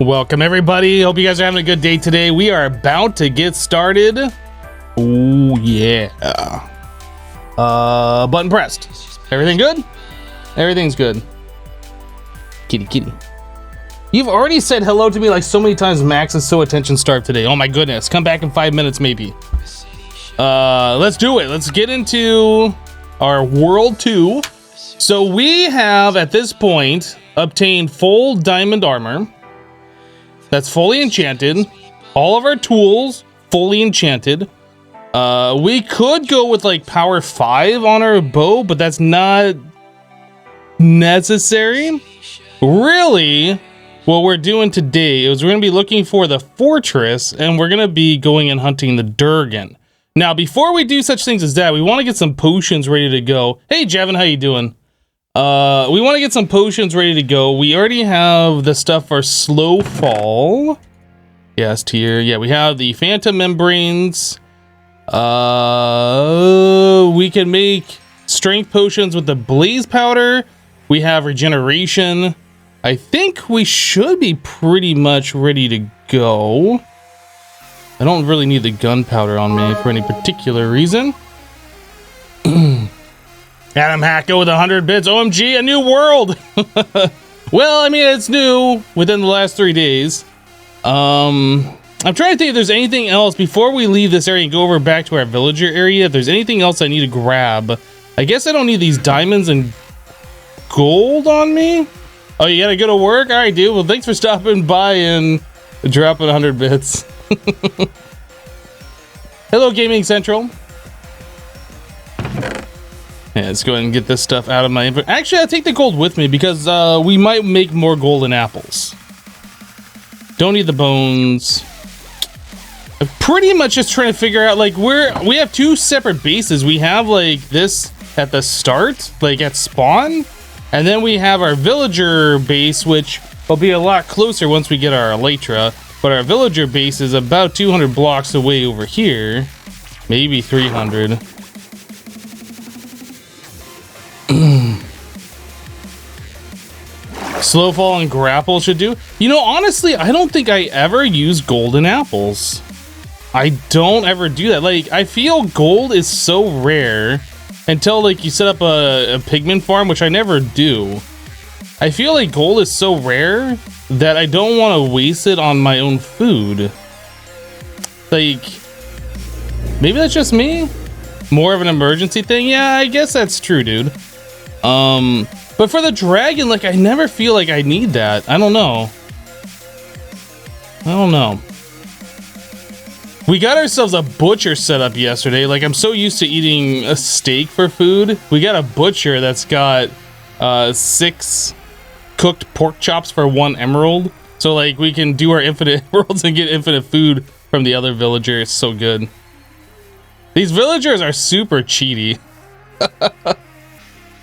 Welcome everybody. Hope you guys are having a good day today. We are about to get started. Oh yeah. Button pressed. Everything good? Everything's good. Kitty kitty. You've already said hello to me like so many times. Max is so attention starved today. Oh my goodness. Come back in 5 minutes maybe. Let's do it. Let's get into our World 2. So we have at this point obtained full diamond armor. That's fully enchanted. All of our tools fully enchanted. We could go with like power 5 on our bow, but that's not necessary. Really, what we're doing today is we're going to be looking for the fortress, and we're going to be going and hunting the Durgan. Now, before we do such things as that, we want to get some potions ready to go. Hey, Javin, how you doing? We want to get some potions ready to go. We already have the stuff for slow fall. Yes, tier. Yeah, we have the phantom membranes. We can make strength potions with the blaze powder. We have regeneration. I think we should be pretty much ready to go. I don't really need the gunpowder on me for any particular reason. Adam Hacko with 100 bits. OMG, a new world. Well, I mean, it's new within the last 3 days. I'm trying to think if there's anything else before we leave this area and go over back to our villager area. If there's anything else I need to grab. I guess I don't need these diamonds and gold on me. Oh, you gotta go to work? All right, dude. Well, thanks for stopping by and dropping 100 bits. Hello, Gaming Central. Yeah, let's go ahead and get this stuff out of my inventory. Actually, I'll take the gold with me because we might make more golden apples. Don't need the bones. I'm pretty much just trying to figure out, like, we have 2 separate bases. We have, like, this at the start, like, at spawn. And then we have our villager base, which will be a lot closer once we get our elytra. But our villager base is about 200 blocks away over here. Maybe 300. Slow fall and grapple should do. You know, honestly, I don't think I ever use golden apples. I don't ever do that. Like, I feel gold is so rare until, like, you set up a pigment farm, which I never do. I feel like gold is so rare that I don't want to waste it on my own food. Like, maybe that's just me? More of an emergency thing? Yeah, I guess that's true, dude. But for the dragon, like, I never feel like I need that. I don't know. We got ourselves a butcher set up yesterday. Like, I'm so used to eating a steak for food. We got a butcher that's got 6 cooked pork chops for 1 emerald. So, like, we can do our infinite emeralds and get infinite food from the other villager. It's so good. These villagers are super cheaty.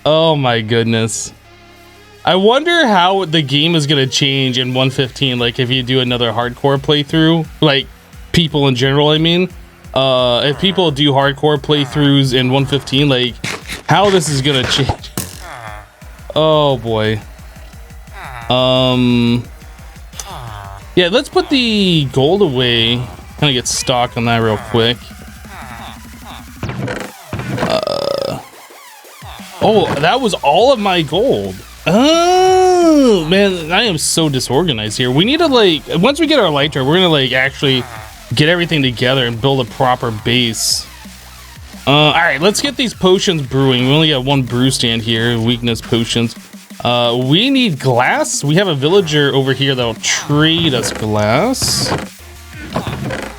Oh my goodness. I wonder how the game is going to change in 1.15, like if you do another hardcore playthrough, like people in general, I mean. If people do hardcore playthroughs in 1.15, like how this is going to change. Oh boy. Yeah, let's put the gold away. Kind of get stock on that real quick. Oh, that was all of my gold. Oh, man, I am so disorganized here. We need to, like, once we get our elytra, we're gonna, like, actually get everything together and build a proper base. All right, let's get these potions brewing. We only got 1 brew stand here, weakness potions. We need glass. We have a villager over here that'll trade us glass.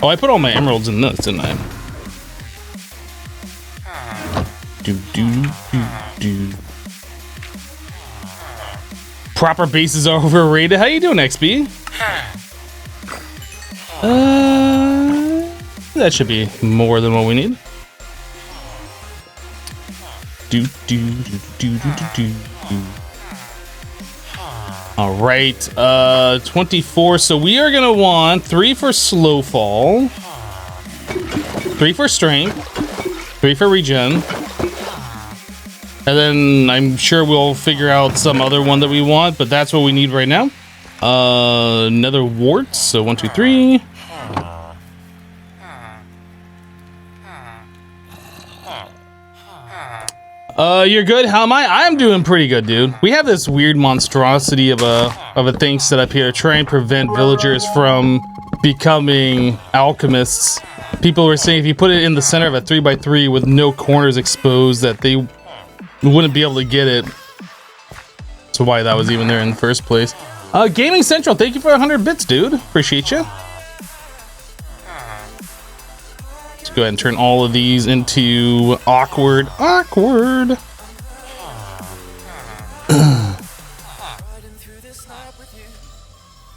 Oh, I put all my emeralds in this, didn't I? Do. Proper bases are overrated. How you doing, XB? That should be more than what we need. Do. All right, 24. So we are gonna want 3 for slow fall, 3 for strength, 3 for regen. And then I'm sure we'll figure out some other one that we want, but that's what we need right now. Another wart. So 1, 2, 3. You're good. How am I? I'm doing pretty good, dude. We have this weird monstrosity of a thing set up here to try and prevent villagers from becoming alchemists. People were saying if you put it in the center of a 3x3 with no corners exposed, that they wouldn't be able to get it. So why that was even there in the first place. Gaming Central, thank you for 100 bits, dude. Appreciate you. Let's go ahead and turn all of these into awkward.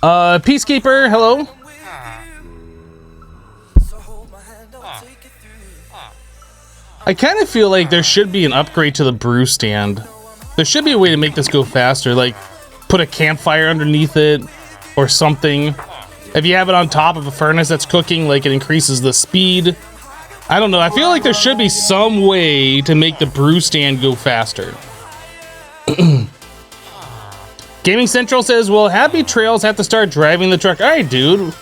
Peacekeeper, hello. I kind of feel like there should be an upgrade to the brew stand. There should be a way to make this go faster, like put a campfire underneath it or something. If you have it on top of a furnace that's cooking, like it increases the speed. I don't know. I feel like there should be some way to make the brew stand go faster. Gaming Central says, well, happy trails, have to start driving the truck. All right, dude.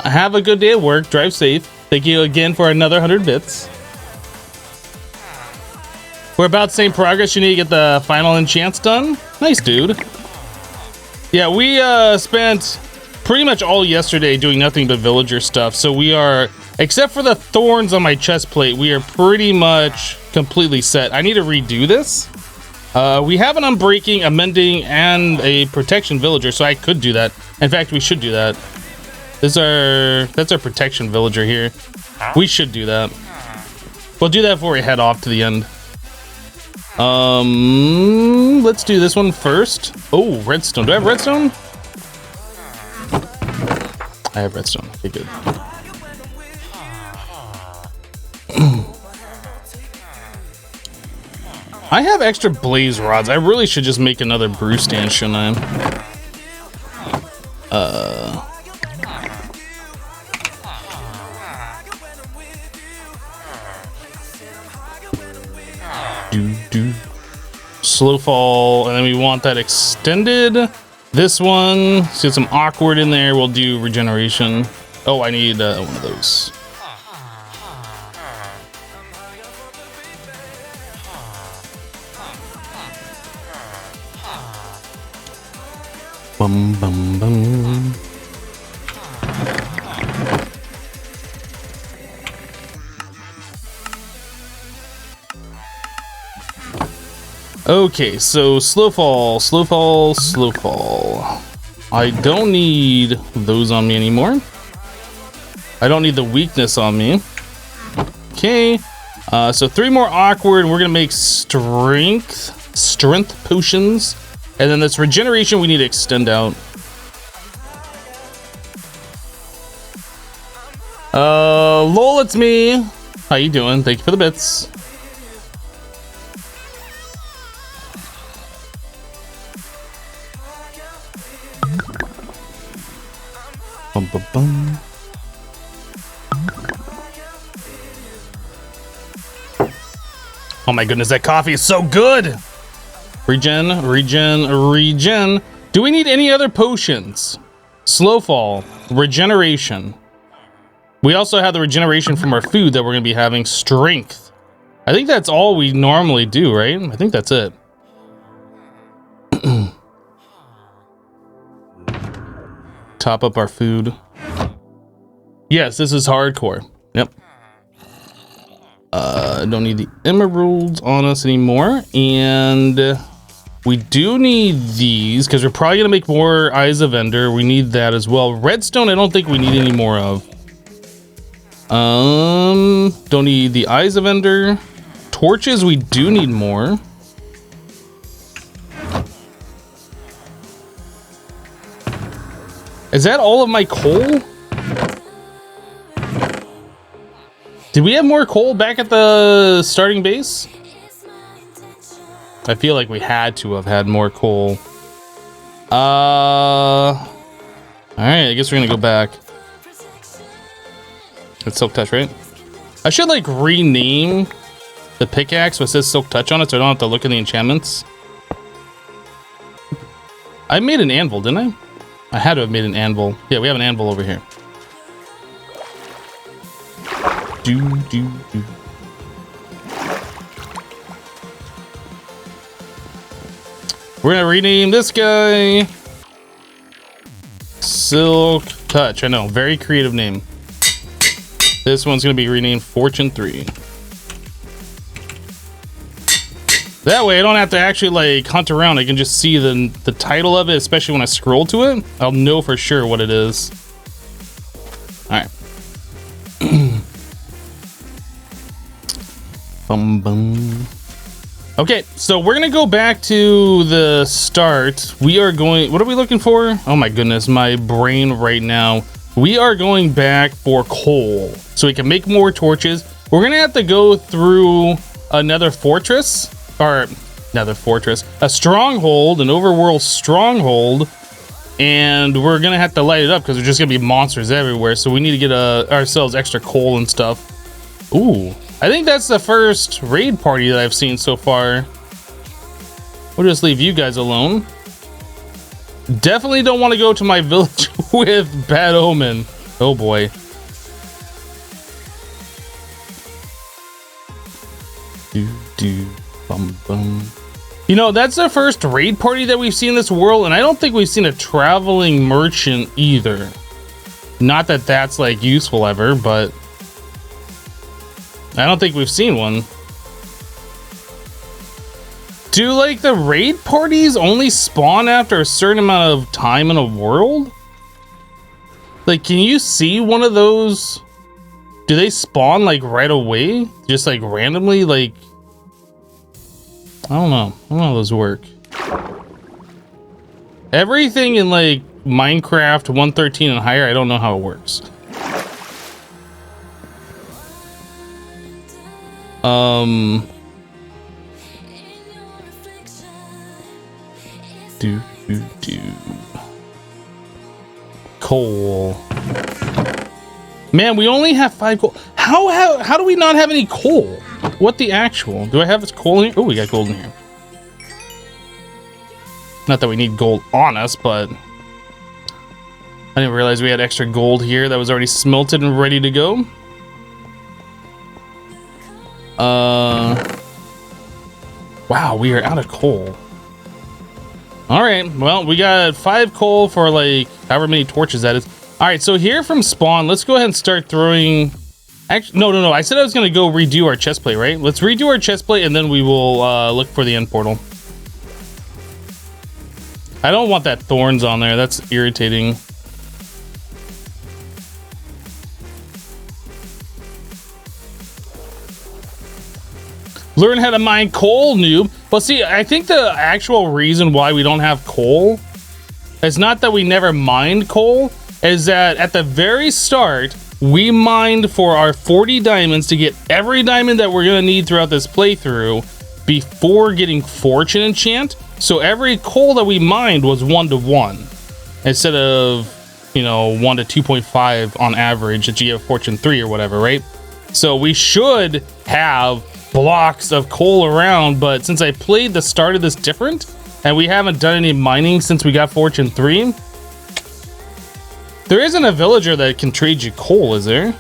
Have a good day at work. Drive safe. Thank you again for another 100 bits. We're about the same progress. You need to get the final enchants done. Nice, dude. Yeah, we spent pretty much all yesterday doing nothing but villager stuff. So we are, except for the thorns on my chest plate, we are pretty much completely set. I need to redo this. We have an unbreaking, amending, and a protection villager, so I could do that. In fact, we should do that. That's our protection villager here. We should do that. We'll do that before we head off to the end. Let's do this one first. Oh, redstone. Do I have redstone? I have redstone. Okay, good. I have extra blaze rods. I really should just make another brew stand, shouldn't I? Slow fall, and then we want that extended. This one, let's get some awkward in there. We'll do regeneration. Oh, I need one of those. Bum, bum, bum. Okay, so slow fall. I don't need those on me anymore. I don't need the weakness on me. Okay, so 3 more awkward. We're gonna make strength potions. And then this regeneration we need to extend out. Lol, it's me. How you doing? Thank you for the bits. Bum, bum, bum. Oh my goodness, that coffee is so good. Regen. Do we need any other potions? Slow fall, regeneration. We also have the regeneration from our food that we're going to be having. Strength. I think that's all we normally do, right? I think that's it. Top up our food. Yes, this is hardcore. Yep. Don't need the emeralds on us anymore. And we do need these because we're probably going to make more Eyes of Ender. We need that as well. Redstone, I don't think we need any more of. Don't need the Eyes of Ender. Torches, we do need more. Is that all of my coal? Did we have more coal back at the starting base? I feel like we had to have had more coal. Alright, I guess we're gonna go back. It's Silk Touch, right? I should like rename the pickaxe so it says Silk Touch on it so I don't have to look at the enchantments. I made an anvil, didn't I? I had to have made an anvil. Yeah, we have an anvil over here. Do. We're gonna rename this guy Silk Touch. I know, very creative name. This one's gonna be renamed Fortune 3. That way I don't have to actually like hunt around. I can just see the title of it, especially when I scroll to it. I'll know for sure what it is. All right. Bum bum. Okay, so we're gonna go back to the start. We are going, what are we looking for? Oh my goodness, my brain right now. We are going back for coal so we can make more torches. We're gonna have to go through another fortress, or another fortress, a stronghold, an overworld stronghold, and we're gonna have to light it up because there's just gonna be monsters everywhere. So we need to get ourselves extra coal and stuff. Ooh, I think that's the first raid party that I've seen so far. We'll just leave you guys alone. Definitely don't want to go to my village with Bad Omen. Oh boy. Bum bum. You know, that's the first raid party that we've seen in this world, and I don't think we've seen a traveling merchant either. Not that that's like useful ever, but I don't think we've seen one. Do like the raid parties only spawn after a certain amount of time in a world? Like, can you see one of those? Do they spawn like right away? Just like randomly? Like, I don't know. I don't know how those work. Everything in like Minecraft 1.13 and higher, I don't know how it works. Coal. Man, we only have 5 coal. How do we not have any coal? What the actual? Do I have this coal in here? Oh, we got gold in here. Not that we need gold on us, but I didn't realize we had extra gold here that was already smelted and ready to go. Wow, we are out of coal. All right, well, we got 5 coal for like however many torches that is. All right, so here from spawn, let's go ahead and start throwing. Actually, no. I said I was gonna go redo our chest plate, right? Let's redo our chest plate and then we will look for the end portal. I don't want that thorns on there. That's irritating. Learn how to mine coal, noob. Well, see, I think the actual reason why we don't have coal is not that we never mined coal, is that at the very start, we mined for our 40 diamonds to get every diamond that we're gonna need throughout this playthrough before getting Fortune Enchant. So every coal that we mined was 1-to-1 instead of, you know, 1 to 2.5 on average that you have Fortune 3 or whatever, right? So we should have blocks of coal around, but since I played the start of this different and we haven't done any mining since we got Fortune 3, there isn't a villager that can trade you coal, is there?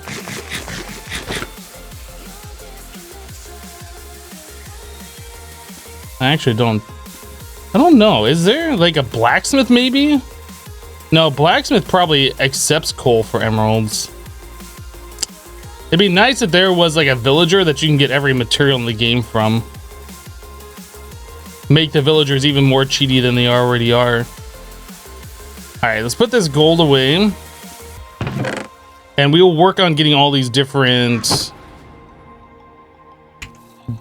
I actually I don't know. Is there like a blacksmith maybe? No, blacksmith probably accepts coal for emeralds. It'd be nice if there was like a villager that you can get every material in the game from. Make the villagers even more cheaty than they already are. All right, let's put this gold away. And we will work on getting all these different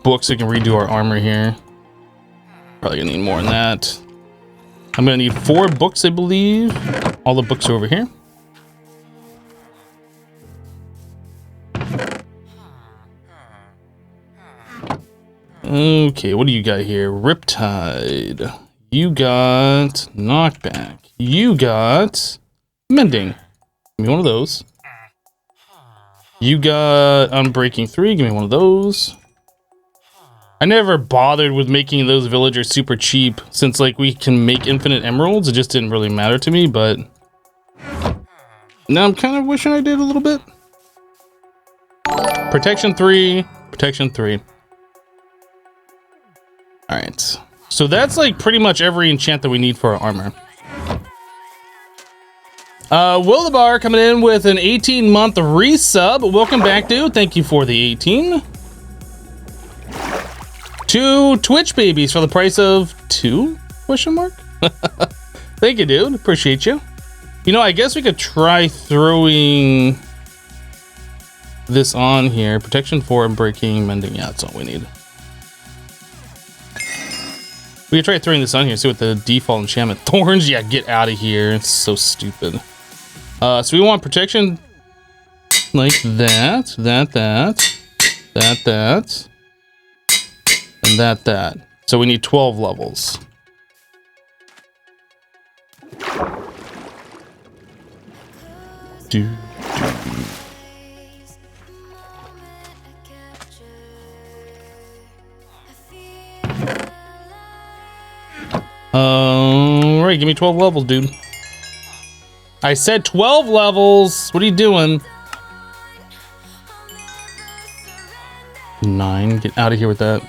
books that can redo our armor here. Probably gonna need more than that. I'm gonna need 4 books, I believe. All the books are over here. Okay, what do you got here? Riptide. You got knockback. You got mending. Give me one of those. You got unbreaking 3. Give me one of those. I never bothered with making those villagers super cheap since like we can make infinite emeralds. It just didn't really matter to me, but Now I'm kind of wishing I did a little bit. Protection 3, protection 3. All right. So that's like pretty much every enchant that we need for our armor. Will the Bar coming in with an 18-month resub. Welcome back, dude. Thank you for the 18. 2 Twitch babies for the price of 2? Question mark? Thank you, dude. Appreciate you. You know, I guess we could try throwing this on here. Protection 4 and breaking, mending. Yeah, that's all we need. We could try throwing this on here, see what the default enchantment. Thorns, yeah, get out of here. It's so stupid. So we want protection like that, that, and that. So we need 12 levels. Right, give me 12 levels, dude. I said 12 levels. What are you doing? 9. Get out of here with that.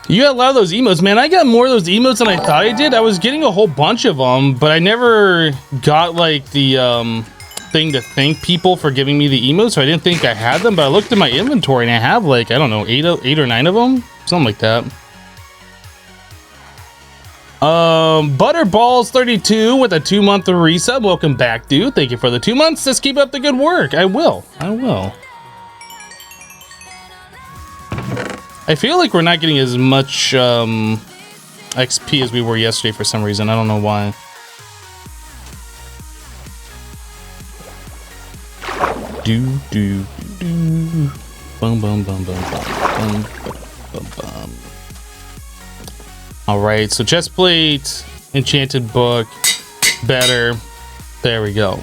You got a lot of those emotes, man. I got more of those emotes than I thought I did. I was getting a whole bunch of them, but I never got like the thing to thank people for giving me the emotes, so I didn't think I had them. But I looked at my inventory and I have like, I don't know, 8 or 9 of them, something like that. Butterballs 32 with a 2-month resub. Welcome back, dude. Thank you for the 2 months. Just keep up the good work. I will. I feel like we're not getting as much XP as we were yesterday for some reason. I don't know why. Bum bum bum bum bum bum bum. All right, so chest plate, enchanted book, better. There we go.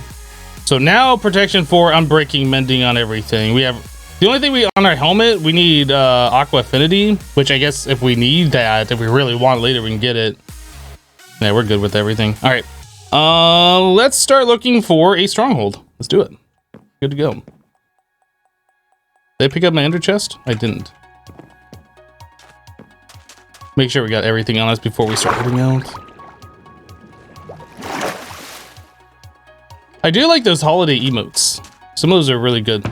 So now protection 4, unbreaking, mending on everything. We have the only thing we on our helmet, we need aqua affinity, which I guess if we need that, if we really want it later, we can get it. Yeah, we're good with everything. All right, let's start looking for a stronghold. Let's do it. Good to go. Did I pick up my ender chest? I didn't. Make sure we got everything on us before we start heading out. I do like those holiday emotes. Some of those are really good.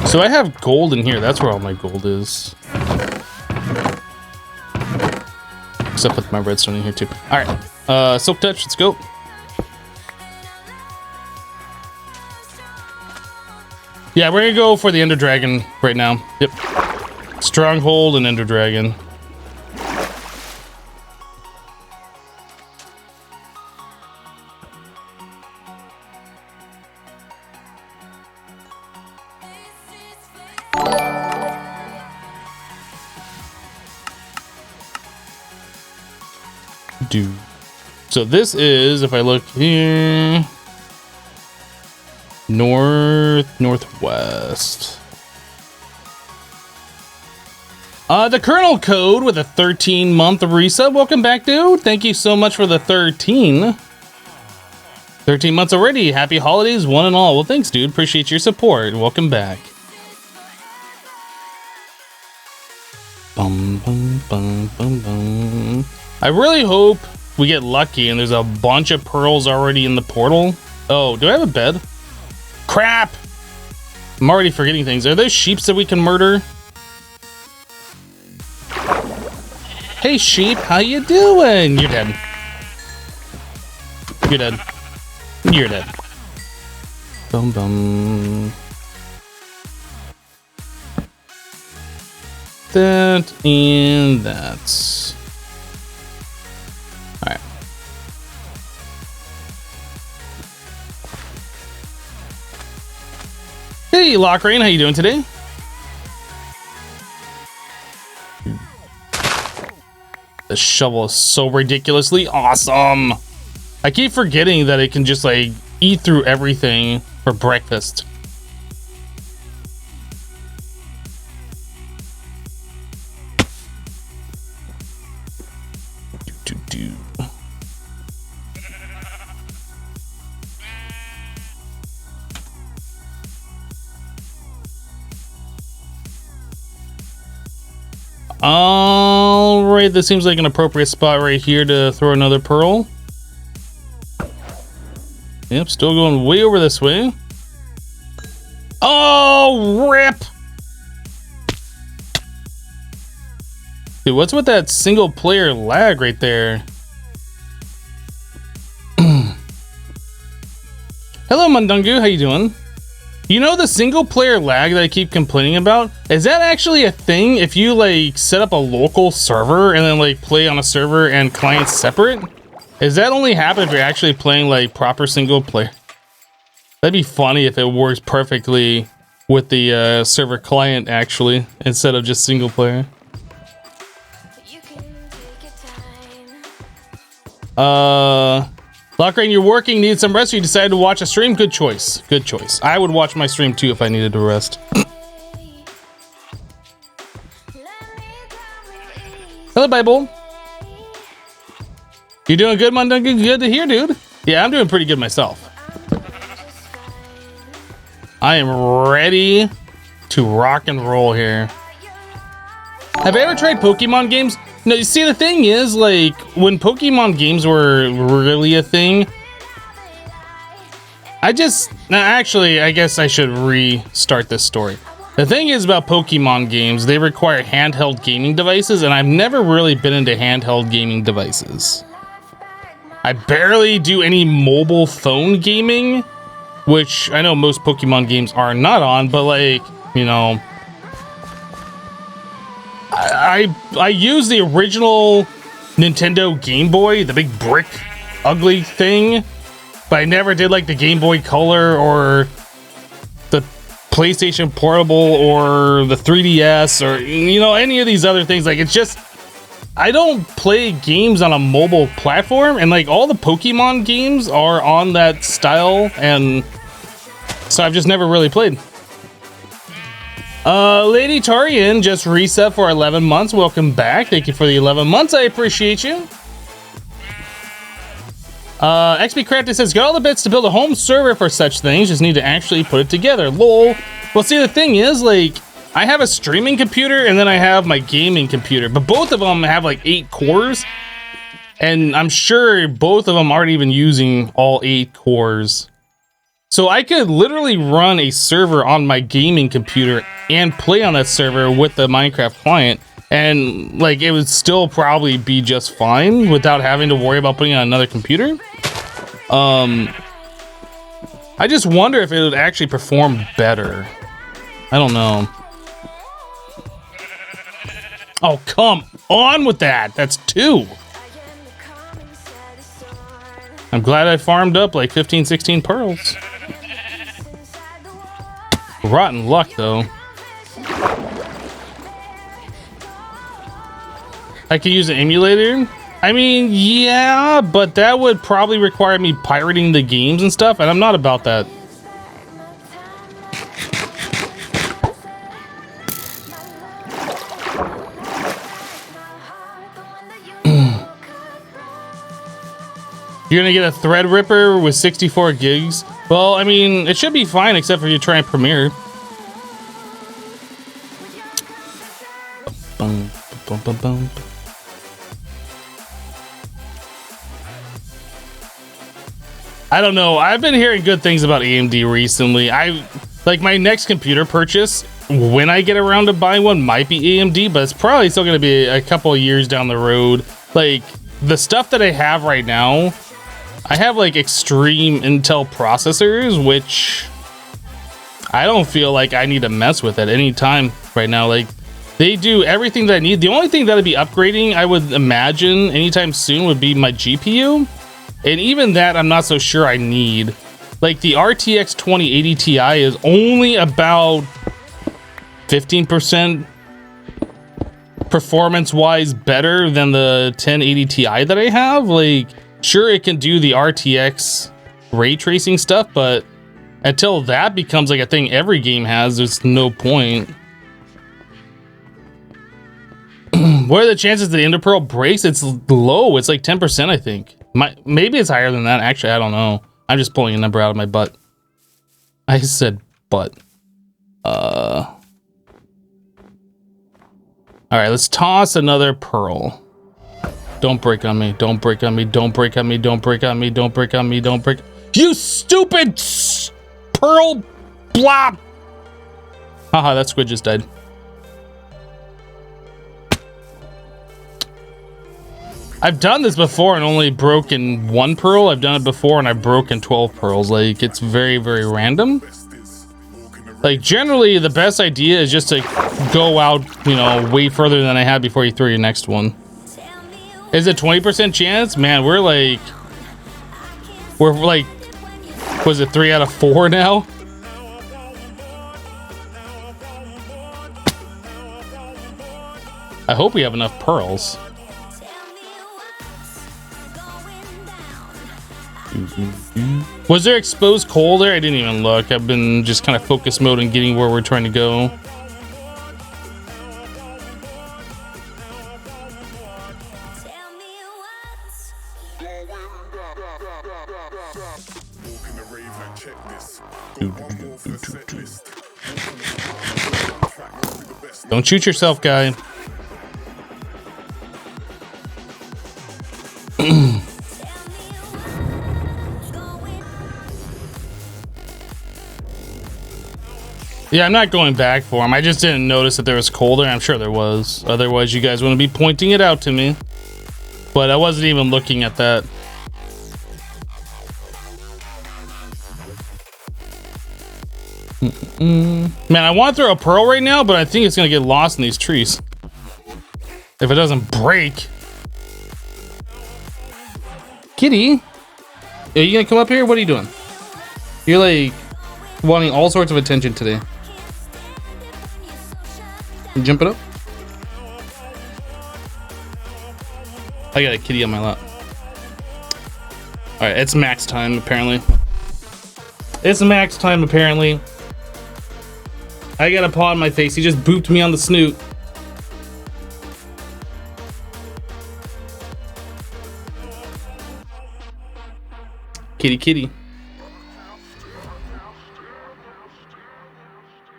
So I have gold in here. That's where all my gold is. Except with my redstone in here too. All right, Silk Touch, let's go. Yeah, we're gonna go for the Ender Dragon right now. Yep, Stronghold and Ender Dragon. So this is, if I look here, northwest. The Colonel Code with a 13-month resub. Welcome back, dude. Thank you so much for the 13 months already. Happy holidays, one and all. Well, thanks, dude. Appreciate your support. Welcome back. Bum, bum, bum, bum, bum. I really hope we get lucky and there's a bunch of pearls already in the portal. Oh, do I have a bed? Crap! I'm already forgetting things. Are there sheeps that we can murder? Hey sheep, how you doing? You're dead. You're dead. You're dead. Bum bum. That and that. Alright. Hey Lockrain, how you doing today? The shovel is so ridiculously awesome. I keep forgetting that it can just like eat through everything for breakfast. All right, this seems like an appropriate spot right here to throw another pearl. Yep, still going way over this way. Oh, rip! Dude, what's with that single player lag right there? Hello, Mundungu, how you doing? You know the single player lag that I keep complaining about? Is that actually a thing if you like set up a local server and then like play on a server and clients separate? Does that only happen if you're actually playing like proper single player? That'd be funny if it works perfectly with the server client actually, instead of just single player. Lockrain, you're working, need some rest, you decided to watch a stream? Good choice. Good choice. I would watch my stream too if I needed to rest. Hello, Bible. You doing good, Mundungu? Good to hear, dude. Yeah, I'm doing pretty good myself. I am ready to rock and roll here. Have I ever tried Pokemon games? No, you see, the thing is, like, when Pokemon games were really a thing, I guess I should restart this story. The thing is about Pokemon games, they require handheld gaming devices, and I've never really been into handheld gaming devices. I barely do any mobile phone gaming, which I know most Pokemon games are not on, but like, you know, I use the original Nintendo Game Boy, the big brick ugly thing, but I never did like the Game Boy Color or the PlayStation Portable or the 3DS or, you know, any of these other things. Like, it's just, I don't play games on a mobile platform, and like all the Pokemon games are on that style, and so I've just never really played. Lady Tarian just reset for 11 months. Welcome back. Thank you for the 11 months. I appreciate you. XP Crafted says, got all the bits to build a home server for such things. Just need to actually put it together. Lol. Well, see, the thing is, like, I have a streaming computer and then I have my gaming computer, but both of them have like 8 cores. And I'm sure both of them aren't even using all 8 cores. So I could literally run a server on my gaming computer and play on that server with the Minecraft client, and like it would still probably be just fine without having to worry about putting it on another computer. I just wonder if it would actually perform better. I don't know. Oh, come on with that. That's 2. I'm glad I farmed up like 15, 16 pearls. Rotten luck, though. I could use an emulator? I mean, yeah, but that would probably require me pirating the games and stuff, and I'm not about that. You're gonna get a Threadripper with 64 gigs? Well, I mean, it should be fine except for you try and Premiere. Bum, bum, bum, bum. I don't know. I've been hearing good things about AMD recently. Like my next computer purchase, when I get around to buying one, might be AMD, but it's probably still gonna be a couple of years down the road. Like the stuff that I have right now, I have like extreme Intel processors, which I don't feel like I need to mess with at any time right now. Like they do everything that I need. The only thing that I'd be upgrading, I would imagine anytime soon, would be my GPU. And even that, I'm not so sure I need. Like the RTX 2080 Ti is only about 15% performance-wise better than the 1080 Ti that I have. Like, sure, it can do the RTX ray tracing stuff, but until that becomes like a thing every game has, there's no point. What are the chances the Ender Pearl breaks? It's low. It's like 10%, I think. Maybe it's higher than that. Actually, I don't know. I'm just pulling a number out of my butt. I said butt. All right, let's toss another pearl. Don't break on me. Don't break on me. Don't break on me. Don't break on me. Don't break on me. Don't break. You stupid pearl blob. Haha, that squid just died. I've done this before and only broken 1 pearl. I've done it before and I've broken 12 pearls. Like, it's very, very random. Like, generally, the best idea is just to go out, you know, way further than I had before you throw your next one. Is it 20% chance? Man, we're like, was it 3 out of 4 now? I hope we have enough pearls. Was there exposed coal there? I didn't even look. I've been just kind of focus mode and getting where we're trying to go. Don't shoot yourself, guy. Yeah, I'm not going back for him. I just didn't notice that there was coal there. I'm sure there was. Otherwise, you guys wouldn't be pointing it out to me. But I wasn't even looking at that. Man, I want to throw a pearl right now, but I think it's going to get lost in these trees. If it doesn't break. Kitty? Are you going to come up here? What are you doing? You're like wanting all sorts of attention today. Jump it up. I got a kitty on my lap. Alright, it's max time apparently. It's max time apparently. I got a paw on my face. He just booped me on the snoot. Kitty kitty.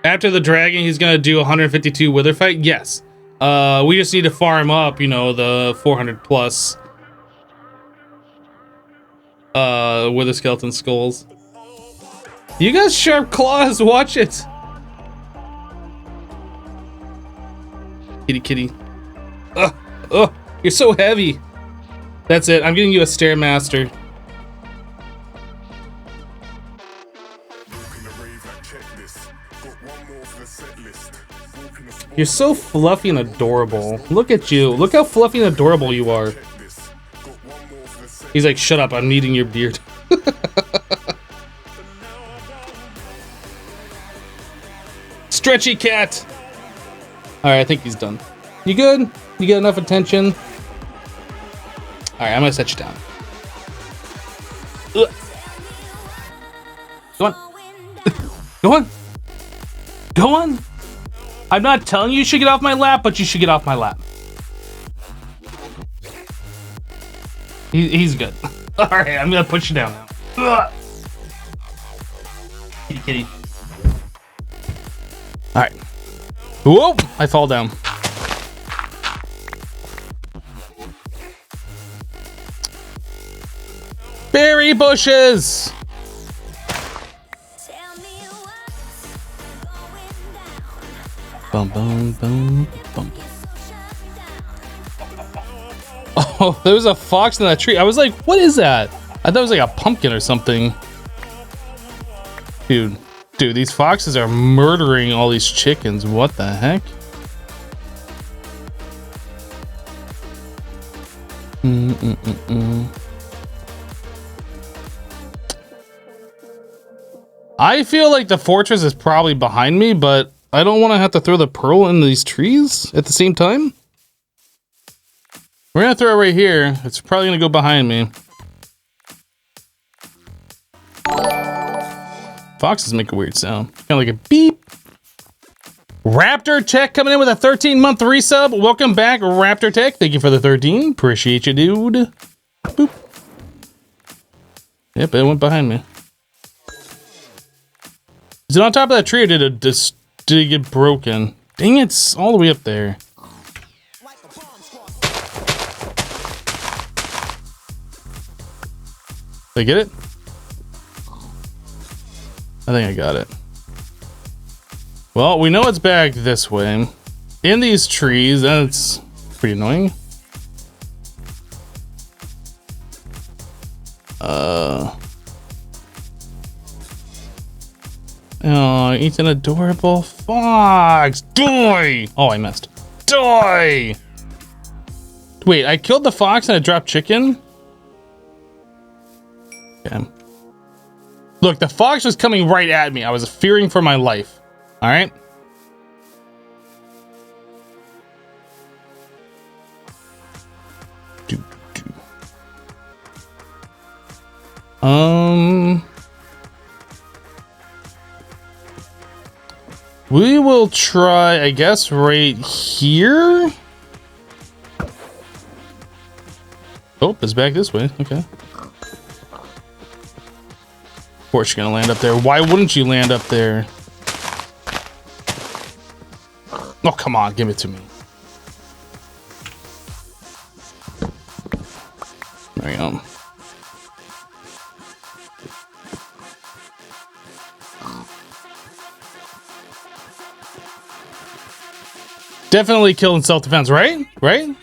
After the dragon, he's gonna do 152 wither fight. Yes. We just need to farm up, you know, the 400 plus wither skeleton skulls. You got sharp claws. Watch it. Kitty kitty. Ugh, you're so heavy. That's it. I'm getting you a Stairmaster. You're so fluffy and adorable. Look at you. Look how fluffy and adorable you are. He's like, shut up, I'm eating your beard. Stretchy cat. Alright, I think he's done. You good? You get enough attention? Alright, I'm gonna set you down. Ugh. Go on. Go on. Go on. I'm not telling you should get off my lap, but you should get off my lap. He's good. Alright, I'm gonna push you down now. Ugh. Kitty kitty. Alright. Whoop! I fall down. Berry bushes! Bum, bum, bum, bum. Oh, there was a fox in that tree. I was like, what is that? I thought it was like a pumpkin or something. Dude, these foxes are murdering all these chickens. What the heck? I feel like the fortress is probably behind me, but I don't want to have to throw the pearl in these trees at the same time. We're gonna throw it right here. It's probably gonna go behind me. Foxes make a weird sound. Kind of like a beep. Raptor Tech coming in with a 13-month resub. Welcome back, Raptor Tech. Thank you for the 13. Appreciate you, dude. Boop. Yep, it went behind me. Is it on top of that tree or did it get broken? Dang, it's all the way up there. Did I get it? I think I got it. Well, we know it's back this way. In these trees, that's pretty annoying. Oh, it's an adorable fox. Die! Oh, I missed. Die! Wait, I killed the fox and it dropped chicken? Okay. Look, the fox was coming right at me. I was fearing for my life. All right. We will try, I guess, right here. Oh, it's back this way. Okay. Of course you're gonna land up there. Why wouldn't you land up there? Oh, come on, give it to me. There we go. Definitely kill in self-defense, right? Right?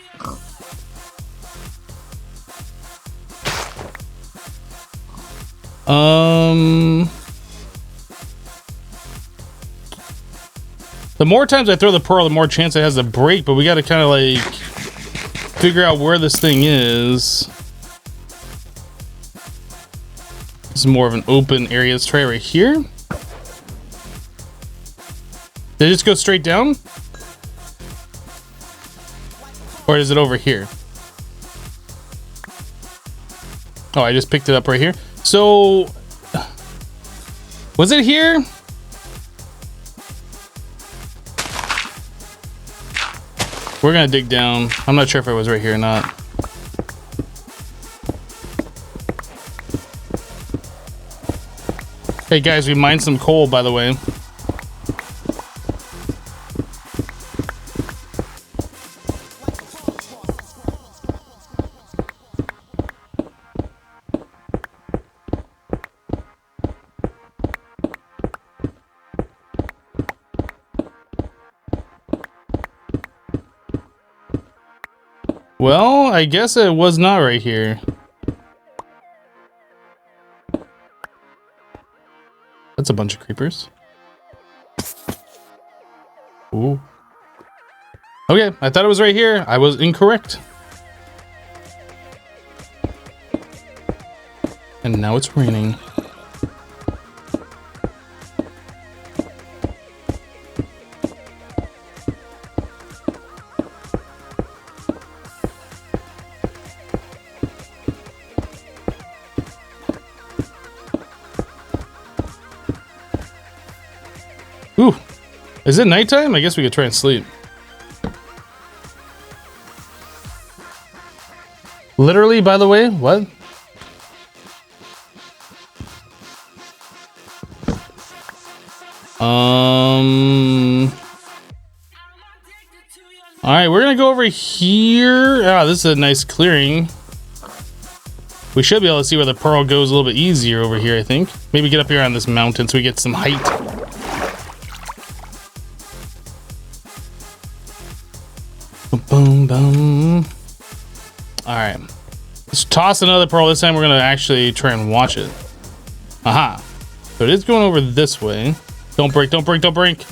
The more times I throw the pearl, the more chance it has to break, but we gotta kind of like figure out where this thing is. This is more of an open area. Let's try right here. Did it just go straight down? Or is it over here? Oh, I just picked it up right here. So, was it here? We're gonna dig down. I'm not sure if it was right here or not. Hey guys, we mined some coal, by the way. Well, I guess it was not right here. That's a bunch of creepers. Ooh. Okay, I thought it was right here. I was incorrect. And now it's raining. Ooh, is it nighttime? I guess we could try and sleep. Literally, by the way, what? All right, we're gonna go over here. Ah, this is a nice clearing. We should be able to see where the pearl goes a little bit easier over here, I think. Maybe get up here on this mountain so we get some height. Boom, boom. All right, let's toss another pearl. This time we're gonna actually try and watch it. Aha. So it is going over this way. Don't break, don't break, don't break.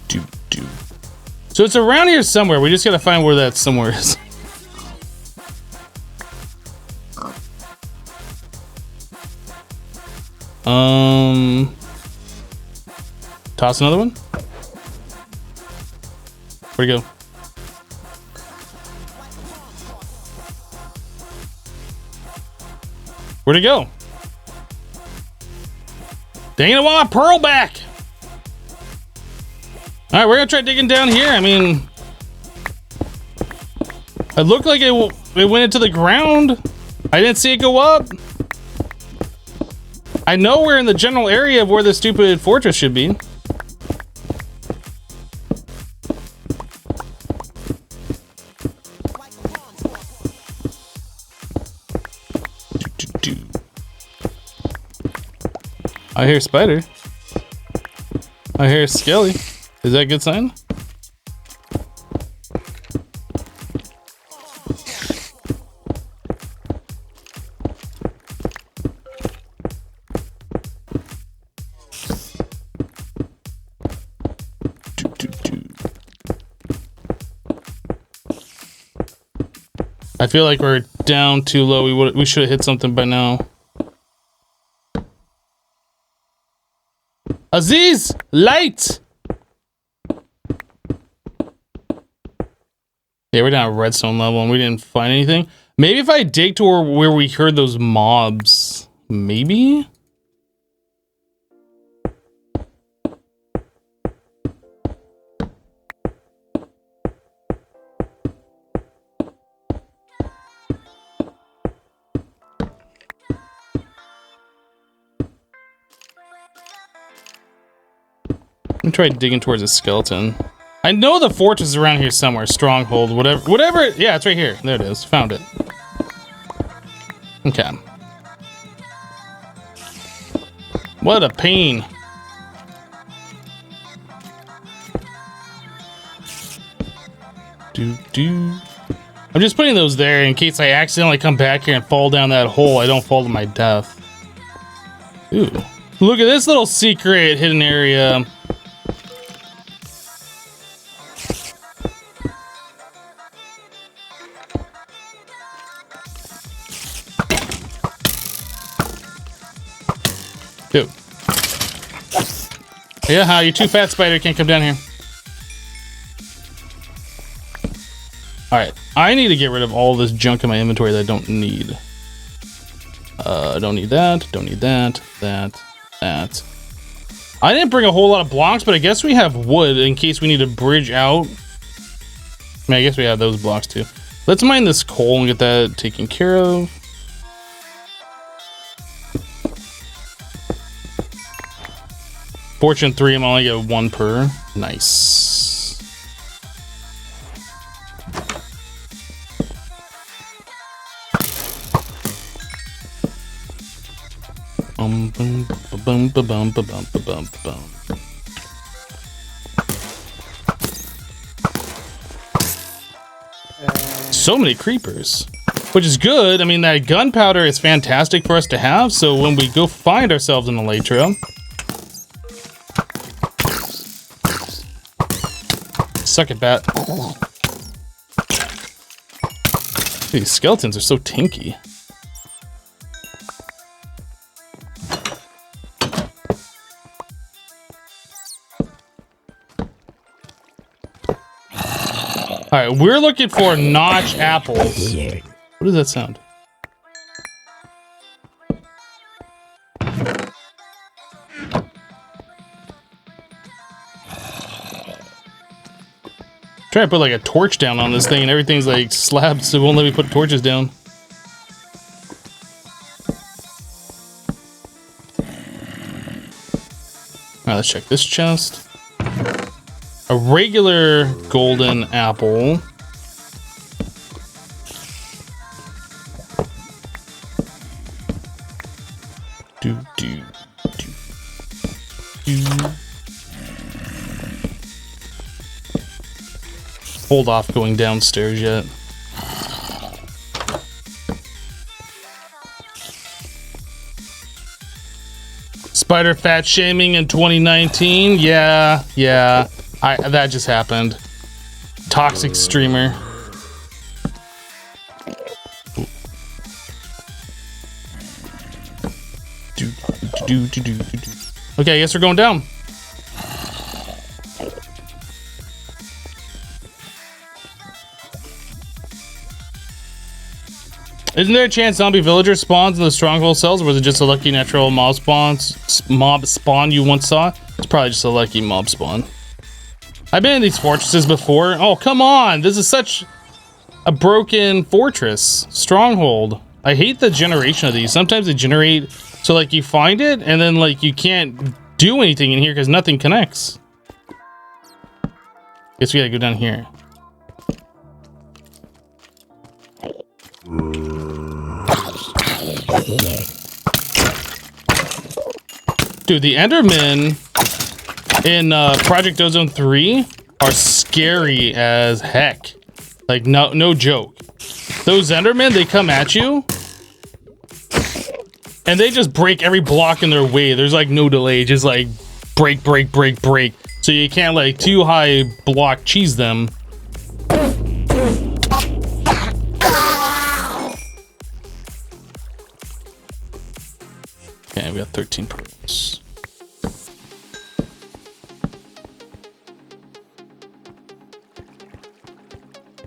Do. So it's around here somewhere. We just gotta find where that somewhere is. Toss another one. Where'd he go? Where'd he go? Dang it, I want my pearl back! Alright, we're gonna try digging down here. I mean, it looked like it went into the ground. I didn't see it go up. I know we're in the general area of where the stupid fortress should be. I hear spider. I hear skelly. Is that a good sign? I feel like we're down too low. We should have hit something by now. Aziz, light. Yeah, we're down at redstone level and we didn't find anything. Maybe if I dig to where we heard those mobs, maybe. Let me try digging towards a skeleton. I know the fortress is around here somewhere. Stronghold, whatever. Yeah, it's right here. There it is. Found it. Okay. What a pain. I'm just putting those there in case I accidentally come back here and fall down that hole. I don't fall to my death. Ooh. Look at this little secret hidden area. Dude. Yeah, how you too fat, spider, can't come down here. Alright, I need to get rid of all this junk in my inventory that I don't need. Don't need that, don't need that, that. I didn't bring a whole lot of blocks, but I guess we have wood in case we need to bridge out. I mean, I guess we have those blocks too. Let's mine this coal and get that taken care of. Fortune 3, I'm only get 1 per. Nice. So many creepers, which is good. I mean, that gunpowder is fantastic for us to have, so when we go find ourselves in Elytra, suck it, bat. These skeletons are so tinky. Alright, we're looking for notch apples. What does that sound? Try to put like a torch down on this thing and everything's like slabbed, so it won't let me put torches down. Alright, let's check this chest. A regular golden apple. Hold off going downstairs yet. Spider fat shaming in 2019. Yeah. That just happened. Toxic streamer. Okay, I guess we're going down. Isn't there a chance zombie villager spawns in the stronghold cells, or was it just a lucky natural mob spawn you once saw? It's probably just a lucky mob spawn. I've been in these fortresses before. Oh, come on! This is such a broken fortress. Stronghold. I hate the generation of these. Sometimes they generate so like you find it and then like you can't do anything in here because nothing connects. Guess we gotta go down here. Dude, the Endermen in Project Ozone 3 are scary as heck. Like, no joke. Those Endermen, they come at you and they just break every block in their way. There's like no delay, just like break. So you can't like too high block cheese them. Okay, we got 13 pearls.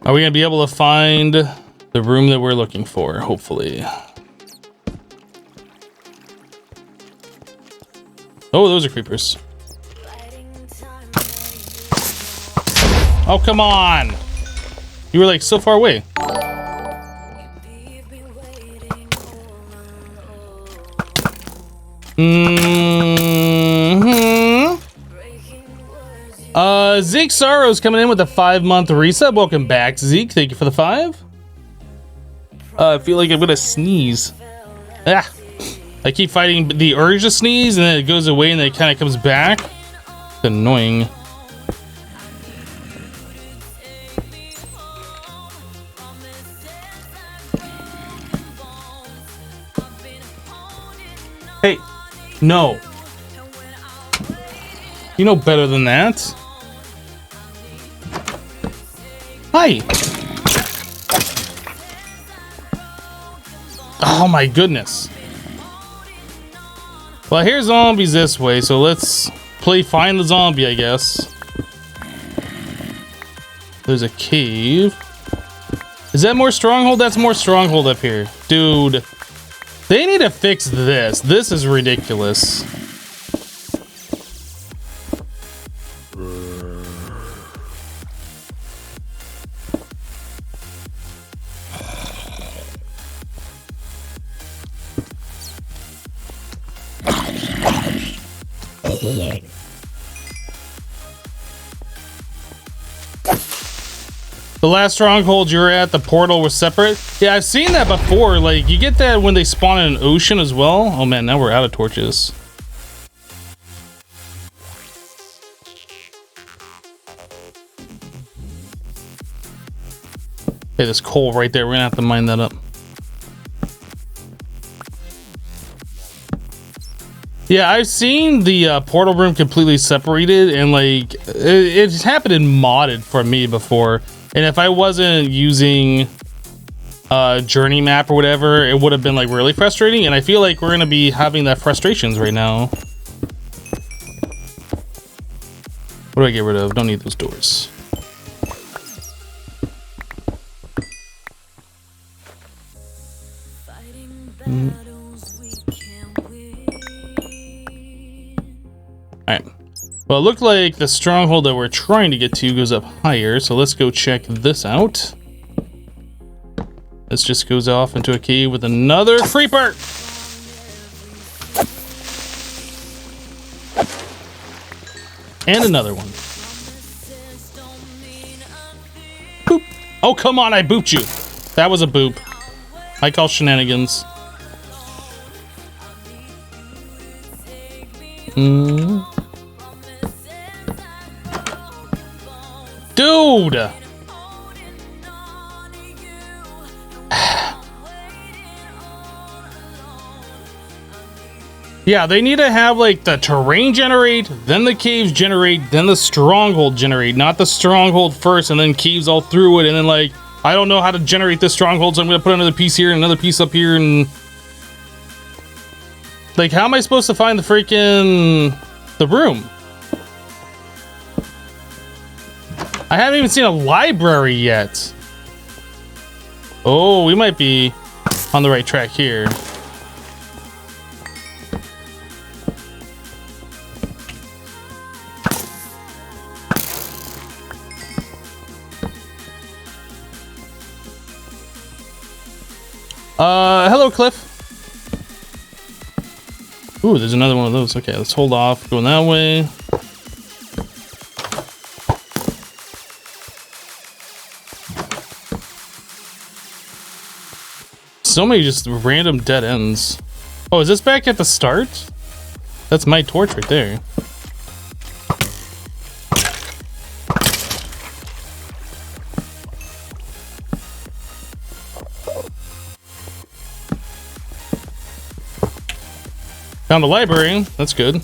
Are we gonna be able to find the room that we're looking for? Hopefully. Oh, those are creepers. Oh, come on! You were like so far away. Zeke Sorrow's coming in with a 5-month resub. Welcome back, Zeke. Thank you for the 5. I feel like I'm gonna sneeze. Ah, I keep fighting the urge to sneeze, and then it goes away, and then it kind of comes back. It's annoying. Hey, no. You know better than that. Hi. Oh my goodness. Well, I hear zombies this way, so let's play find the zombie, I guess. There's a cave. Is that more stronghold? That's more stronghold up here. Dude. They need to fix this. This is ridiculous. The last stronghold you were at, the portal was separate. Yeah, I've seen that before. Like, you get that when they spawn in an ocean as well. Oh man, now we're out of torches. Okay, there's coal right there. We're gonna have to mine that up. Yeah, I've seen the portal room completely separated, and like it's happened in modded for me before. And if I wasn't using journey map or whatever, it would have been like really frustrating. And I feel like we're gonna be having that frustrations right now. What do I get rid of? Don't need those doors. Alright. Well, it looked like the stronghold that we're trying to get to goes up higher, so let's go check this out. This just goes off into a cave with another creeper! And another one. Boop! Oh, come on, I booped you! That was a boop. I call shenanigans. Dude! Yeah, they need to have like the terrain generate, then the caves generate, then the stronghold generate, not the stronghold first and then caves all through it, and then like, I don't know how to generate this stronghold, so I'm gonna put another piece here and another piece up here, and like, how am I supposed to find the freaking the room? I haven't even seen a library yet. Oh, we might be on the right track here. Hello, Cliff. Ooh, there's another one of those. Okay, let's hold off going that way. So many just random dead ends. Oh, is this back at the start? That's my torch right there. Found the library. That's good.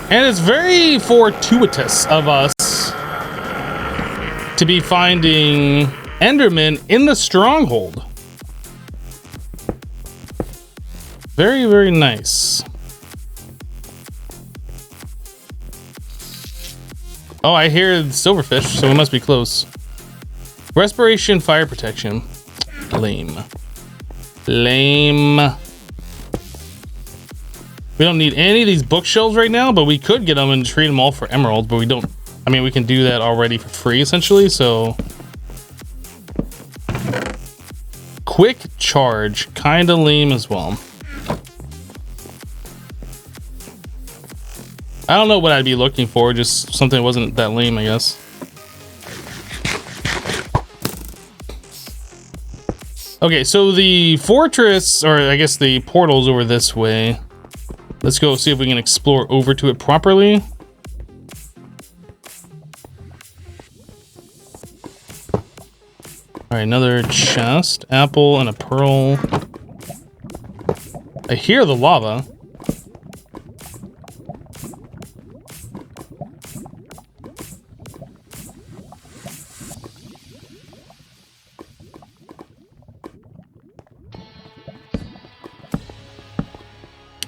And it's very fortuitous of us to be finding Enderman in the stronghold. Very, very nice. Oh, I hear silverfish, so we must be close. Respiration, fire protection. Lame. Lame. We don't need any of these bookshelves right now, but we could get them and trade them all for emeralds, but we don't. I mean, we can do that already for free, essentially, so. Quick charge, kinda lame as well. I don't know what I'd be looking for, just something that wasn't that lame, I guess. Okay, so the fortress, or I guess the portal's over this way. Let's go see if we can explore over to it properly. All right, another chest, apple, and a pearl. I hear the lava.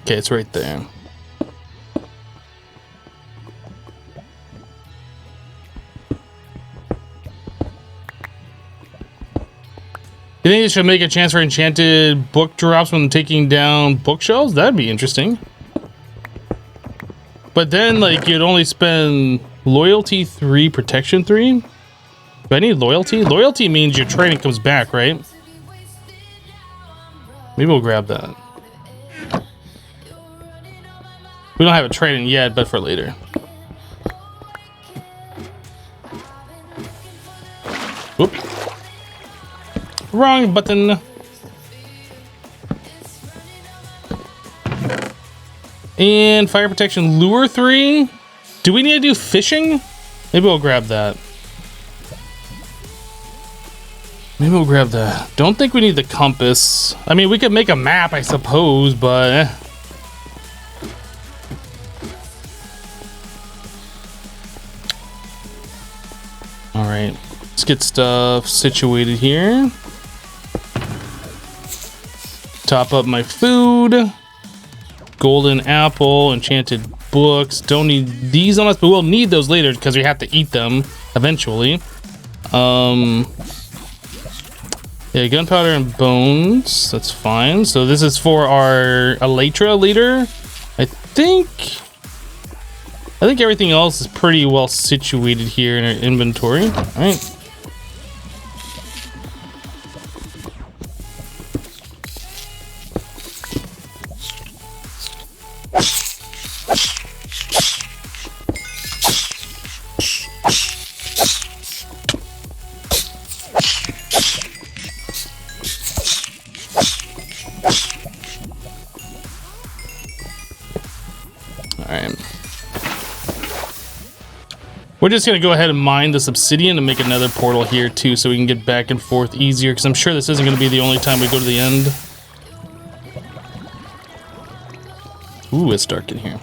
Okay, it's right there. You think it should make a chance for enchanted book drops when taking down bookshelves? That'd be interesting. But then, like, you'd only spend loyalty 3, protection 3. Do I need loyalty? Loyalty means your training comes back, right? Maybe we'll grab that. We don't have a trade-in yet, but for later. Whoop. Wrong button. And fire protection lure 3. Do we need to do fishing? Maybe we'll grab that. Maybe we'll grab that. Don't think we need the compass. I mean, we could make a map, I suppose, but... Alright, let's get stuff situated here. Top up my food. Golden apple, enchanted books. Don't need these on us, but we'll need those later because we have to eat them eventually. Yeah, gunpowder and bones. That's fine. So this is for our Elytra leader. I think everything else is pretty well situated here in our inventory. All right. We're just gonna go ahead and mine this obsidian and make another portal here too, so we can get back and forth easier, because I'm sure this isn't gonna be the only time we go to the end. Ooh, it's dark in here.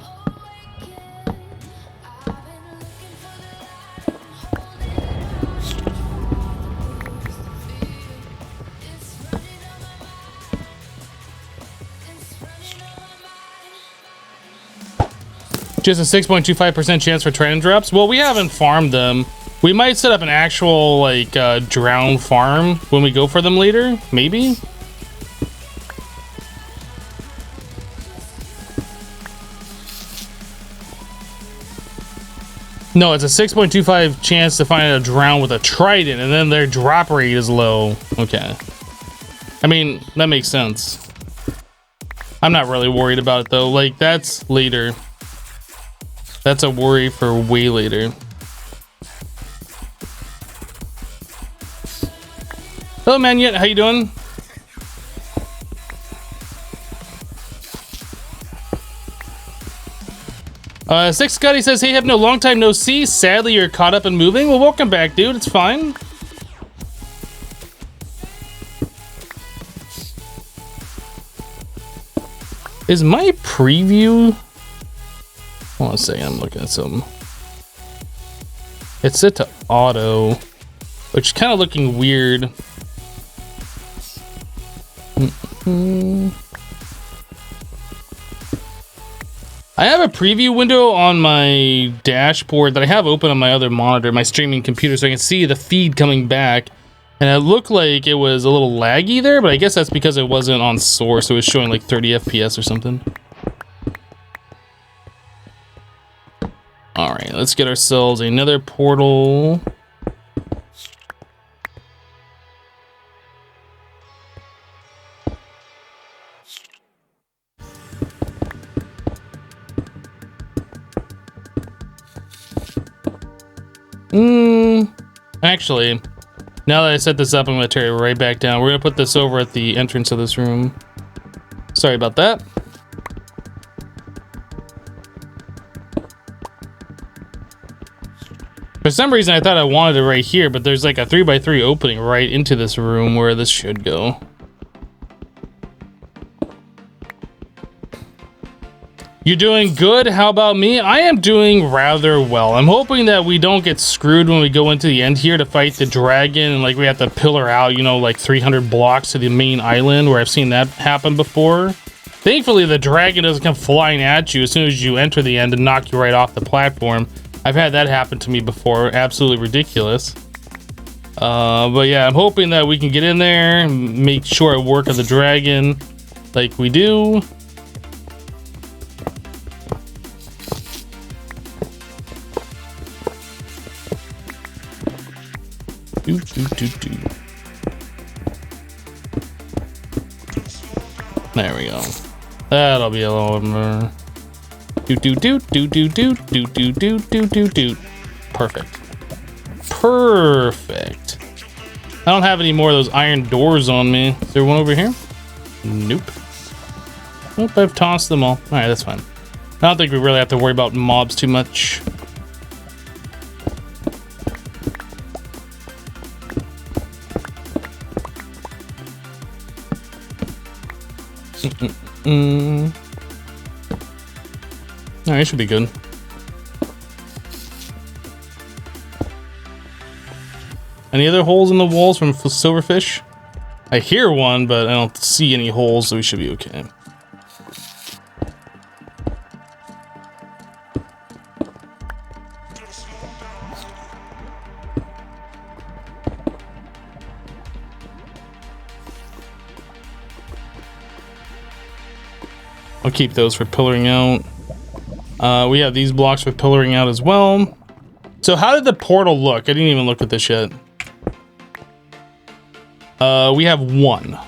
Just a 6.25% chance for trident drops. Well, we haven't farmed them. We might set up an actual like drown farm when we go for them later, maybe. No, it's a 6.25 chance to find a drown with a trident, and then their drop rate is low. Okay. I mean, that makes sense. I'm not really worried about it though. Like, that's later. That's a worry for way later. Hello, Manyet. How you doing? Six Scotty says, hey, have no long time no see. Sadly, you're caught up and moving. Well, welcome back, dude. It's fine. Is my preview... Hold on a second, I'm looking at something. It's set to auto, which is kind of looking weird. I have a preview window on my dashboard that I have open on my other monitor, my streaming computer, so I can see the feed coming back. And it looked like it was a little laggy there, but I guess that's because it wasn't on source. It was showing like 30 FPS or something. All right, let's get ourselves another portal. Actually, now that I set this up, I'm going to tear it right back down. We're going to put this over at the entrance of this room. Sorry about that. For some reason, I thought I wanted it right here, but there's like a 3x3 opening right into this room where this should go. You're doing good. How about me? I am doing rather well. I'm hoping that we don't get screwed when we go into the end here to fight the dragon and like we have to pillar out, you know, like 300 blocks to the main island, where I've seen that happen before. Thankfully, the dragon doesn't come flying at you as soon as you enter the end and knock you right off the platform. I've had that happen to me before. Absolutely ridiculous. But yeah, I'm hoping that we can get in there, make short work of the dragon like we do. There we go. That'll be a little more. Perfect. Perfect. I don't have any more of those iron doors on me. Is there one over here? Nope. Nope, I've tossed them all. Alright, that's fine. I don't think we really have to worry about mobs too much. Alright, it should be good. Any other holes in the walls from Silverfish? I hear one, but I don't see any holes, so we should be okay. I'll keep those for pillaring out. We have these blocks for pillaring out as well. So how did the portal look? I didn't even look at this yet. We have one.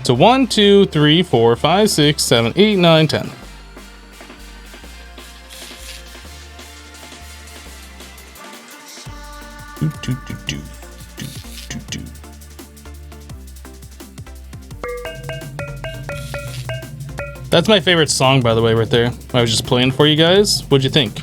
So 1, 2, 3, 4, 5, 6, 7, 8, 9, 10. That's my favorite song, by the way, right there. I was just playing for you guys. What'd you think?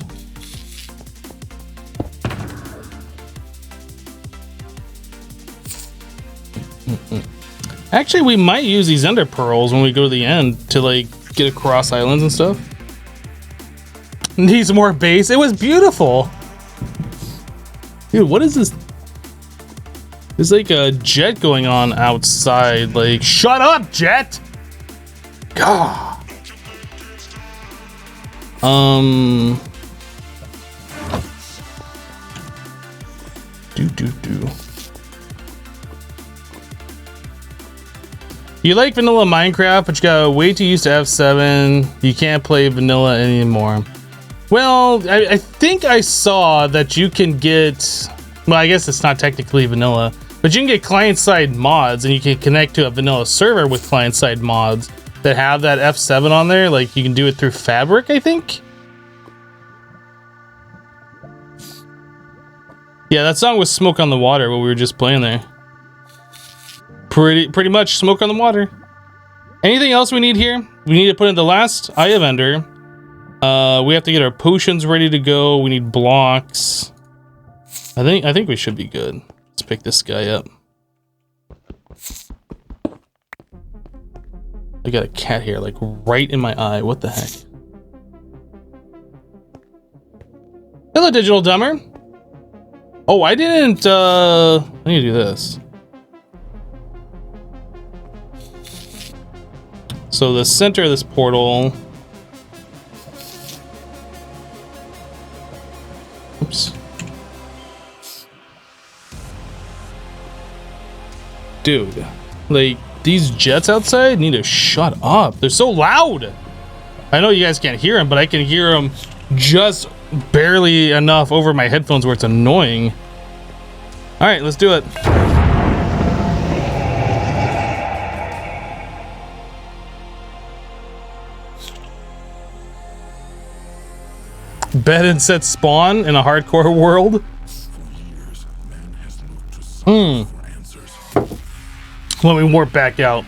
Actually, we might use these ender pearls when we go to the end to like get across islands and stuff. Needs more base. It was beautiful. Dude, what is this? There's like a jet going on outside. Like, shut up, jet! God. Do. You like vanilla Minecraft, but you got way too used to F7. You can't play vanilla anymore. Well, I think I saw that you can get, well, I guess it's not technically vanilla, but you can get client-side mods, and you can connect to a vanilla server with client-side mods that have that F7 on there. Like, you can do it through Fabric, I think. Yeah, that song was Smoke on the Water, what we were just playing there. Pretty much Smoke on the Water. Anything else we need here? We need to put in the last Eye of Ender. We have to get our potions ready to go. We need blocks. I think we should be good. Let's pick this guy up. I got a cat here, like right in my eye. What the heck? Hello, Digital Dumber. Oh, I didn't, I need to do this. So the center of this portal. Oops. Dude, like, these jets outside need to shut up. They're so loud. I know you guys can't hear them, but I can hear them just barely enough over my headphones where it's annoying. All right, let's do it. Bed and set spawn in a hardcore world. Let me warp back out.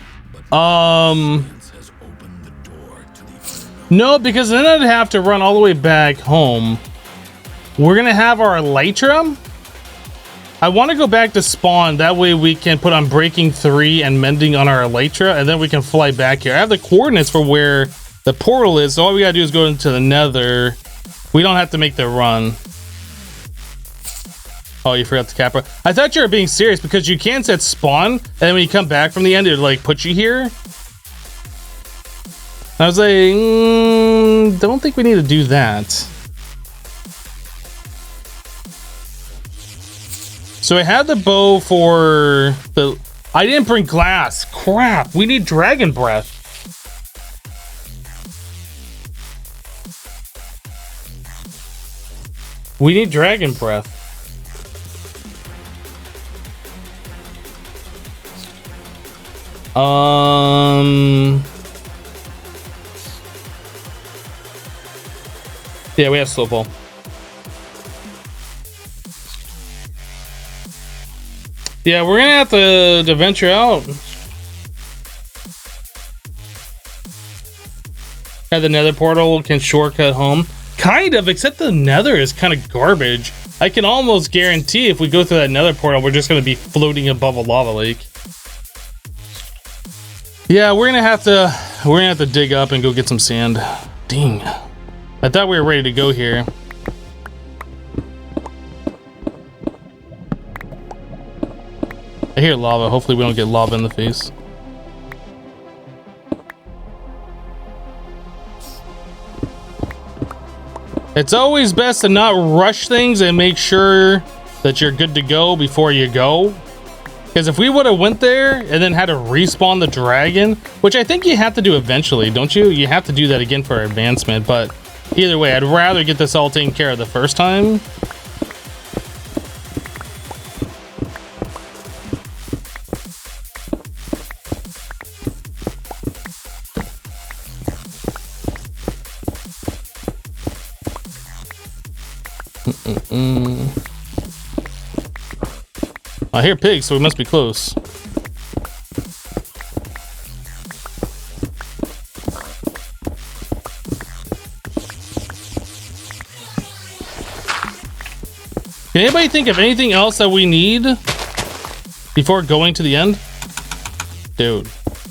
No, because then I'd have to run all the way back home. We're gonna have our Elytra. I want to go back to spawn. That way we can put on Breaking 3 and Mending on our Elytra, and then we can fly back here. I have the coordinates for where the portal is, so all we gotta do is go into the Nether. We don't have to make the run. Oh, you forgot the Capra. I thought you were being serious because you can set spawn, and then when you come back from the end, it like put you here. I was like, don't think we need to do that. So I had the bow for the... I didn't bring glass. Crap, we need Dragon Breath. We need Dragon Breath. Yeah, we have slow pull. Yeah, we're gonna have to venture out. Yeah, the Nether portal can shortcut home. Kind of, except the Nether is kind of garbage. I can almost guarantee if we go through that Nether portal, we're just gonna be floating above a lava lake. Yeah, we're gonna have to dig up and go get some sand. Dang. I thought we were ready to go here. I hear lava. Hopefully we don't get lava in the face. It's always best to not rush things and make sure that you're good to go before you go. Because if we would have went there and then had to respawn the dragon, which I think you have to do eventually, don't you? You have to do that again for advancement, but either way, I'd rather get this all taken care of the first time. I hear pigs, so we must be close. Can anybody think of anything else that we need before going to the end? Dude,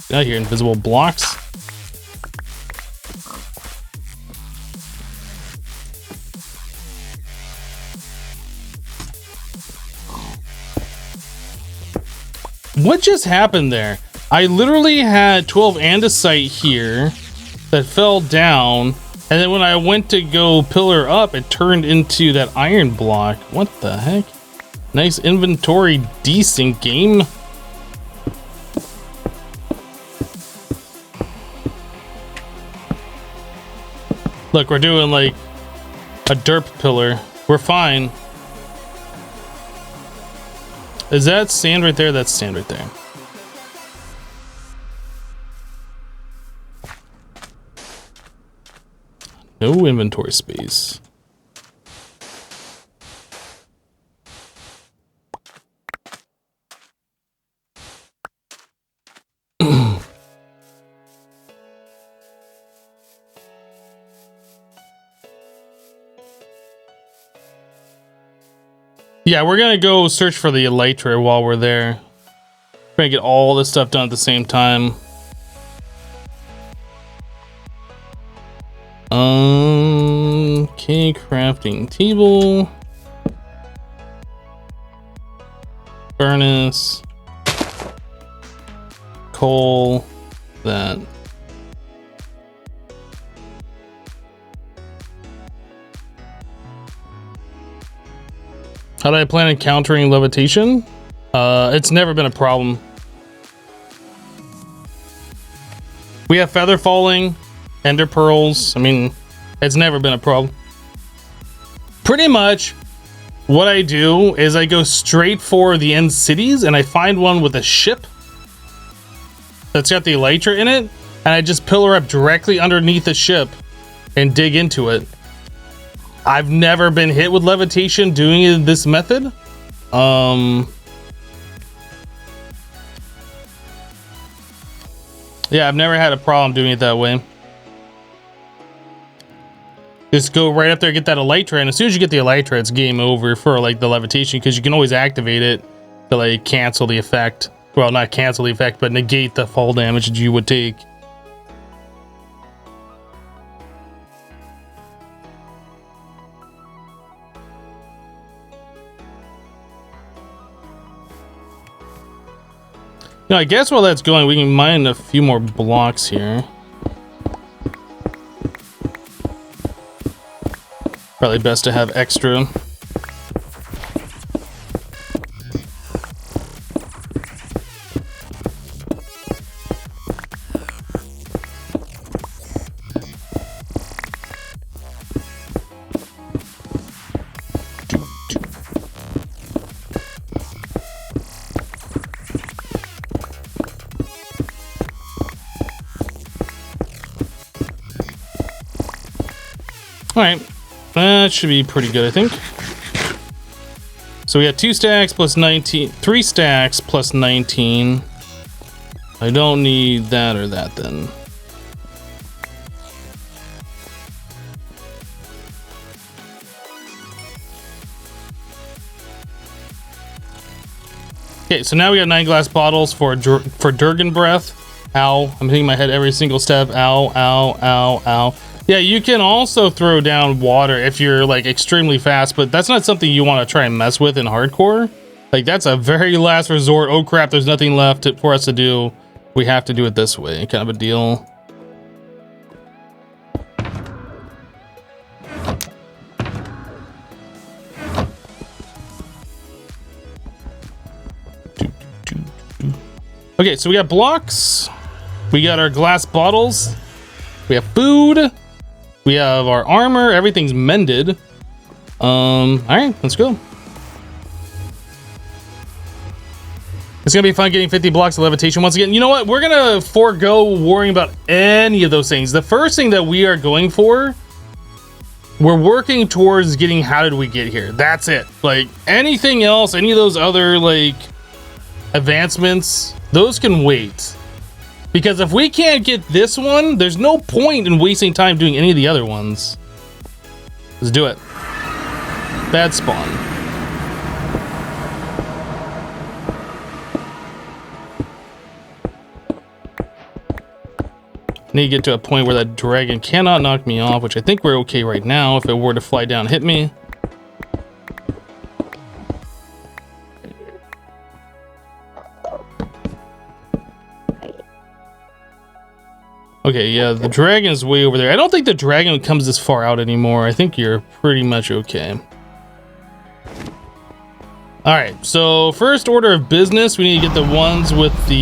get out here, invisible blocks. What just happened there? I literally had 12 andesite here that fell down, And then when I went to go pillar up, it turned into that iron block. What the heck? Nice inventory, decent game. Look, we're doing like a derp pillar. We're fine. Is that sand right there? That's sand right there. No inventory space. Yeah, we're gonna go search for the elytra while we're there. We're gonna get all this stuff done at the same time. Okay, crafting table. Furnace. Coal. That. How do I plan on countering levitation? It's never been a problem. We have feather falling, ender pearls. I mean, it's never been a problem. Pretty much what I do is I go straight for the end cities and I find one with a ship that's got the elytra in it, and I just pillar up directly underneath the ship and dig into it. I've never been hit with levitation doing it this method. Yeah, I've never had a problem doing it that way. Just go right up there, get that elytra, and as soon as you get the elytra, it's game over for like the levitation, because you can always activate it to like cancel the effect. Well, not cancel the effect, but negate the fall damage that you would take. Now, I guess while that's going, we can mine a few more blocks here. Probably best to have extra. Alright, that should be pretty good, I think. So we got 2 stacks plus 19, 3 stacks plus 19. I don't need that or that then. Okay, so now we got 9 glass bottles for Durgan breath. Ow, I'm hitting my head every single step. Ow, ow, ow, ow. Yeah, you can also throw down water if you're like extremely fast, but that's not something you want to try and mess with in hardcore. Like, that's a very last resort. Oh crap, there's nothing left for us to do. We have to do it this way, kind of a deal. Okay, so we got blocks. We got our glass bottles. We have food. We have our armor. Everything's mended. All right, let's go. It's gonna be fun getting 50 blocks of levitation once again. You know what? We're gonna forego worrying about any of those things. The first thing that we are going for, we're working towards getting how did we get here. That's it. Like, anything else, any of those other like advancements, those can wait. Because if we can't get this one, there's no point in wasting time doing any of the other ones. Let's do it. Bad spawn. Need to get to a point where that dragon cannot knock me off, which I think we're okay right now. If it were to fly down and hit me. Okay, yeah, the dragon is way over there. I don't think the dragon comes this far out anymore. I think you're pretty much okay. Alright, so first order of business, we need to get the ones with the,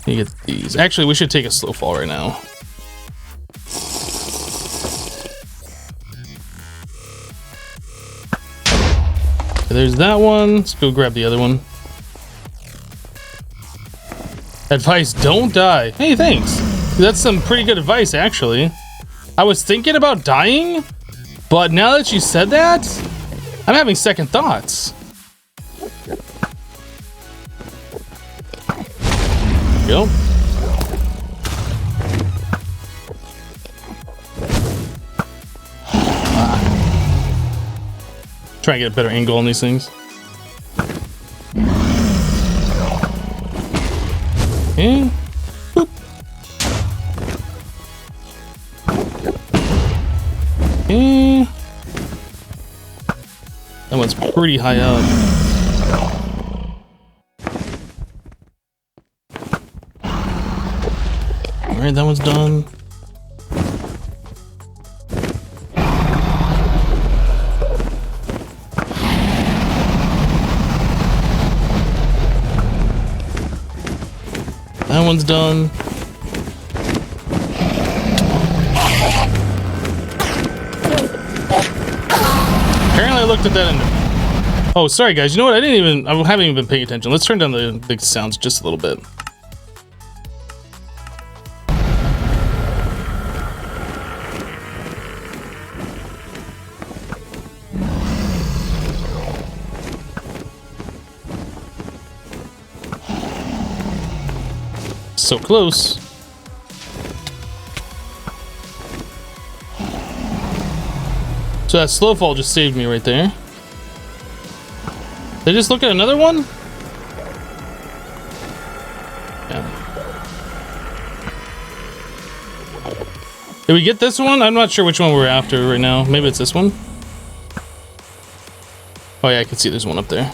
you get these. Actually, we should take a slow fall right now. There's that one. Let's go grab the other one. Advice, don't die. Hey, thanks. That's some pretty good advice, actually. I was thinking about dying, but now that you said that, I'm having second thoughts. There we go. Try and get a better angle on these things. Okay. Boop. Okay. That one's pretty high up. Alright, that one's done. That one's done. Apparently I looked at that and... Oh, sorry guys, you know what? I haven't even been paying attention. Let's turn down the sounds just a little bit. So close. So that slow fall just saved me right there. They just look at another one? Yeah. Did we get this one? I'm not sure which one we're after right now. Maybe it's this one. Oh yeah, I can see there's one up there.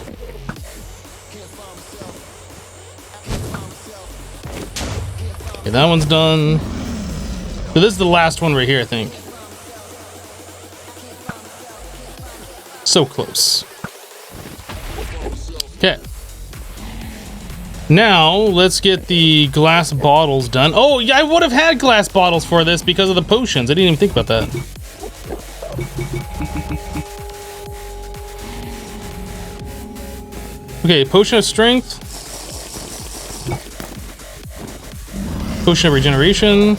Okay, that one's done. So this is the last one right here, I think. So close. Okay. Now, let's get the glass bottles done. Oh, yeah, I would have had glass bottles for this because of the potions. I didn't even think about that. Okay, potion of strength. Potion of regeneration.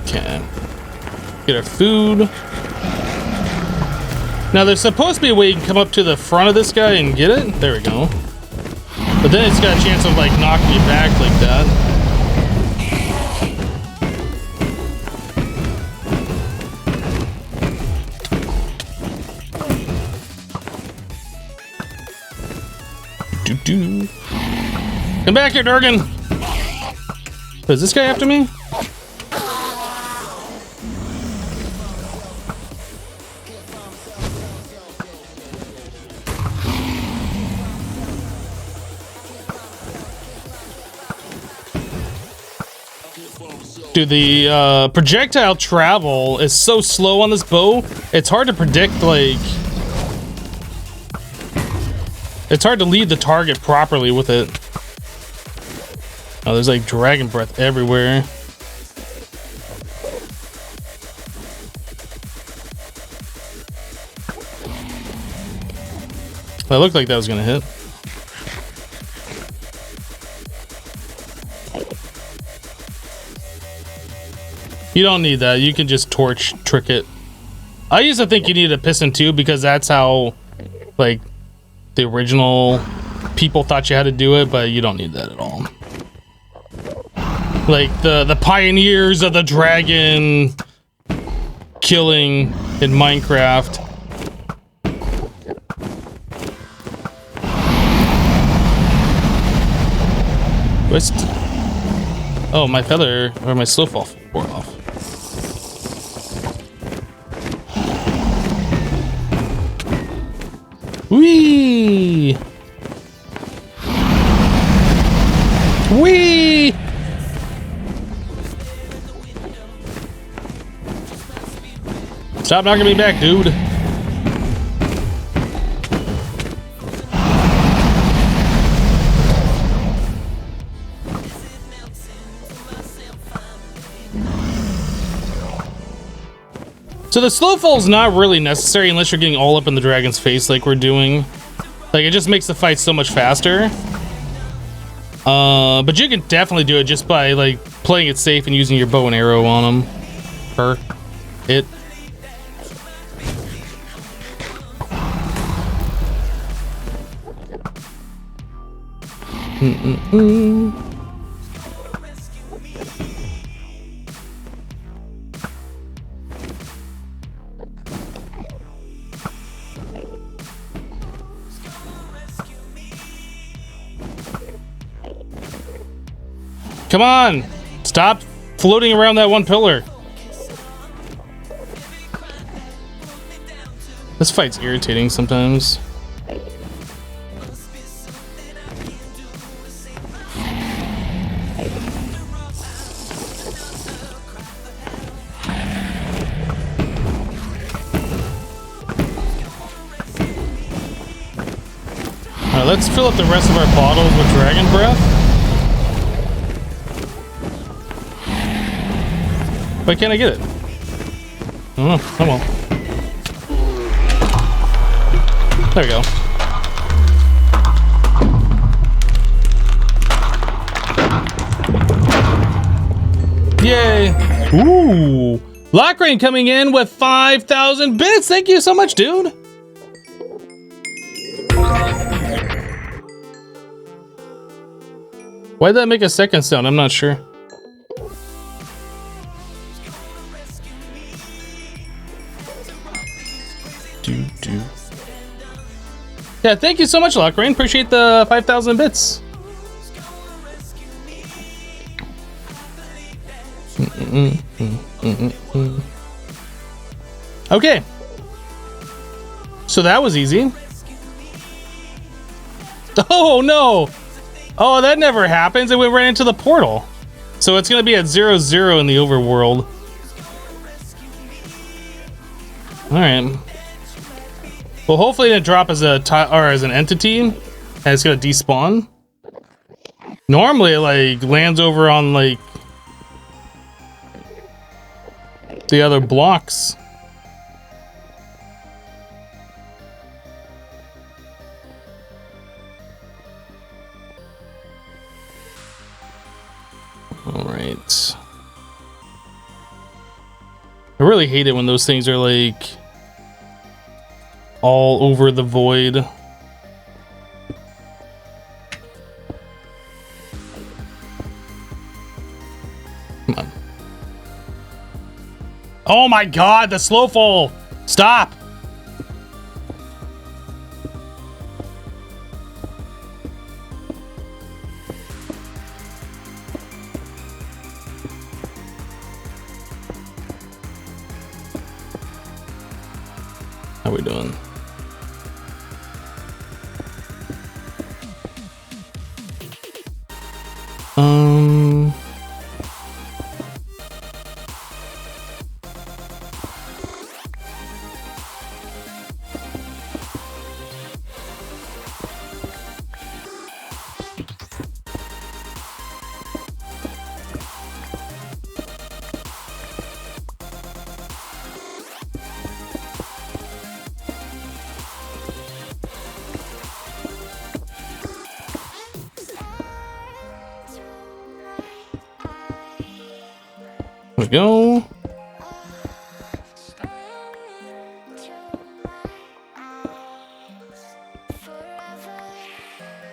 Okay. Get our food. Now there's supposed to be a way you can come up to the front of this guy and get it. There we go. But then it's got a chance of like knocking you back like that. Come back here, Durgan! Is this guy after me? Dude, the projectile travel is so slow on this bow, it's hard to predict, like... It's hard to lead the target properly with it. Oh, there's like dragon breath everywhere. That looked like that was gonna hit. You don't need that. You can just torch trick it. I used to think you needed a piston too because that's how, like, the original people thought you had to do it, but you don't need that at all. Like the pioneers of the dragon killing in Minecraft. Twist. Oh, my feather or my slow fall wore off. Whee! Whee! Stop knocking me back, dude. So the slow fall is not really necessary unless you're getting all up in the dragon's face like we're doing. Like, it just makes the fight so much faster. But you can definitely do it just by, like, playing it safe and using your bow and arrow on them. It. Come on! Stop floating around that one pillar. This fight's irritating sometimes. Alright, let's fill up the rest of our bottles with dragon breath. Why can't I get it? I don't know. Oh well. There we go. Yay! Ooh! Lockrain coming in with 5,000 bits. Thank you so much, dude. Why'd that make a second sound? I'm not sure. Yeah, thank you so much, Lockrain. Appreciate the 5,000 bits. Okay. So that was easy. Oh, no. Oh, that never happens. It went right into the portal. So it's going to be at 0-0 in the overworld. All right. Well, hopefully it didn't drop as a or as an entity, and it's gonna despawn. Normally, it like lands over on like the other blocks. All right. I really hate it when those things are like all over the void. Come on. Oh my god, the slow fall! Stop! How we doing? There we go.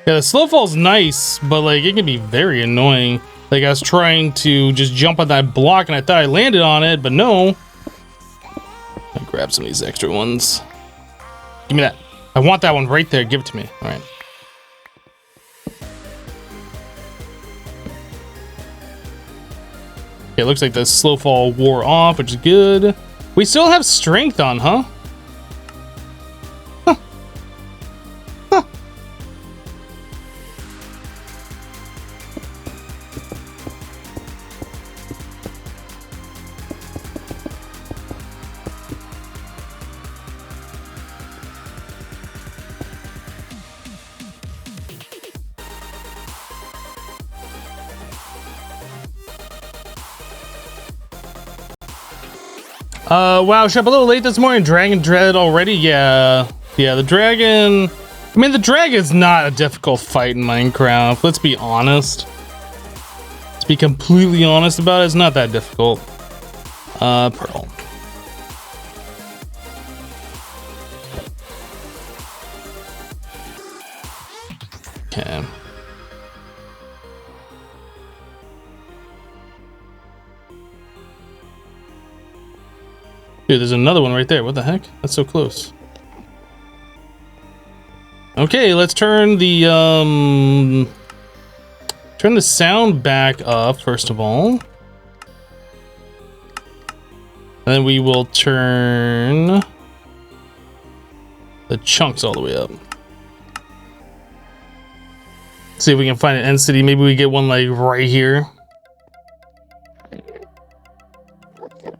Yeah, the slow fall's nice, but like it can be very annoying. Like I was trying to just jump on that block and I thought I landed on it, but no. I grab some of these extra ones. Give me that. I want that one right there. Give it to me. All right. Okay, looks like the slow fall wore off, which is good. We still have strength on, huh? Huh. Huh. Wow, Shep, a little late this morning. Dragon Dread already? Yeah, the dragon. I mean, the dragon's not a difficult fight in Minecraft. Let's be honest. Let's be completely honest about it. It's not that difficult. Pearl. Okay. Dude, there's another one right there. What the heck? That's so close. Okay, let's turn the sound back up first of all. And then we will turn the chunks all the way up. See if we can find an end city. Maybe we get one like right here.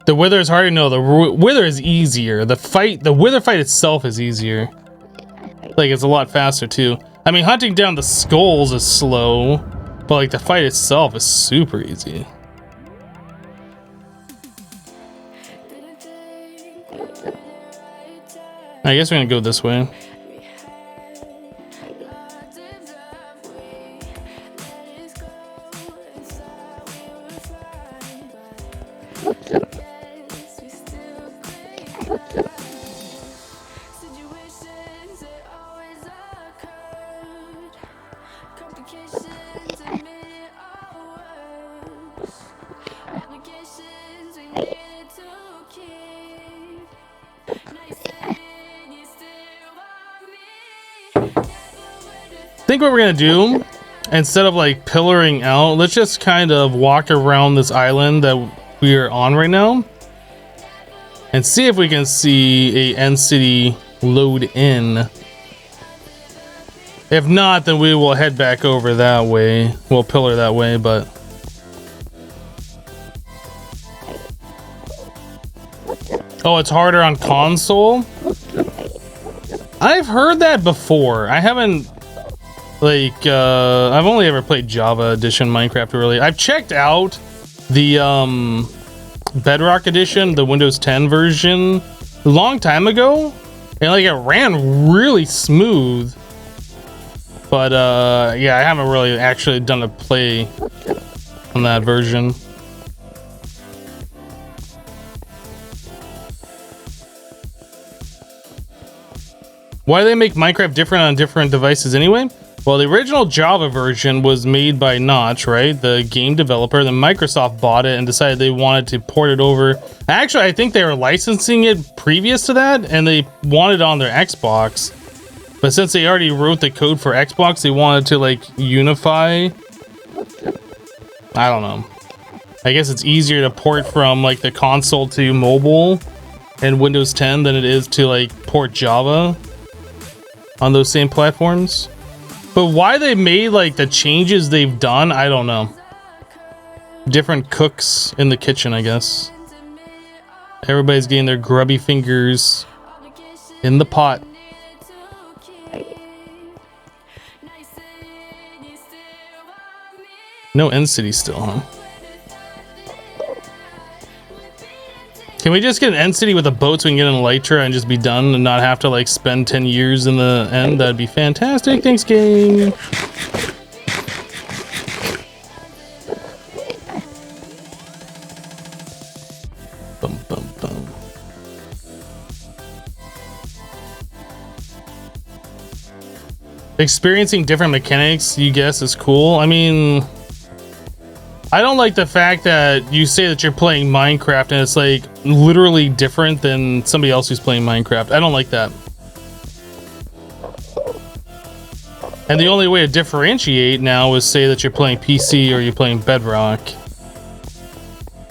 The wither is harder. No, the wither is easier. The wither fight itself is easier. Like, it's a lot faster too. I mean, hunting down the skulls is slow, but like the fight itself is super easy. I guess we're gonna go this way. I think what we're gonna do, instead of like pillaring out, let's just kind of walk around this island that we are on right now and see if we can see a end city load in. If not, then we will head back over that way. We'll pillar that way, but oh, it's harder on console? I've heard that before. I haven't like I've only ever played Java Edition Minecraft really. I've checked out the Bedrock Edition, the Windows 10 version, a long time ago, and like it ran really smooth. But yeah, I haven't really actually done a play on that version. Why do they make Minecraft different on different devices anyway? Well, the original Java version was made by Notch, right? The game developer. Then Microsoft bought it and decided they wanted to port it over. Actually, I think they were licensing it previous to that, and they wanted it on their Xbox. But since they already wrote the code for Xbox, they wanted to like unify. I don't know. I guess it's easier to port from like the console to mobile and Windows 10 than it is to like port Java on those same platforms. But why they made like the changes they've done, I don't know. Different cooks in the kitchen, I guess. Everybody's getting their grubby fingers in the pot. No end city still, huh? Can we just get an end city with a boat so we can get in Elytra and just be done and not have to like spend 10 years in the end? That'd be fantastic. Thanks, game. Bum, bum, bum. Experiencing different mechanics, you guess, is cool. I mean, I don't like the fact that you say that you're playing Minecraft and it's like literally different than somebody else who's playing Minecraft. I don't like that. And the only way to differentiate now is say that you're playing PC or you're playing Bedrock.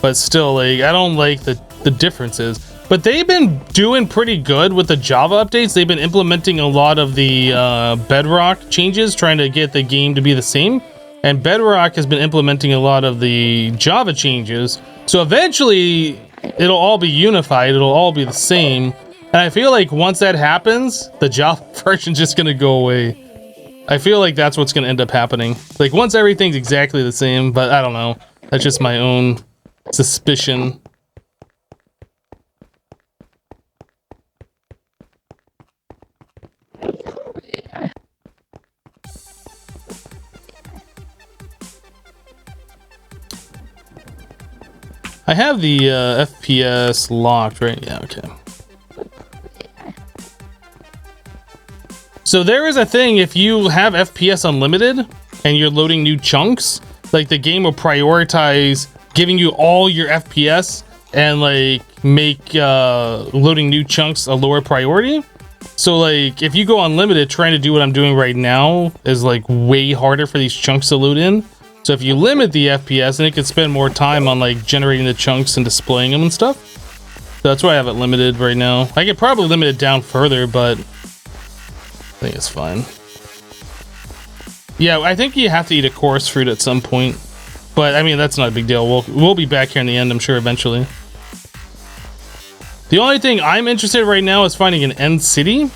but still, like, I don't like the differences. But they've been doing pretty good with the Java updates. They've been implementing a lot of the Bedrock changes, trying to get the game to be the same. And Bedrock has been implementing a lot of the Java changes. So eventually, it'll all be unified. It'll all be the same. And I feel like once that happens, the Java version's just going to go away. I feel like that's what's going to end up happening. Like, once everything's exactly the same, but I don't know. That's just my own suspicion. I have the FPS locked, right? Yeah, okay. So there is a thing, if you have FPS unlimited and you're loading new chunks, like the game will prioritize giving you all your FPS and like make loading new chunks a lower priority. So like if you go unlimited, trying to do what I'm doing right now is like way harder for these chunks to load in. So if you limit the FPS, then it could spend more time on like generating the chunks and displaying them and stuff. So that's why I have it limited right now. I could probably limit it down further, but I think it's fine. Yeah, I think you have to eat a chorus fruit at some point, but I mean that's not a big deal. We'll be back here in the end, I'm sure, eventually. The only thing I'm interested in right now is finding an end city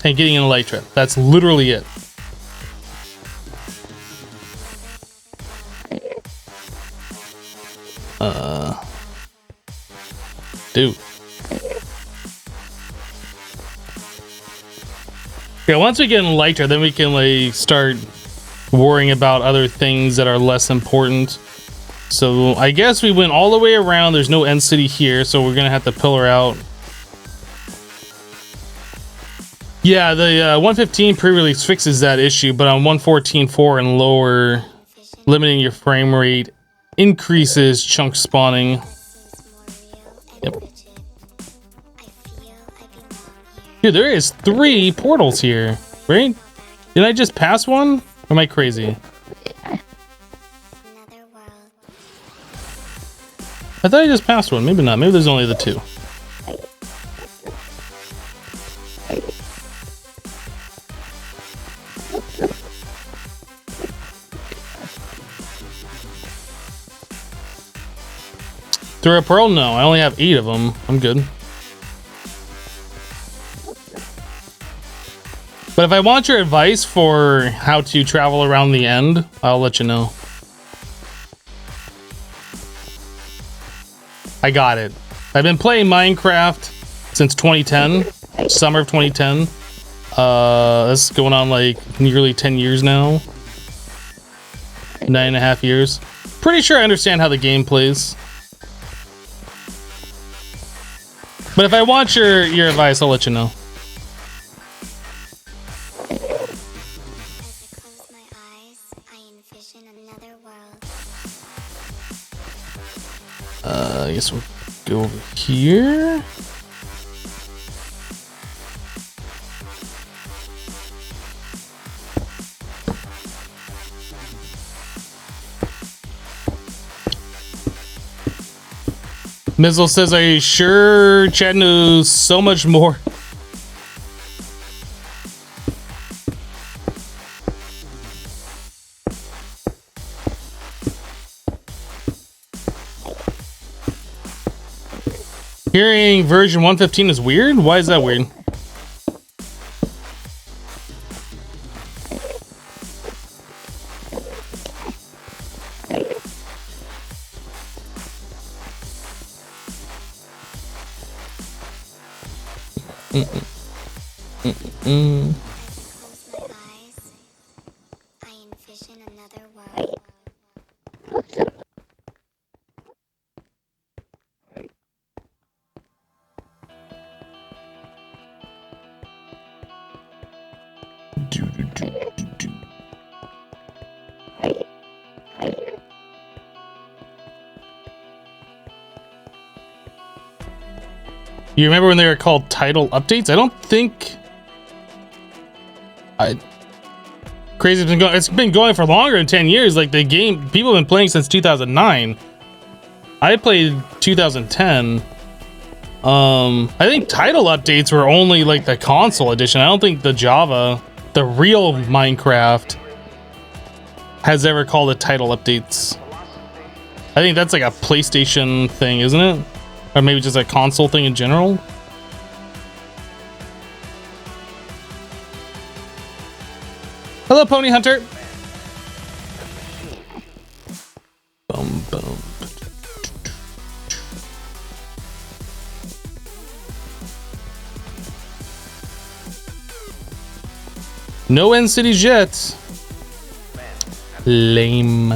and getting an elytra. That's literally it. Dude. Yeah, once we get an elytra, then we can like start worrying about other things that are less important. So I guess we went all the way around. There's no end city here, so we're gonna have to pillar out. Yeah, the 115 pre-release fixes that issue, but on 114.4 and lower, limiting your frame rate increases chunk spawning. Yep. Dude, there is 3 portals here, right? Did I just pass one? Or am I crazy? I thought I just passed one. Maybe not. Maybe there's only the 2. Through a pearl? No, I only have 8 of them. I'm good. But if I want your advice for how to travel around the end, I'll let you know. I got it. I've been playing Minecraft since 2010, summer of 2010. That's going on like nearly 10 years now. 9.5 years. Pretty sure I understand how the game plays. But if I want your advice, I'll let you know. I guess we'll go over here. Mizzle says, are you sure Chad knows so much more? Hearing version 115 is weird? Why is that weird? You remember when they were called title updates? I don't think... Crazy, it's been going for longer than 10 years. Like, the game, people have been playing since 2009. I played 2010. I think title updates were only like the console edition. I don't think the Java, the real Minecraft, has ever called it title updates. I think that's like a PlayStation thing, isn't it? Or maybe just a console thing in general. Hello, Pony Hunter. Boom, boom. No end cities yet. Lame.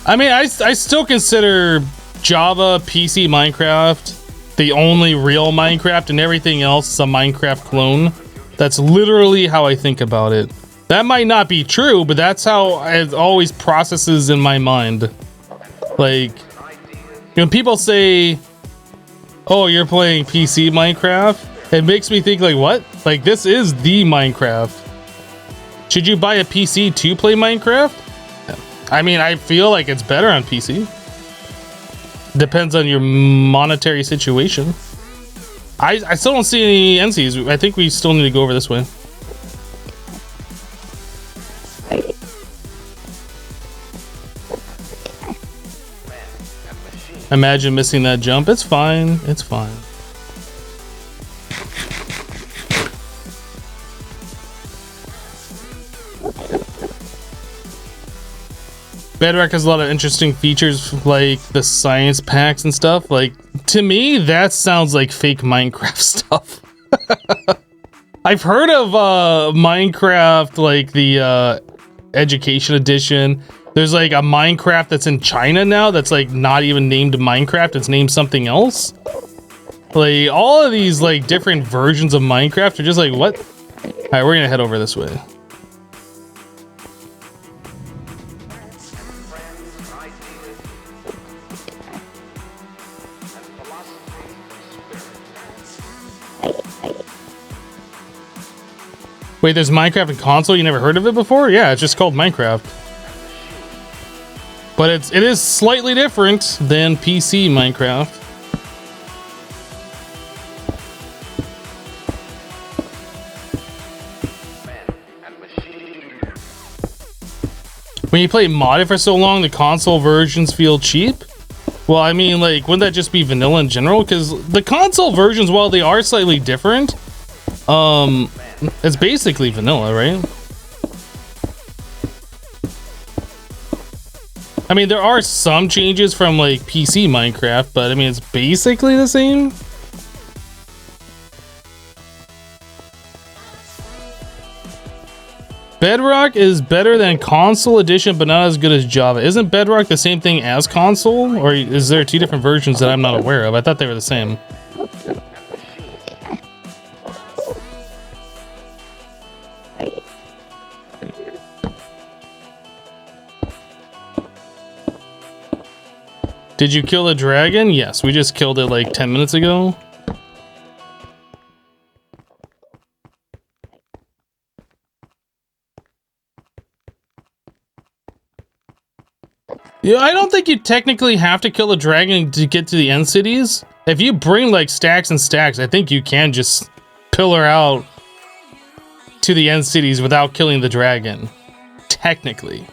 I mean, I still consider Java PC Minecraft the only real Minecraft, and everything else is a Minecraft clone. That's literally how I think about it. That might not be true, but that's how it always processes in my mind. Like, when people say, oh, you're playing PC Minecraft, it makes me think like, what? Like, this is the Minecraft. Should you buy a PC to play Minecraft? I mean, I feel like it's better on PC. Depends on your monetary situation. I still don't see any NCs. I think we still need to go over this way. Imagine missing that jump. It's fine. It's fine. Bedrock has a lot of interesting features like the science packs and stuff. Like, to me, that sounds like fake Minecraft stuff. I've heard of Minecraft, like the education edition. There's like a Minecraft that's in China now that's like not even named Minecraft. It's named something else. Like, all of these like different versions of Minecraft are just like, what? All right, we're gonna head over this way. Wait, there's Minecraft and console? You never heard of it before? Yeah, it's just called Minecraft. But it is slightly different than PC Minecraft. When you play modded for so long, the console versions feel cheap? Well, I mean, like, wouldn't that just be vanilla in general? Because the console versions, while they are slightly different, it's basically vanilla, right? I mean, there are some changes from like PC Minecraft, but I mean, it's basically the same. Bedrock is better than console edition, but not as good as Java. Isn't Bedrock the same thing as console? Or is there two different versions that I'm not aware of? I thought they were the same. Did you kill the dragon? Yes, we just killed it like 10 minutes ago. Yeah, I don't think you technically have to kill the dragon to get to the end cities. If you bring like stacks and stacks, I think you can just pillar out to the end cities without killing the dragon. Technically.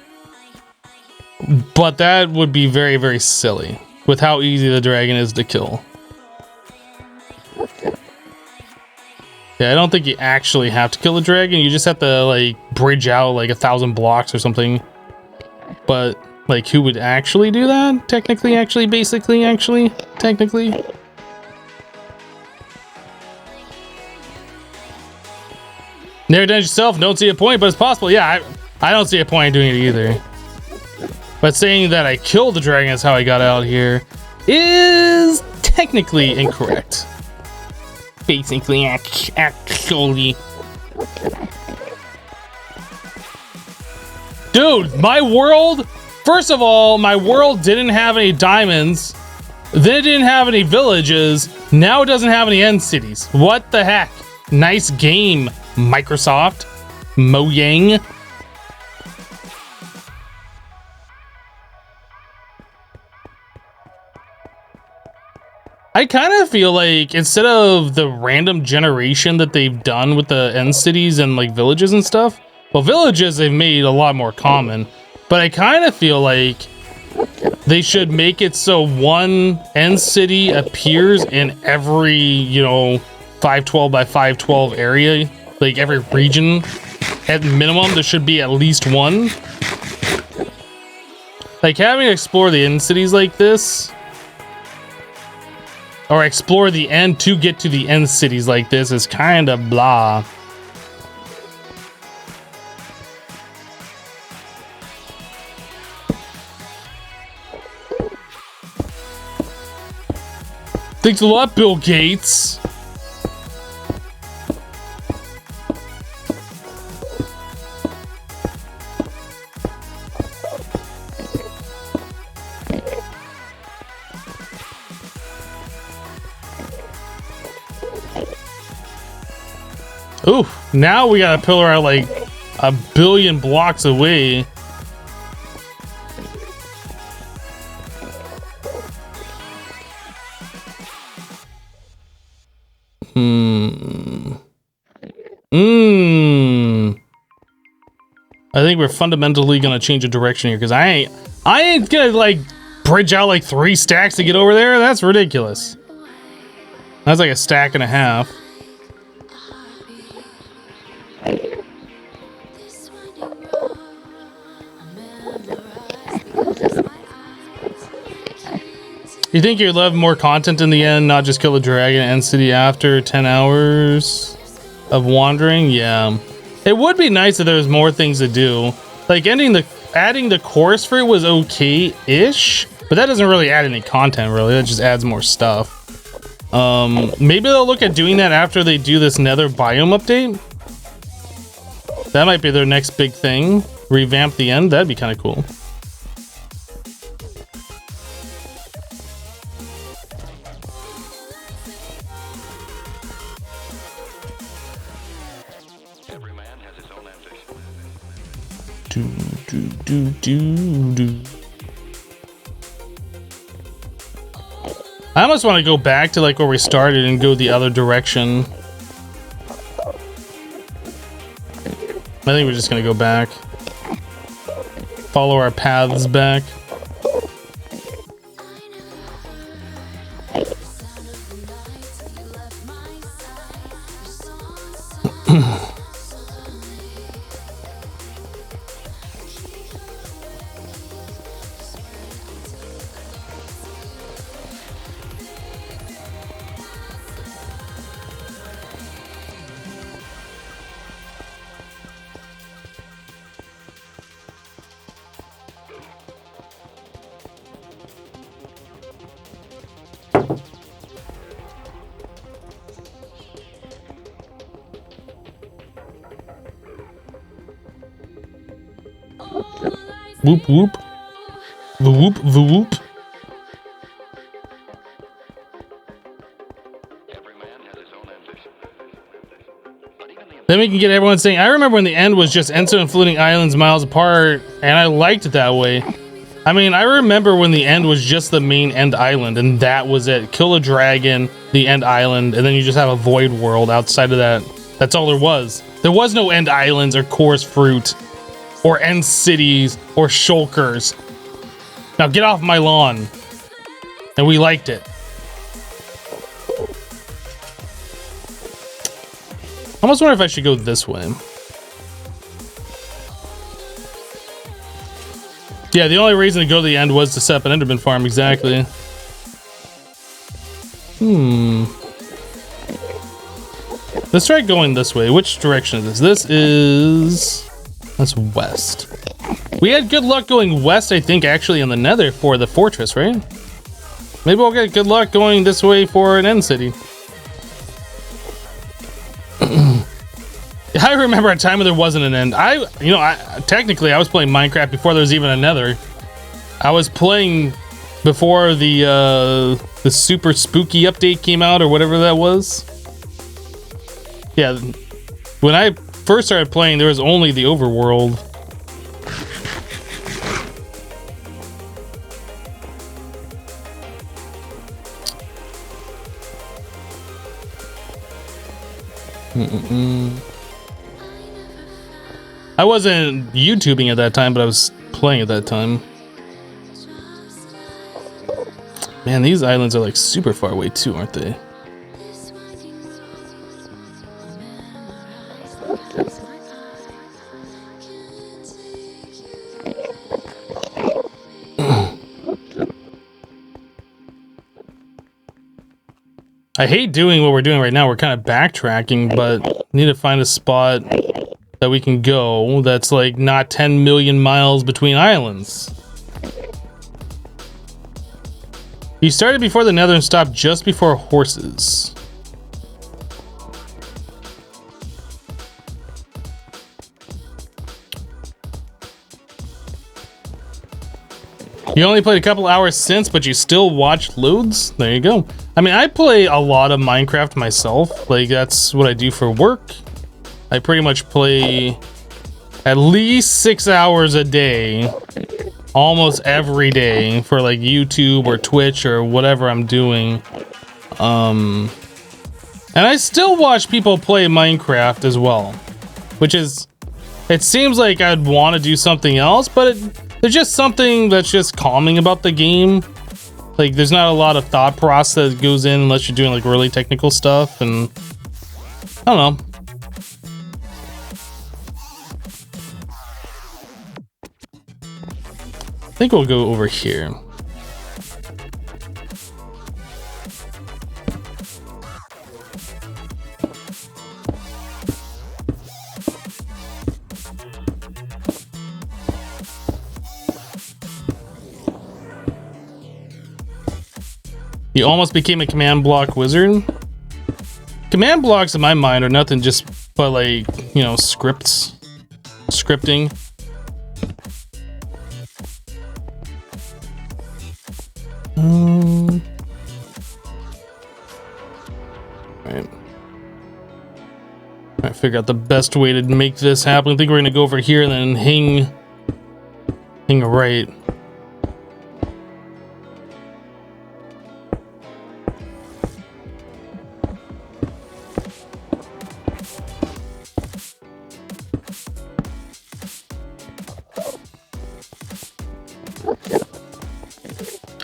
But that would be very, very silly with how easy the dragon is to kill. Yeah, I don't think you actually have to kill the dragon. You just have to like bridge out like 1,000 blocks or something. But like, who would actually do that? Technically, actually, basically, actually, technically. Never done it yourself, don't see a point, but it's possible. Yeah, I don't see a point in doing it either. But saying that I killed the dragon is how I got out here is technically incorrect. Basically, actually. Dude, my world... First of all, my world didn't have any diamonds. Then it didn't have any villages. Now it doesn't have any end cities. What the heck? Nice game, Microsoft. Mojang. I kind of feel like instead of the random generation that they've done with the end cities and like villages and stuff, well, villages they've made a lot more common, but I kind of feel like they should make it so one end city appears in every, you know, 512 by 512 area, like every region. At minimum, there should be at least one. Like having to explore the end cities like this, or explore the end to get to the end cities like this, is kind of blah. Thanks a lot, Bill Gates. Ooh, now we got a pillar out like a billion blocks away. I think we're fundamentally gonna change a direction here because I ain't gonna like bridge out like 3 stacks to get over there. That's ridiculous. That's like a stack and a half. You think you'd love more content in the end, not just kill a dragon and end city after 10 hours of wandering? Yeah. It would be nice if there was more things to do. Like adding the course for it was okay-ish, but that doesn't really add any content really. That just adds more stuff. Maybe they'll look at doing that after they do this Nether biome update. That might be their next big thing. Revamp the end. That'd be kind of cool. I almost want to go back to like where we started and go the other direction. I think we're just gonna go back. Follow our paths back. Whoop whoop. The whoop, the whoop. Then we can get everyone saying, I remember when the end was just Enso and floating islands miles apart, and I liked it that way. I mean, I remember when the end was just the main end island, and that was it. Kill a dragon, the end island, and then you just have a void world outside of that. That's all there was. There was no end islands or coarse fruit. Or end cities, or shulkers. Now get off my lawn. And we liked it. I almost wonder if I should go this way. Yeah, the only reason to go to the end was to set up an Enderman farm, exactly. Let's try going this way. Which direction is this? That's west. We had good luck going west, I think, actually, in the Nether for the fortress, right? Maybe we'll get good luck going this way for an end city. I remember a time when there wasn't an end. Technically, I was playing Minecraft before there was even a Nether. I was playing before the super spooky update came out, or whatever that was. Yeah, when I first started playing, there was only the overworld. I wasn't YouTubing at that time, but I was playing at that time. Man, these islands are like super far away too, aren't they? I hate doing what we're doing right now. We're kind of backtracking, but need to find a spot that we can go that's like not 10 million miles between islands. You started before the Nether and stopped just before horses. You only played a couple hours since, but you still watched loads? There you go. I mean, I play a lot of Minecraft myself. Like, that's what I do for work. I pretty much play at least 6 hours a day, almost every day, for like YouTube or Twitch or whatever I'm doing. And I still watch people play Minecraft as well, which is, it seems like I'd want to do something else, but there's just something that's just calming about the game. Like, there's not a lot of thought process that goes in unless you're doing like really technical stuff, and I don't know. I think we'll go over here. You almost became a command block wizard. Command blocks in my mind are nothing just but like, you know, scripting. Right. I figure out the best way to make this happen. I think we're gonna go over here and then hang a right.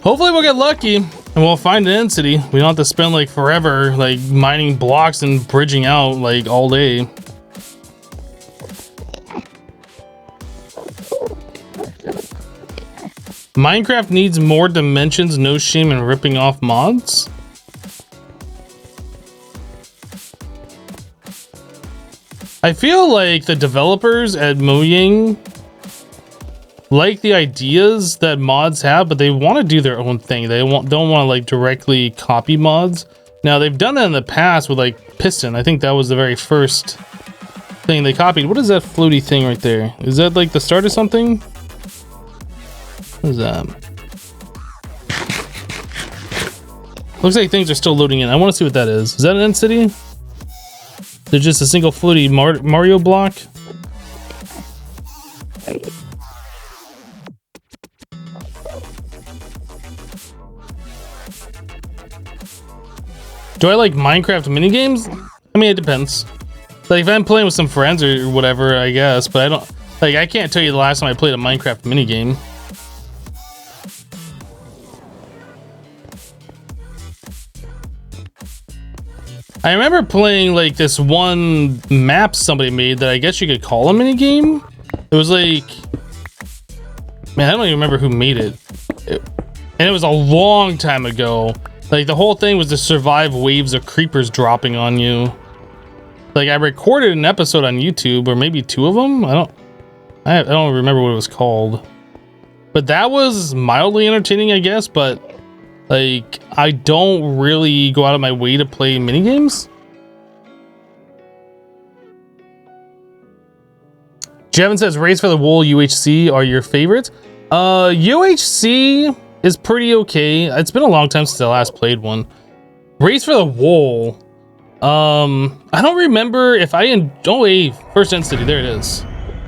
Hopefully we'll get lucky and we'll find an end city. We don't have to spend like forever like mining blocks and bridging out like all day. Minecraft needs more dimensions, no shame in ripping off mods. I feel like the developers at Mojang like the ideas that mods have, but they want to do their own thing. They don't want to like directly copy mods. Now they've done that in the past with like Piston. I think that was the very first thing they copied. What is that floaty thing right there? Is that like the start of something? What is that? Looks like things are still loading in. I want to see what that is. Is that an end city? There's just a single floaty Mario block. Do I like Minecraft minigames? I mean, it depends. Like, if I'm playing with some friends or whatever, I guess. But I don't... Like, I can't tell you the last time I played a Minecraft minigame. I remember playing, like, this one map somebody made that I guess you could call a minigame. It was like... Man, I don't even remember who made it. And it was a long time ago. Like, the whole thing was to survive waves of creepers dropping on you. Like, I recorded an episode on YouTube, or maybe 2 of them. I don't remember what it was called. But that was mildly entertaining, I guess. But, like, I don't really go out of my way to play minigames. Jevin says, Race for the Wool, UHC are your favorites. UHC is pretty okay. It's been a long time since I last played one. Race for the Wool I don't remember if oh wait, first entity, there it is.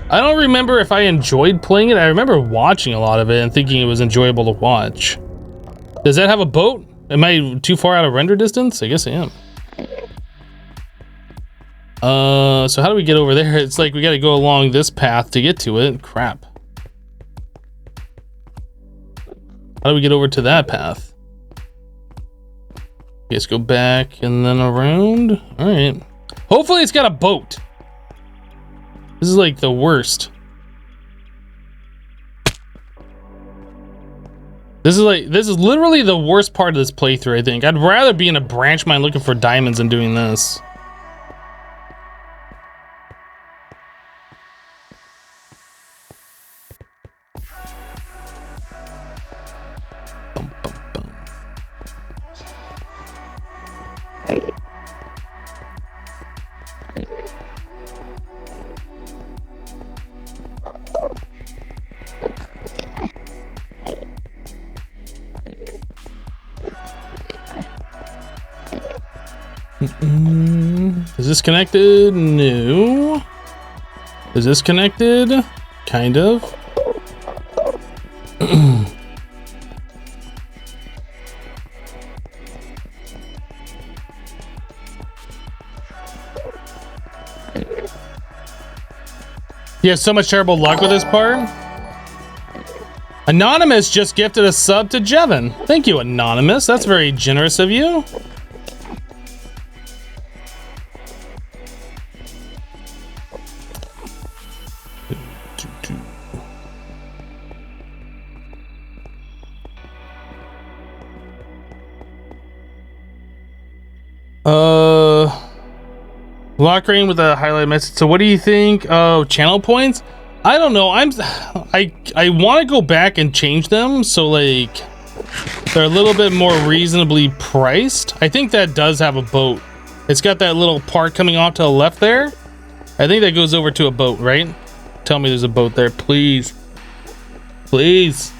I don't remember if I enjoyed playing it. I remember watching a lot of it and thinking it was enjoyable to watch. Does that have a boat? Am I too far out of render distance? I guess I am. So how do we get over there? It's like we gotta go along this path to get to it. Crap. How do we get over to that path? Let's go back and then around. All right. Hopefully it's got a boat. This is like the worst. This is literally the worst part of this playthrough, I think. I'd rather be in a branch mine looking for diamonds than doing this. Is this connected? No. Is this connected? Kind of. You have so much terrible luck with this part. Anonymous just gifted a sub to Jevin. Thank you, Anonymous. That's very generous of you. Lockring with a highlight message. So what do you think of channel points? I don't know. I want to go back and change them so like they're a little bit more reasonably priced. I think that does have a boat. It's got that little part coming off to the left there. I think that goes over to a boat, right? Tell me there's a boat there, please. Please.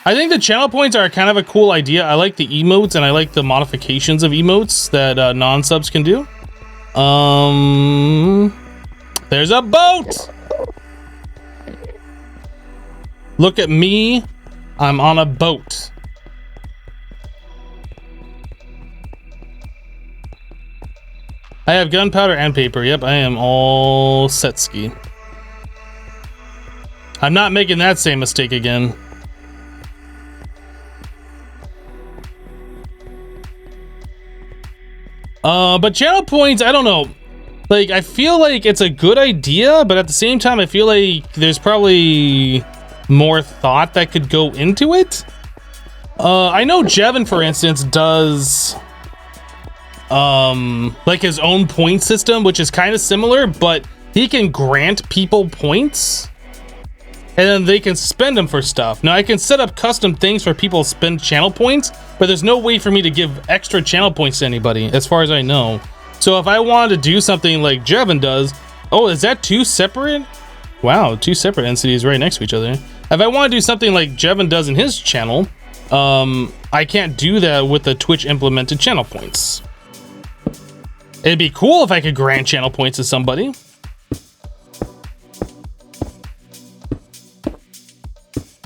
I think the channel points are kind of a cool idea. I like the emotes and I like the modifications of emotes that non-subs can do. There's a boat! Look at me. I'm on a boat. I have gunpowder and paper. Yep, I am all set ski. I'm not making that same mistake again. But channel points, I don't know. Like, I feel like it's a good idea, but at the same time, I feel like there's probably more thought that could go into it. I know Jevin, for instance, does like his own point system, which is kind of similar, but he can grant people points and then they can spend them for stuff. Now I can set up custom things for people to spend channel points, but there's no way for me to give extra channel points to anybody, as far as I know. So if I wanted to do something like Jevin does, oh, is that two separate? Wow, two separate entities right next to each other. If I want to do something like Jevin does in his channel, I can't do that with the Twitch implemented channel points. It'd be cool if I could grant channel points to somebody.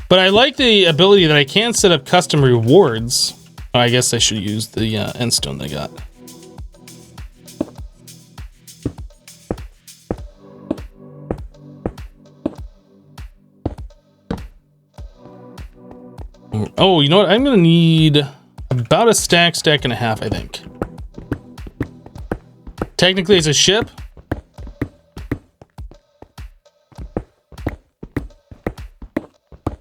But I like the ability that I can set up custom rewards. Oh, I guess I should use the end stone I got. Oh, you know what? I'm gonna need about a stack and a half, I think. Technically, it's a ship.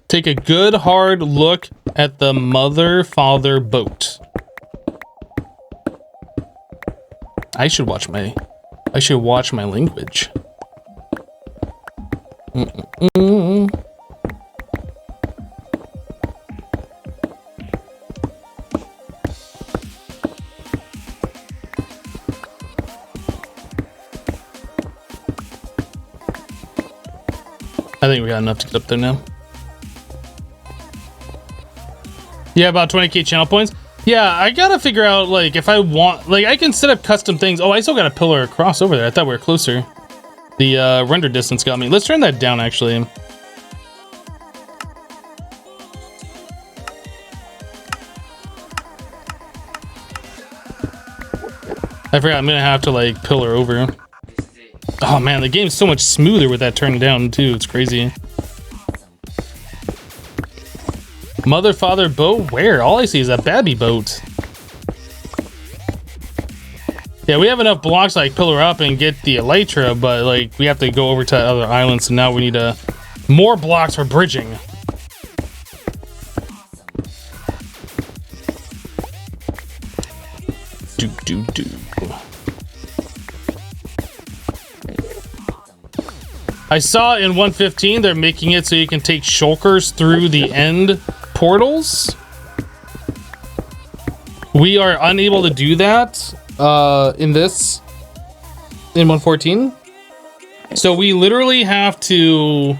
Take a good hard look at the mother-father boat. I should watch my language. I think we got enough to get up there now. Yeah, about 20k channel points. Yeah, I gotta figure out, like, if I want... Like, I can set up custom things. Oh, I still got a pillar across over there. I thought we were closer. The render distance got me. Let's turn that down, actually. I forgot I'm gonna have to, like, pillar over. Oh, man, the game's so much smoother with that turned down, too. It's crazy. Mother, father, boat? Where? All I see is a babby boat. Yeah, we have enough blocks to, like, pillar up and get the elytra, but, like, we have to go over to other islands, so now we need more blocks for bridging. Do. I saw in 1.15 they're making it so you can take shulkers through the end portals. We are unable to do that in 1.14. So we literally have to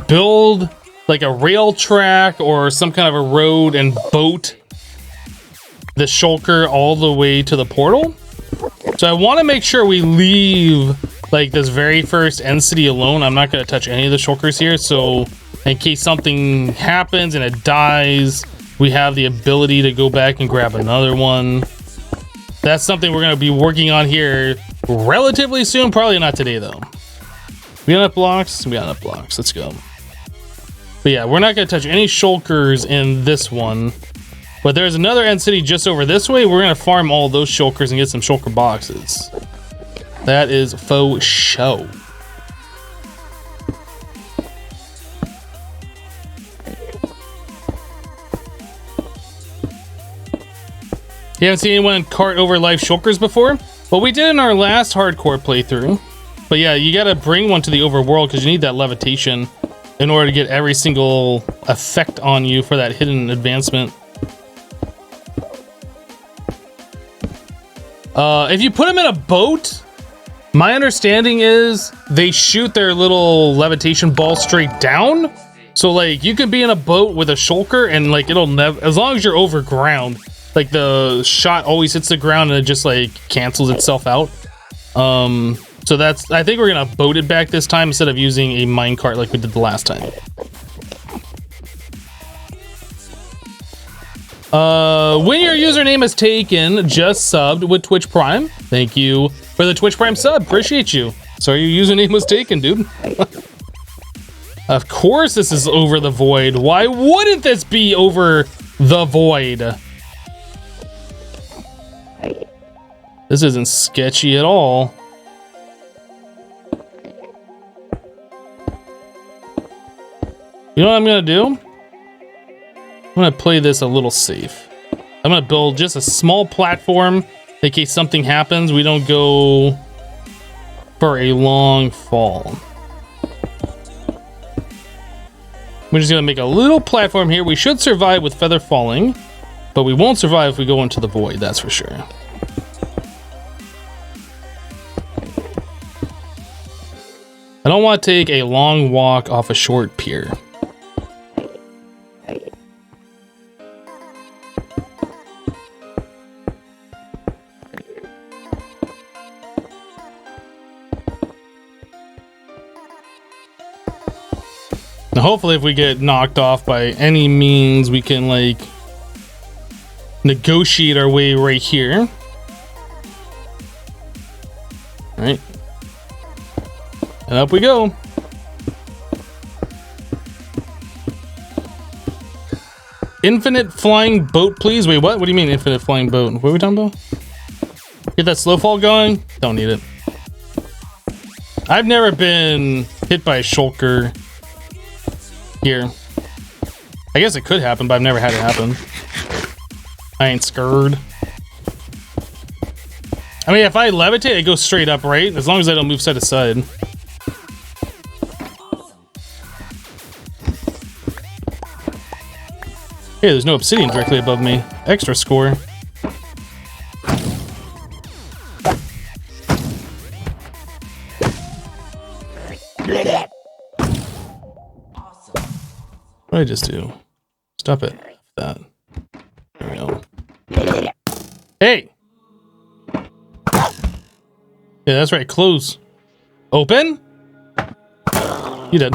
build like a rail track or some kind of a road and boat the shulker all the way to the portal. So I want to make sure we leave like this very first end city alone. I'm not going to touch any of the shulkers here, so in case something happens and it dies, we have the ability to go back and grab another one. That's something we're going to be working on here relatively soon. Probably not today, though. We got enough blocks? We got enough blocks. Let's go. But yeah, we're not going to touch any shulkers in this one. But there's another end city just over this way. We're going to farm all those shulkers and get some shulker boxes. That is faux show. You haven't seen anyone cart over life shulkers before? Well, we did in our last hardcore playthrough. But yeah, you gotta bring one to the overworld because you need that levitation in order to get every single effect on you for that hidden advancement. If you put them in a boat, my understanding is they shoot their little levitation ball straight down. So like you could be in a boat with a shulker and like it'll never, as long as you're over ground, like the shot always hits the ground and it just like cancels itself out. So that's, I think we're gonna boat it back this time instead of using a minecart like we did the last time. When your username is taken, just subbed with Twitch Prime. Thank you for the Twitch Prime sub. Appreciate you. Sorry your username was taken, dude. Of course this is over the void. Why wouldn't this be over the void? This isn't sketchy at all. You know what I'm gonna do? I'm gonna play this a little safe. I'm gonna build just a small platform in case something happens. We don't go for a long fall. We're just gonna make a little platform here. We should survive with feather falling, but we won't survive if we go into the void, that's for sure. I don't want to take a long walk off a short pier. Now hopefully if we get knocked off by any means, we can like negotiate our way right here. All right. And up we go. Infinite flying boat, please. Wait, what? What do you mean infinite flying boat? What are we talking about? Get that slow fall going? Don't need it. I've never been hit by a shulker here. I guess it could happen, but I've never had it happen. I ain't scared. I mean, if I levitate, it goes straight up, right? As long as I don't move side to side. Hey, there's no obsidian directly above me. Extra score. What did I just do? Stop it. That. There we go. Hey! Yeah, that's right. Close. Open? You did.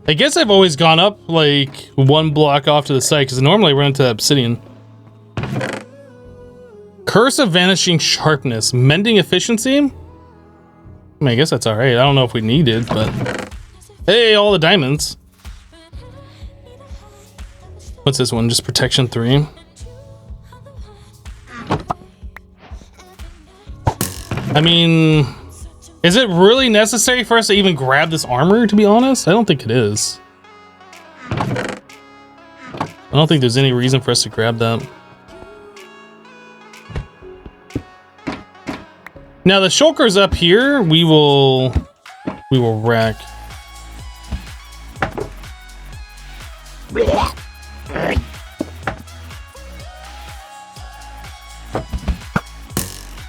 I guess I've always gone up, like, one block off to the side, because normally I run into obsidian. Curse of Vanishing Sharpness. Mending Efficiency? I mean, I guess that's alright. I don't know if we need it, but... Hey, all the diamonds. What's this one? Just Protection 3? I mean... Is it really necessary for us to even grab this armor, to be honest? I don't think it is. I don't think there's any reason for us to grab that. Now the shulker's up here, we will wreck.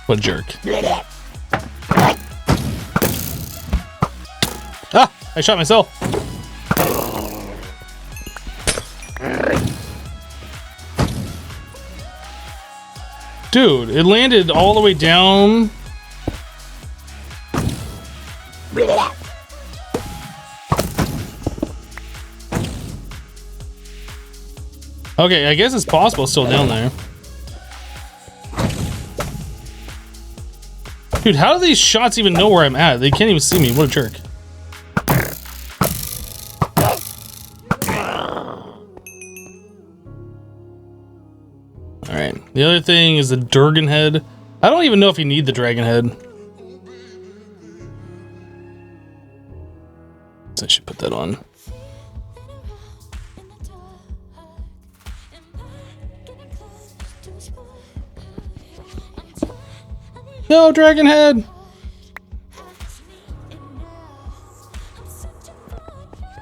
What a jerk. Ah! I shot myself. Dude, it landed all the way down. Okay, I guess it's possible it's still down there. Dude, how do these shots even know where I'm at? They can't even see me. What a jerk. Alright, the other thing is the Durgan head. I don't even know if you need the dragon head. So I should put that on. No, dragon head!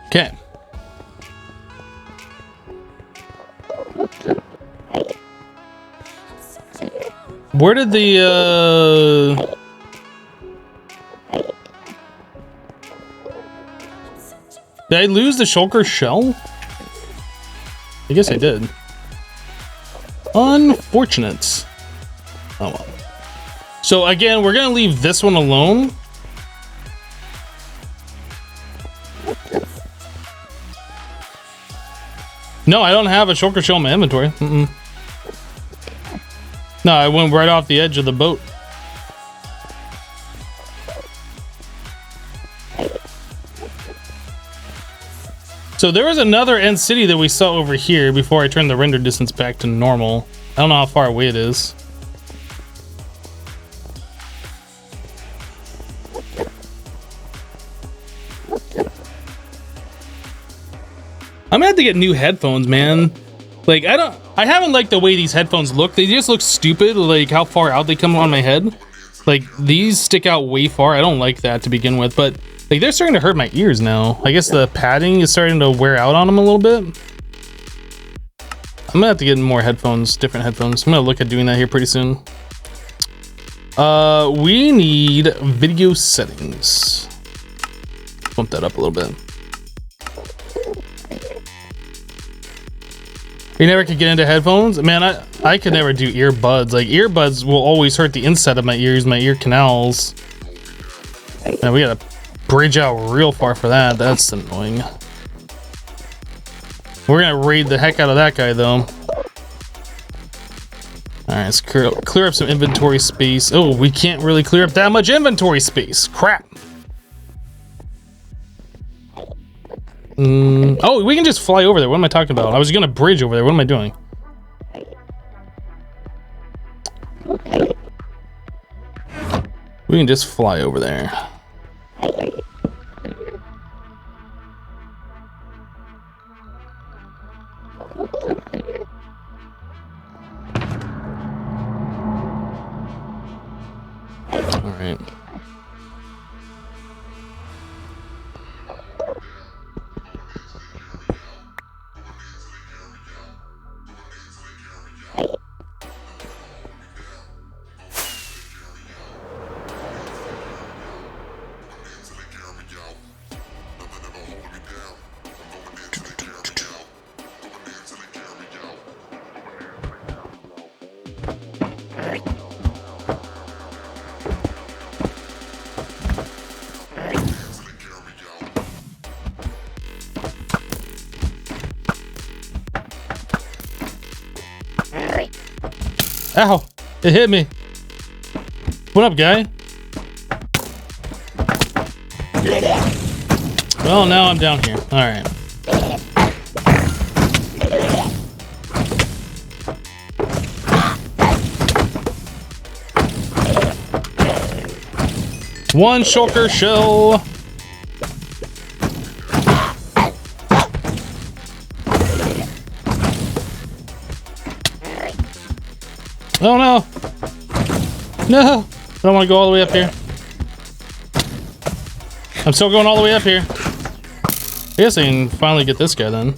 Okay. Where did the, Did I lose the shulker shell? I guess I did. Unfortunate. Oh well. So again, we're gonna leave this one alone. No, I don't have a shulker shell in my inventory. Mm-mm. No, I went right off the edge of the boat. So there was another end city that we saw over here before I turned the render distance back to normal. I don't know how far away it is. I'm gonna have to get new headphones, man. Like, I haven't liked the way these headphones look. They just look stupid, like how far out they come on my head. Like, these stick out way far. I don't like that to begin with, but like they're starting to hurt my ears now. I guess the padding is starting to wear out on them a little bit. I'm gonna have to get more headphones, different headphones. I'm gonna look at doing that here pretty soon. We need video settings. Bump that up a little bit. You never could get into headphones? Man, I could never do earbuds. Like, earbuds will always hurt the inside of my ears, my ear canals. Man, we gotta bridge out real far for that. That's annoying. We're gonna raid the heck out of that guy, though. Alright, let's clear up some inventory space. Oh, we can't really clear up that much inventory space. Crap. Oh, we can just fly over there. What am I talking about? I was gonna bridge over there. What am I doing? We can just fly over there. All right. Ow! It hit me. What up, guy? Well, now I'm down here. All right. One shulker shell. Oh no! No! I don't want to go all the way up here. I'm still going all the way up here. I guess I can finally get this guy then.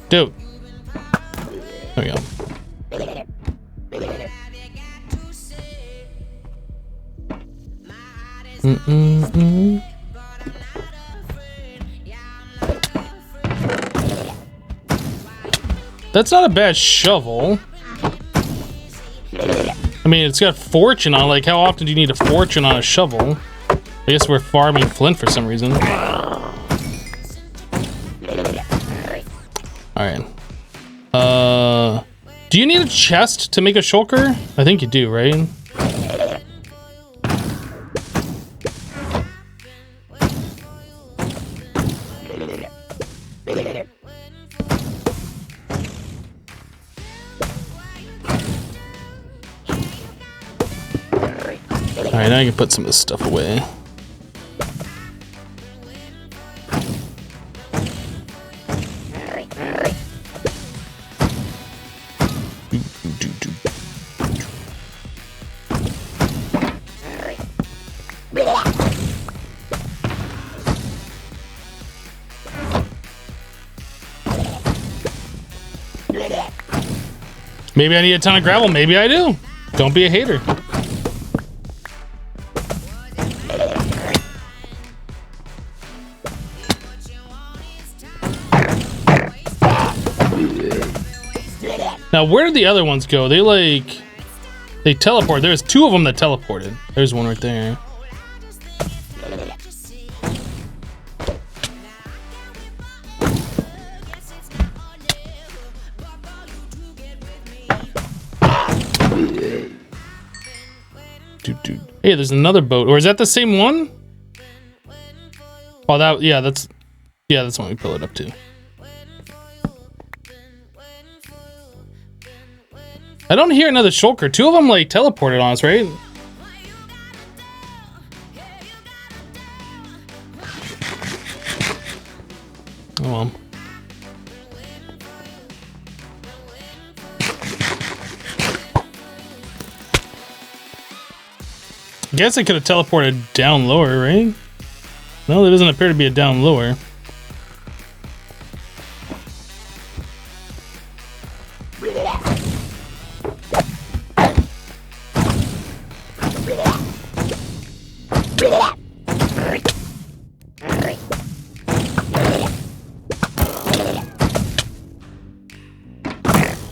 Dude. There we go. That's not a bad shovel. I mean, it's got fortune on it. Like, how often do you need a fortune on a shovel? I guess we're farming flint for some reason. Alright. Do you need a chest to make a shulker? I think you do, right? Alright, now I can put some of this stuff away. Maybe I need a ton of gravel. Maybe I do. Don't be a hater. Now, where did the other ones go? They teleport. There's two of them that teleported. There's one right there. Hey, there's another boat. Or is that the same one? Oh, that's when we pull it up to. I don't hear another shulker. Two of them like teleported on us, right? Oh well. I guess I could have teleported down lower, right? No, there doesn't appear to be a down lower.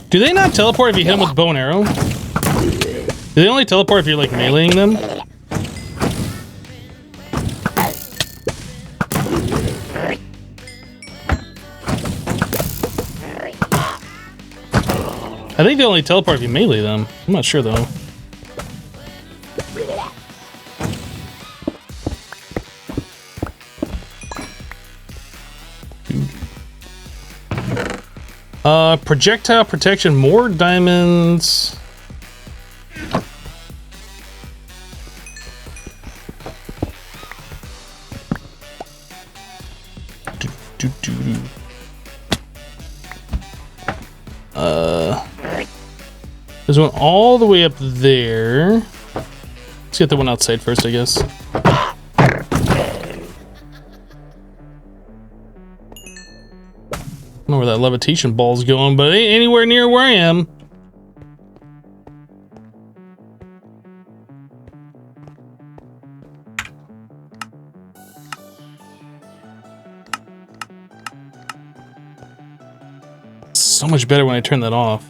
Do they not teleport if you hit them with bow and arrow? Do they only teleport if you're like meleeing them? I think they only teleport if you melee them. I'm not sure though. Projectile protection, more diamonds. There's one all the way up there. Let's get the one outside first, I guess. I don't know where that levitation ball's going, but it ain't anywhere near where I am. It's so much better when I turn that off.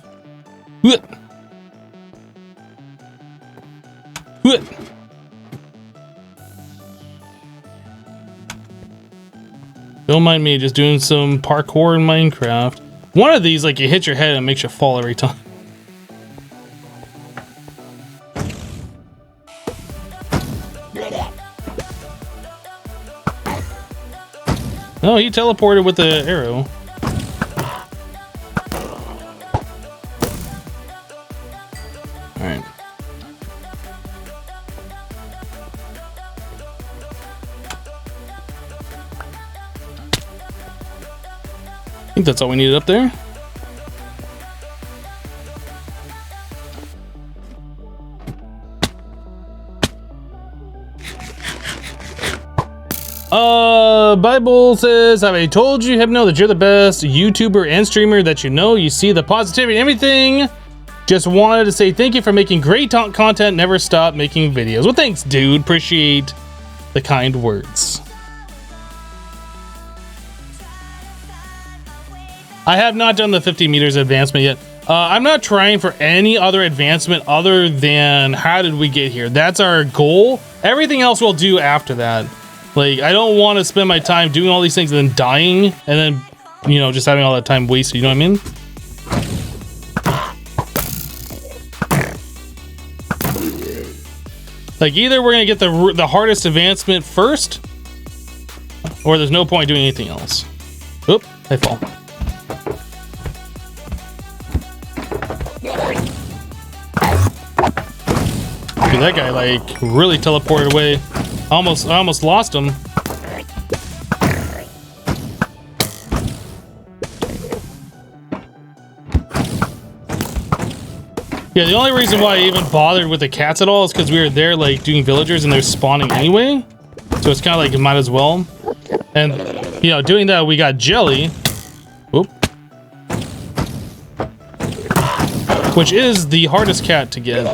Don't mind me just doing some parkour in Minecraft. One of these, like, you hit your head and it makes you fall every time. Oh, he teleported with the arrow. Alright. I think that's all we needed up there. Bible says, have I told you, Hypno, that you're the best YouTuber and streamer that you know? You see the positivity and everything. Just wanted to say thank you for making great content. Never stop making videos. Well, thanks, dude. Appreciate the kind words. I have not done the 50 meters advancement yet. I'm not trying for any other advancement other than how did we get here? That's our goal. Everything else we'll do after that. Like, I don't want to spend my time doing all these things and then dying and then, you know, just having all that time wasted. You know what I mean? Like, either we're going to get the hardest advancement first, or there's no point doing anything else. Oop, I fall. Dude, that guy, like, really teleported away. I almost lost him. Yeah, the only reason why I even bothered with the cats at all is because we were there, like, doing villagers and they're spawning anyway. So it's kind of like, it might as well. And, you know, doing that, we got Jelly. Oop. Which is the hardest cat to get.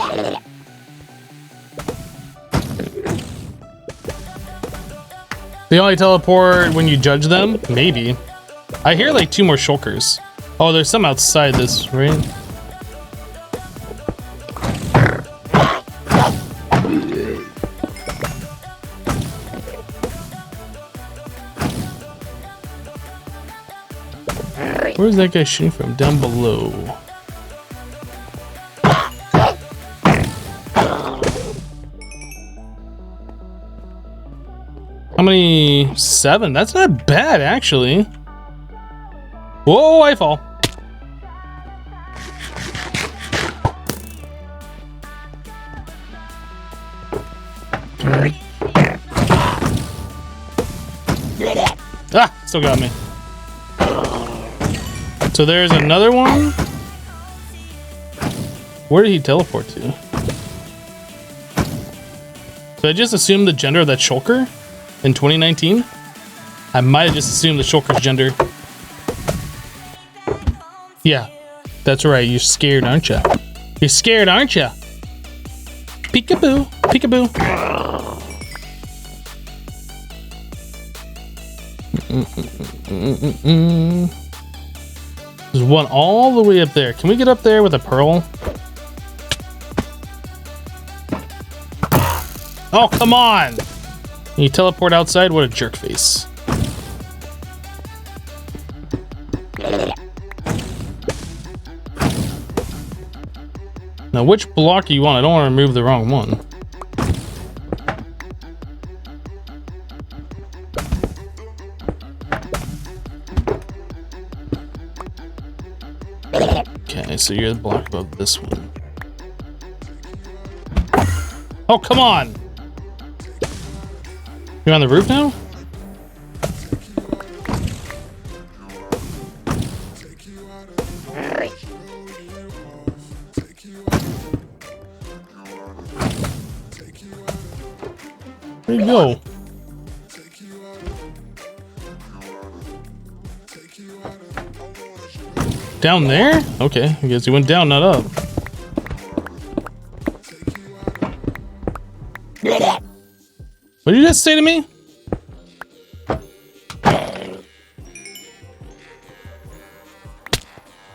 They only teleport when you judge them? Maybe. I hear like 2 more shulkers. Oh, there's some outside this, right? Where's that guy shooting from? Down below. How many? 7? That's not bad, actually. Whoa, I fall. Ah, still got me. So there's another one. Where did he teleport to? Did I just assume the gender of that shulker? In 2019, I might have just assumed the shulker's gender. Yeah, that's right. You're scared, aren't you? You're scared, aren't you? Peekaboo, peekaboo. There's one all the way up there. Can we get up there with a pearl? Oh, come on! You teleport outside? What a jerk face. Now, which block do you want? I don't want to remove the wrong one. Okay, so you're the block above this one. Oh, come on! You're on the roof now? Where'd you go? Down there? Okay, I guess he went down, not up. What did you just say to me?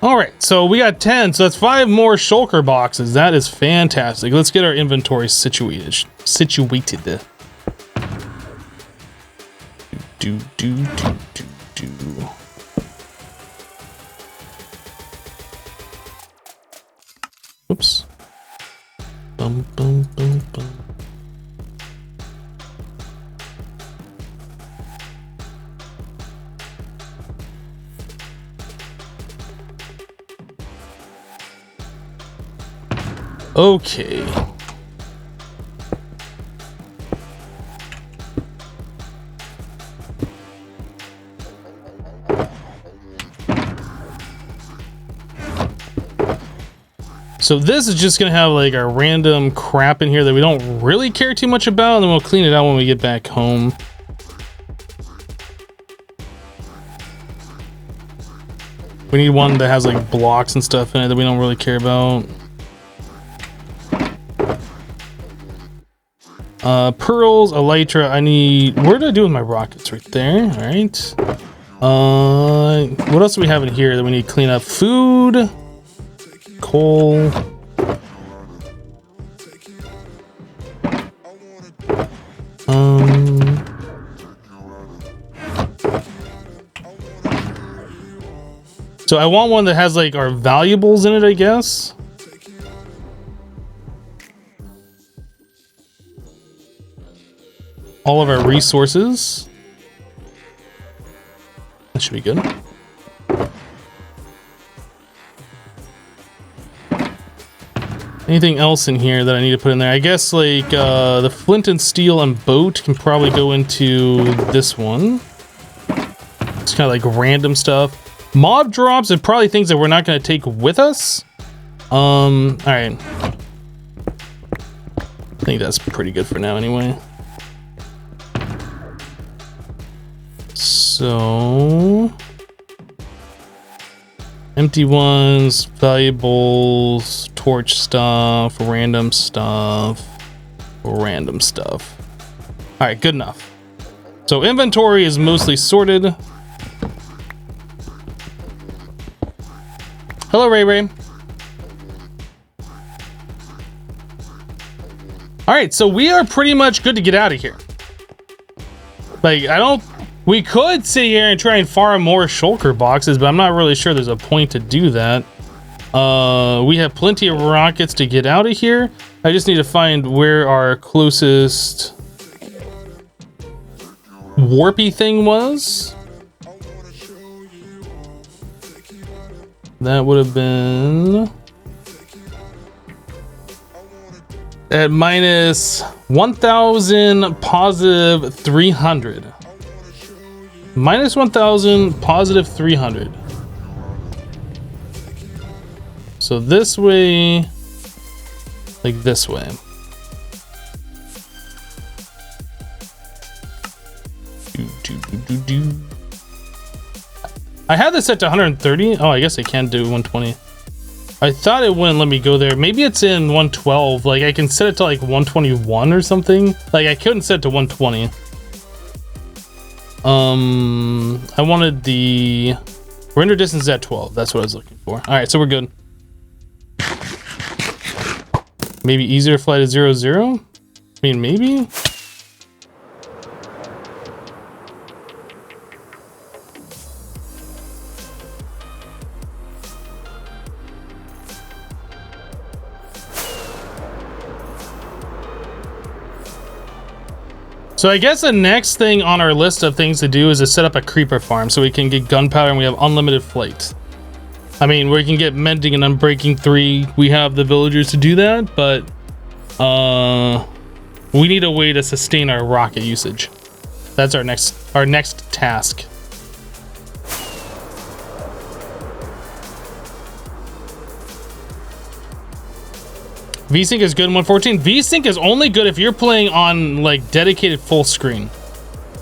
All right, so we got 10, so that's 5 more shulker boxes. That is fantastic. Let's get our inventory situated. Do. Oops. Bum. Okay. So this is just gonna have like our random crap in here that we don't really care too much about, and then we'll clean it out when we get back home. We need one that has like blocks and stuff in it that we don't really care about. Pearls, elytra. I need. Where did I do with my rockets? Right there. All right. What else do we have in here that we need to clean up? Food, coal. So I want one that has like our valuables in it, I guess. All of our resources. That should be good. Anything else in here that I need to put in there? I guess like the flint and steel and boat can probably go into this one. It's kind of like random stuff. Mob drops are probably things that we're not going to take with us. All right. I think that's pretty good for now anyway. So empty ones, valuables, torch stuff, random stuff. All right, good enough. So inventory is mostly sorted. Hello, Ray. All right, so we are pretty much good to get out of here. Like, we could sit here and try and farm more shulker boxes, but I'm not really sure there's a point to do that. We have plenty of rockets to get out of here. I just need to find where our closest warpy thing was. That would have been at minus 1,000 positive 300. Minus 1,000 positive 300. So this way, like this way. I had this set to 130. Oh, I guess I can do 120. I thought it wouldn't let me go there. Maybe it's in 112. Like I can set it to like 121 or something. Like I couldn't set it to 120. I wanted the render distance at 12. That's what I was looking for. All right, so we're good. Maybe easier flight to 0-0. I mean, maybe. So I guess the next thing on our list of things to do is to set up a creeper farm so we can get gunpowder and we have unlimited flight. I mean, we can get mending and unbreaking 3. We have the villagers to do that, but we need a way to sustain our rocket usage. That's our next task. VSync is good in 114. VSync is only good if you're playing on like dedicated full screen.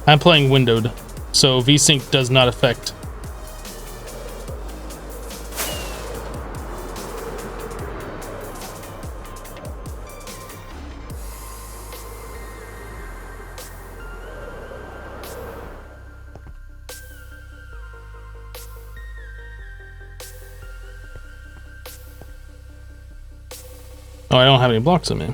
I'm playing windowed, so VSync does not affect. Oh, I don't have any blocks in me.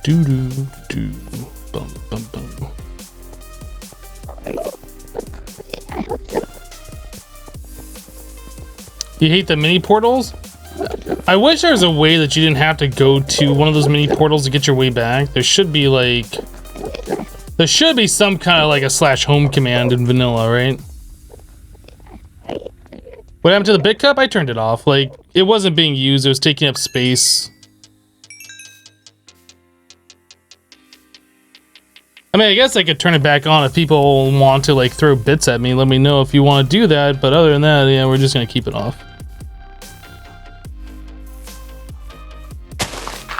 Do do do bum bum bum. You hate the mini portals? I wish there was a way that you didn't have to go to one of those mini portals to get your way back. There should be like, there should be some kind of like a /home command in vanilla, right? What happened to the big cup? I turned it off. Like, it wasn't being used. It was taking up space. I mean, I guess I could turn it back on if people want to like throw bits at me. Let me know if you want to do that. But other than that, yeah, we're just gonna keep it off.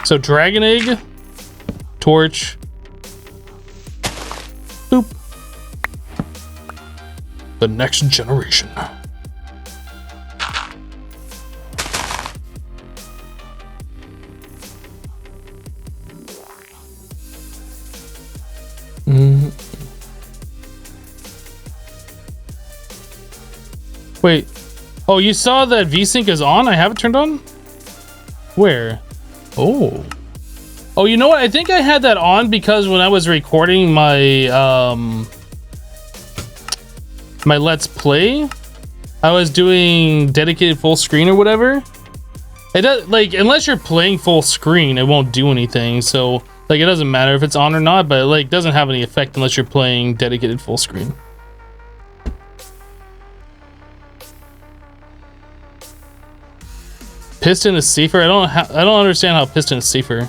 So dragon egg, torch, boop. The next generation. Wait. Oh, you saw that VSync is on? I have it turned on? Where? Oh. Oh, you know what? I think I had that on because when I was recording my my Let's Play, I was doing dedicated full screen or whatever. It does, like, unless you're playing full screen, it won't do anything. So, like, it doesn't matter if it's on or not, but it, like, doesn't have any effect unless you're playing dedicated full screen. Piston is safer? I don't understand how piston is safer.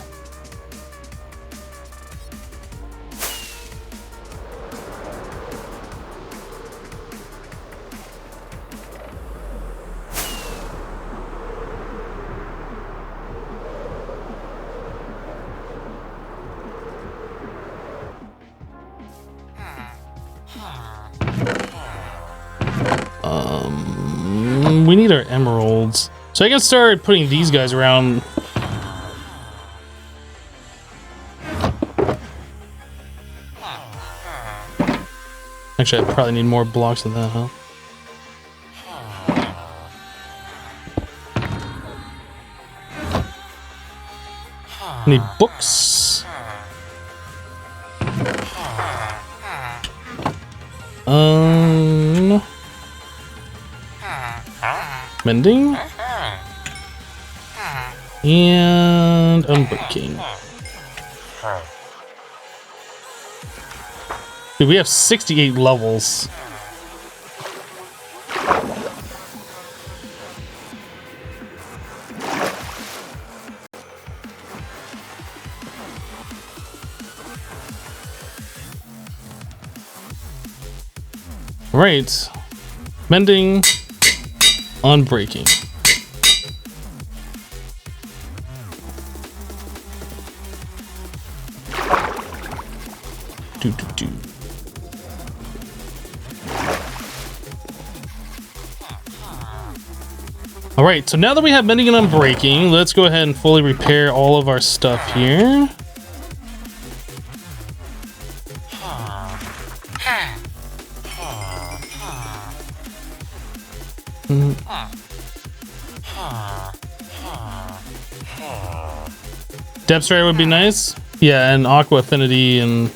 We need our emeralds. So I can start putting these guys around. Actually, I probably need more blocks than that, huh? I need books. Mending. And unbreaking. Dude, we have 68 levels. Right. Mending. Unbreaking. Do. All right, so now that we have mending and unbreaking, let's go ahead and fully repair all of our stuff here. Depth Strider would be nice. Yeah, and Aqua Affinity and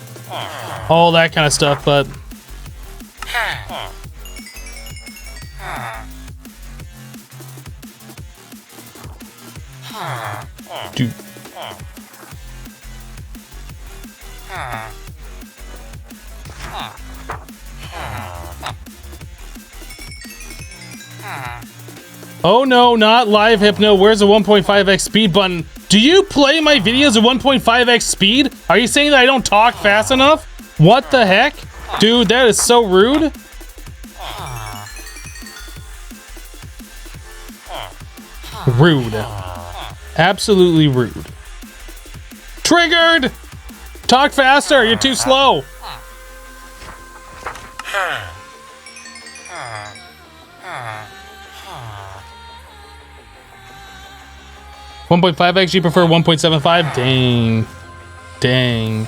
all that kind of stuff, but dude. Oh no, not live hypno. Where's the 1.5x speed button? Do you play my videos at 1.5x speed? Are you saying that I don't talk fast enough? What the heck? Dude, that is so rude. Rude. Absolutely rude. Triggered! Talk faster, you're too slow. 1.5x, you prefer 1.75? Dang. Dang.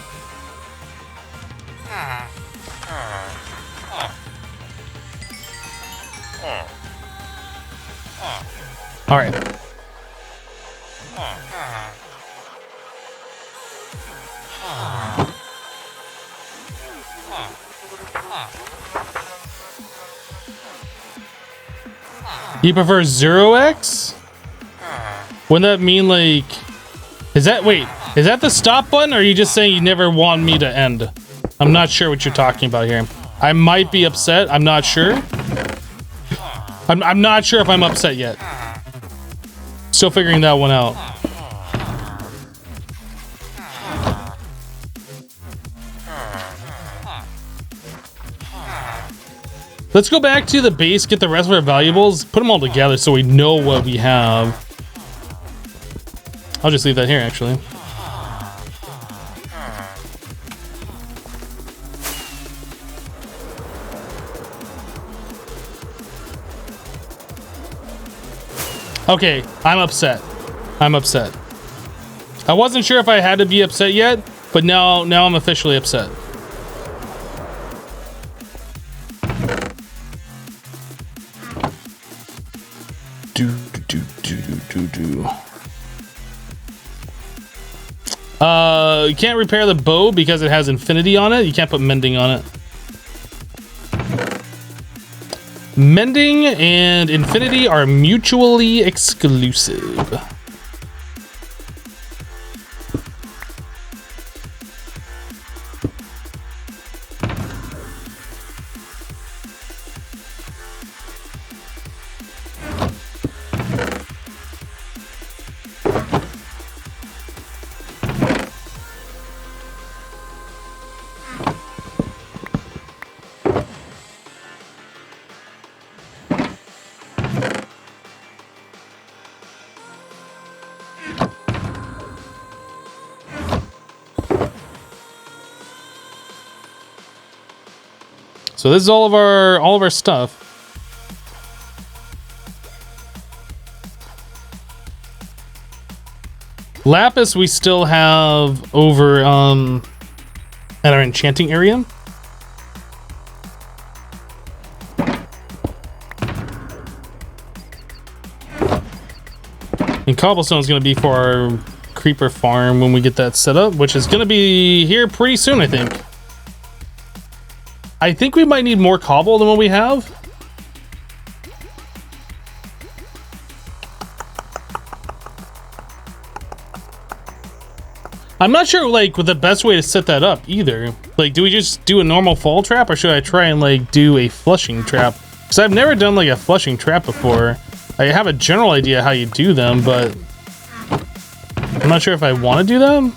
All right. You prefer 0x? Wouldn't that mean like... Is that... Wait. Is that the stop button, or are you just saying you never want me to end? I'm not sure what you're talking about here. I might be upset. I'm not sure. I'm not sure if I'm upset yet. Still figuring that one out. Let's go back to the base, get the rest of our valuables, put them all together so we know what we have. I'll just leave that here, actually. Okay, I'm upset. I'm upset. I wasn't sure if I had to be upset yet, but now I'm officially upset. You can't repair the bow because it has infinity on it. You can't put mending on it. Mending and infinity are mutually exclusive. So this is all of our stuff. Lapis we still have over at our enchanting area. And cobblestone is going to be for our creeper farm when we get that set up, which is going to be here pretty soon, I think. I think we might need more cobble than what we have. I'm not sure, like, what the best way to set that up either. Like, do we just do a normal fall trap, or should I try and, like, do a flushing trap? Because I've never done, like, a flushing trap before. I have a general idea how you do them, but I'm not sure if I want to do them.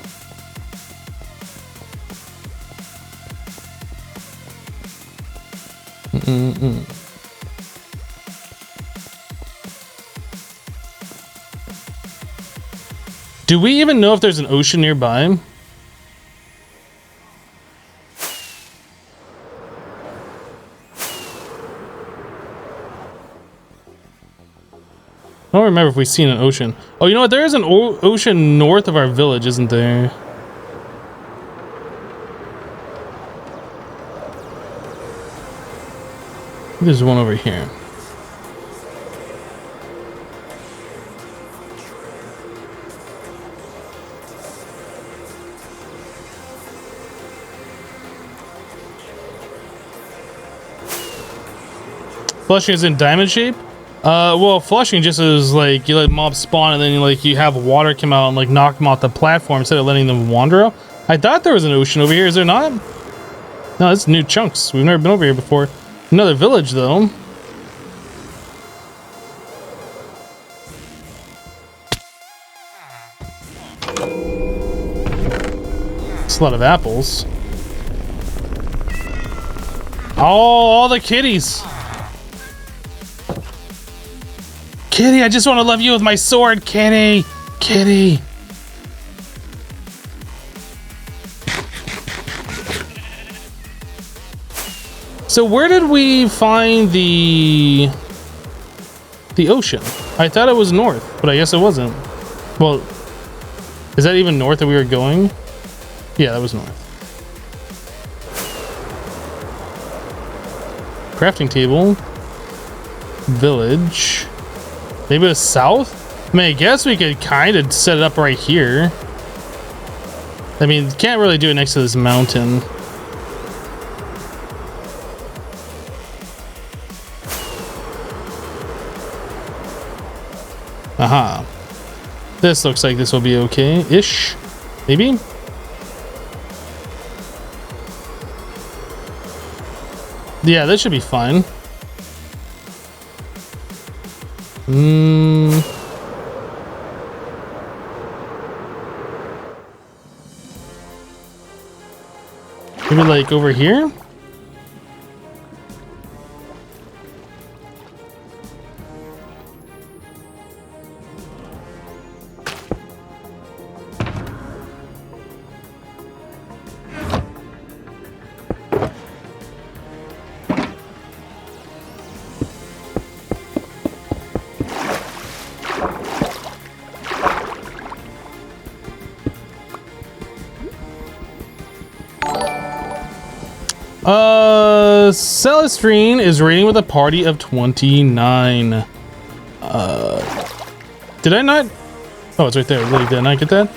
Do we even know if there's an ocean nearby? I don't remember if we've seen an ocean. Oh, you know what? There is an ocean north of our village, isn't there? There's one over here. Flushing is in diamond shape? Well, flushing just is like you let mobs spawn and then you have water come out and like knock them off the platform instead of letting them wander out. I thought there was an ocean over here. Is there not? No, it's new chunks. We've never been over here before. Another village, though. It's a lot of apples. Oh, all the kitties. Kitty, I just want to love you with my sword, Kitty. Kitty. So where did we find the ocean? I thought it was north, but I guess it wasn't. Well, is that even north that we were going? Yeah, that was north. Crafting table. Village. Maybe it was south? I mean, I guess we could kind of set it up right here. I mean, can't really do it next to this mountain. Aha. This looks like this will be okay-ish. Maybe? Yeah, this should be fine. Maybe like over here? Celestrine is raiding with a party of 29. Did I not? Oh, it's right there. Really, did I not get that?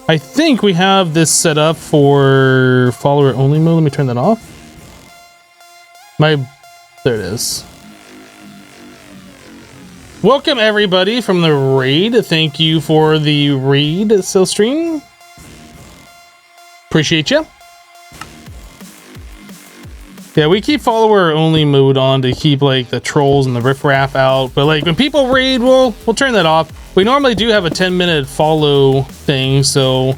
I think we have this set up for follower only mode. Let me turn that off. There it is. Welcome everybody from the raid. Thank you for the raid, Celestrine. Appreciate you. Yeah, we keep follower only mode on to keep like the trolls and the riffraff out, but like when people raid, we'll turn that off. We normally do have a 10-minute follow thing, so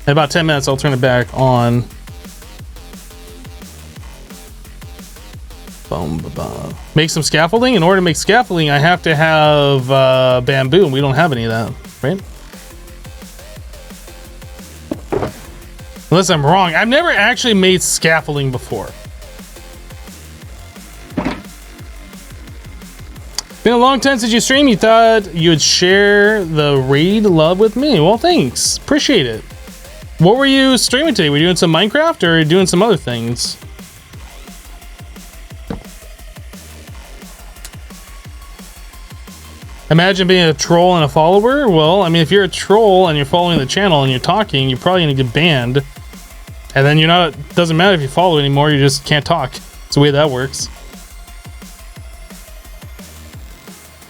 in about 10 minutes I'll turn it back on. Boom, ba, ba. Make some scaffolding. In order to make scaffolding, I have to have bamboo, and we don't have any of that, right? Unless I'm wrong. I've never actually made scaffolding before. Been a long time since you streamed. You thought you would share the raid love with me. Well, thanks. Appreciate it. What were you streaming today? Were you doing some Minecraft or doing some other things? Imagine being a troll and a follower. Well, I mean, if you're a troll and you're following the channel and you're talking, you're probably gonna get banned. And then you're not, doesn't matter if you follow anymore, you just can't talk. It's the way that works.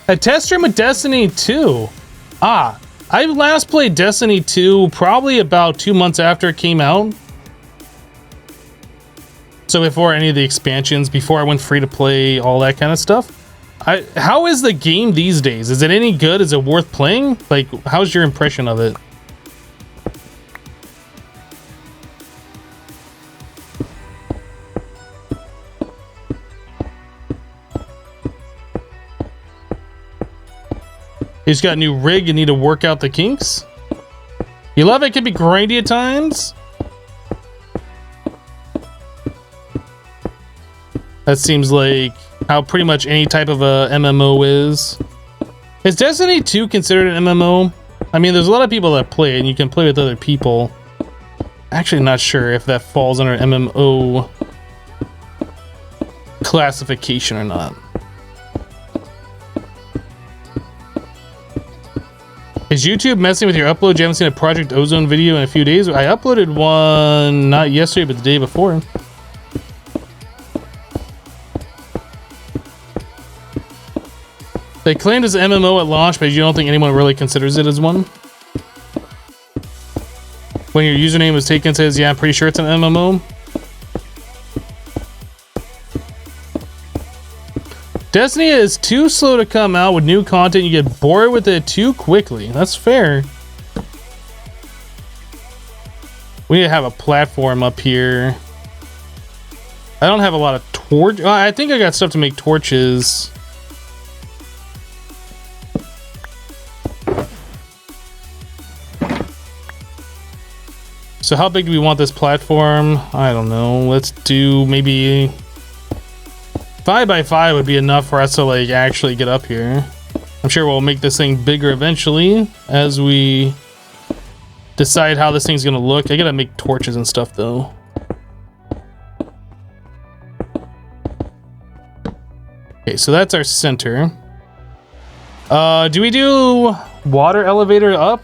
A test stream with Destiny 2. I last played Destiny 2 probably about 2 months after it came out. So before any of the expansions, before I went free to play, all that kind of stuff. How is the game these days? Is it any good? Is it worth playing? Like, how's your impression of it? He's got a new rig, you need to work out the kinks. You love it can be grindy at times. That seems like how pretty much any type of a MMO is. Is Destiny 2 considered an MMO? I mean, there's a lot of people that play it and you can play with other people. Actually not sure if that falls under MMO classification or not. Is YouTube messing with your upload? You haven't seen a Project Ozone video in a few days? I uploaded one, not yesterday, but the day before. They claimed it's an MMO at launch, but you don't think anyone really considers it as one? When your username was taken, says, yeah, I'm pretty sure it's an MMO. Destiny is too slow to come out with new content. You get bored with it too quickly. That's fair. We need to have a platform up here. I don't have a lot of torch. I think I got stuff to make torches. So how big do we want this platform? I don't know. Let's do maybe 5 by 5 would be enough for us to like actually get up here. I'm sure we'll make this thing bigger eventually as we decide how this thing's gonna look. I gotta make torches and stuff though. Okay, so that's our center. Do we do water elevator up?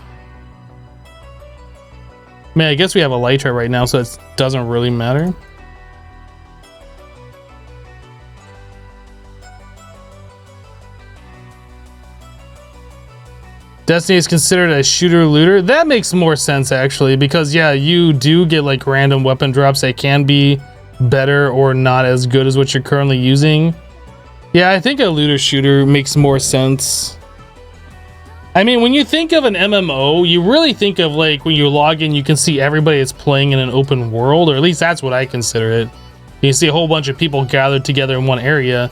Man, I guess we have elytra right now, so it doesn't really matter. Destiny is considered a shooter looter. That makes more sense actually, because yeah, you do get like random weapon drops that can be better or not as good as what you're currently using. Yeah, I think a looter shooter makes more sense. I mean, when you think of an MMO, you really think of like when you log in, you can see everybody that's playing in an open world, or at least that's what I consider it. You see a whole bunch of people gathered together in one area.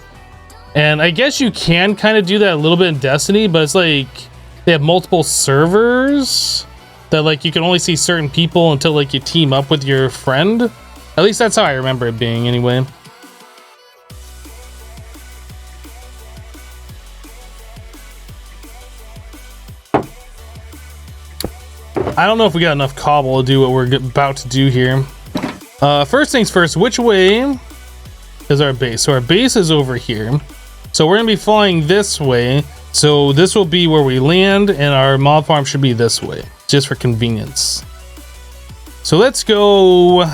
And I guess you can kind of do that a little bit in Destiny, but it's like they have multiple servers that like you can only see certain people until like you team up with your friend. At least that's how I remember it being anyway. I don't know if we got enough cobble to do what we're about to do here. First things first, which way is our base? So our base is over here. So we're gonna be flying this way. So this will be where we land, and our mob farm should be this way, just for convenience. So let's go.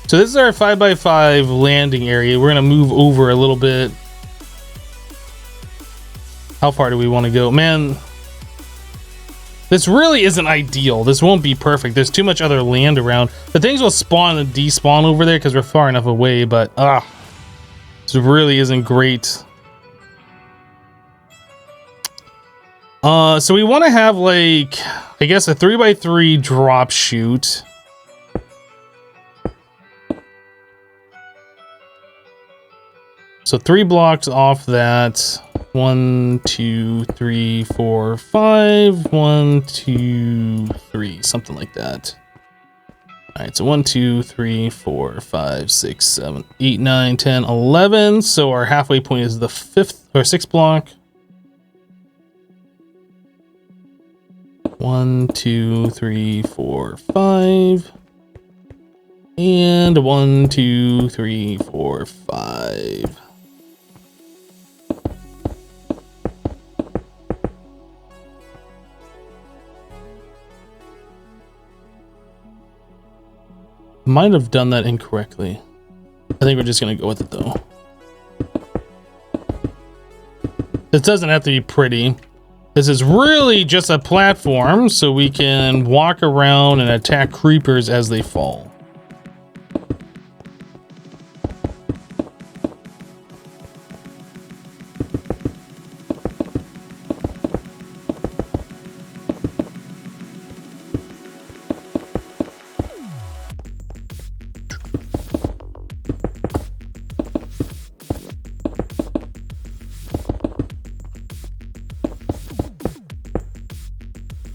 So this is our 5x5 landing area. We're gonna move over a little bit. How far do we want to go? Man, this really isn't ideal. This won't be perfect. There's too much other land around. The things will spawn and despawn over there because we're far enough away, but this really isn't great. So we want to have like, I guess a 3x3 drop chute. So 3 blocks off that. 1, 2, 3, 4, 5. 1, 2, 3, something like that. All right, so 1, 2, 3, 4, 5, 6, 7, 8, 9, 10, 11. So our halfway point is the 5th or 6th block. 1, 2, 3, 4, 5. And 1, 2, 3, 4, 5. Might have done that incorrectly. I think we're just gonna go with it though. This doesn't have to be pretty. This is really just a platform so we can walk around and attack creepers as they fall.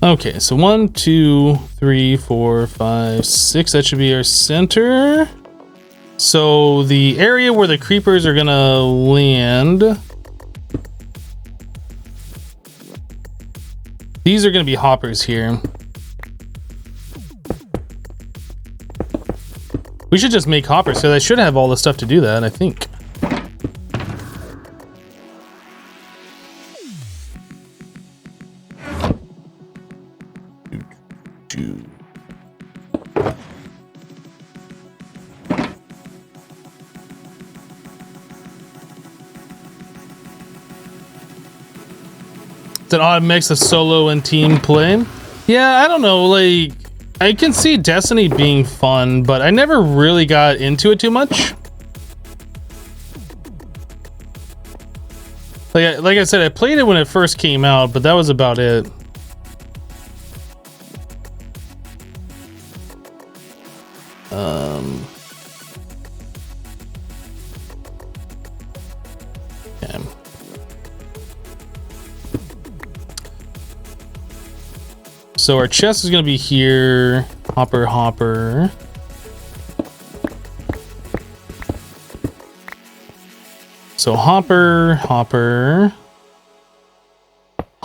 Okay, so 1, 2, 3, 4, 5, 6. That should be our center. So the area where the creepers are gonna land, these are gonna be hoppers here. We should just make hoppers, so they should have all the stuff to do that, I think. It's an odd mix of solo and team play. Yeah, I don't know, like, I can see Destiny being fun, but I never really got into it too much. Like I said, I played it when it first came out, but that was about it. Okay. So our chest is gonna be here. Hopper. So hopper.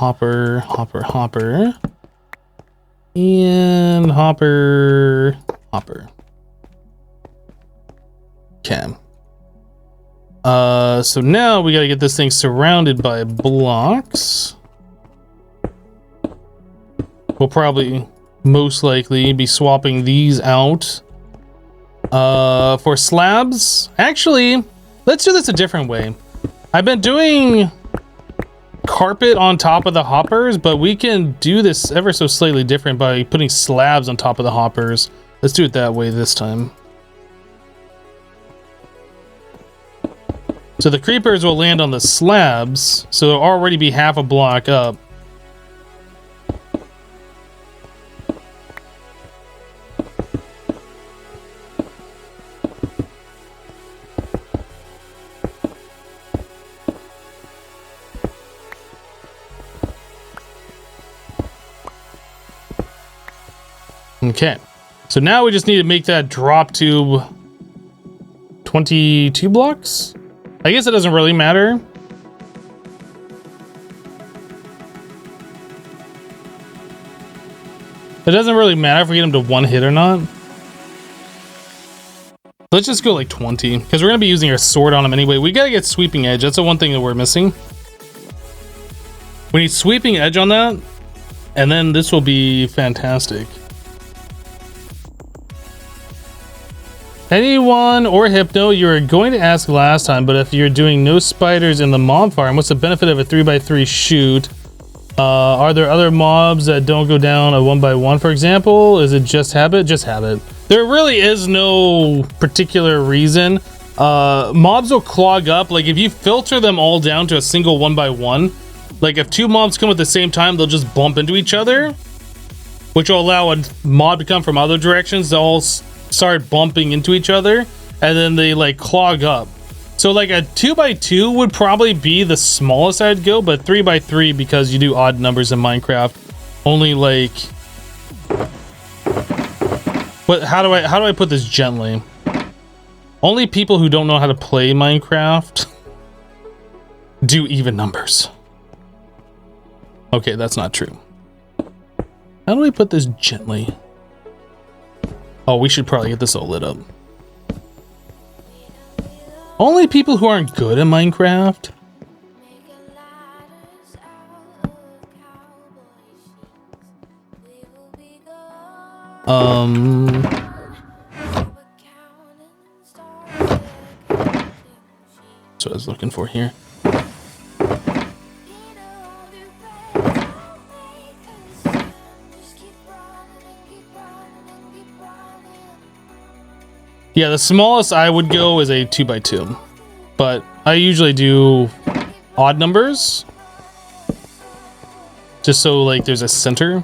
hopper, hopper, hopper, and hopper, hopper. Okay. So now we gotta get this thing surrounded by blocks. We'll probably, most likely, be swapping these out for slabs. Actually, let's do this a different way. I've been doing carpet on top of the hoppers, but we can do this ever so slightly different by putting slabs on top of the hoppers. Let's do it that way this time. So the creepers will land on the slabs, so it'll already be half a block up. Okay, so now we just need to make that drop to 22 blocks. I guess it doesn't really matter. It doesn't really matter if we get him to one hit or not. Let's just go like 20, because we're going to be using our sword on him anyway. We got to get sweeping edge. That's the one thing that we're missing. We need sweeping edge on that, and then this will be fantastic. Anyone or Hypno, you were going to ask last time, but if you're doing no spiders in the mob farm, what's the benefit of a 3x3 shoot? Are there other mobs that don't go down a 1x1, for example? Is it just habit? Just habit. There really is no particular reason. Mobs will clog up. Like if you filter them all down to a single 1x1, like if two mobs come at the same time, they'll just bump into each other, which will allow a mob to come from other directions. They'll all start bumping into each other, and then they like clog up. So like a 2x2 would probably be the smallest I'd go, but 3x3, because you do odd numbers in Minecraft, only like, but how do I put this gently? Only people who don't know how to play Minecraft do even numbers. Okay, that's not true. How do I put this gently? Oh, we should probably get this all lit up. Only people who aren't good at Minecraft. That's what I was looking for here. Yeah, the smallest I would go is a 2x2, but I usually do odd numbers, just so like there's a center.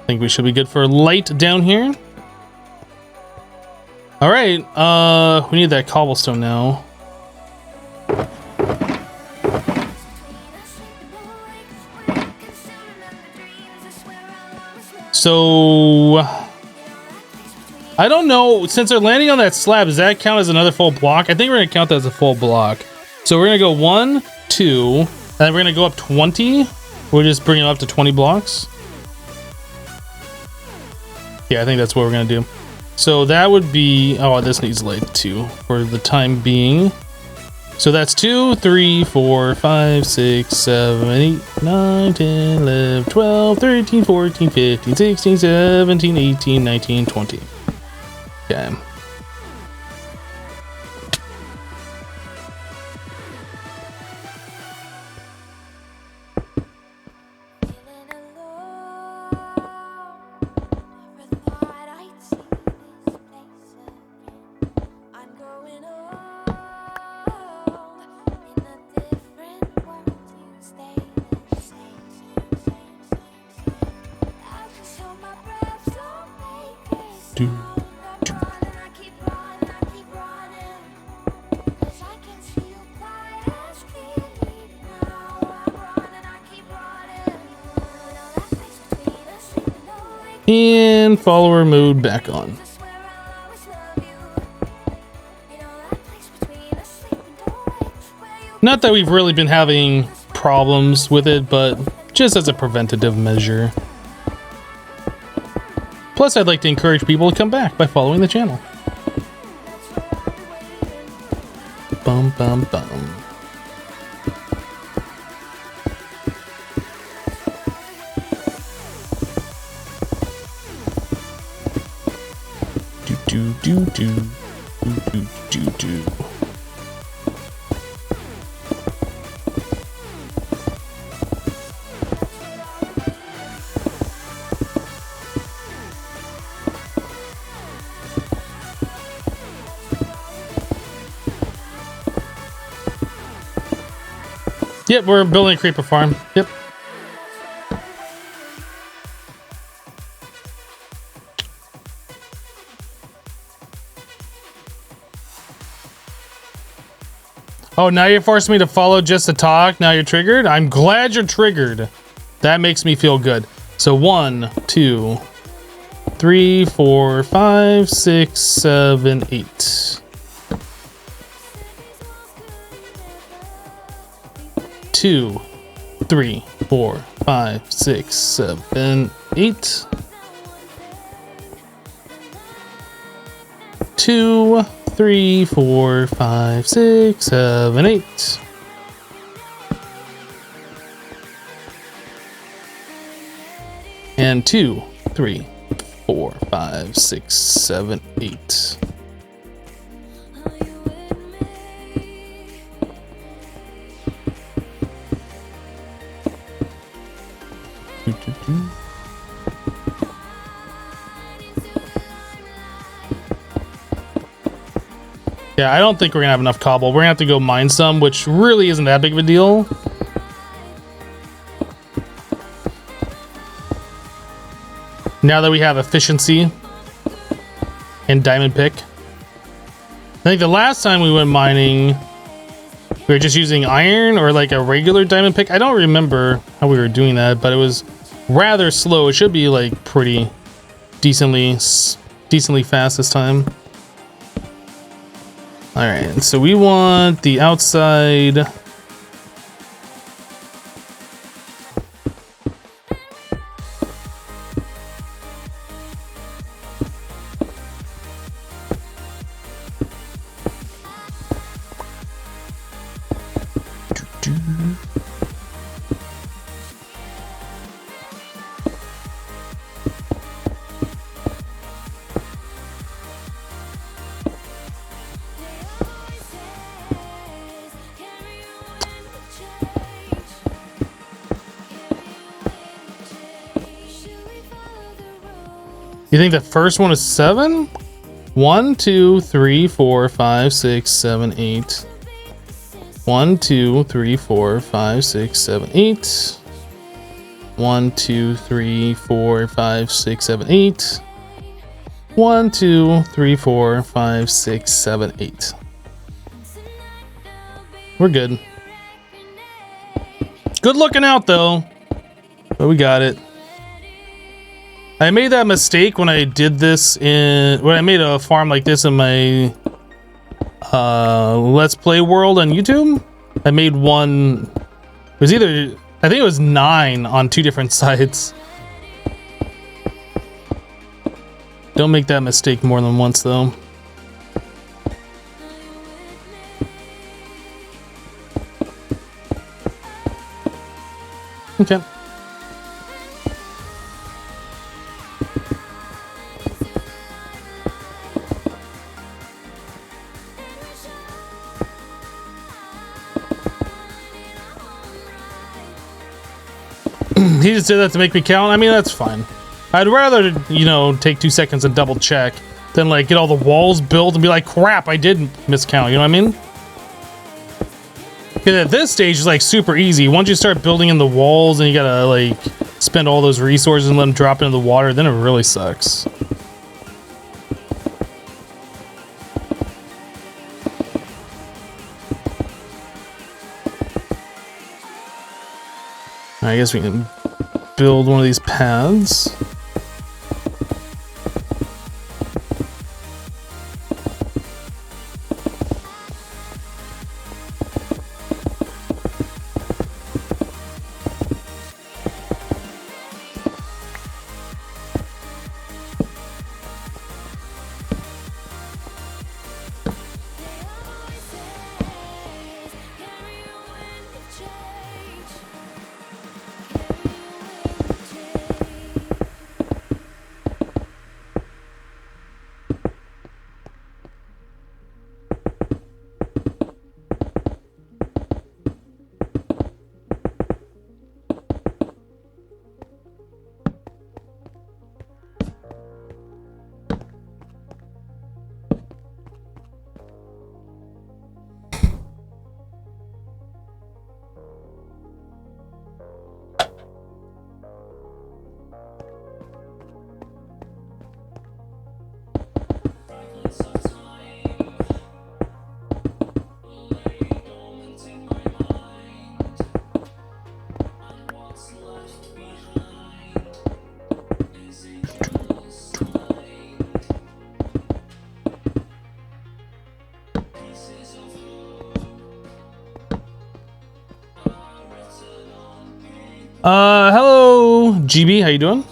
I think we should be good for light down here. All right, we need that cobblestone now. So I don't know, since they're landing on that slab, does that count as another full block? I think we're gonna count that as a full block. So we're gonna go 1, 2, and then we're gonna go up 20. We'll just bring it up to 20 blocks. Yeah, I think that's what we're gonna do. So that would be, oh, this needs light too for the time being. So that's 2, 3, 4, 5, 6, 7, 8, 9, 10, 11, 12, 13, 14, 15, 16, 17, 18, 19, 20. Okay. And follower mode back on. Not that we've really been having problems with it, but just as a preventative measure. Plus, I'd like to encourage people to come back by following the channel. Bum, bum, bum. Do, do, do, do, do, do, do. Yep, we're building a creeper farm. Yep. Oh, now you're forcing me to follow just to talk? Now you're triggered? I'm glad you're triggered. That makes me feel good. So 1, 2, 3, 4, 5, 6, 7, 8. 2, 3, 4, 5, 6, 7, 8. 2, 3, 4, 5, 6, 7, 8. And 2, 3, 4, 5, 6, 7, 8. Yeah, I don't think we're gonna have enough cobble. We're gonna have to go mine some, which really isn't that big of a deal. Now that we have efficiency and diamond pick. I think the last time we went mining, we were just using iron or like a regular diamond pick. I don't remember how we were doing that, but it was rather slow. It should be like pretty decently fast this time. All right, so we want the outside. You think the first one is 7? 1, 2, 3, 4, 5, 6, 7, 8. 1, 2, 3, 4, 5, 6, 7, 8. 1, 2, 3, 4, 5, 6, 7, 8. 1, 2, 3, 4, 5, 6, 7, 8. We're good. Good looking out though, but we got it. I made that mistake when I did this when I made a farm like this in my Let's Play world on YouTube. I made one, it was either, I think it was 9 on 2 different sites. Don't make that mistake more than once though. Okay. He just did that to make me count. I mean, that's fine. I'd rather, you know, take 2 seconds and double check than like get all the walls built and be like, crap, I did miscount. You know what I mean? Because at this stage, it's like super easy. Once you start building in the walls and you gotta like spend all those resources and let them drop into the water, then it really sucks. I guess we can build one of these paths. Hello, GB. How you doing?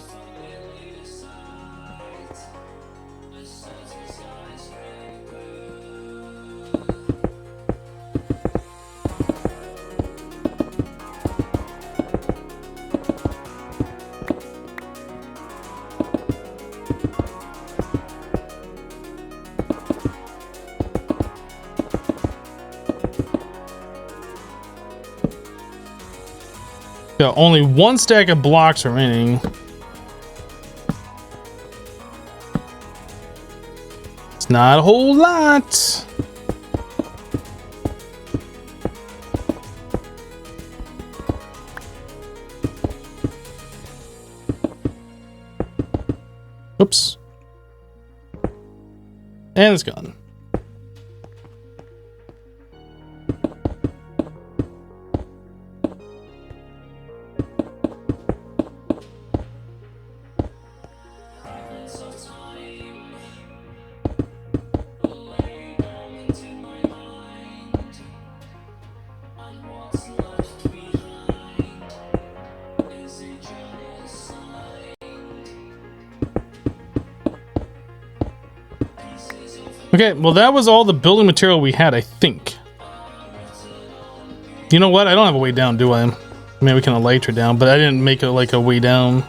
Got only one stack of blocks remaining. It's not a whole lot. Oops. And it's gone. Okay, well that was all the building material we had, I think. You know what? I don't have a way down, do I? Maybe we can elytra down, but I didn't make it like a way down.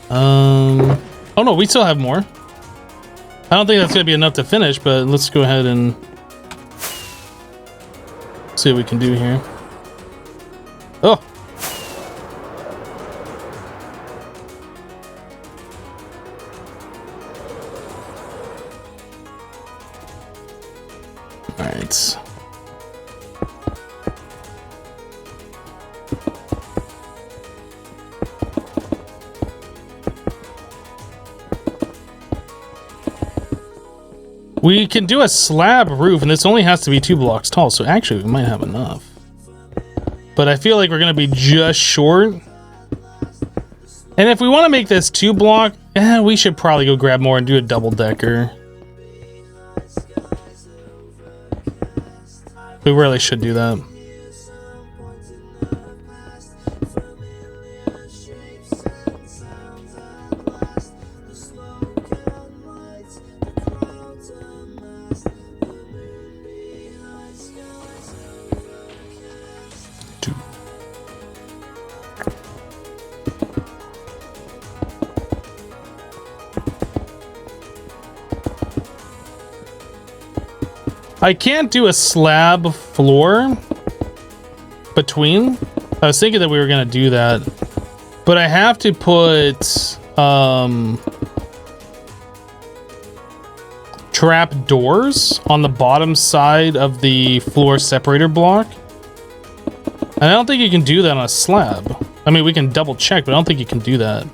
Oh no, we still have more. I don't think that's gonna be enough to finish, but let's go ahead and see what we can do here. Oh. Alright. We can do a slab roof, and this only has to be 2 blocks tall, so actually we might have enough. But I feel like we're going to be just short. And if we want to make this 2 block, we should probably go grab more and do a double decker. We really should do that. I can't do a slab floor between. I was thinking that we were gonna do that, but I have to put trap doors on the bottom side of the floor separator block. And I don't think you can do that on a slab. I mean, we can double check, but I don't think you can do that.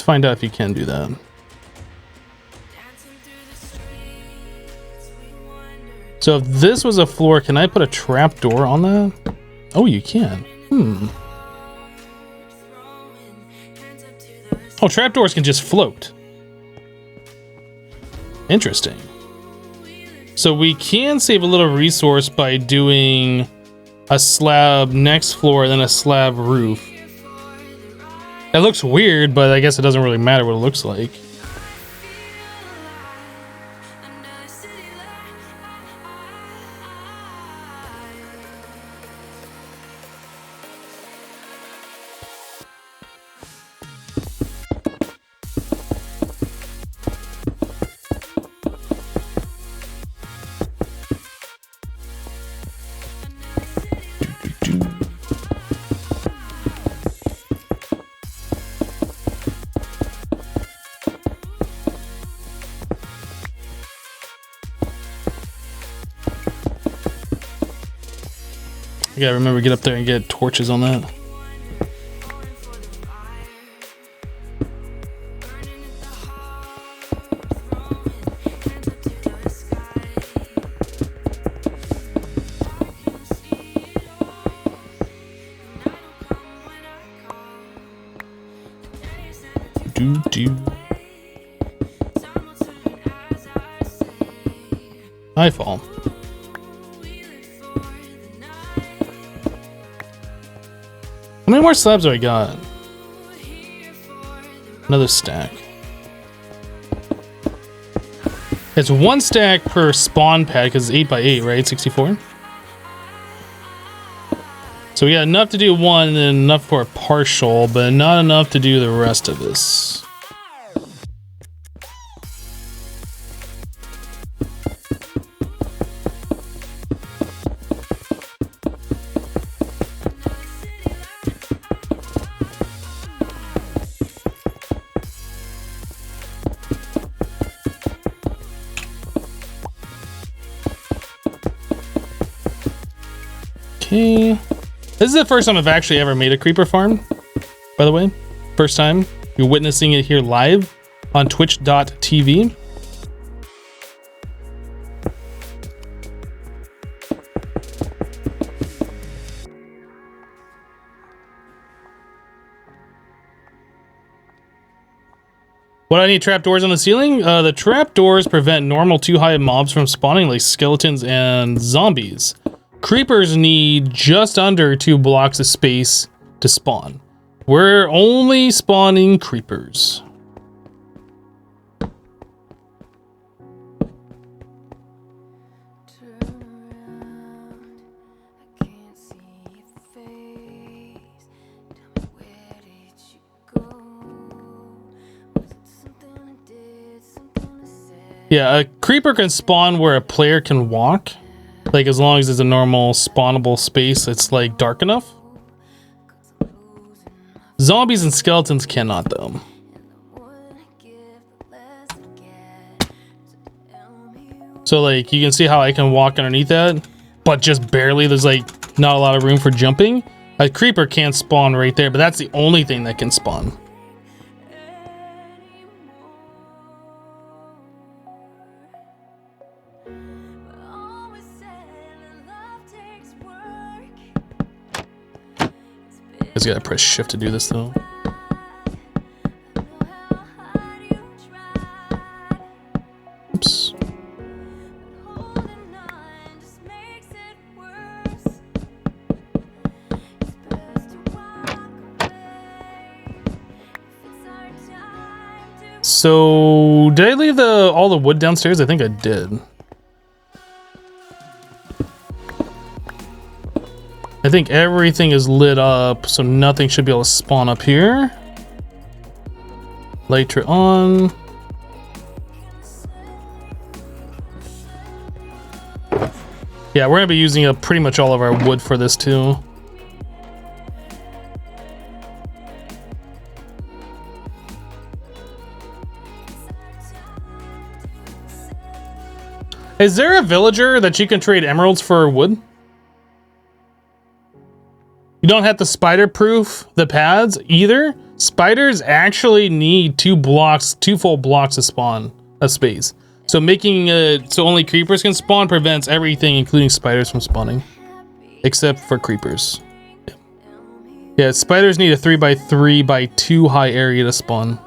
Find out if you can do that. So if this was a floor, can I put a trap door on that? Oh, you can. Oh, trap doors can just float. Interesting. So we can save a little resource by doing a slab next floor, then a slab roof. It looks weird, but I guess it doesn't really matter what it looks like. You gotta remember to get up there and get torches on that. Nightfall. How many more slabs do I got? Another stack. It's 1 stack per spawn pad because it's 8x8, right? 64. So we got enough to do one and enough for a partial, but not enough to do the rest of this. Okay. This is the first time I've actually ever made a creeper farm, by the way. First time. You're witnessing it here live on twitch.tv. What do I need trapdoors on the ceiling? The trapdoors prevent normal 2-high mobs from spawning, like skeletons and zombies. Creepers need just under 2 blocks of space to spawn. We're only spawning creepers. Yeah, a creeper can spawn where a player can walk. Like, as long as it's a normal spawnable space, it's like dark enough. Zombies and skeletons cannot, though. So, like, you can see how I can walk underneath that, but just barely. There's, like, not a lot of room for jumping. A creeper can't spawn right there, but that's the only thing that can spawn. I just gotta press shift to do this though. Oops. So did I leave all the wood downstairs? I think I did. I think everything is lit up, so nothing should be able to spawn up here. Later on. Yeah, we're gonna be using up pretty much all of our wood for this too. Is there a villager that you can trade emeralds for wood? You don't have to spider proof the pads either. Spiders actually need 2 full blocks to spawn a space. So making it so only creepers can spawn prevents everything, including spiders, from spawning. Except for creepers. Yeah, spiders need a 3x3x2 high area to spawn.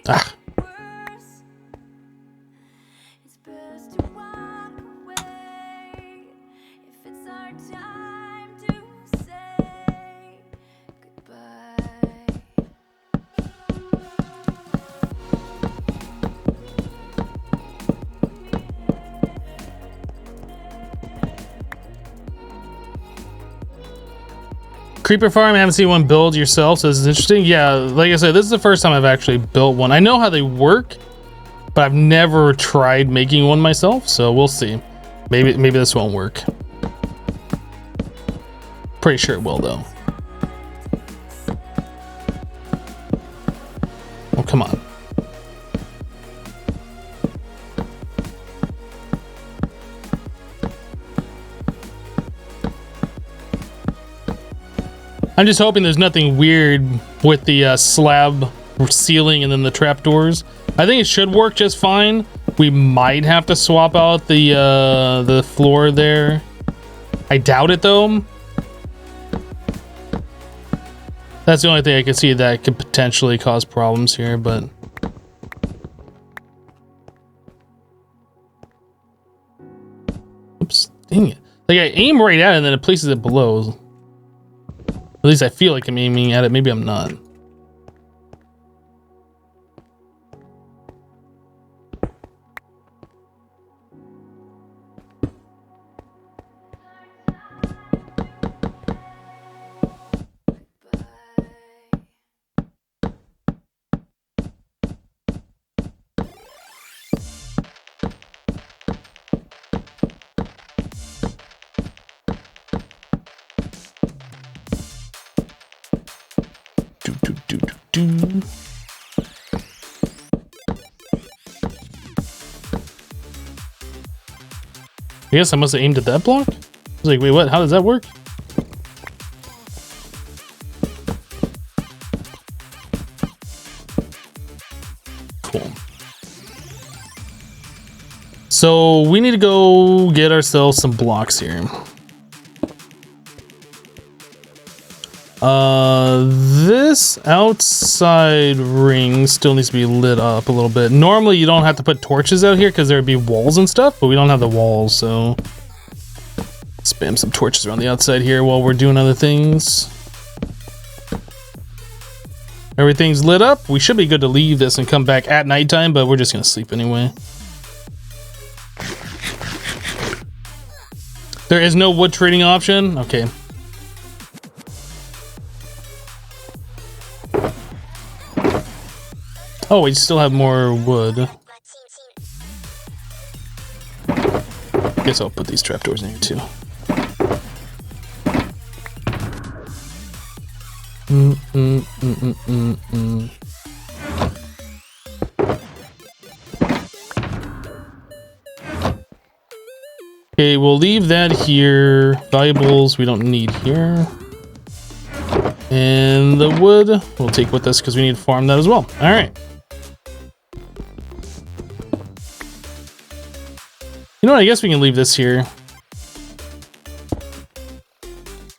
Ah. Creeper farm, I haven't seen one build yourself, so this is interesting. Yeah, like I said, this is the first time I've actually built one. I know how they work, but I've never tried making one myself, so we'll see. Maybe this won't work. Pretty sure it will, though. Oh, come on. I'm just hoping there's nothing weird with the slab ceiling and then the trapdoors. I think it should work just fine. We might have to swap out the floor there. I doubt it though. That's the only thing I can see that could potentially cause problems here, but... Oops, dang it. Like, I aim right at it and then it places it below. At least I feel like I'm aiming at it. Maybe I'm not. I guess I must have aimed at that block? I was like, wait, what? How does that work? Cool. So we need to go get ourselves some blocks here. This outside ring still needs to be lit up a little bit. Normally you don't have to put torches out here because there would be walls and stuff, but we don't have the walls, so spam some torches around the outside here while we're doing other things. Everything's lit up. We should be good to leave this and come back at nighttime, but we're just gonna sleep anyway. There is no wood trading option? Okay. Oh, we still have more wood. Guess I'll put these trapdoors in here too. Okay, we'll leave that here. Valuables we don't need here. And the wood we'll take with us because we need to farm that as well. All right. You know what? I guess we can leave this here.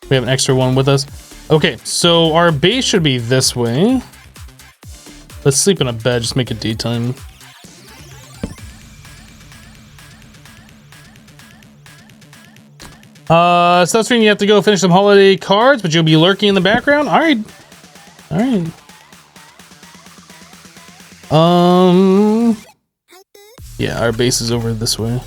We have an extra one with us. Okay, so our base should be this way. Let's sleep in a bed, just make it daytime. So that's when you have to go finish some holiday cards, but you'll be lurking in the background. All right. All right. Yeah, our base is over this way.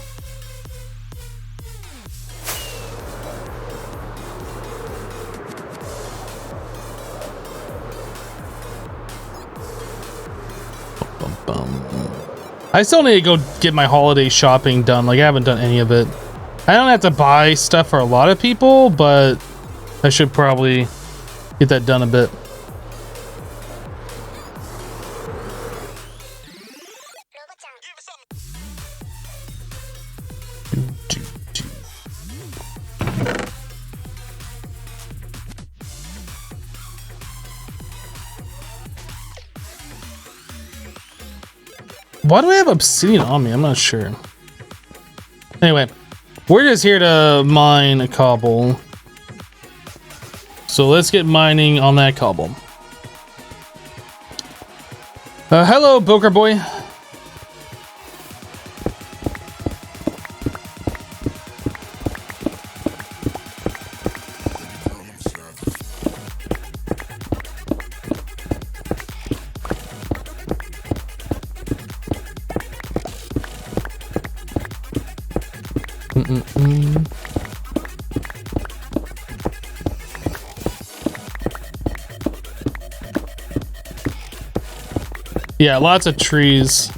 I still need to go get my holiday shopping done. Like, I haven't done any of it. I don't have to buy stuff for a lot of people, but I should probably get that done a bit. Why do I have obsidian on me? I'm not sure. Anyway, we're just here to mine a cobble. So let's get mining on that cobble. Hello, Boker Boy. Yeah, lots of trees.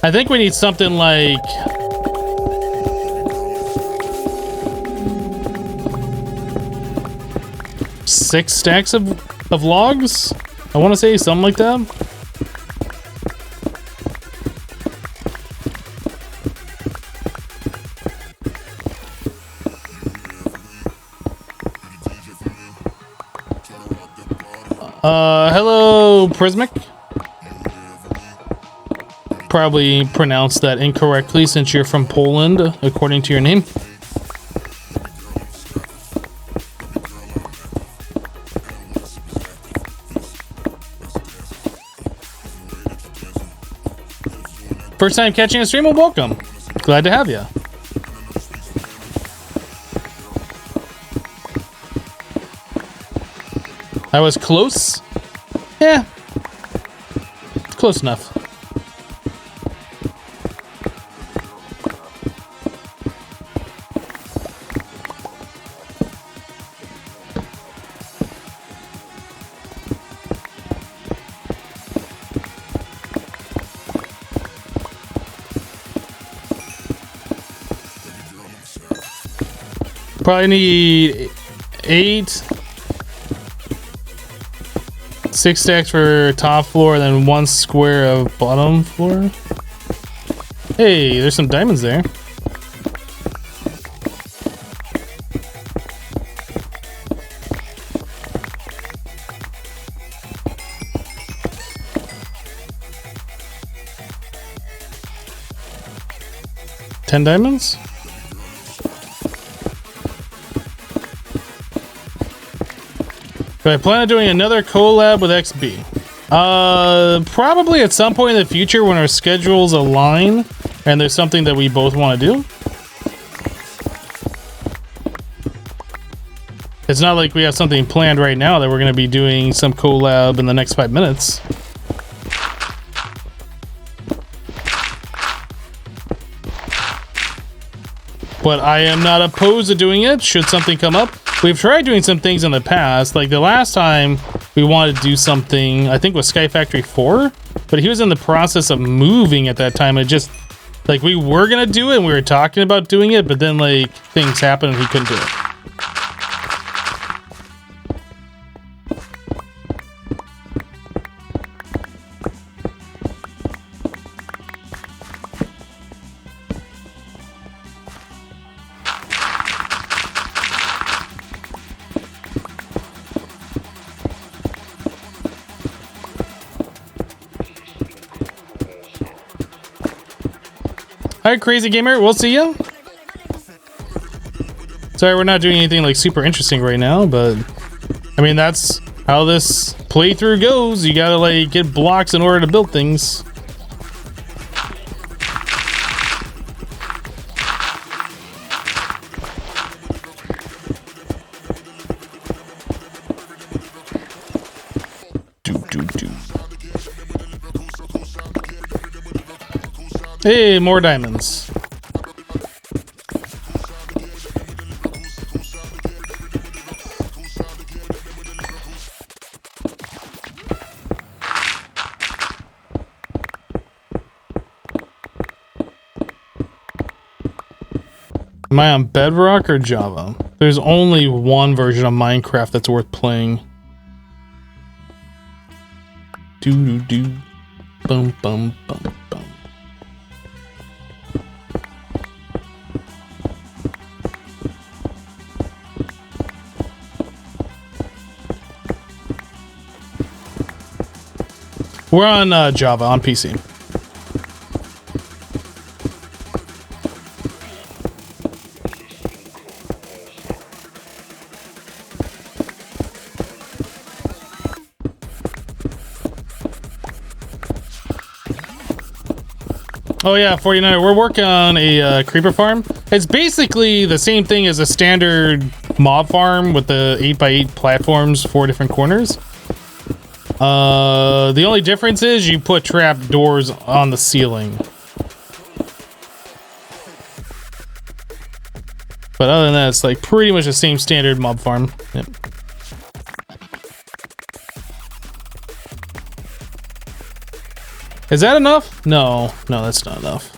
I think we need something like... six stacks of logs? I want to say something like that. Hello, Prismic. Probably pronounced that incorrectly since you're from Poland, according to your name. First time catching a stream? Well, welcome. Glad to have you. I was close. Yeah. Close enough. Probably need 6 stacks for top floor, then 1 square of bottom floor. Hey, there's some diamonds there. $10 diamonds? Do I plan on doing another collab with XB? Probably at some point in the future when our schedules align and there's something that we both want to do. It's not like we have something planned right now that we're going to be doing some collab in the next 5 minutes. But I am not opposed to doing it should something come up. We've tried doing some things in the past, like the last time we wanted to do something, I think was Sky Factory 4, but he was in the process of moving at that time. It just, like, we were gonna do it and we were talking about doing it, but then like things happened and he couldn't do it. Alright, Crazy Gamer, we'll see you. Sorry, we're not doing anything like super interesting right now, but I mean, that's how this playthrough goes. You gotta like get blocks in order to build things. Hey, more diamonds. Am I on Bedrock or Java? There's only one version of Minecraft that's worth playing. Do-do-do. Bum, bum, bum, bum. We're on Java, on PC. Oh yeah, 49er, we're working on a creeper farm. It's basically the same thing as a standard mob farm with the 8x8 platforms, 4 different corners. The only difference is you put trap doors on the ceiling. But other than that, it's like pretty much the same standard mob farm. Yep. Is that enough? No, that's not enough.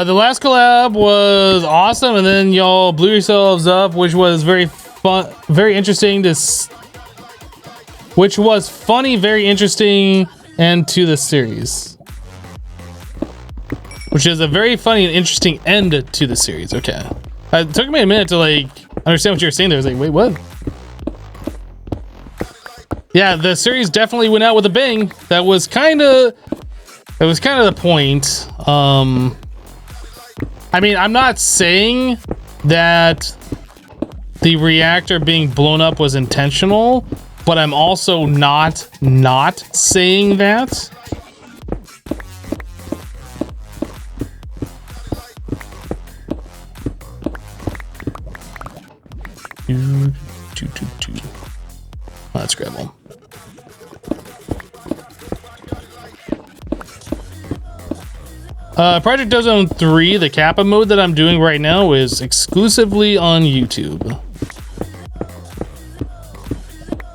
The last collab was awesome, and then y'all blew yourselves up, which was very fun, very interesting. Which was funny, very interesting, and to the series. Which is a very funny and interesting end to the series. Okay. It took me a minute to like understand what you were saying there. I was like, wait, what? Yeah, the series definitely went out with a bang. That was kind of the point. I mean, I'm not saying that the reactor being blown up was intentional, but I'm also not saying that. Let's grab one. Project Ozone 3, the Kappa mode that I'm doing right now, is exclusively on YouTube.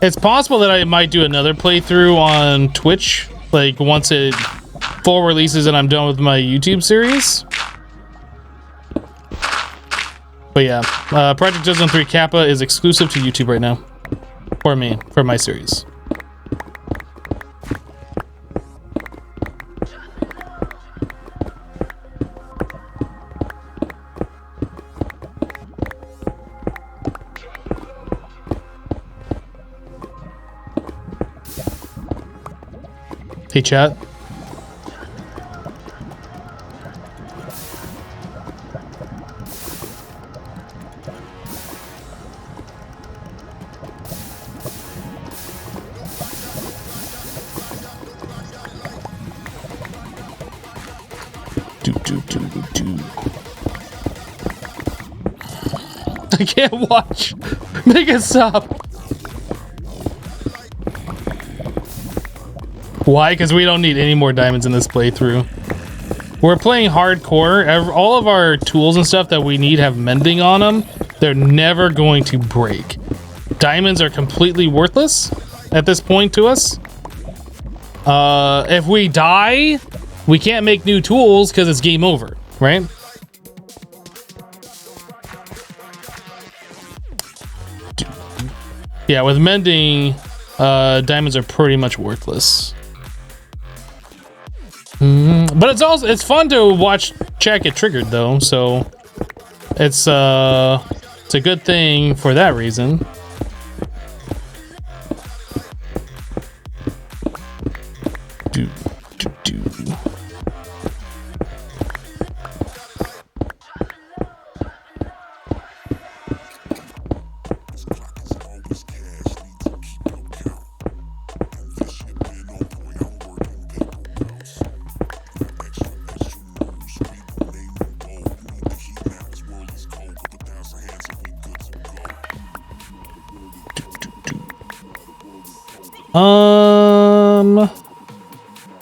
It's possible that I might do another playthrough on Twitch, like once it full releases and I'm done with my YouTube series. But yeah, Project Ozone 3 Kappa is exclusive to YouTube right now. For me, for my series. Hey, chat. I can't watch. Make it stop. Why? Because we don't need any more diamonds in this playthrough. We're playing hardcore. All of our tools and stuff that we need have mending on them. They're never going to break. Diamonds are completely worthless at this point to us. If we die, we can't make new tools because it's game over, right? Yeah, with mending, diamonds are pretty much worthless. But it's fun to watch chat get triggered though, so it's a good thing for that reason.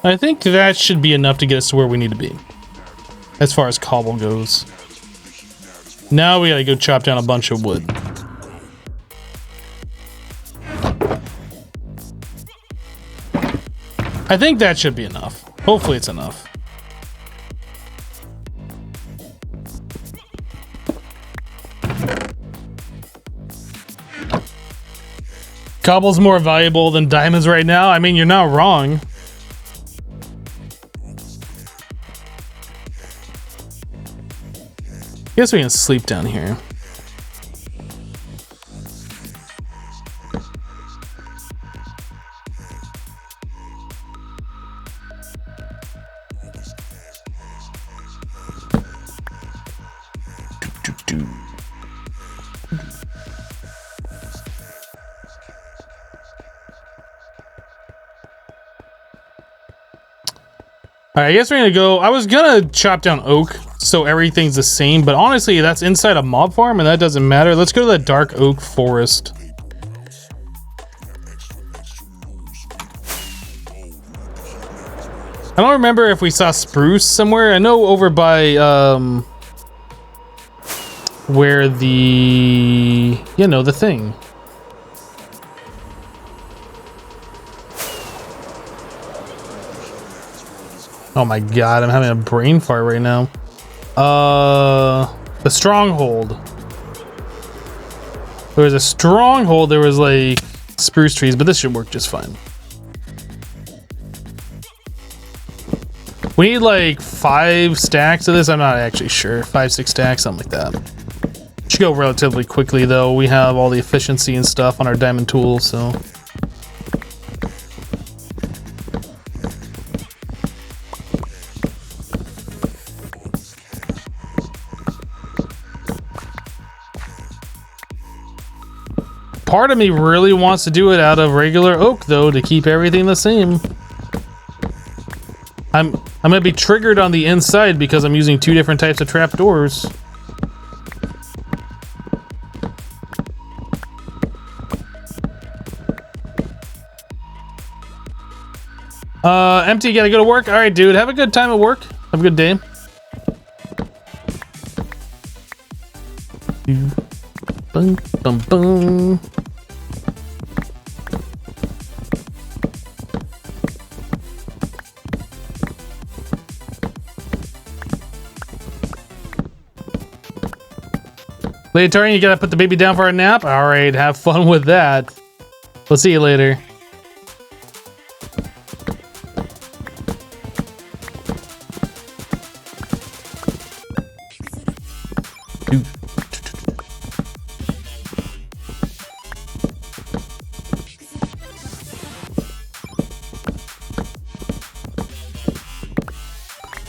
I think that should be enough to get us to where we need to be as far as cobble goes. Now we gotta go chop down a bunch of wood. I think that should be enough. Hopefully it's enough. Cobble's more valuable than diamonds right now. I mean, you're not wrong. Guess we can sleep down here. Alright, I guess we're gonna go. I was gonna chop down oak so everything's the same, but honestly, that's inside a mob farm and that doesn't matter. Let's go to the dark oak forest. I don't remember if we saw spruce somewhere. I know over by where the the thing. Oh my god, I'm having a brain fart right now. The stronghold. There was a stronghold, there was like spruce trees, but this should work just fine. We need like 5 stacks of this. I'm not actually sure. 5, 6 stacks, something like that. Should go relatively quickly though. We have all the efficiency and stuff on our diamond tool, so. Part of me really wants to do it out of regular oak though, to keep everything the same. I'm gonna be triggered on the inside because I'm using 2 different types of trapdoors. Empty, gotta go to work. All right, dude, have a good time at work. Have a good day. Boom, boom, boom. Lady Tarian, you gotta put the baby down for a nap? Alright, have fun with that. We'll see you later.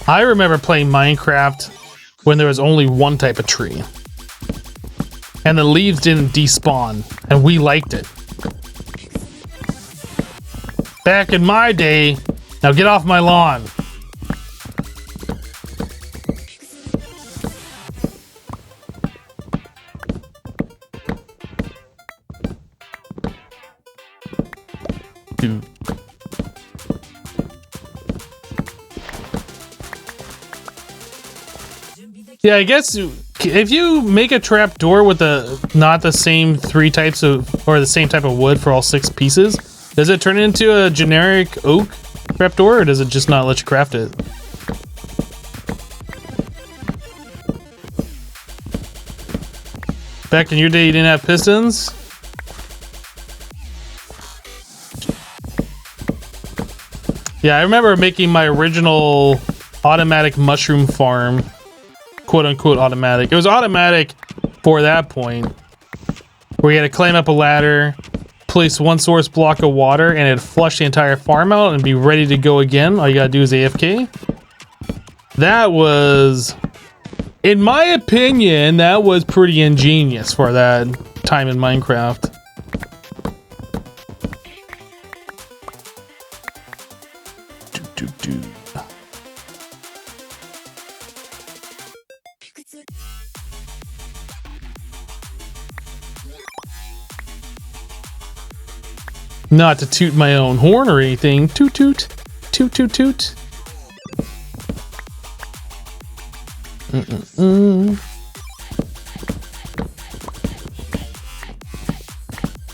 I remember playing Minecraft when there was only one type of tree. And the leaves didn't despawn, and we liked it. Back in my day, now get off my lawn. Dude. Yeah, I guess if you make a trap door with not the same 3 types of, or the same type of wood for all 6 pieces, does it turn into a generic oak trap door, or does it just not let you craft it? Back in your day, you didn't have pistons? Yeah, I remember making my original automatic mushroom farm. Quote unquote automatic. It was automatic for that point, where you had to climb up a ladder, place 1 source block of water, and it'd flush the entire farm out and be ready to go again. All you gotta do is AFK. That was, in my opinion, that was pretty ingenious for that time in Minecraft. Not to toot my own horn or anything. Toot toot. Toot toot toot.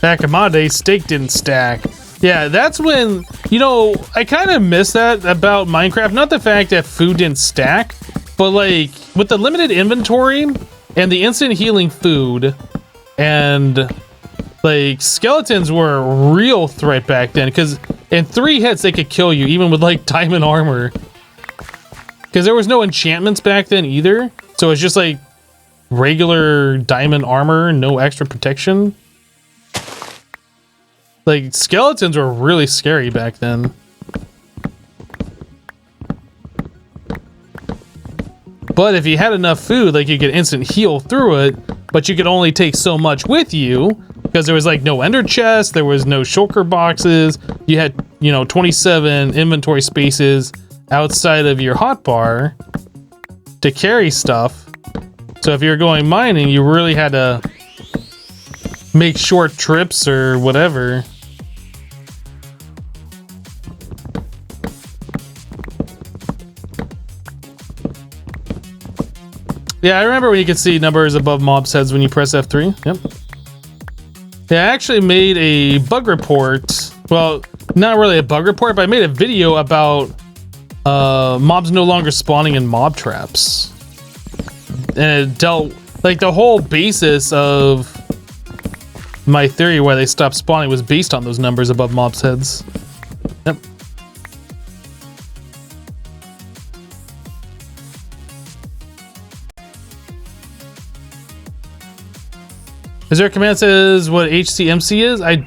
Back in my day, steak didn't stack. Yeah, that's when, you know, I kind of miss that about Minecraft. Not the fact that food didn't stack, but like with the limited inventory and the instant healing food, and like skeletons were a real threat back then, because in 3 hits they could kill you even with like diamond armor, because there was no enchantments back then either, so it's just like regular diamond armor, no extra protection. Like skeletons were really scary back then. But if you had enough food, like you could instant heal through it, but you could only take so much with you, because there was like no ender chests, there was no shulker boxes, you had, you know, 27 inventory spaces outside of your hotbar to carry stuff. So if you're going mining, you really had to make short trips or whatever. Yeah, I remember when you could see numbers above mobs' heads when you press F3. Yep. Yeah, I actually made a bug report. Well, not really a bug report, but I made a video about mobs no longer spawning in mob traps. And it dealt, like, the whole basis of my theory why they stopped spawning was based on those numbers above mobs' heads. Yep. Is there a command that says what HCMC is? I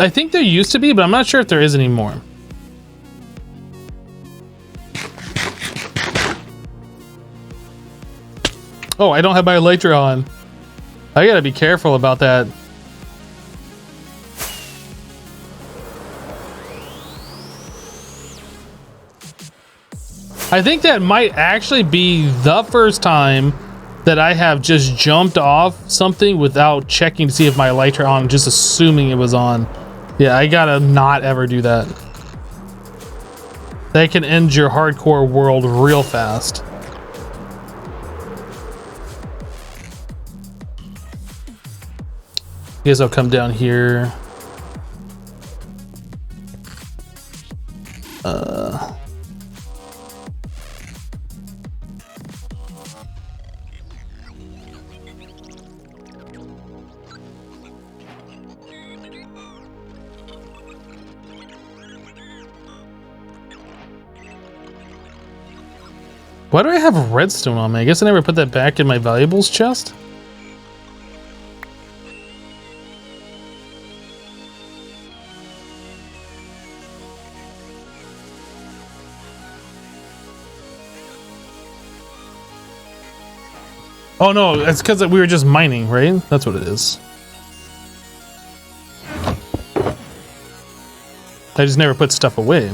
think there used to be, but I'm not sure if there is anymore. Oh, I don't have my elytra on. I gotta be careful about that. I think that might actually be the first time that I have just jumped off something without checking to see if my elytra on, just assuming it was on. Yeah, I gotta not ever do that. That can end your hardcore world real fast. Guess I'll come down here. Why do I have redstone on me? I guess I never put that back in my valuables chest. Oh no, it's because we were just mining, right? That's what it is. I just never put stuff away.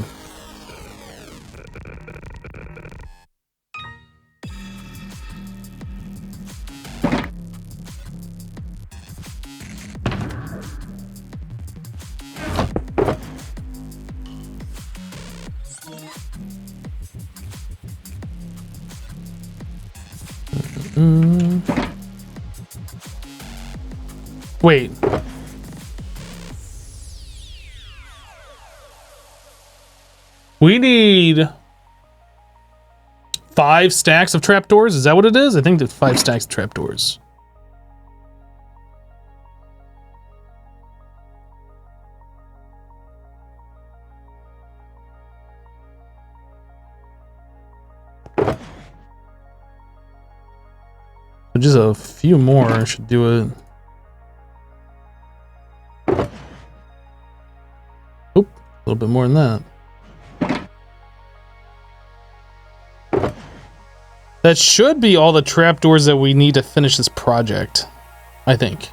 Wait. We need 5 stacks of trapdoors. Is that what it is? I think it's 5 stacks of trapdoors. Just a few more should do it. Oop, a little bit more than that. That should be all the trapdoors that we need to finish this project, I think.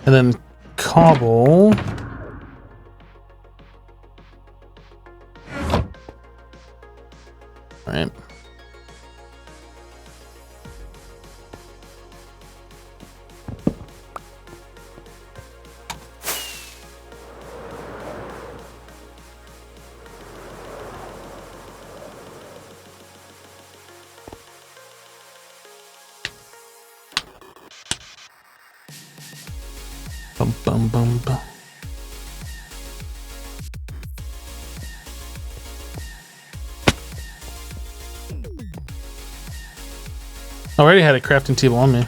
And then cobble. All right. Bum, bum, bum, bum. I already had a crafting table on me.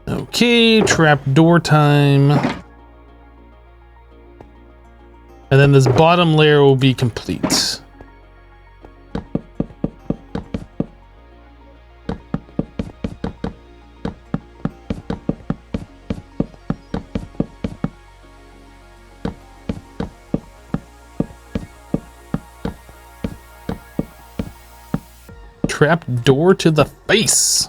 Okay, trapdoor time. And then this bottom layer will be complete. Trapdoor to the face.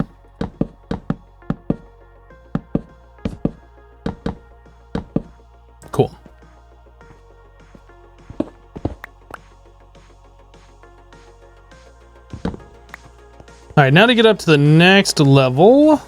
right, now to get up to the next level.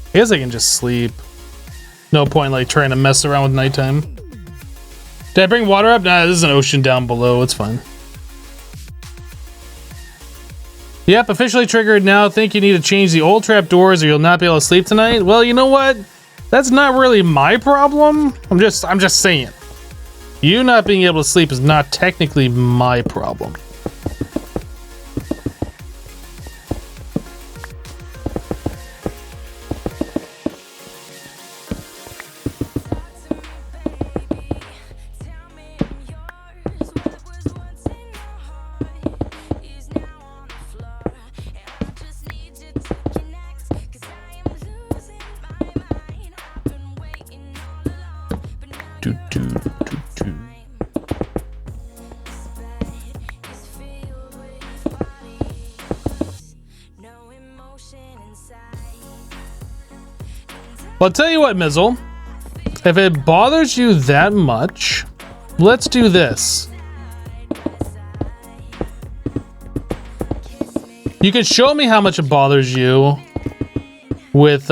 I guess I can just sleep. No point like trying to mess around with nighttime. Did I bring water up? Nah, this is an ocean down below. It's fine. Yep, officially triggered now. Think you need to change the old trap doors or you'll not be able to sleep tonight. Well, you know what? That's not really my problem. I'm just saying. You not being able to sleep is not technically my problem. Well, I'll tell you what, Mizzle. If it bothers you that much, let's do this. You can show me how much it bothers you with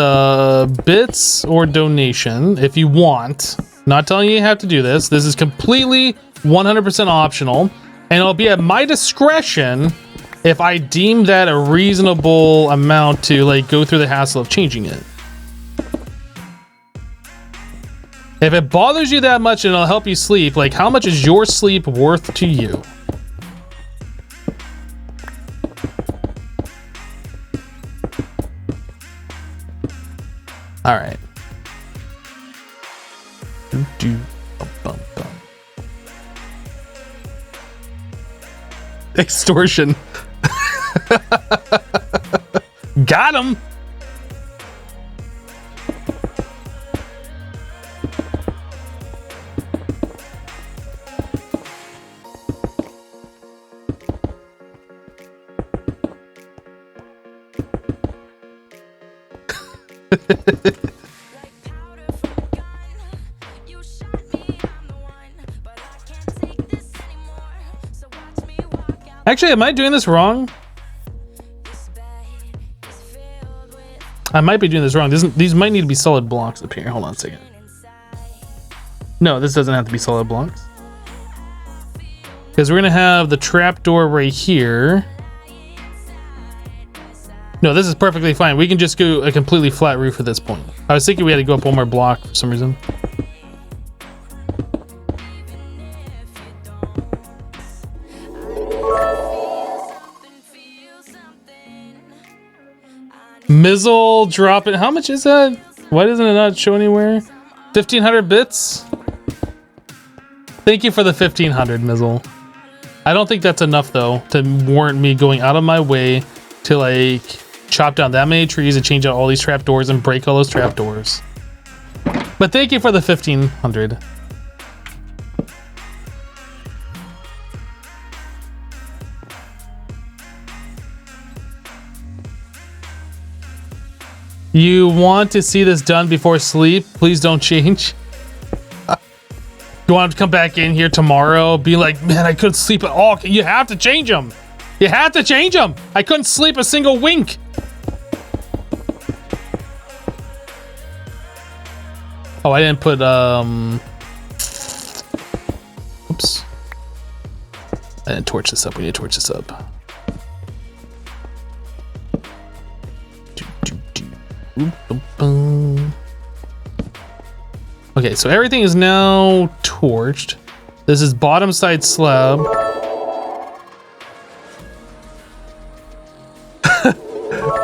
bits or donation if you want. Not telling you have to do this. This is completely 100% optional, and it'll be at my discretion if I deem that a reasonable amount to like go through the hassle of changing it. If it bothers you that much and it'll help you sleep, like how much is your sleep worth to you? All right. Extortion. Got him. Actually, am I doing this wrong? I might be doing this wrong. These might need to be solid blocks up here. Hold on a second. No, this doesn't have to be solid blocks. Because we're going to have the trapdoor right here. No, this is perfectly fine. We can just go a completely flat roof at this point. I was thinking we had to go up one more block for some reason. Mizzle dropping. How much is that? Why doesn't it not show anywhere? 1,500 bits? Thank you for the 1,500, Mizzle. I don't think that's enough, though, to warrant me going out of my way to, like, chop down that many trees and change out all these trapdoors and break all those trapdoors. But thank you for the 1,500. You want to see this done before sleep? Please don't change. You want to come back in here tomorrow, be like, man, I couldn't sleep at all. You have to change them. You have to change them. I couldn't sleep a single wink. Oh, I didn't put, oops. I didn't torch this up. We need to torch this up. Okay, so everything is now torched. This is bottom side slab.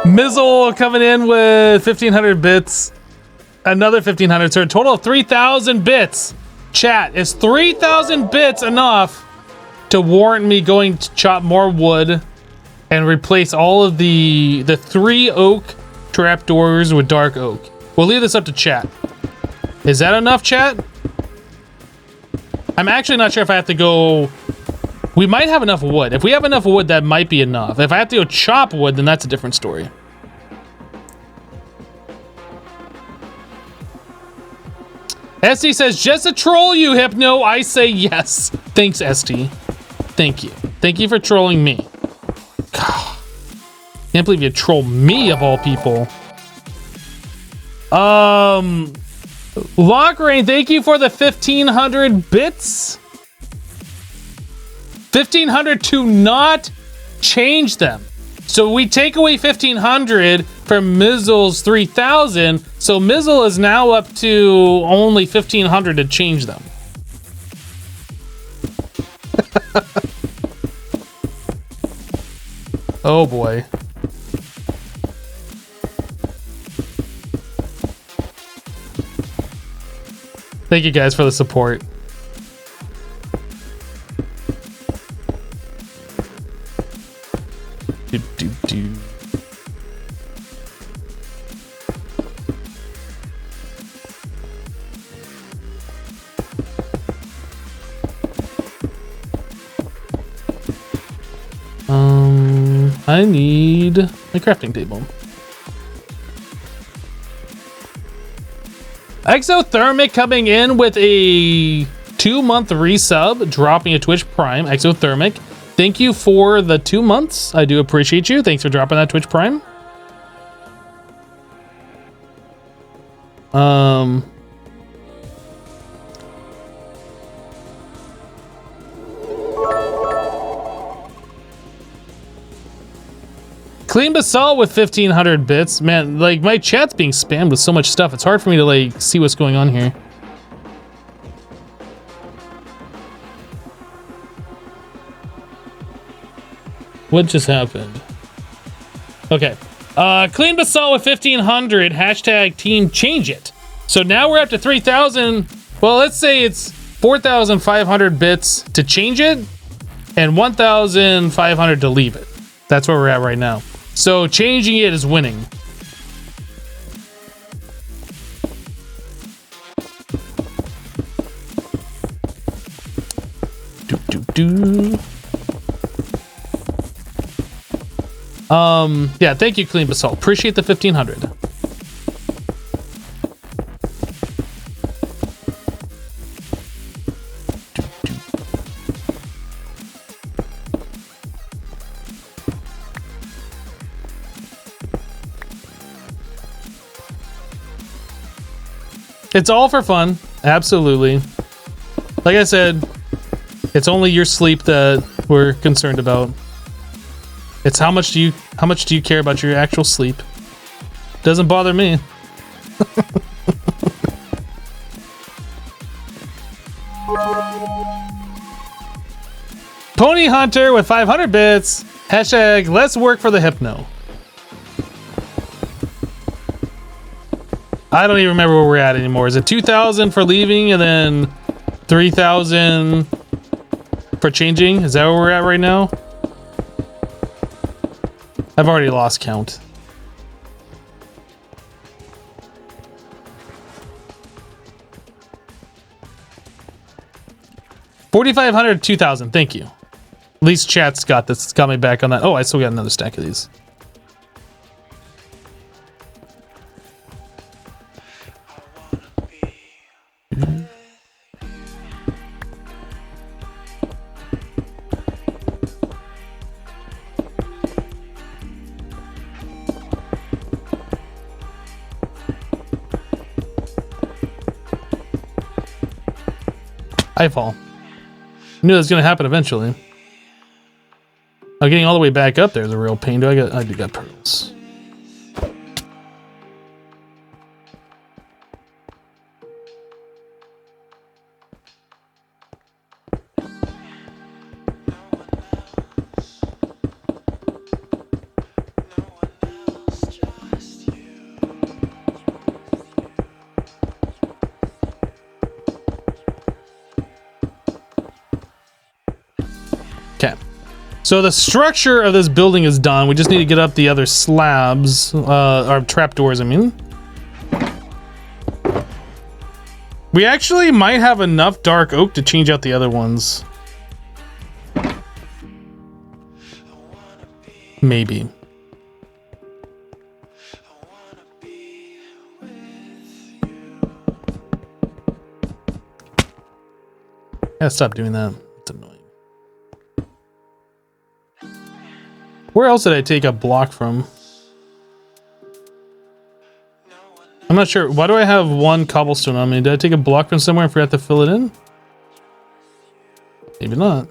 Mizzle coming in with 1,500 bits. Another 1,500, so a total of 3,000 bits. Chat, is 3,000 bits enough to warrant me going to chop more wood and replace all of the 3 oak trapdoors with dark oak? We'll leave this up to chat. Is that enough, chat? I'm actually not sure if I have to go... We might have enough wood. If we have enough wood, that might be enough. If I have to go chop wood, then that's a different story. ST says, just to troll you, Hypno. I say yes. Thanks, ST. Thank you. Thank you for trolling me. God. Can't believe you troll me of all people. Lockrain, thank you for the 1,500 bits. 1,500 to not change them. So we take away 1,500 from Mizzle's 3,000. So Mizzle is now up to only 1,500 to change them. Oh boy. Thank you guys for the support. Do. I need a crafting table. Exothermic coming in with a 2-month resub, dropping a Twitch Prime. Exothermic, thank you for the 2 months. I do appreciate you. Thanks for dropping that Twitch Prime. Clean Basalt with 1,500 bits. Man, like, my chat's being spammed with so much stuff. It's hard for me to, like, see what's going on here. What just happened? Okay. Clean Basalt with 1,500. Hashtag team change it. So now we're up to 3,000. Well, let's say it's 4,500 bits to change it and 1,500 to leave it. That's where we're at right now. So changing it is winning. Yeah, thank you, Clean Basalt. Appreciate the 1,500. It's all for fun, absolutely. Like I said, it's only your sleep that we're concerned about. It's how much do you care about your actual sleep? Doesn't bother me. Pony Hunter with 500 bits. Hashtag let's work for the Hypno. I don't even remember where we're at anymore. Is it 2,000 for leaving and then 3,000 for changing? Is that where we're at right now? I've already lost count. $4,500, 2,000. Thank you. At least chat's got this. It's got me back on that. Oh, I still got another stack of these. I fall. Knew that was gonna happen eventually. Oh, getting all the way back up there is a real pain. I do got pearls. Okay. So the structure of this building is done. We just need to get up the other slabs, or trapdoors, I mean. We actually might have enough dark oak to change out the other ones. Maybe. Yeah, stop doing that. It's annoying. Where else did I take a block from? I'm not sure. Why do I have one cobblestone on me? Did I take a block from somewhere and forgot to fill it in? Maybe not.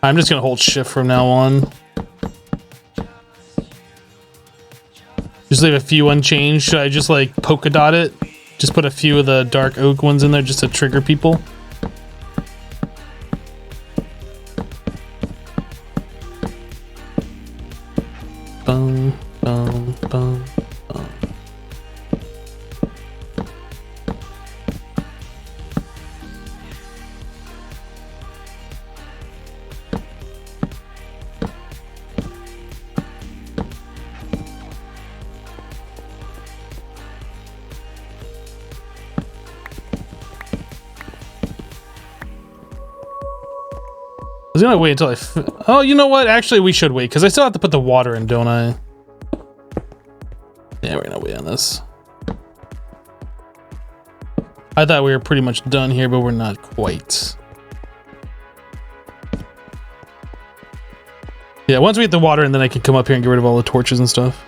I'm just gonna hold shift from now on. Just leave a few unchanged. Should I just like polka dot it? Just put a few of the dark oak ones in there just to trigger people. Boom, boom, boom, boom. I was gonna wait until oh, you know what? Actually, we should wait because I still have to put the water in, don't I? Yeah, we're gonna wait on this. I thought we were pretty much done here, but we're not quite. Yeah, once we get the water in, then I can come up here and get rid of all the torches and stuff.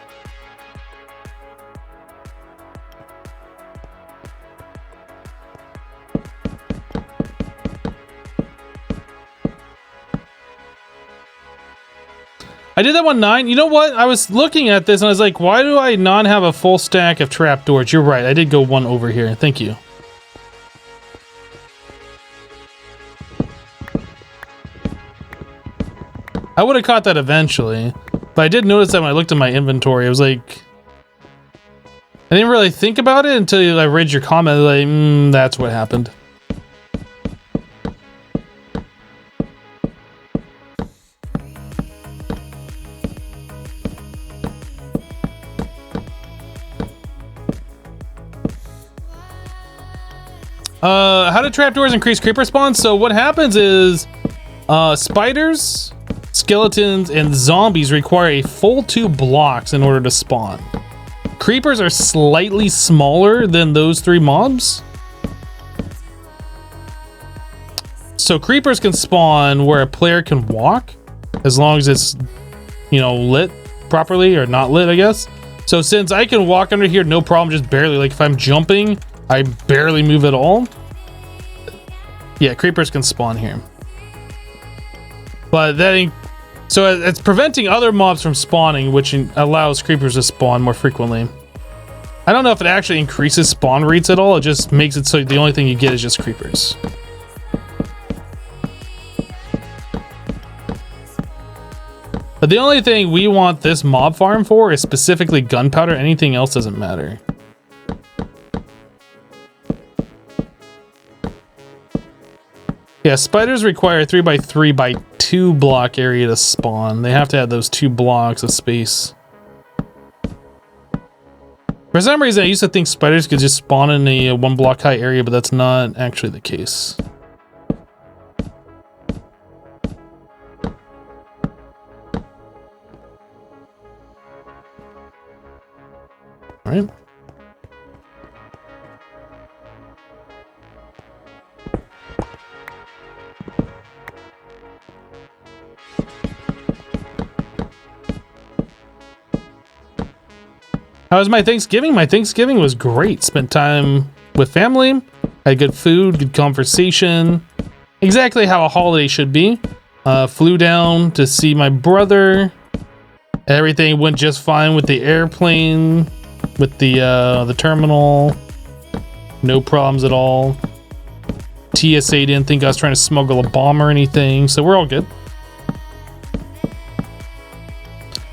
I did that 1-9. You know what? I was looking at this and I was like, why do I not have a full stack of trapdoors? You're right. I did go one over here. Thank you. I would have caught that eventually, but I did notice that when I looked at my inventory, I was like, I didn't really think about it until I read your comment. Like, that's what happened. How do trapdoors increase creeper spawns? So what happens is spiders, skeletons, and zombies require a full 2 blocks in order to spawn. Creepers are slightly smaller than those 3 mobs. So creepers can spawn where a player can walk as long as it's, you know, lit properly, or not lit, I guess. So since I can walk under here no problem, just barely, like if I'm jumping, I barely move at all. Yeah, creepers can spawn here. But that ain't... So it's preventing other mobs from spawning, which allows creepers to spawn more frequently. I don't know if it actually increases spawn rates at all. It just makes it so the only thing you get is just creepers. But the only thing we want this mob farm for is specifically gunpowder. Anything else doesn't matter. Yeah, spiders require 3x3x2 block area to spawn. They have to have those 2 blocks of space. For some reason, I used to think spiders could just spawn in a 1 block high area, but that's not actually the case. All right. How was my Thanksgiving? My Thanksgiving was great. Spent time with family, had good food, good conversation. Exactly how a holiday should be. Flew down to see my brother. Everything went just fine with the airplane, with the terminal. No problems at all. TSA didn't think I was trying to smuggle a bomb or anything, so we're all good.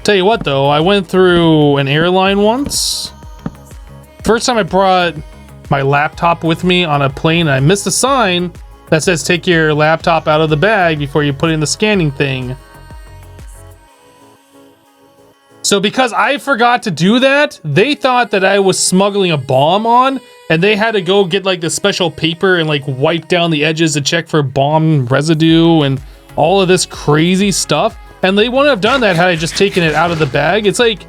Tell you what though, I went through an airline once. First time I brought my laptop with me on a plane, I missed a sign that says take your laptop out of the bag before you put in the scanning thing. So because I forgot to do that, they thought that I was smuggling a bomb on, and they had to go get like the special paper and like wipe down the edges to check for bomb residue and all of this crazy stuff. And they wouldn't have done that had I just taken it out of the bag. It's like,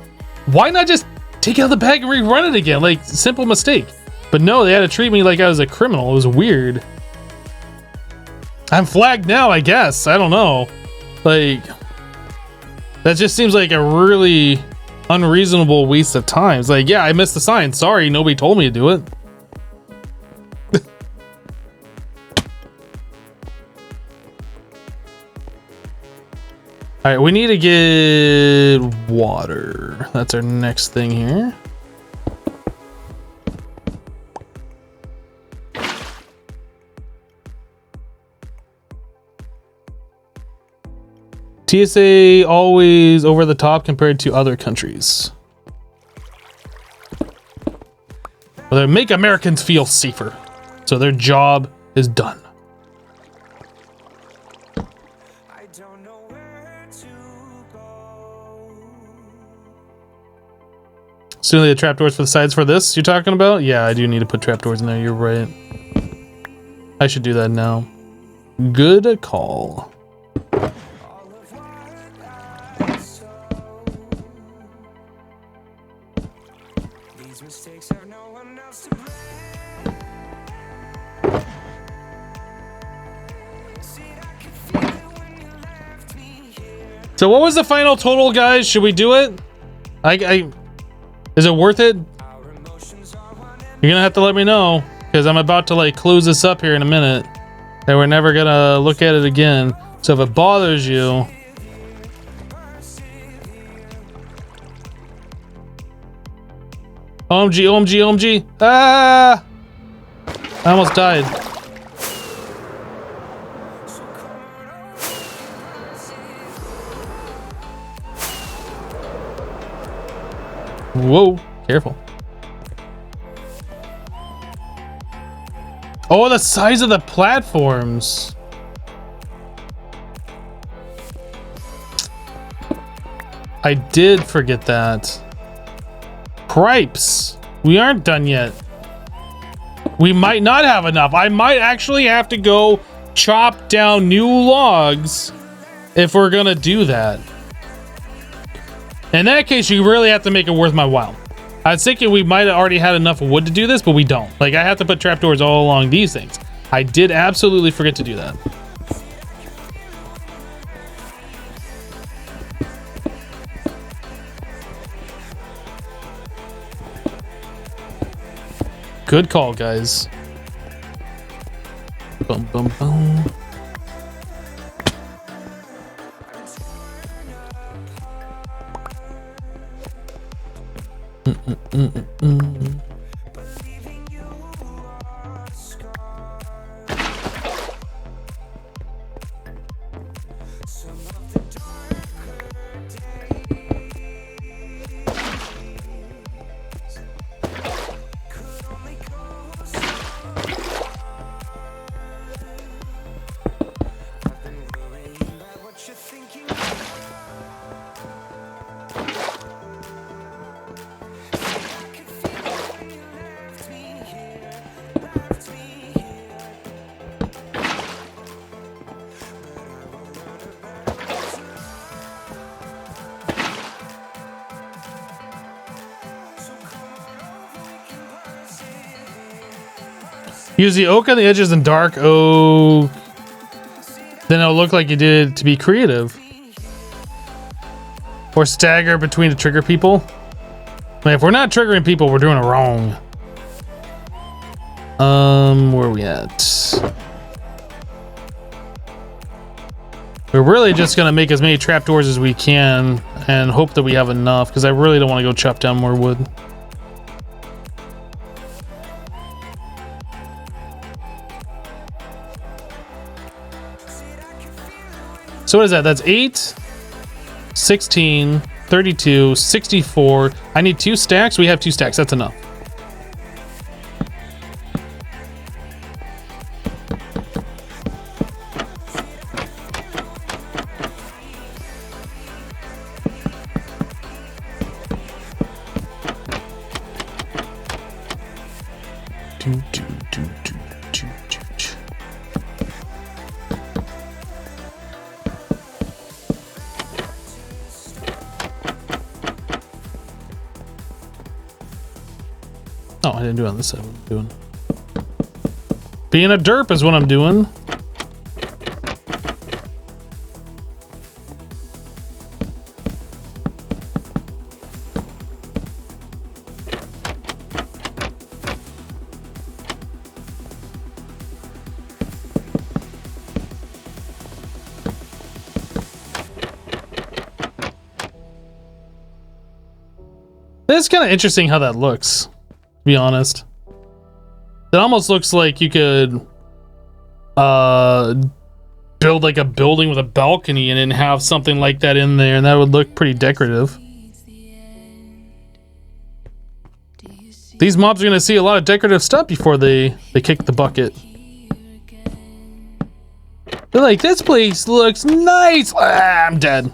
why not just take it out of the bag and rerun it again? Like, simple mistake. But no, they had to treat me like I was a criminal. It was weird. I'm flagged now, I guess. I don't know. Like, that just seems like a really unreasonable waste of time. It's like, yeah, I missed the sign. Sorry, nobody told me to do it. All right, we need to get water. That's our next thing here. TSA always over the top compared to other countries. Well, they make Americans feel safer, so their job is done. I don't know where to go. Still need the trapdoors for the sides for this you're talking about? Yeah, I do need to put trapdoors in there. You're right. I should do that now. Good call. So what was the final total, guys? Should we do it? Is it worth it? You're gonna have to let me know, because I'm about to like close this up here in a minute, and we're never gonna look at it again. So if it bothers you, OMG, OMG, OMG! Ah! I almost died. Whoa, careful. Oh, the size of the platforms. I did forget that. Cripes. We aren't done yet. We might not have enough. I might actually have to go chop down new logs if we're gonna do that. In that case, you really have to make it worth my while. I was thinking we might have already had enough wood to do this, but we don't. Like, I have to put trapdoors all along these things. I did absolutely forget to do that. Good call, guys. Bum, bum, bum. Use the oak on the edges and dark oak. Then it'll look like you did it to be creative. Or stagger between the trigger people. I mean, if we're not triggering people, we're doing it wrong. Where are we at? We're really just gonna make as many trapdoors as we can and hope that we have enough, because I really don't want to go chop down more wood. So what is that? That's 8, 16, 32, 64. I need 2 stacks. We have 2 stacks. That's enough. do, do, do, do, do, do. Oh, I didn't do it on this side. What I'm doing. Being a derp is what I'm doing. It's kind of interesting how that looks, to be honest. It almost looks like you could build like a building with a balcony and then have something like that in there, and that would look pretty decorative. These mobs are going to see a lot of decorative stuff before they kick the bucket. They're like, this place looks nice! Ah, I'm dead.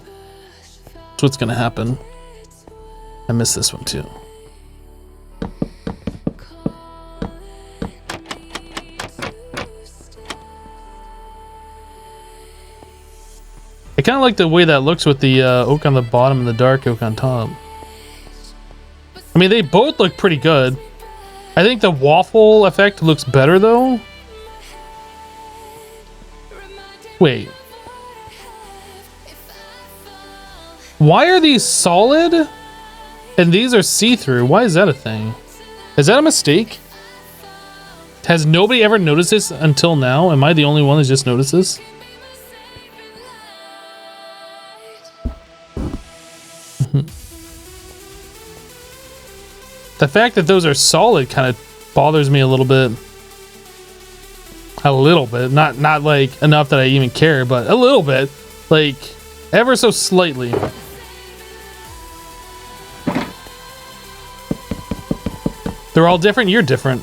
That's what's going to happen. I missed this one too. I kind of like the way that looks with the oak on the bottom and the dark oak on top. I mean, they both look pretty good. I think the waffle effect looks better though. Wait. Why are these solid? And these are see-through. Why is that a thing? Is that a mistake? Has nobody ever noticed this until now? Am I the only one that just noticed this? The fact that those are solid kind of bothers me a little bit. A little bit. Not like enough that I even care, but a little bit. Like, ever so slightly. They're all different, you're different.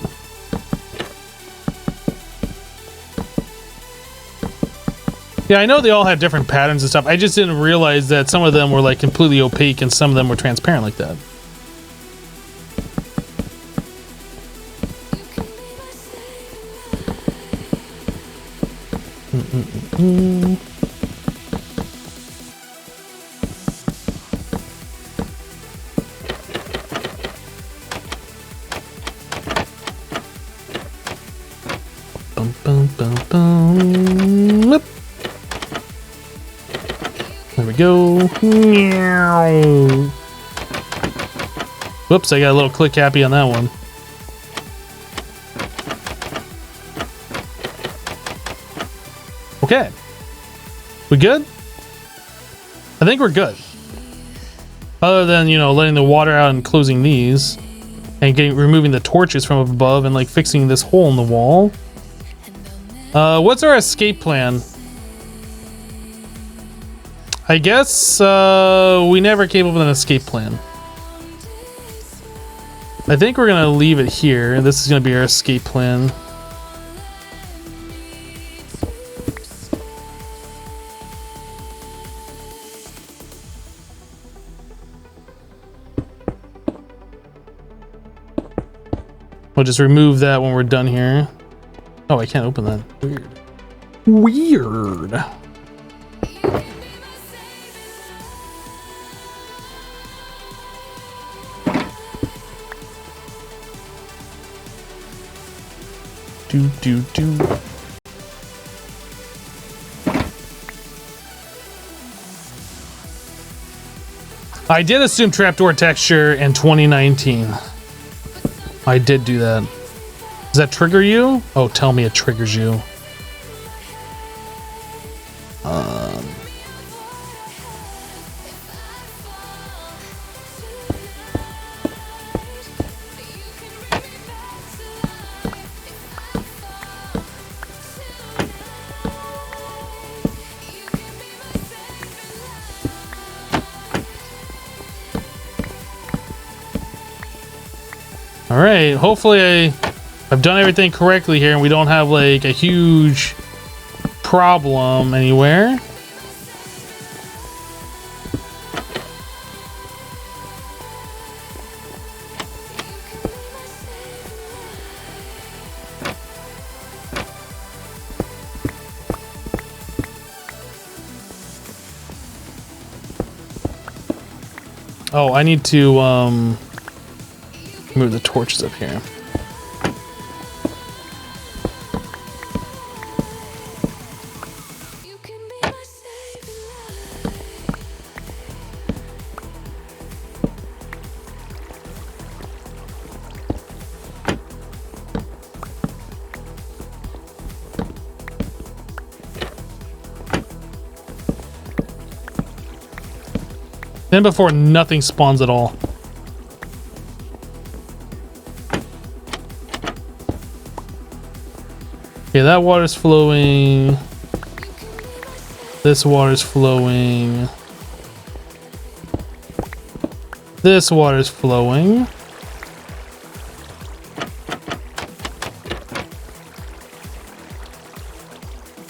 Yeah, I know they all have different patterns and stuff. I just didn't realize that some of them were like completely opaque and some of them were transparent like that. There we go. Whoops, I got a little click happy on that one. Okay. We good? I think we're good. Other than, you know, letting the water out and closing these. And removing the torches from above and like fixing this hole in the wall. What's our escape plan? I guess we never came up with an escape plan. I think we're gonna leave it here. This is gonna be our escape plan. We'll just remove that when we're done here. Oh, I can't open that. Weird. Weird. Do. I did assume trapdoor texture in 2019. I did do that. Does that trigger you? Oh, tell me it triggers you. All right, hopefully I've done everything correctly here and we don't have like a huge problem anywhere. Oh, I need to move the torches up here. Then before nothing spawns at all. Okay, that water's flowing. This water's flowing. This water's flowing.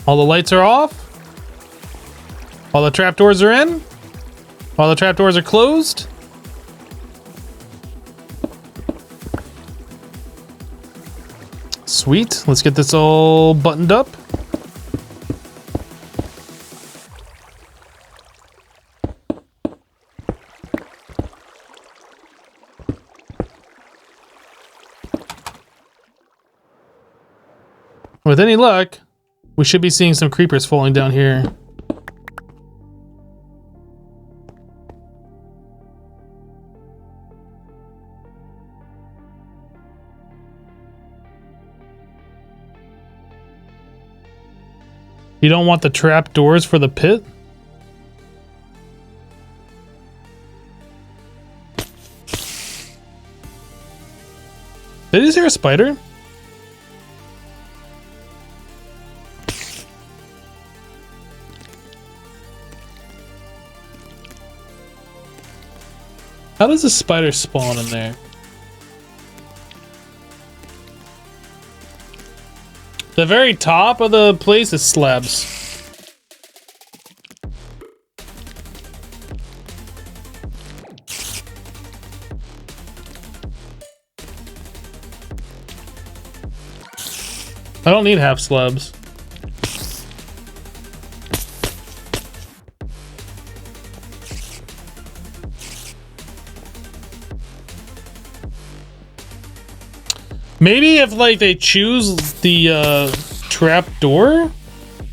All the lights are off. All the trapdoors are in. All the trapdoors are closed. Sweet. Let's get this all buttoned up. With any luck, we should be seeing some creepers falling down here. You don't want the trap doors for the pit? Did you hear a spider? How does a spider spawn in there? The very top of the place is slabs. I don't need half slabs. Maybe if like they choose the trap door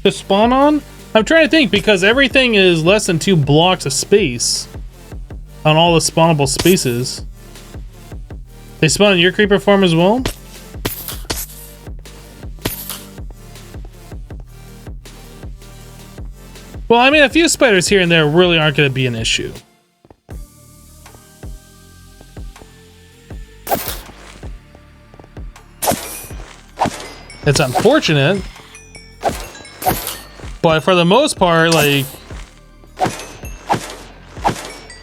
to spawn on. I'm trying to think because everything is less than 2 blocks of space on all the spawnable spaces. They spawn in your creeper farm as well? Well, I mean, a few spiders here and there really aren't going to be an issue. It's unfortunate, but for the most part, like,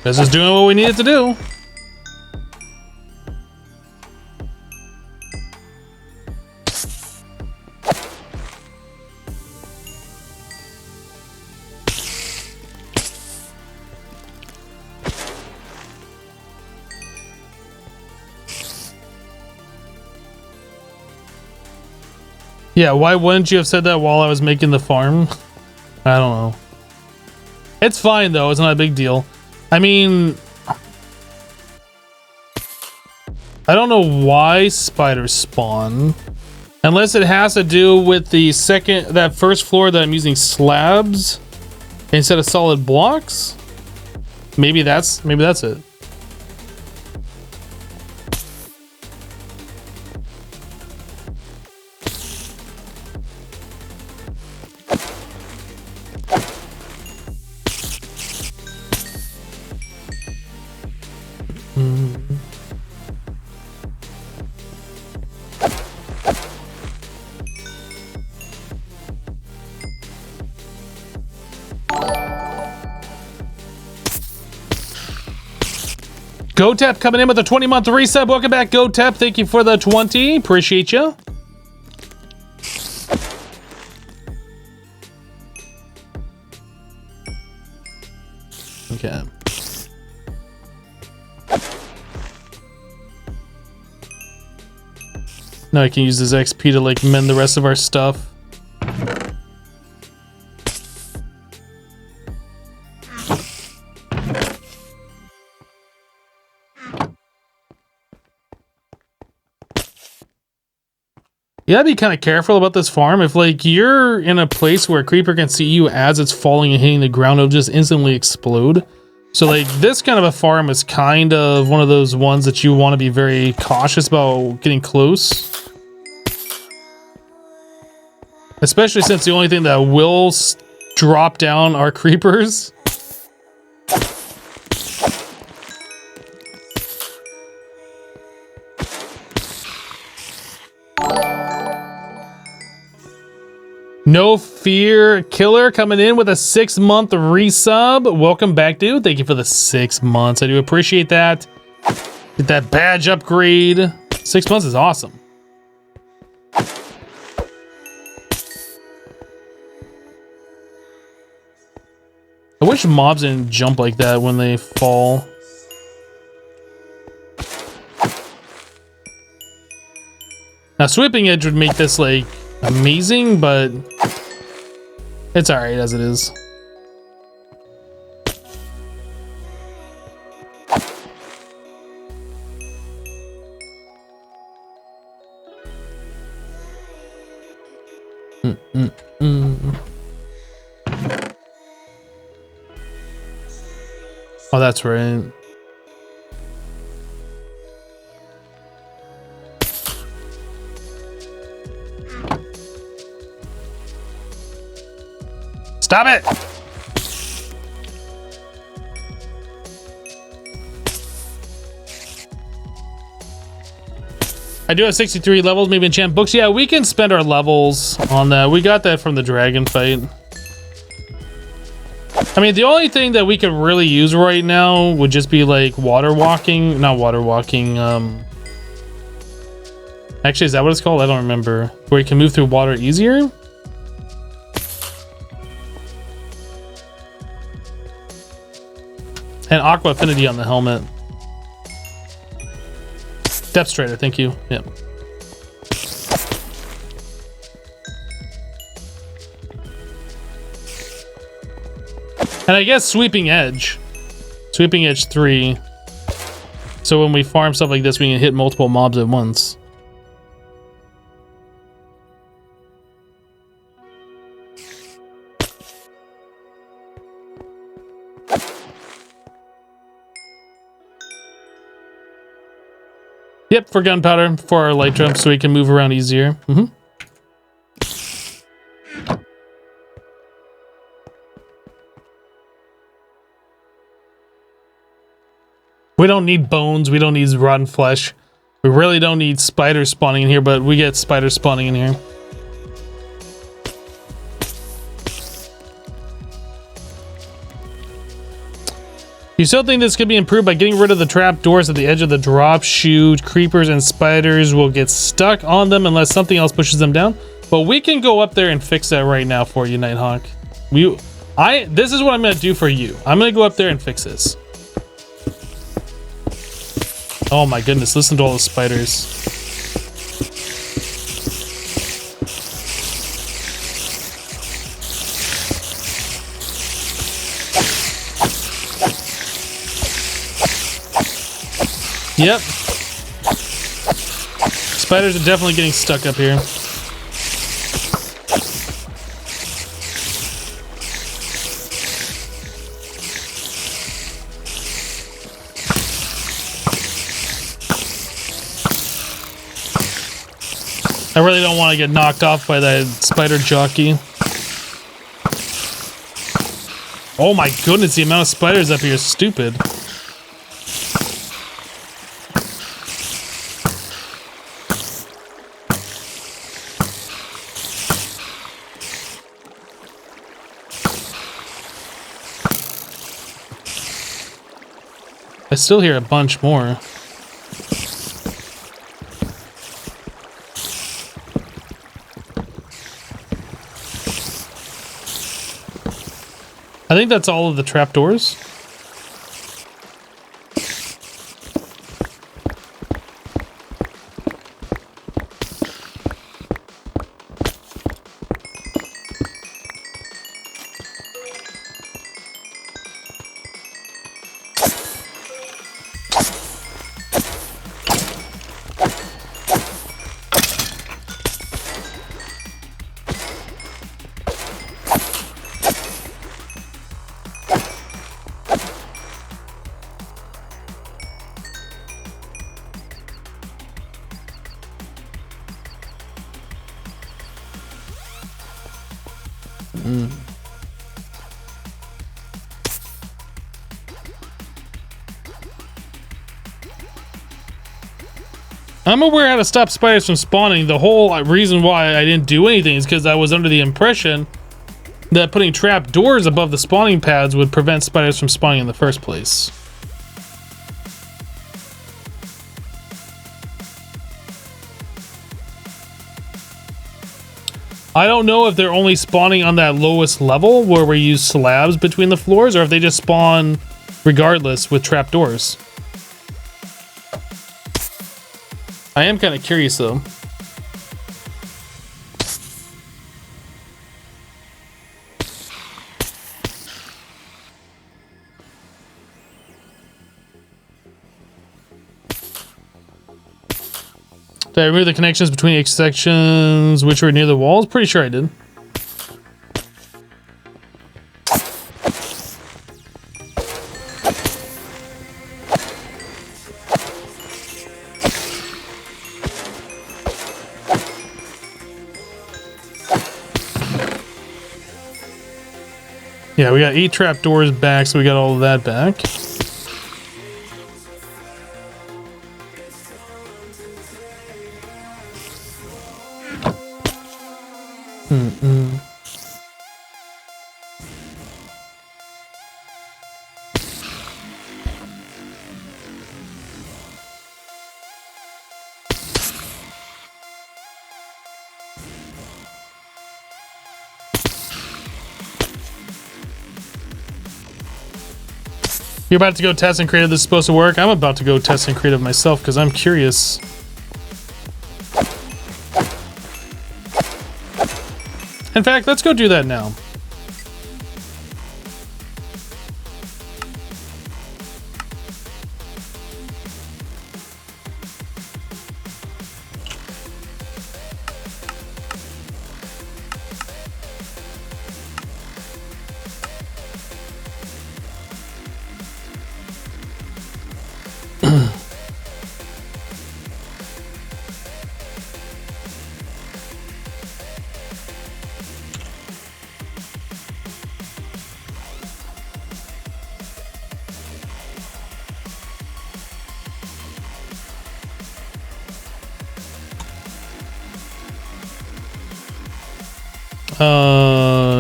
this is doing what we need it to do. Yeah, why wouldn't you have said that while I was making the farm? I don't know. It's fine though, it's not a big deal. I mean, I don't know why spiders spawn. Unless it has to do with that first floor that I'm using slabs instead of solid blocks. Maybe that's it. GoTep coming in with a 20-month resub. Welcome back, GoTep. Thank you for the 20. Appreciate you. Okay. Now I can use this XP to like mend the rest of our stuff. You gotta be kind of careful about this farm. If like you're in a place where a creeper can see you as it's falling and hitting the ground, it'll just instantly explode. So like this kind of a farm is kind of one of those ones that you want to be very cautious about getting close. Especially since the only thing that will drop down are creepers. No Fear Killer coming in with a 6-month resub. Welcome back, dude. Thank you for the 6 months. I do appreciate that. Get that badge upgrade. 6 months is awesome. I wish mobs didn't jump like that when they fall. Now, Sweeping Edge would make this like amazing, but it's alright as it is. Oh, that's right. Stop it! I do have 63 levels, maybe enchant books. Yeah, we can spend our levels on that. We got that from the dragon fight. I mean, the only thing that we could really use right now would just be like water walking. Not water walking. Actually, is that what it's called? I don't remember. Where you can move through water easier? And Aqua Affinity on the helmet. Depth Strider, thank you. Yep. And I guess Sweeping Edge. Sweeping Edge 3. So when we farm stuff like this, we can hit multiple mobs at once. Yep, for gunpowder, for our light drum, so we can move around easier. We don't need bones, we don't need rotten flesh. We really don't need spiders spawning in here, but we get spiders spawning in here. You still think this could be improved by getting rid of the trap doors at the edge of the drop chute? Creepers and spiders will get stuck on them unless something else pushes them down. But we can go up there and fix that right now for you, Nighthawk. This is what I'm gonna do for you. I'm gonna go up there and fix this. Oh my goodness, listen to all the spiders. Yep. Spiders are definitely getting stuck up here. I really don't want to get knocked off by that spider jockey. Oh my goodness, the amount of spiders up here is stupid. I still hear a bunch more. I think that's all of the trapdoors. I'm aware how to stop spiders from spawning. The whole reason why I didn't do anything is because I was under the impression that putting trap doors above the spawning pads would prevent spiders from spawning in the first place. I don't know if they're only spawning on that lowest level where we use slabs between the floors, or if they just spawn regardless with trap doors. I am kind of curious though. Did I remove the connections between each sections which were near the walls? Pretty sure I did. Yeah, we got 8 trap doors back, so we got all of that back. You're about to go test and creative. This is supposed to work. I'm about to go test and creative myself because I'm curious. In fact, let's go do that now.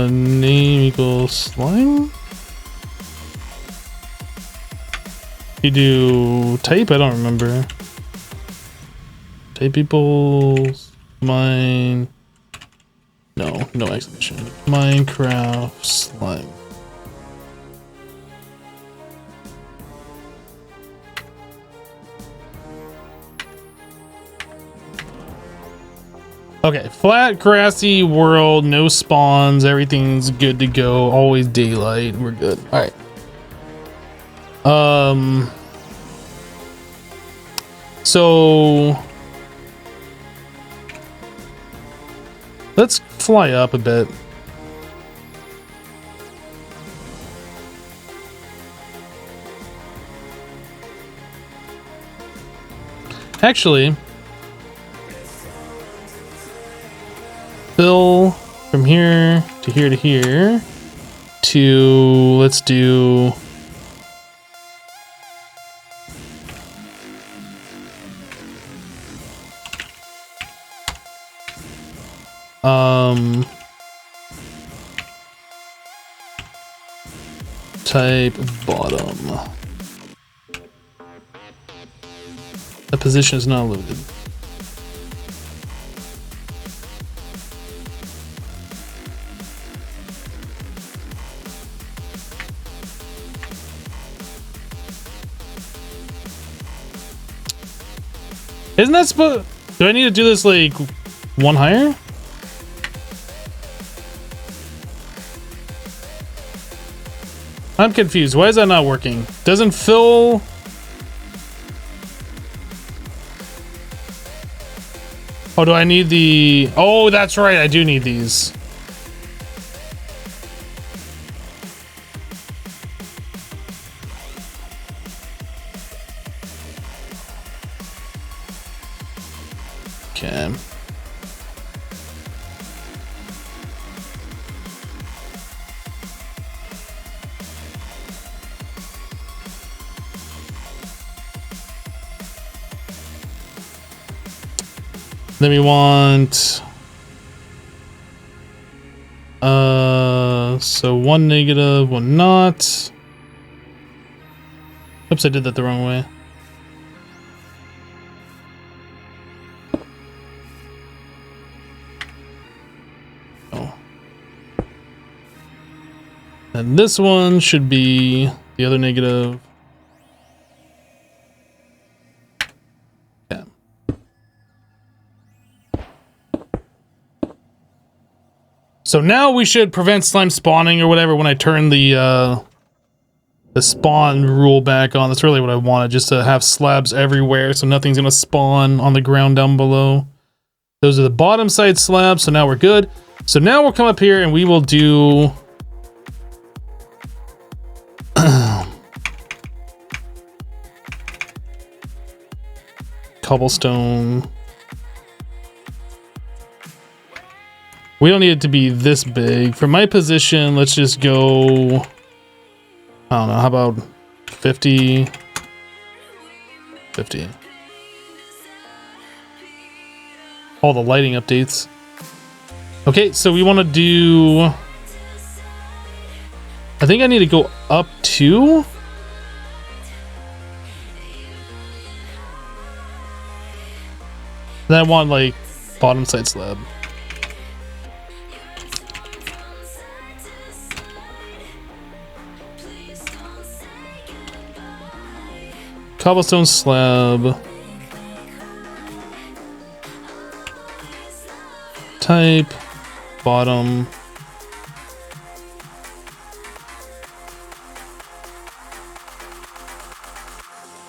Name equals slime. You do type? I don't remember. Type equals mine. No, no explanation. Minecraft slime. Okay, flat, grassy world, no spawns, everything's good to go, always daylight, we're good. All right. So let's fly up a bit. Actually, fill from here to here to here to, let's do type bottom. The position is not loaded. Isn't that supposed? Do I need to do this like one higher? I'm confused. Why is that not working? Doesn't fill. Oh, do I need the? Oh, that's right. I do need these. Okay. Then we want so 1 negative, 1 not. Oops, I did that the wrong way. Oh. And this one should be the other negative. Yeah. So now we should prevent slime spawning or whatever when I turn the spawn rule back on. That's really what I wanted, just to have slabs everywhere so nothing's gonna spawn on the ground down below. Those are the bottom side slabs, so now we're good. So now we'll come up here and we will do cobblestone. We don't need it to be this big. For my position, let's just go, I don't know, how about 50? 50. All the lighting updates. Okay, so we want to do, I think I need to go up 2. Then I want like bottom side slab. Cobblestone slab. Type. Bottom.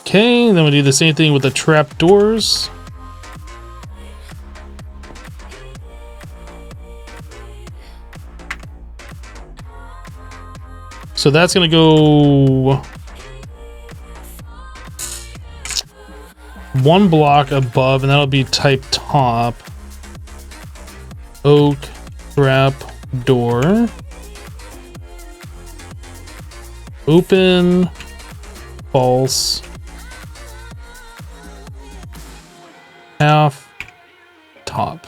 Okay, then we do the same thing with the trap doors. So that's gonna go 1 block above, and that'll be type top. Oak, trap, door. Open, false. Half, top.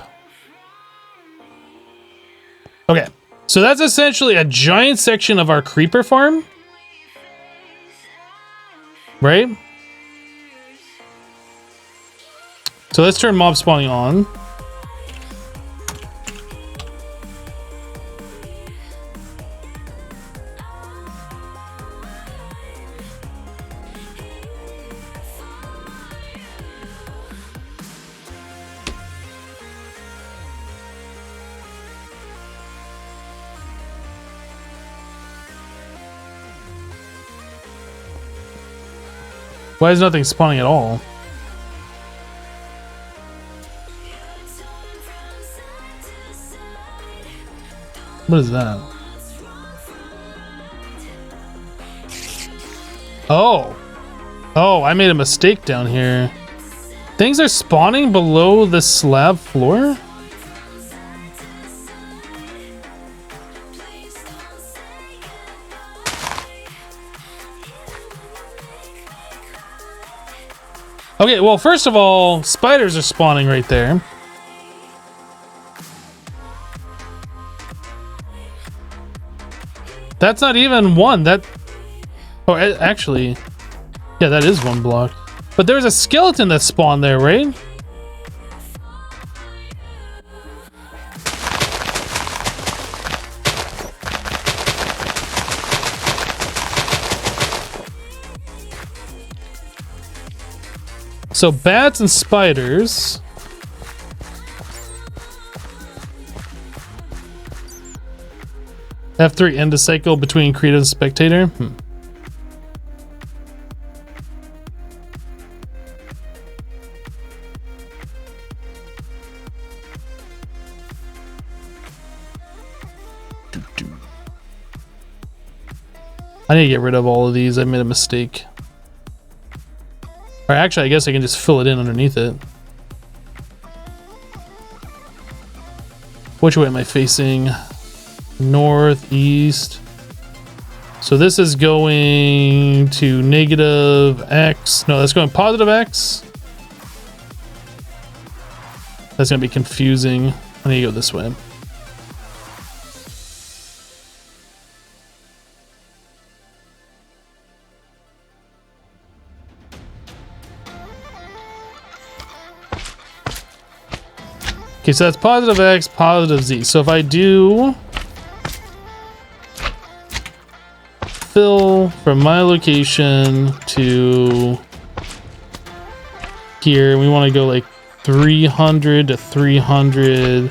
Okay, so that's essentially a giant section of our creeper farm. Right? So let's turn mob spawning on. Why is nothing spawning at all? What is that? Oh. Oh, I made a mistake down here. Things are spawning below the slab floor? Okay, well, first of all, spiders are spawning right there. That's not even one. That... Oh, actually... Yeah, that is 1 block. But there's a skeleton that spawned there, right? So bats and spiders. F3 end a cycle between creator and spectator. I need to get rid of all of these. I made a mistake. Or actually, I guess I can just fill it in underneath it. Which way am I facing? North, east. So this is going to negative X. No, that's going positive X. That's gonna be confusing. I need to go this way. Okay, so that's positive X, positive Z. So if I do fill from my location to here, we want to go like 300 to 300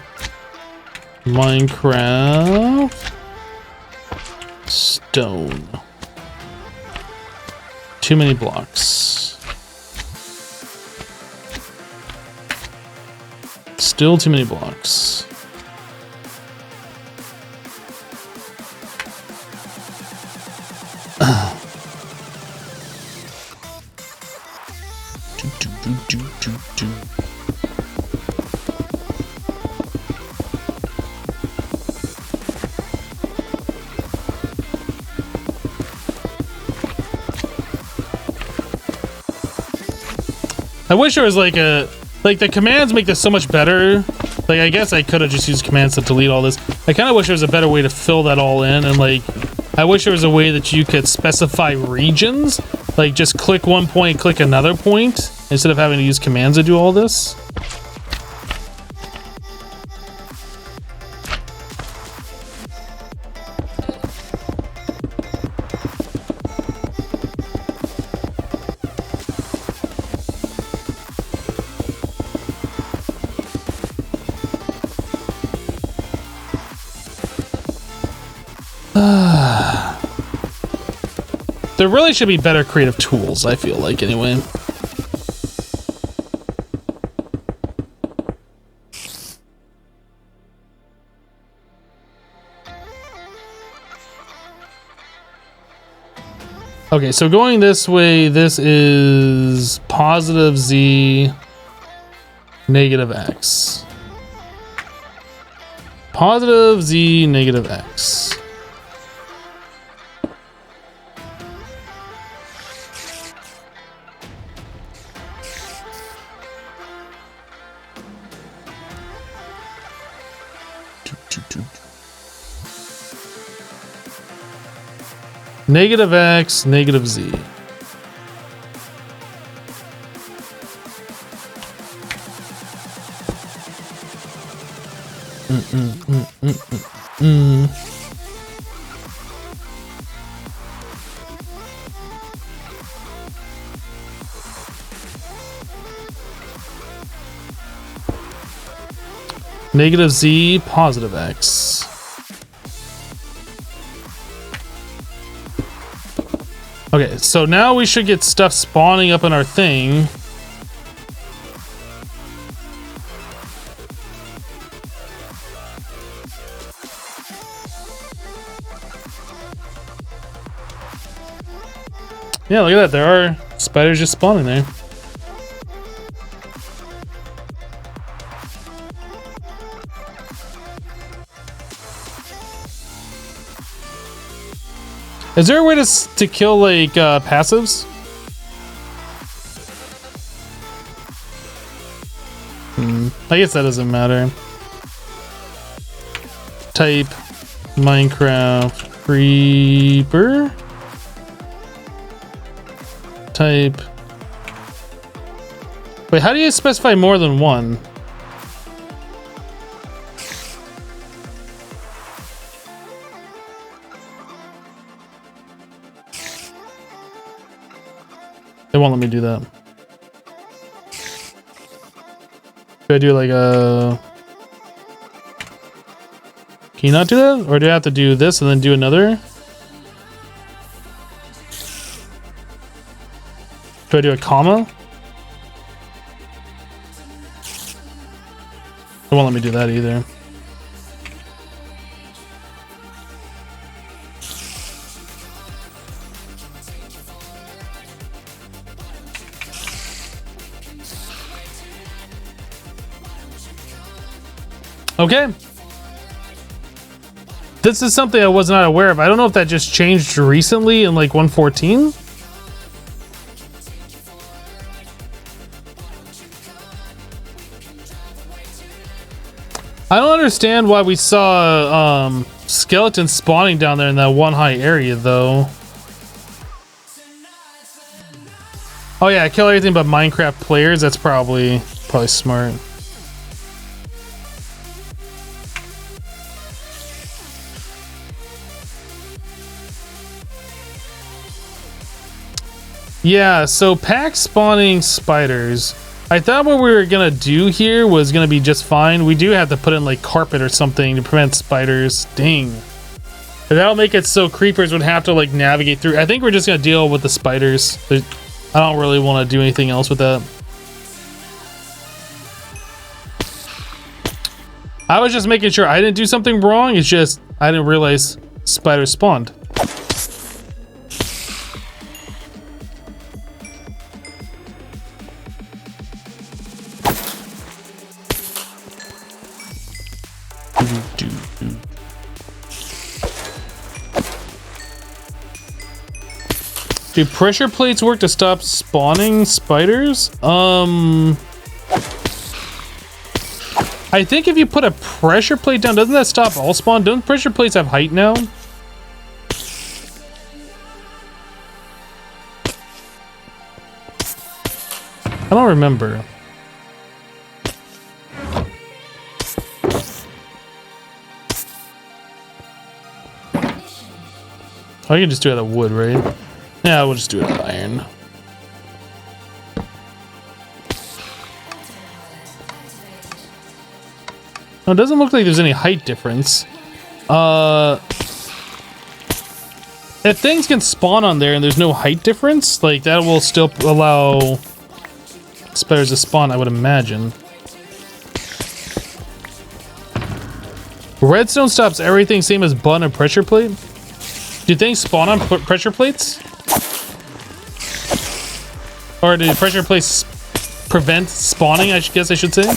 Minecraft stone. Too many blocks. Still too many blocks. I wish there was like the commands make this so much better. Like, I guess I could have just used commands to delete all this. I kind of wish there was a better way to fill that all in, and like, I wish there was a way that you could specify regions. Like, just click one point, click another point, instead of having to use commands to do all this. There really should be better creative tools, I feel like, anyway. Okay, so going this way, this is positive Z, negative X. Positive Z, negative X. Negative X, negative Z. Negative Z, positive X. Okay, so now we should get stuff spawning up in our thing. Yeah, look at that. There are spiders just spawning there. Is there a way to kill like passives? I guess that doesn't matter. Type Minecraft creeper. Type. Wait, how do you specify more than one? They won't let me do that. Do I do like a... Can you not do that? Or do I have to do this and then do another? Do I do a comma? They won't let me do that either. Okay. This is something I was not aware of. I don't know if that just changed recently in like 1.14. I don't understand why we saw skeletons spawning down there in that one high area, though. Oh yeah, kill everything but Minecraft players. That's probably smart. Yeah, so pack spawning spiders. I thought what we were gonna do here was gonna be just fine. We do have to put in like carpet or something to prevent spiders. Dang. That'll make it so creepers would have to like navigate through. I think we're just gonna deal with the spiders. I don't really want to do anything else with that. I was just making sure I didn't do something wrong. It's just I didn't realize spiders spawned. Do pressure plates work to stop spawning spiders? I think if you put a pressure plate down, doesn't that stop all spawn? Don't pressure plates have height now? I don't remember. Oh, you can just do it out of wood, right? Yeah, we'll just do it out of iron. Oh, it doesn't look like there's any height difference. If things can spawn on there and there's no height difference, like that will still allow spiders to spawn, I would imagine. Redstone stops everything, same as button and pressure plate. Do things spawn on pressure plates? Or do pressure plates prevent spawning, I guess I should say?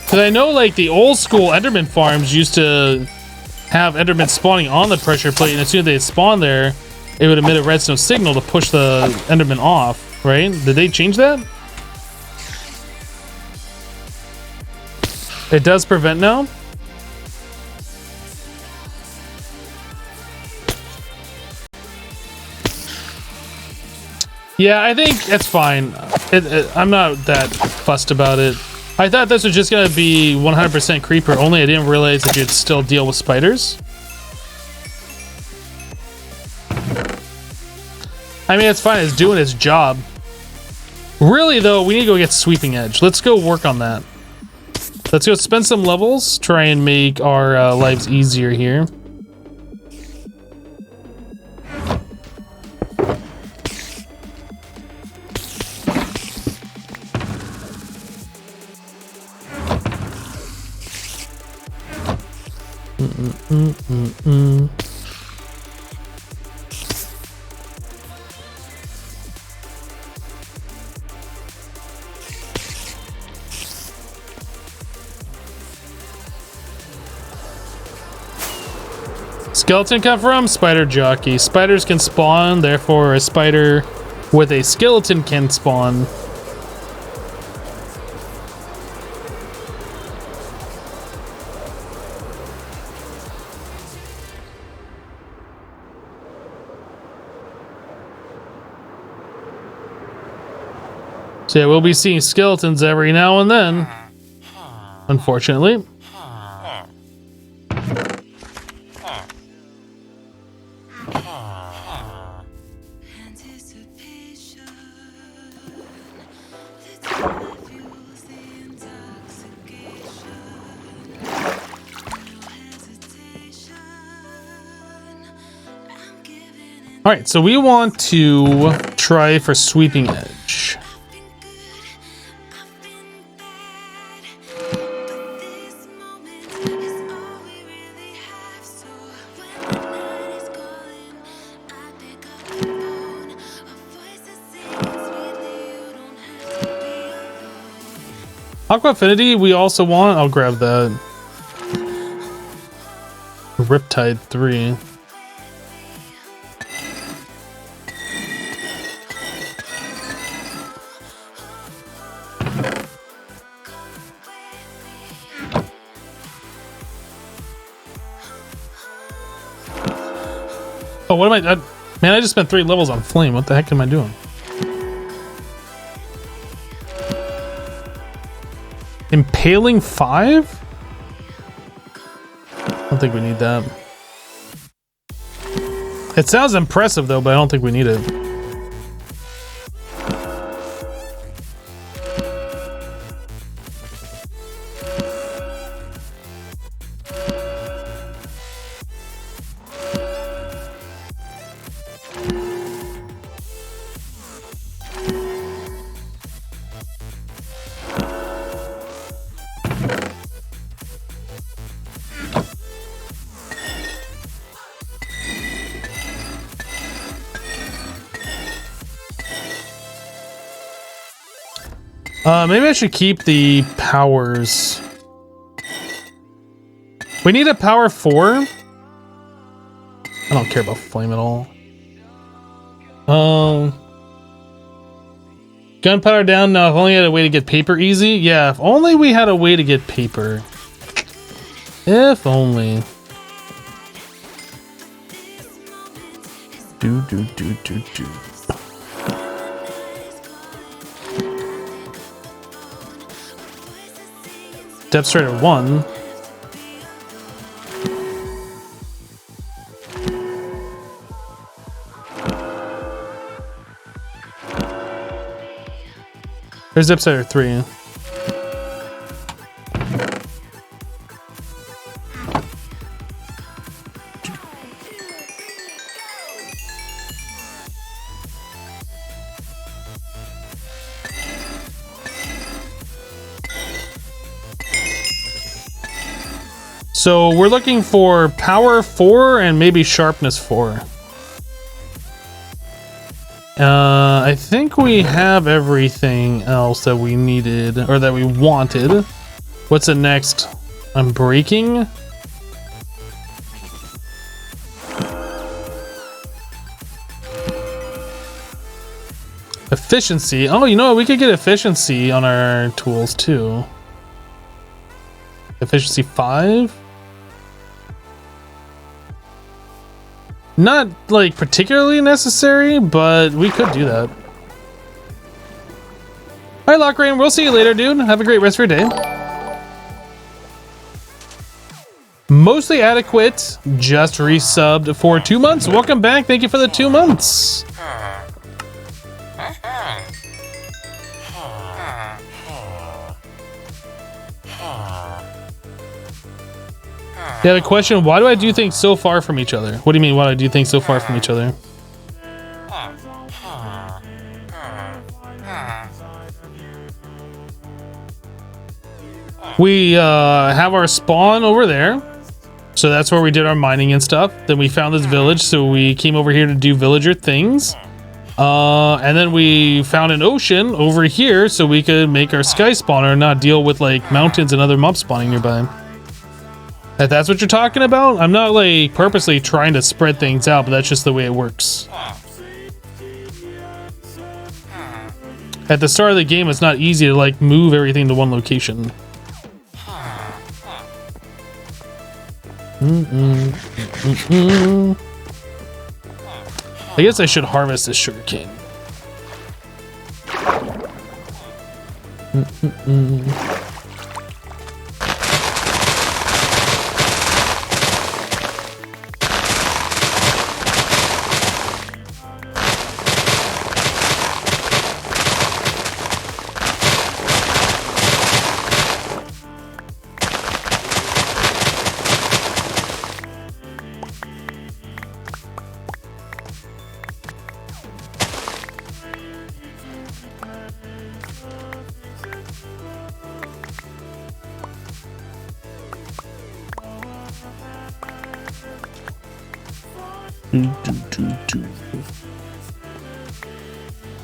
Because I know like the old school Enderman farms used to have Enderman spawning on the pressure plate, and as soon as they spawn there, it would emit a redstone signal to push the Enderman off, right? Did they change that? It does prevent now? Yeah, I think it's fine. I'm not that fussed about it. I thought this was just gonna be 100% creeper only. I didn't realize that you'd still deal with spiders. I mean, it's fine. It's doing its job. Really, though, we need to go get Sweeping Edge. Let's go work on that. Let's go spend some levels, try and make our lives easier here. Skeleton come from? Spider jockey. Spiders can spawn, therefore a spider with a skeleton can spawn. So yeah, we'll be seeing skeletons every now and then, unfortunately. All right, so we want to try for Sweeping Edge. Aqua Affinity, we also want. I'll grab that. Riptide 3. Oh, what am I? Man, I just spent 3 levels on flame. What the heck am I doing? Impaling 5? I don't think we need that. It sounds impressive though, but I don't think we need it. Maybe I should keep the powers. We need a power 4. I don't care about flame at all. Gunpowder down. No, if only had a way to get paper easy. Yeah, if only we had a way to get paper. If only. Do. Depth straight at 1. There's depth straight at 3. So we're looking for power 4 and maybe sharpness 4. I think we have everything else that we needed or that we wanted. What's the next? I'm breaking. Efficiency. Oh, you know what? We could get efficiency on our tools too. Efficiency 5. Not like particularly necessary, but we could do that. Alright, Lockrain, we'll see you later, dude. Have a great rest of your day. Mostly adequate, just resubbed for 2 months. Welcome back. Thank you for the 2 months. Yeah, the question, why do I do things so far from each other? What do you mean, why do I do things so far from each other? We have our spawn over there. So that's where we did our mining and stuff. Then we found this village, so we came over here to do villager things. And then we found an ocean over here so we could make our sky spawner and not deal with like mountains and other mob spawning nearby. If that's what you're talking about, I'm not like purposely trying to spread things out, but that's just the way it works. At the start of the game, it's not easy to like move everything to one location. I guess I should harvest this sugarcane.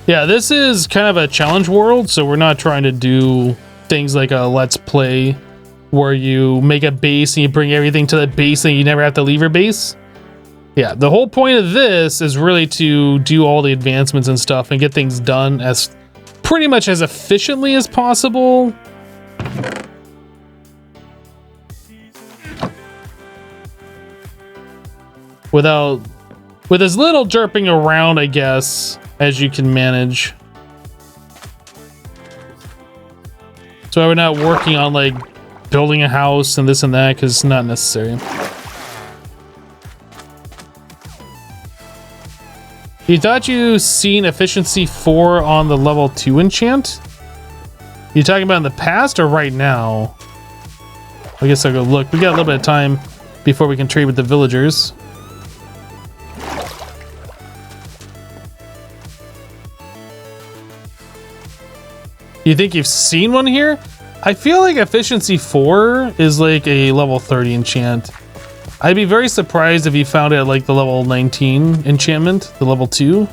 Yeah, this is kind of a challenge world, so we're not trying to do things like a let's play where you make a base and you bring everything to the base and you never have to leave your base. Yeah, the whole point of this is really to do all the advancements and stuff and get things done as pretty much as efficiently as possible. Without with as little derping around, I guess, as you can manage. So we're not working on like building a house and this and that because it's not necessary. You thought you seen efficiency 4 on the level 2 enchant? You talking about in the past or right now? I guess I'll go look. We got a little bit of time before we can trade with the villagers. You think you've seen one here? I feel like efficiency 4 is like a level 30 enchant. I'd be very surprised if you found it at like the level 19 enchantment, the level 2.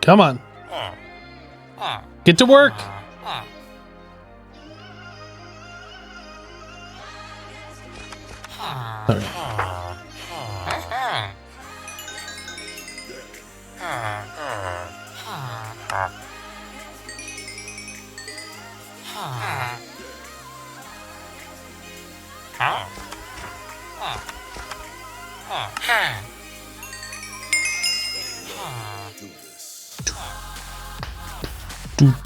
Come on. Get to work. Sorry.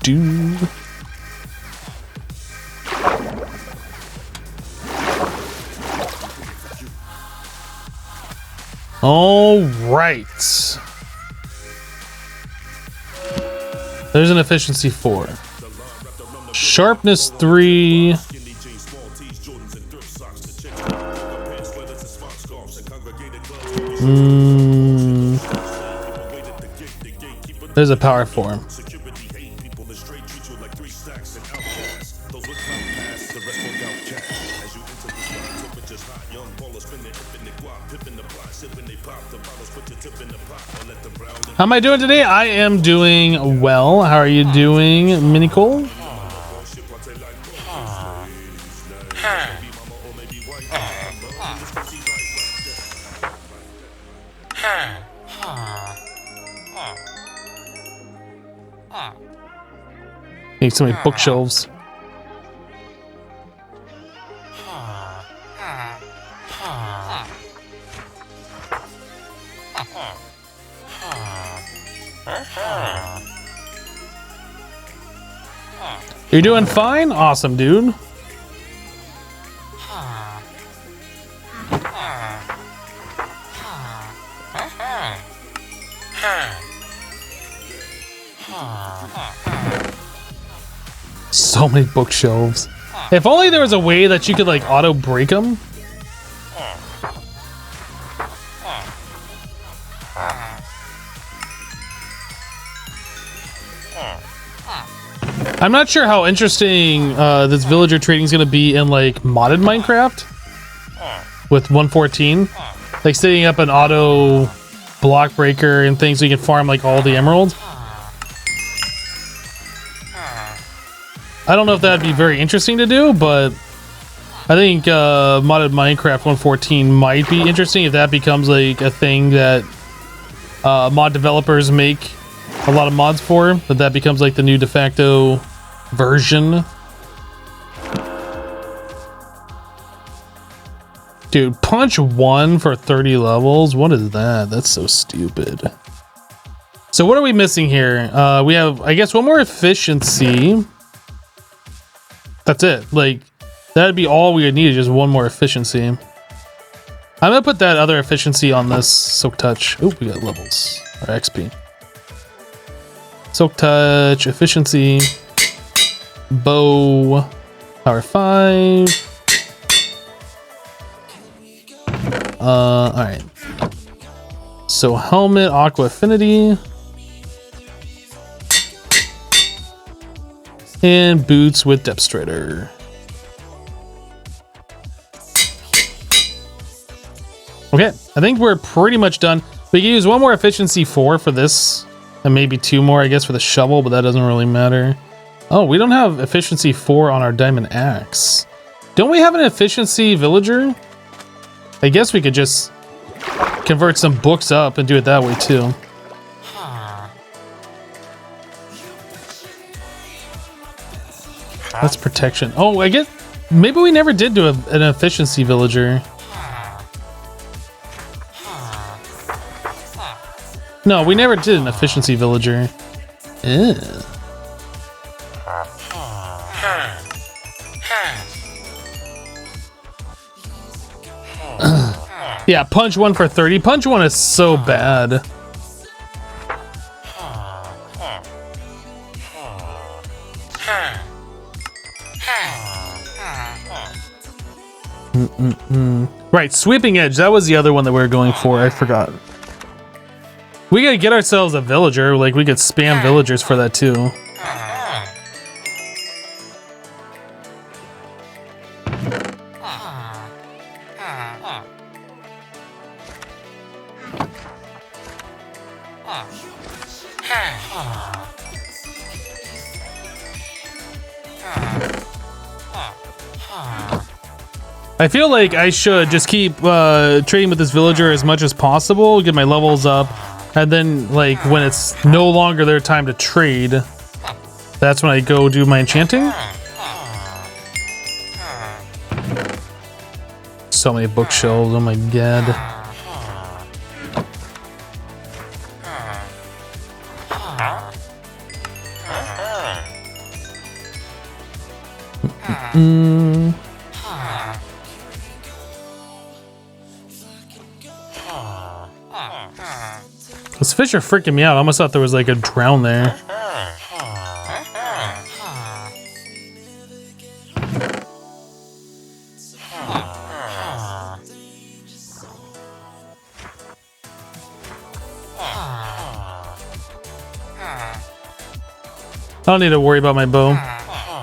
Do. All right. There's an efficiency 4. Sharpness 3. There's a power 4. How am I doing today? I am doing well. How are you doing, Minicole? Need so many bookshelves. You're doing fine? Awesome, dude. So many bookshelves. If only there was a way that you could like auto break them. I'm not sure how interesting this villager trading is going to be in like modded Minecraft with 1.14, like setting up an auto block breaker and things so you can farm like all the emeralds. I don't know if that'd be very interesting to do, but I think modded Minecraft 1.14 might be interesting if that becomes like a thing that mod developers make a lot of mods for, that becomes like the new de facto version. Dude, punch 1 for 30 levels. What is that? That's so stupid. So what are we missing here? We have, I guess, one more efficiency. That's it. Like, that'd be all we would need, is just one more efficiency. I'm gonna put that other efficiency on this Silk Touch. Oh, we got levels, or XP. Silk Touch, efficiency, bow, power 5. All right. So helmet, aqua affinity, and boots with depth strider. Okay, I think we're pretty much done. We can use one more efficiency 4 for this, and maybe 2 more, I guess, for the shovel, but that doesn't really matter. Oh, we don't have efficiency 4 on our diamond axe. Don't we have an efficiency villager? I guess we could just convert some books up and do it that way too. That's protection. Oh, I guess maybe we never did do an efficiency villager. No, we never did an efficiency villager. Ew. Yeah, punch 1 for 30. Punch 1 is so bad. Right, sweeping edge. That was the other one that we were going for. I forgot. We gotta get ourselves a villager. Like, we could spam villagers for that too. I feel like I should just keep trading with this villager as much as possible, get my levels up, and then like when it's no longer their time to trade, that's when I go do my enchanting. So many bookshelves, oh my god. Those fish are freaking me out. I almost thought there was like a drown there. I don't need to worry about my bow.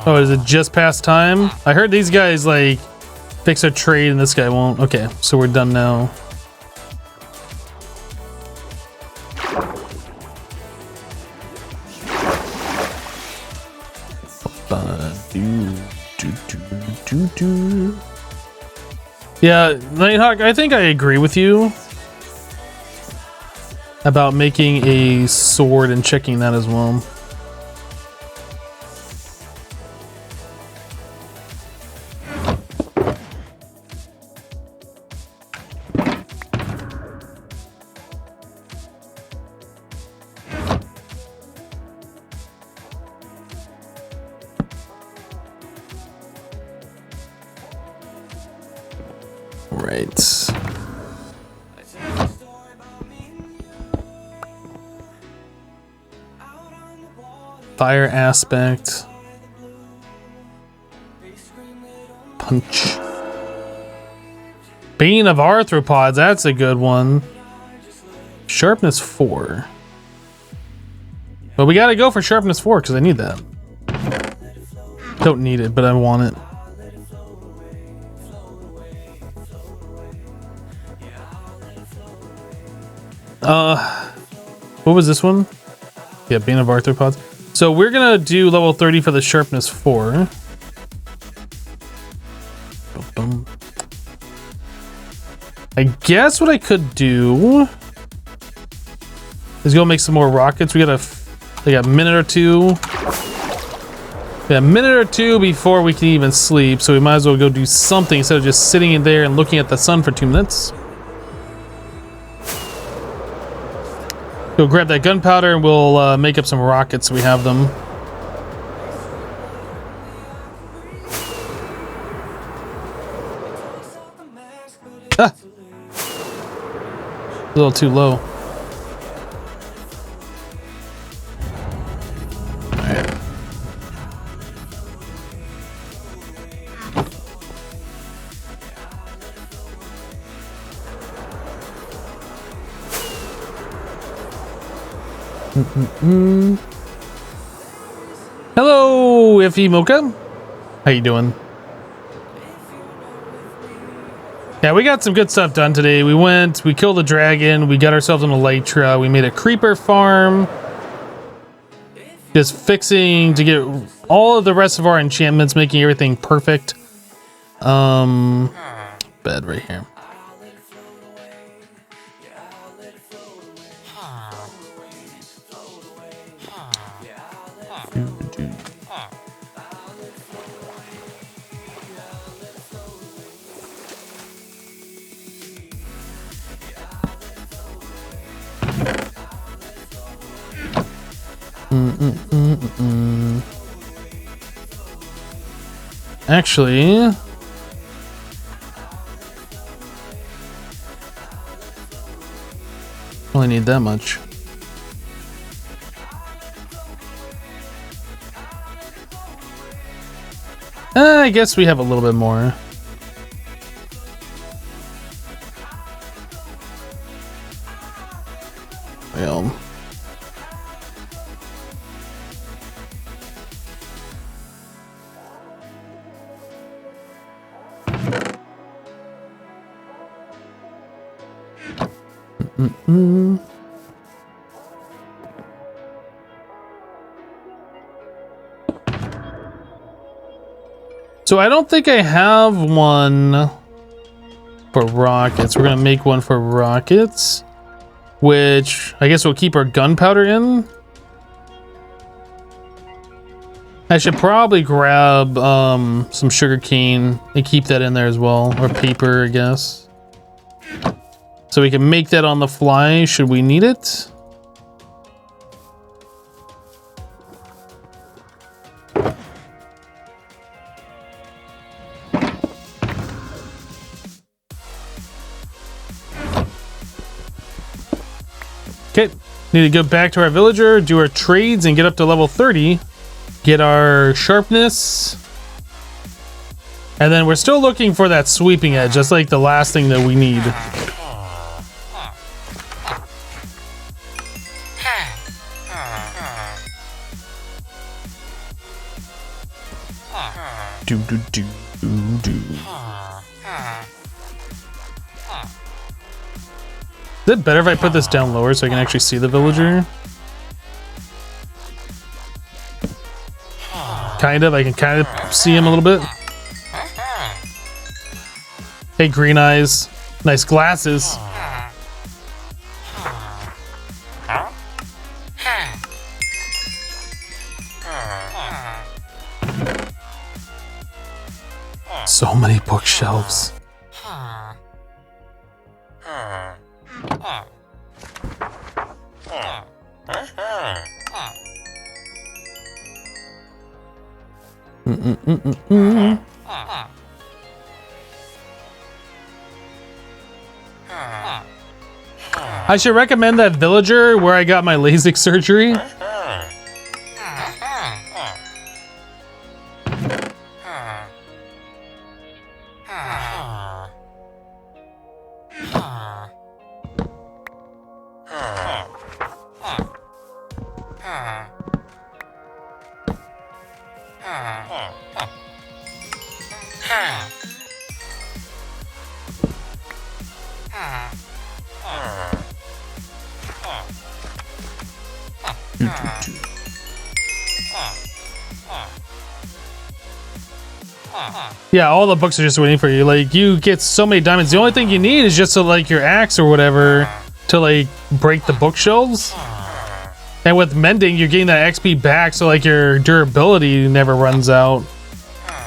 Oh, is it just past time? I heard these guys like fix a trade and this guy won't. Okay, so we're done now. Yeah, Nighthawk, I think I agree with you about making a sword and checking that as well. Right. Fire aspect. Punch. Bane of arthropods, that's a good one. Sharpness 4. But we gotta go for sharpness 4 because I need that. Don't need it, but I want it. What was this one? Yeah, Bane of Arthropods. So we're gonna do level 30 for the sharpness 4. Boom. I guess what I could do is go make some more rockets. We got a minute or two. Yeah, a minute or two before we can even sleep, so we might as well go do something instead of just sitting in there and looking at the sun for 2 minutes. Go grab that gunpowder and we'll make up some rockets so we have them. Ah! A little too low. Hello, Iffy Mocha. How you doing? Yeah, we got some good stuff done today. We killed a dragon, we got ourselves an elytra, we made a creeper farm. Just fixing to get all of the rest of our enchantments, making everything perfect. Bed right here. Actually, only need that much. I guess we have a little bit more. Well. So I don't think I have one for rockets. We're gonna make one for rockets, which I guess we'll keep our gunpowder in. I should probably grab some sugar cane and keep that in there as well, or paper, I guess. So we can make that on the fly should we need it. Okay, need to go back to our villager, do our trades, and get up to level 30. Get our sharpness. And then we're still looking for that sweeping edge. That's like the last thing that we need. Do do do do do. Is it better if I put this down lower so I can actually see the villager? Kind of. I can kind of see him a little bit. Hey, green eyes. Nice glasses. So many bookshelves. I should recommend that villager where I got my LASIK surgery. Yeah, all the books are just waiting for you. Like, you get so many diamonds. The only thing you need is just to, like, your axe or whatever to, like, break the bookshelves. And with mending, you're getting that XP back, so, like, your durability never runs out.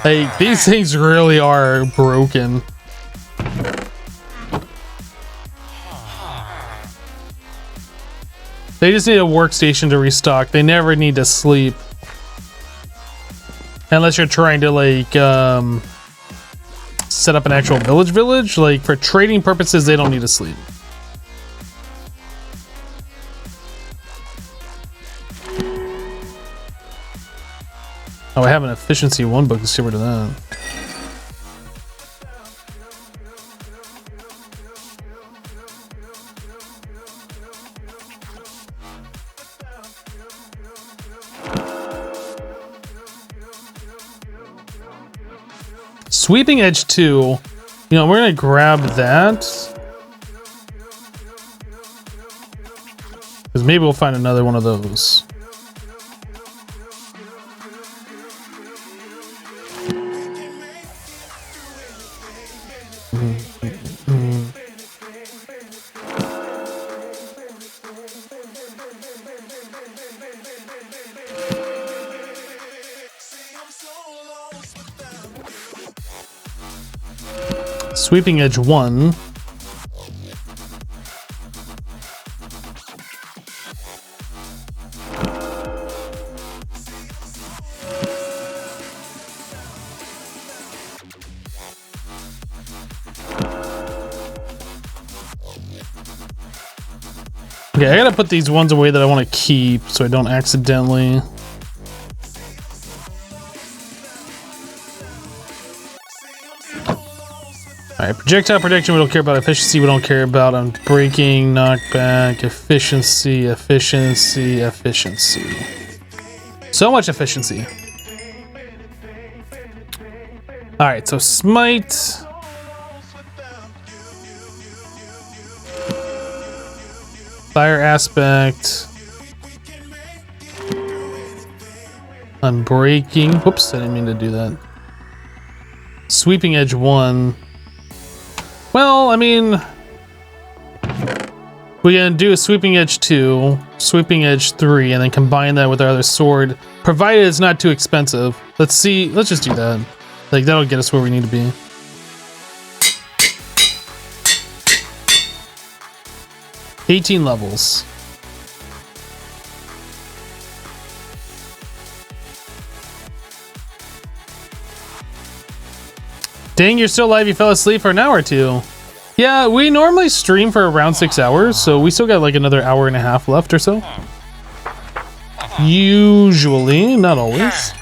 Like, these things really are broken. They just need a workstation to restock. They never need to sleep. Unless you're trying to, like, set up an actual village. Like, for trading purposes, they don't need to sleep. Oh, I have an efficiency 1 book. Let's get rid of that. Sweeping Edge 2 You know, we're gonna grab that. Because maybe we'll find another one of those. Sweeping Edge 1. Okay, I gotta put these ones away that I want to keep so I don't accidentally. Alright, projectile protection we don't care about, efficiency we don't care about, breaking, knockback, efficiency, efficiency, efficiency. So much efficiency. Alright, so smite. Fire aspect. Unbreaking. Whoops, I didn't mean to do that. Sweeping Edge 1. Well, I mean, we can do a Sweeping Edge 2, Sweeping Edge 3, and then combine that with our other sword, provided it's not too expensive. Let's see, let's just do that. Like, that'll get us where we need to be. $18 levels. Dang, you're still alive. You fell asleep for an hour or two. Yeah, we normally stream for around 6 hours, so we still got like another hour and a half left or so. Usually, not always.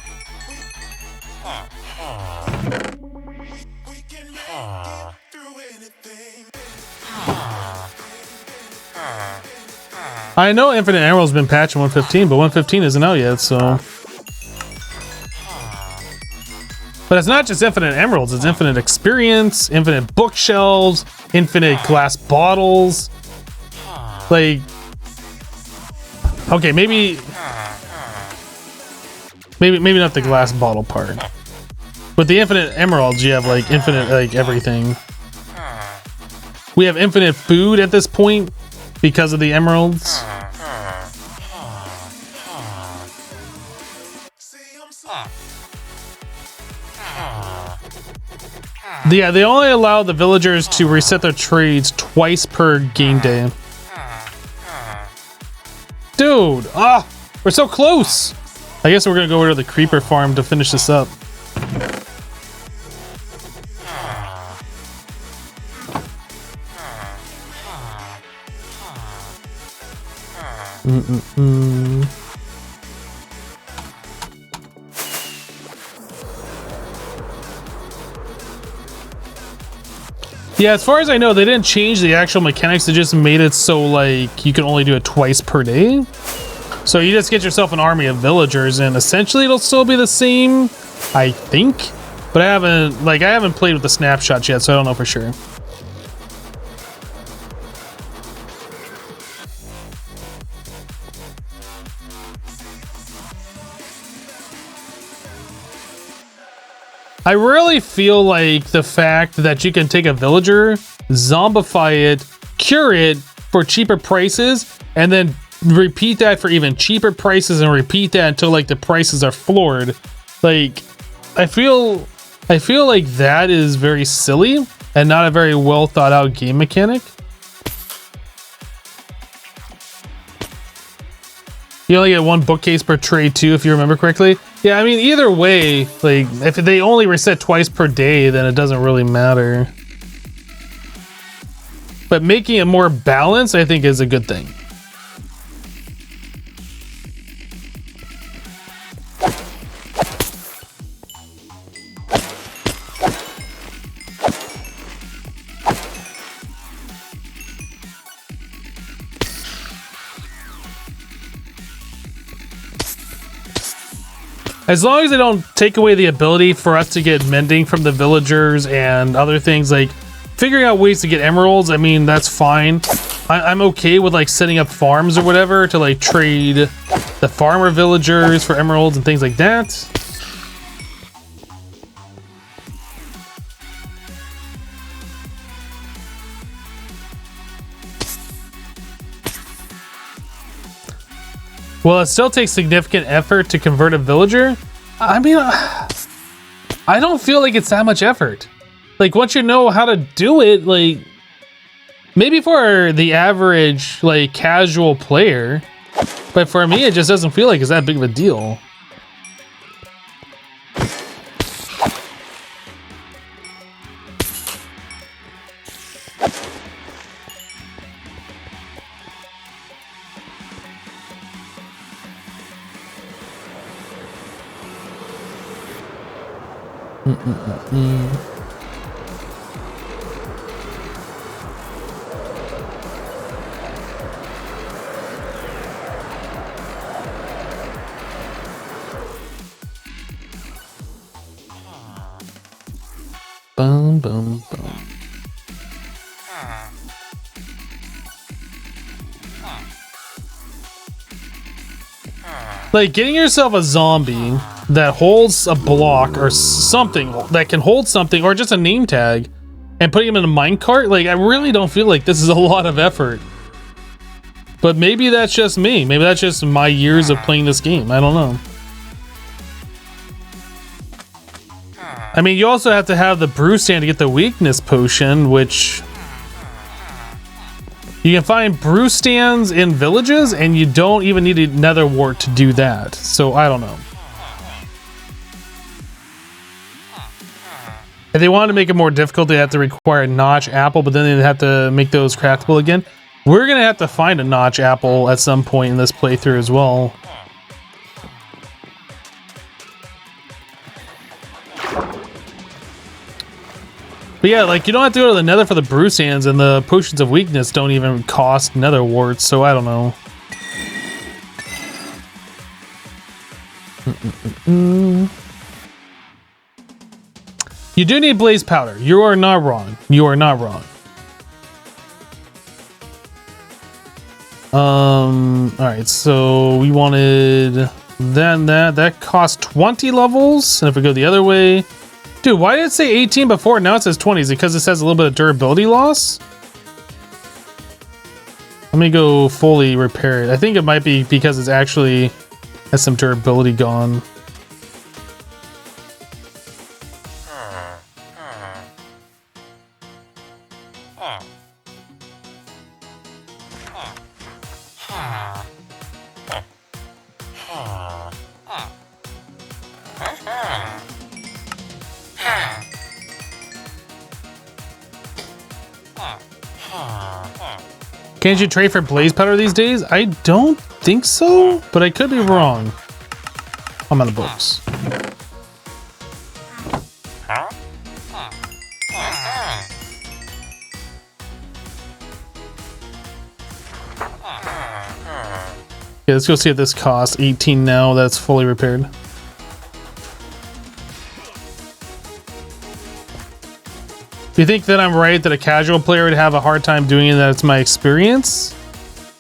I know Infinite Emerald's been patched in 1.15, but 1.15 isn't out yet, so. But it's not just Infinite Emeralds, it's Infinite Experience, Infinite Bookshelves, Infinite Glass Bottles. Like, okay, maybe not the glass bottle part. But the Infinite Emeralds, you have like infinite, like everything. We have infinite food at this point because of the emeralds. Yeah, they only allow the villagers to reset their trades twice per game day. Dude, we're so close. I guess we're gonna go over to the creeper farm to finish this up. Yeah, as far as I know, they didn't change the actual mechanics. They just made it so like you can only do it twice per day. So you just get yourself an army of villagers, and essentially it'll still be the same, I think. But I haven't played with the snapshots yet, so I don't know for sure. I really feel like the fact that you can take a villager, zombify it, cure it for cheaper prices, and then repeat that for even cheaper prices and repeat that until like the prices are floored. Like, I feel like that is very silly and not a very well thought out game mechanic. You only get one bookcase per trade too, if you remember correctly. Yeah, I mean, either way, like, if they only reset twice per day, then it doesn't really matter. But making it more balanced, I think, is a good thing. As long as they don't take away the ability for us to get mending from the villagers and other things, like figuring out ways to get emeralds, I mean, that's fine. I'm okay with like setting up farms or whatever to like trade the farmer villagers for emeralds and things like that. Well, it still takes significant effort to convert a villager. I mean, I don't feel like it's that much effort. Like, once you know how to do it, like, maybe for the average, like, casual player, but for me, it just doesn't feel like it's that big of a deal. Boom, boom, boom. Like, getting yourself a zombie that holds a block or something that can hold something or just a name tag and putting him in a minecart, like, I really don't feel like this is a lot of effort. But maybe that's just me. Maybe that's just my years of playing this game. I don't know. I mean, you also have to have the brew stand to get the weakness potion, which you can find brew stands in villages, and you don't even need a nether wart to do that. So I don't know. If they wanted to make it more difficult, they have to require a notch apple, but then they'd have to make those craftable again. We're gonna have to find a notch apple at some point in this playthrough as well. But yeah, like, you don't have to go to the nether for the brew stands, and the potions of weakness don't even cost nether warts, so I don't know. You do need blaze powder. You are not wrong. You are not wrong. Alright, so we wanted that cost 20 levels, and if we go the other way, dude, why did it say 18 before? Now it says 20. Is it because it says a little bit of durability loss? Let me go fully repair it. I think it might be because it's actually has some durability gone. Can't you trade for blaze powder these days? I don't think so, but I could be wrong. I'm on the books. Yeah, let's go see if this costs 18 now. That's fully repaired. Do you think that I'm right that a casual player would have a hard time doing it? That's my experience.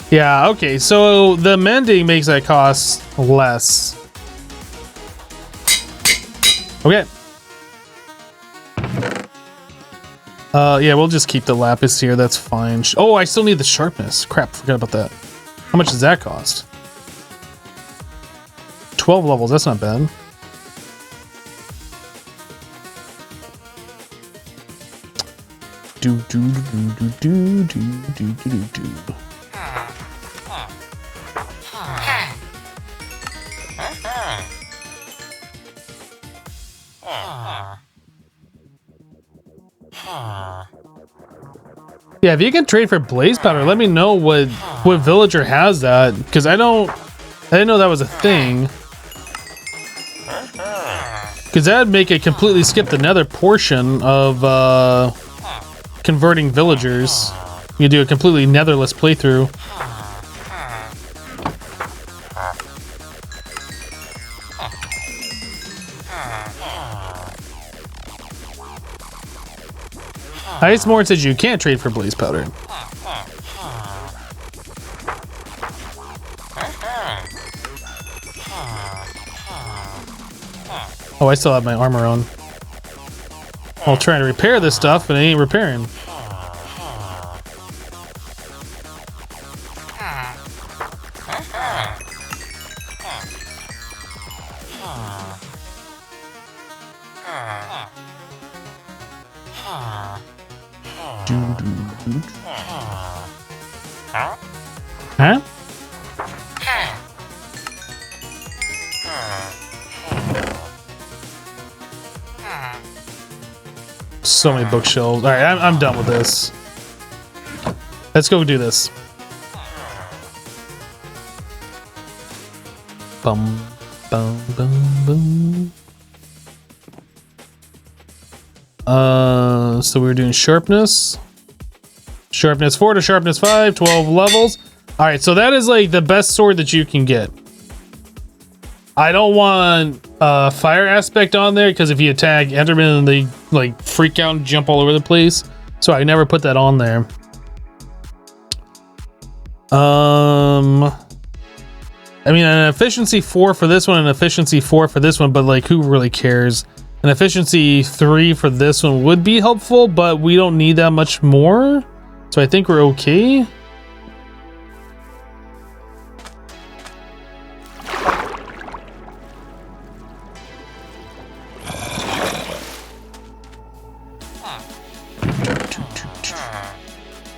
Yeah, okay, so the mending makes that cost less. Okay. Yeah, we'll just keep the lapis here. That's fine. Oh, I still need the sharpness. Crap, forgot about that. How much does that cost? 12 levels, that's not bad. Do do do do do do do do do. Yeah, if you can trade for blaze powder, let me know what villager has that, because I didn't know that was a thing. Because that'd make it completely skip the nether portion of converting villagers. You do a completely netherless playthrough. Ice Morn says you can't trade for blaze powder. Oh, I still have my armor on. I'll try to repair this stuff, but it ain't repairing. Huh? So many bookshelves. All right, I'm done with this. Let's go do this. Bum, bum, bum, bum. So we were doing sharpness. Sharpness 4 to sharpness 5, 12 levels. All right, so that is like the best sword that you can get. I don't want fire aspect on there because if you attack Enderman, they like freak out and jump all over the place. So I never put that on there. I mean, an efficiency 4 for this one, and efficiency 4 for this one, but like, who really cares? An efficiency 3 for this one would be helpful, but we don't need that much more. So I think we're okay.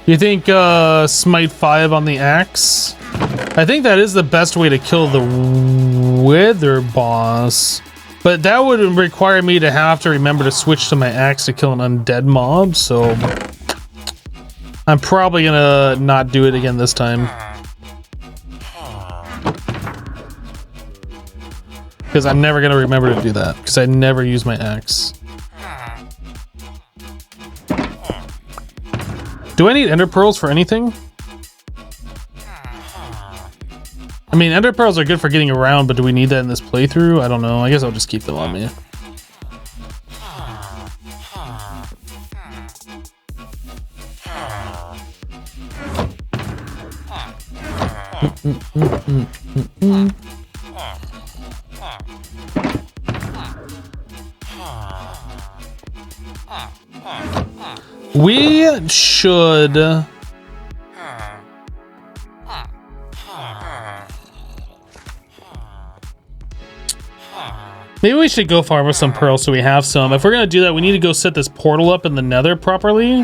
You think Smite 5 on the axe? I think that is the best way to kill the Wither boss. But that would require me to have to remember to switch to my axe to kill an undead mob, so I'm probably gonna not do it again this time. Because I'm never gonna remember to do that, because I never use my axe. Do I need ender pearls for anything? I mean, ender pearls are good for getting around, but do we need that in this playthrough? I don't know. I guess I'll just keep them on me. We should... Maybe we should go farm with some pearls so we have some. If we're going to do that, we need to go set this portal up in the nether properly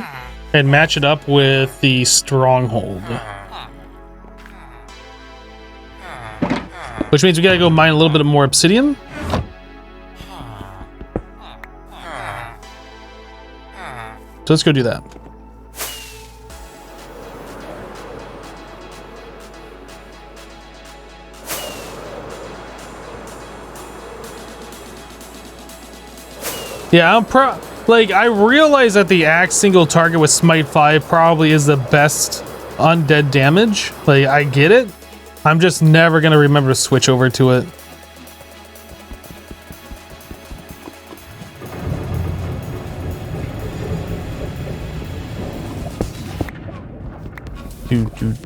and match it up with the stronghold. Which means we got to go mine a little bit more obsidian. So let's go do that. Yeah, I realize that the axe single target with Smite 5 probably is the best undead damage. Like, I get it. I'm just never gonna remember to switch over to it. Dude.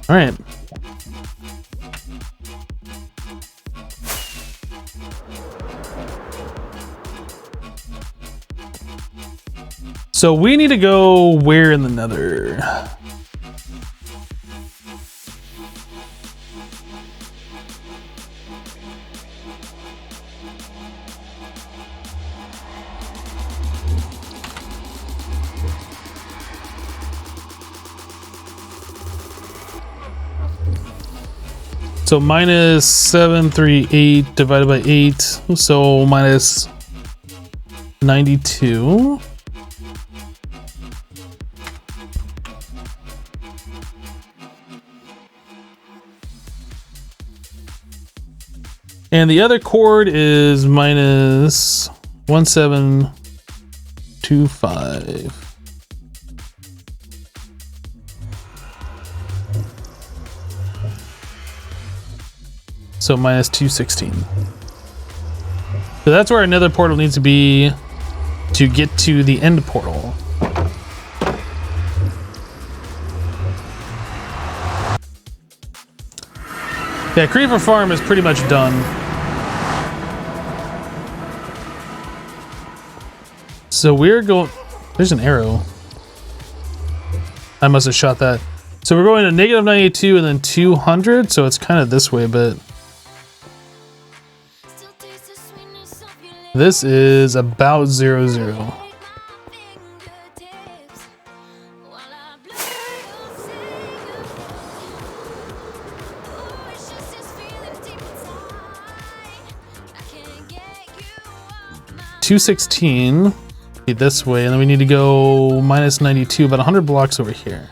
All right. So we need to go where in the nether? So minus 738 divided by 8, so minus 92. And the other chord is minus 1725. So minus 216. So that's where another portal needs to be to get to the end portal. Yeah, Creeper Farm is pretty much done. So we're going... There's an arrow. I must have shot that. So we're going to negative 92 and then 200. So it's kind of this way, but... This is about 0, 0. $216 this way, and then we need to go minus 92, about 100 blocks over here.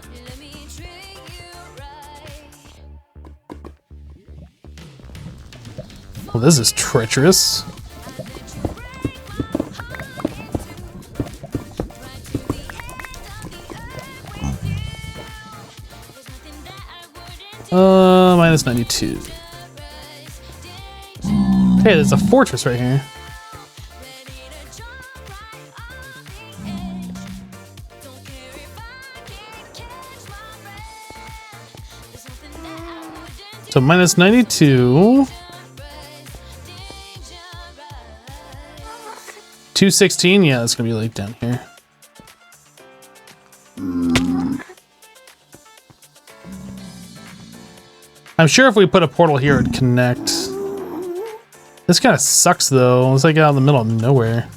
Well, this is treacherous. Minus 92. Hey, there's a fortress right here. So minus 92. 216, yeah, that's gonna be like down here. I'm sure if we put a portal here, it'd connect. This kind of sucks though. It's like out in the middle of nowhere.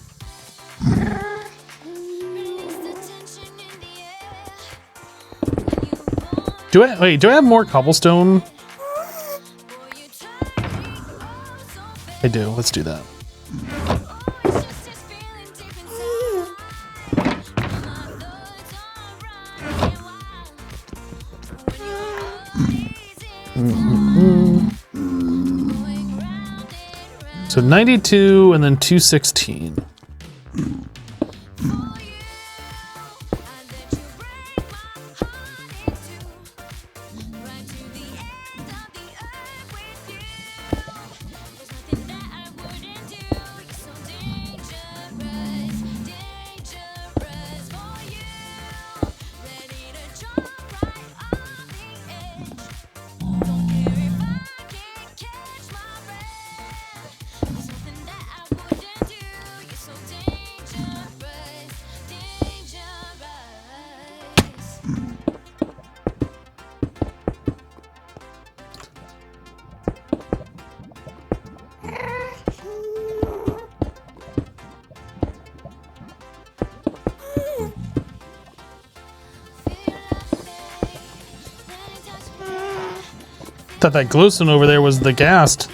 Do I have more cobblestone? I do. Let's do that. So 92 and then 216. Thought that glowstone over there was the ghast.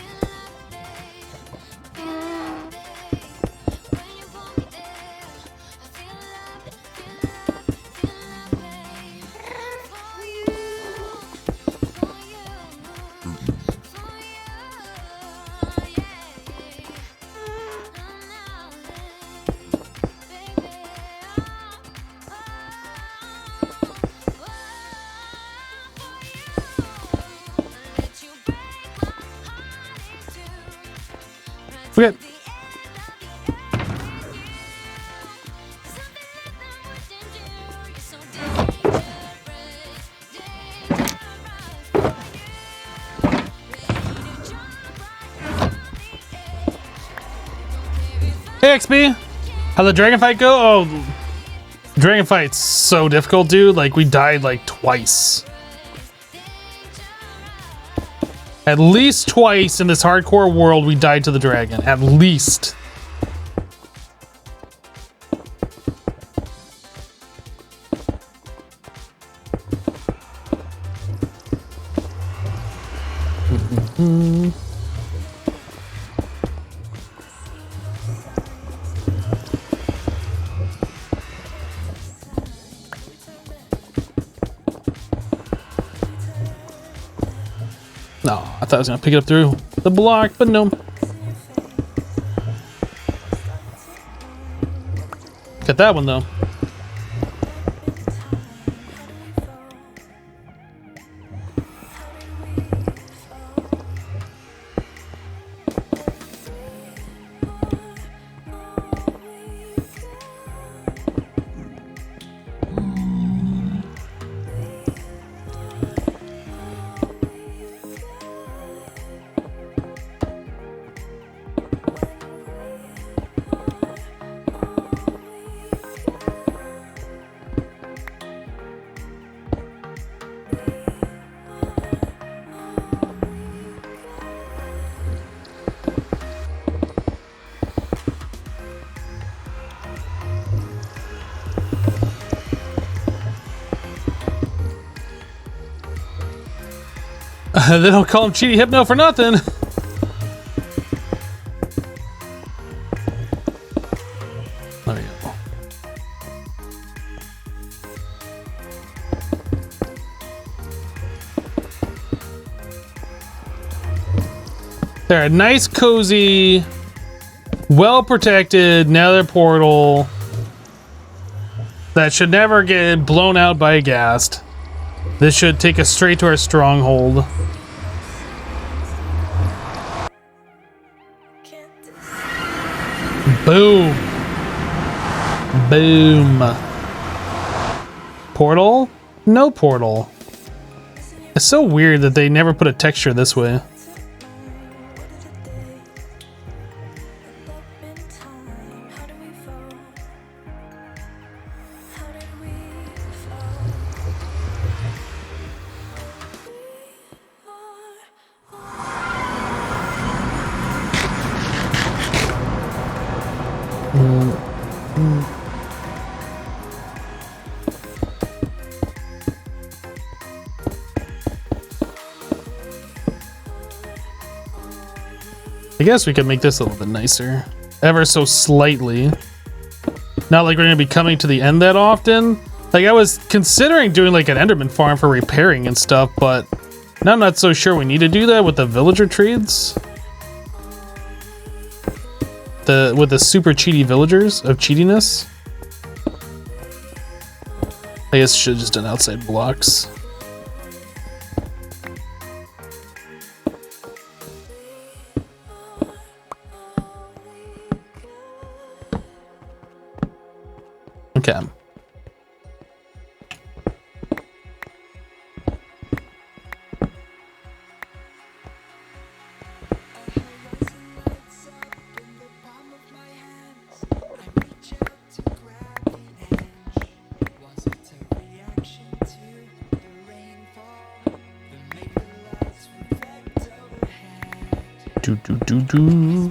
Okay. Hey XP, how'd the dragon fight go? Oh, dragon fight's so difficult, dude. Like, we died like twice. At least twice in this hardcore world, we died to the dragon. At least. No, I thought I was gonna pick it up through the block, but no. Look at that one though. They don't call him Cheaty Hypno for nothing. There we go. There, a nice, cozy, well-protected nether portal that should never get blown out by a ghast. This should take us straight to our stronghold. Boom. Boom. Portal? No portal. It's so weird that they never put a texture this way. I guess we could make this a little bit nicer. Ever so slightly. Not like we're going to be coming to the end that often. Like, I was considering doing like an Enderman farm for repairing and stuff, but now I'm not so sure we need to do that with the villager trades. With the super cheaty villagers of cheatiness. I guess should have just done outside blocks. Okay. Do.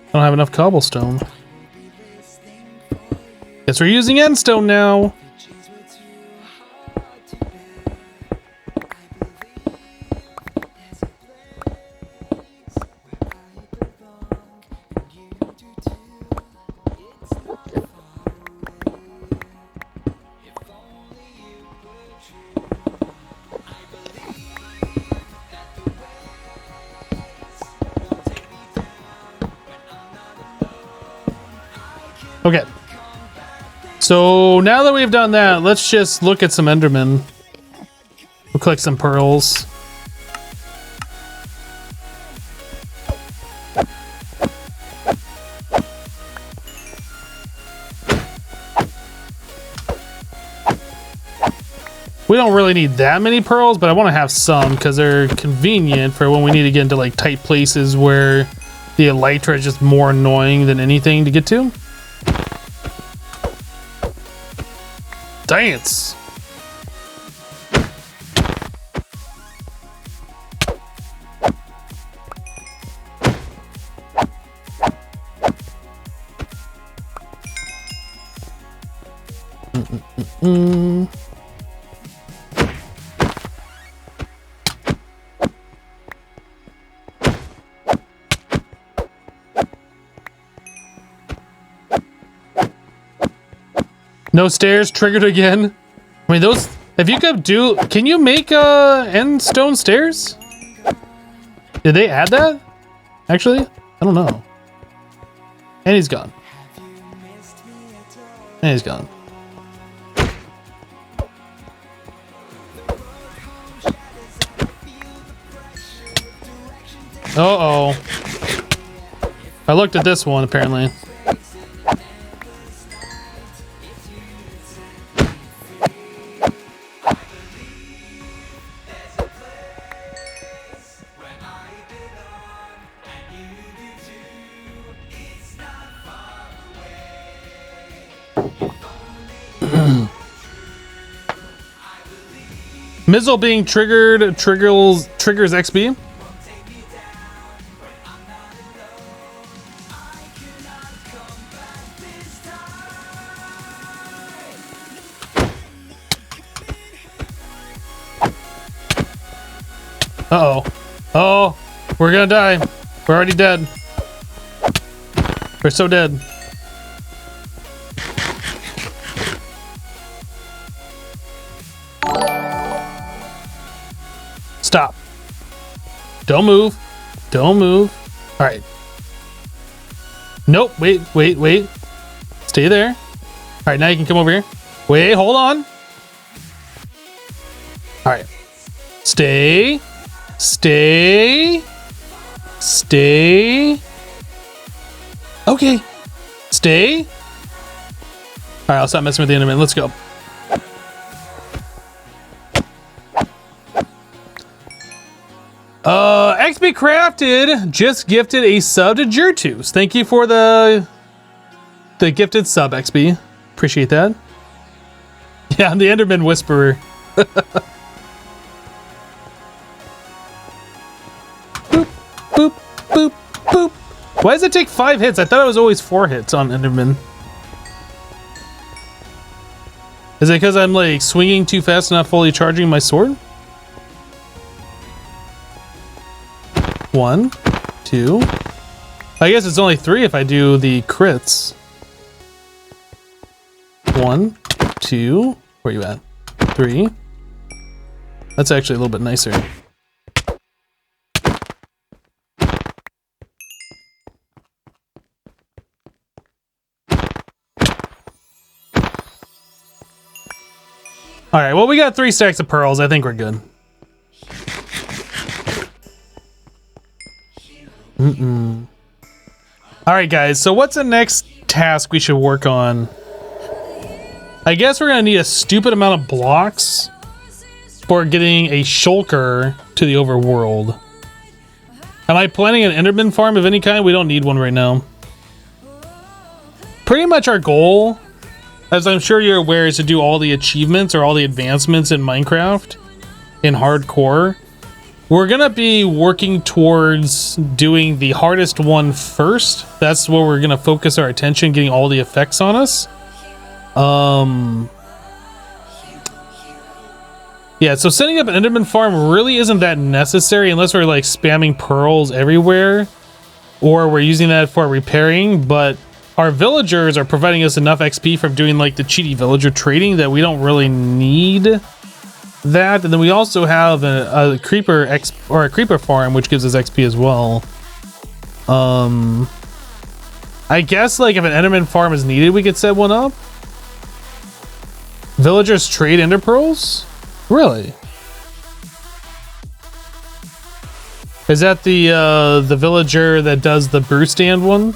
I don't have enough cobblestone. Guess we're using endstone now. Okay. So now that we've done that, let's just look at some Endermen. We'll collect some pearls. We don't really need that many pearls, but I want to have some because they're convenient for when we need to get into like tight places where the elytra is just more annoying than anything to get to. Dance. No stairs triggered again. I mean, those, if you could do, can you make end stone stairs? Did they add that? Actually, I don't know. And he's gone. And he's gone. Uh-oh. I looked at this one, apparently. Mizzle being triggered triggers XP. Uh-oh. Oh, we're gonna die. We're already dead. We're so dead. Stop. Don't move. Don't move. All right. Nope. Wait. Stay there. All right, now you can come over here. Wait, hold on. All right. Stay. Okay. Stay. All right, I'll stop messing with the Enderman. Let's go. XP Crafted just gifted a sub to Jertus. Thank you for the gifted sub, XP. Appreciate that. Yeah, I'm the Enderman Whisperer. Boop, boop, boop, boop. Why does it take 5 hits? I thought it was always 4 hits on Enderman. Is it because I'm like swinging too fast and not fully charging my sword? 1, 2. I guess it's only 3 if I do the crits. 1, 2. Where you at? 3. That's actually a little bit nicer. All right, well, we got 3 stacks of pearls. I think we're good. All right, guys, so what's the next task we should work on? I guess we're gonna need a stupid amount of blocks for getting a shulker to the overworld. Am I planning an Enderman farm of any kind? We don't need one right now. Pretty much our goal, as I'm sure you're aware, is to do all the achievements or all the advancements in Minecraft in hardcore. We're gonna be working towards doing the hardest one first. That's where we're gonna focus our attention, getting all the effects on us. Yeah, so setting up an Enderman farm really isn't that necessary unless we're like spamming pearls everywhere or we're using that for repairing, but our villagers are providing us enough XP from doing like the cheaty villager trading that we don't really need that. And then we also have a creeper a creeper farm which gives us XP as well. I guess like if an Enderman farm is needed, we could set one up. Villagers trade ender pearls? Really? Is that the villager that does the brew stand one?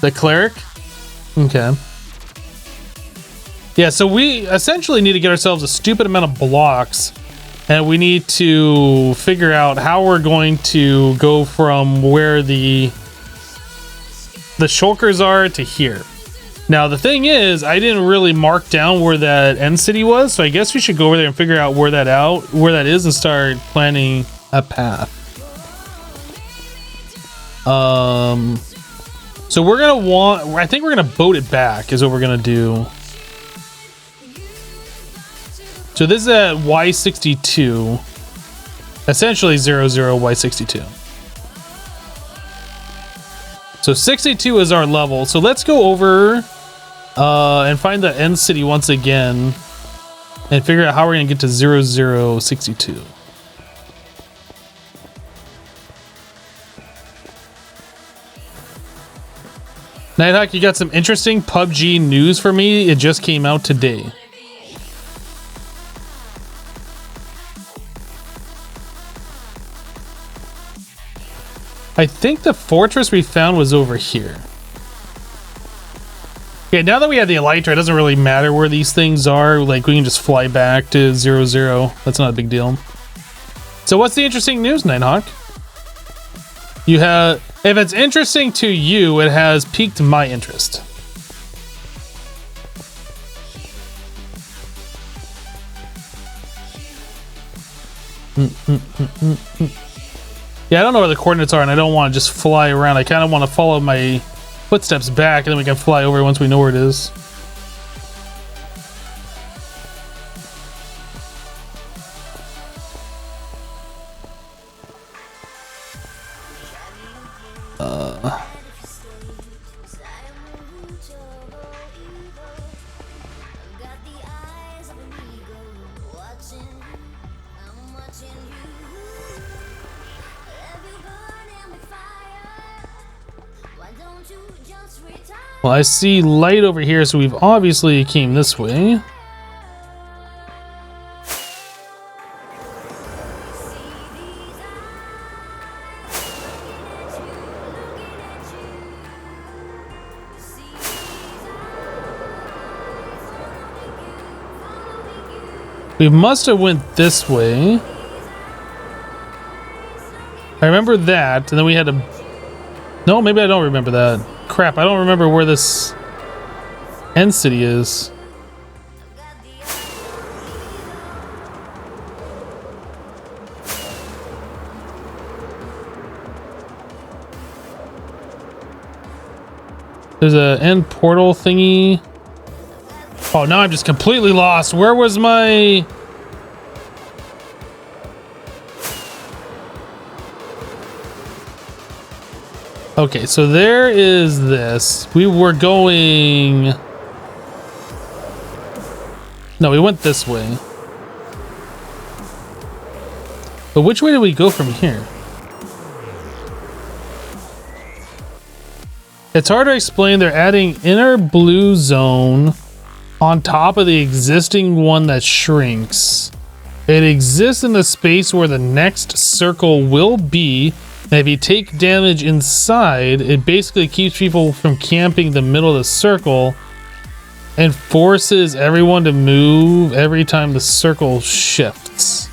The cleric? Okay. Yeah, so we essentially need to get ourselves a stupid amount of blocks, and we need to figure out how we're going to go from where the shulkers are to here. Now, the thing is, I didn't really mark down where that end city was, so I guess we should go over there and figure out where that is and start planning a path. So we're gonna I think we're gonna boat it back is what we're gonna do. So this is at Y62. Essentially 00 Y62. So 62 is our level. So let's go over and find the end city once again and figure out how we're gonna get to 0062. Nighthawk, you got some interesting PUBG news for me. It just came out today. I think the fortress we found was over here. Okay, now that we have the Elytra, it doesn't really matter where these things are. Like, we can just fly back to 0-0. That's not a big deal. So what's the interesting news, Nighthawk? You have... If it's interesting to you, it has piqued my interest. Yeah, I don't know where the coordinates are, and I don't want to just fly around. I kind of want to follow my footsteps back, and then we can fly over once we know where it is. Well, I see light over here, so we've obviously came this way. We must have went this way. I remember that, and then we had to... No, maybe I don't remember that. Crap, I don't remember where this end city is. There's a end portal thingy. Oh, now I'm just completely lost. Where was my... Okay, so there is this. We were going... No, we went this way. But which way do we go from here? It's hard to explain. They're adding inner blue zone on top of the existing one that shrinks. It exists in the space where the next circle will be. And if you take damage inside, it basically keeps people from camping the middle of the circle and forces everyone to move every time the circle shifts.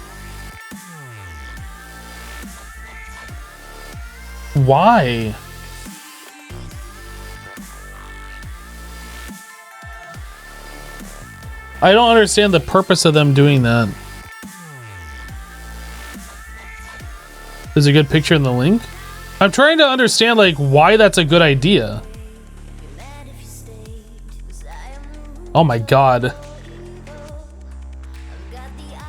Why? I don't understand the purpose of them doing that. There's a good picture in the link. I'm trying to understand like why that's a good idea. Oh my god.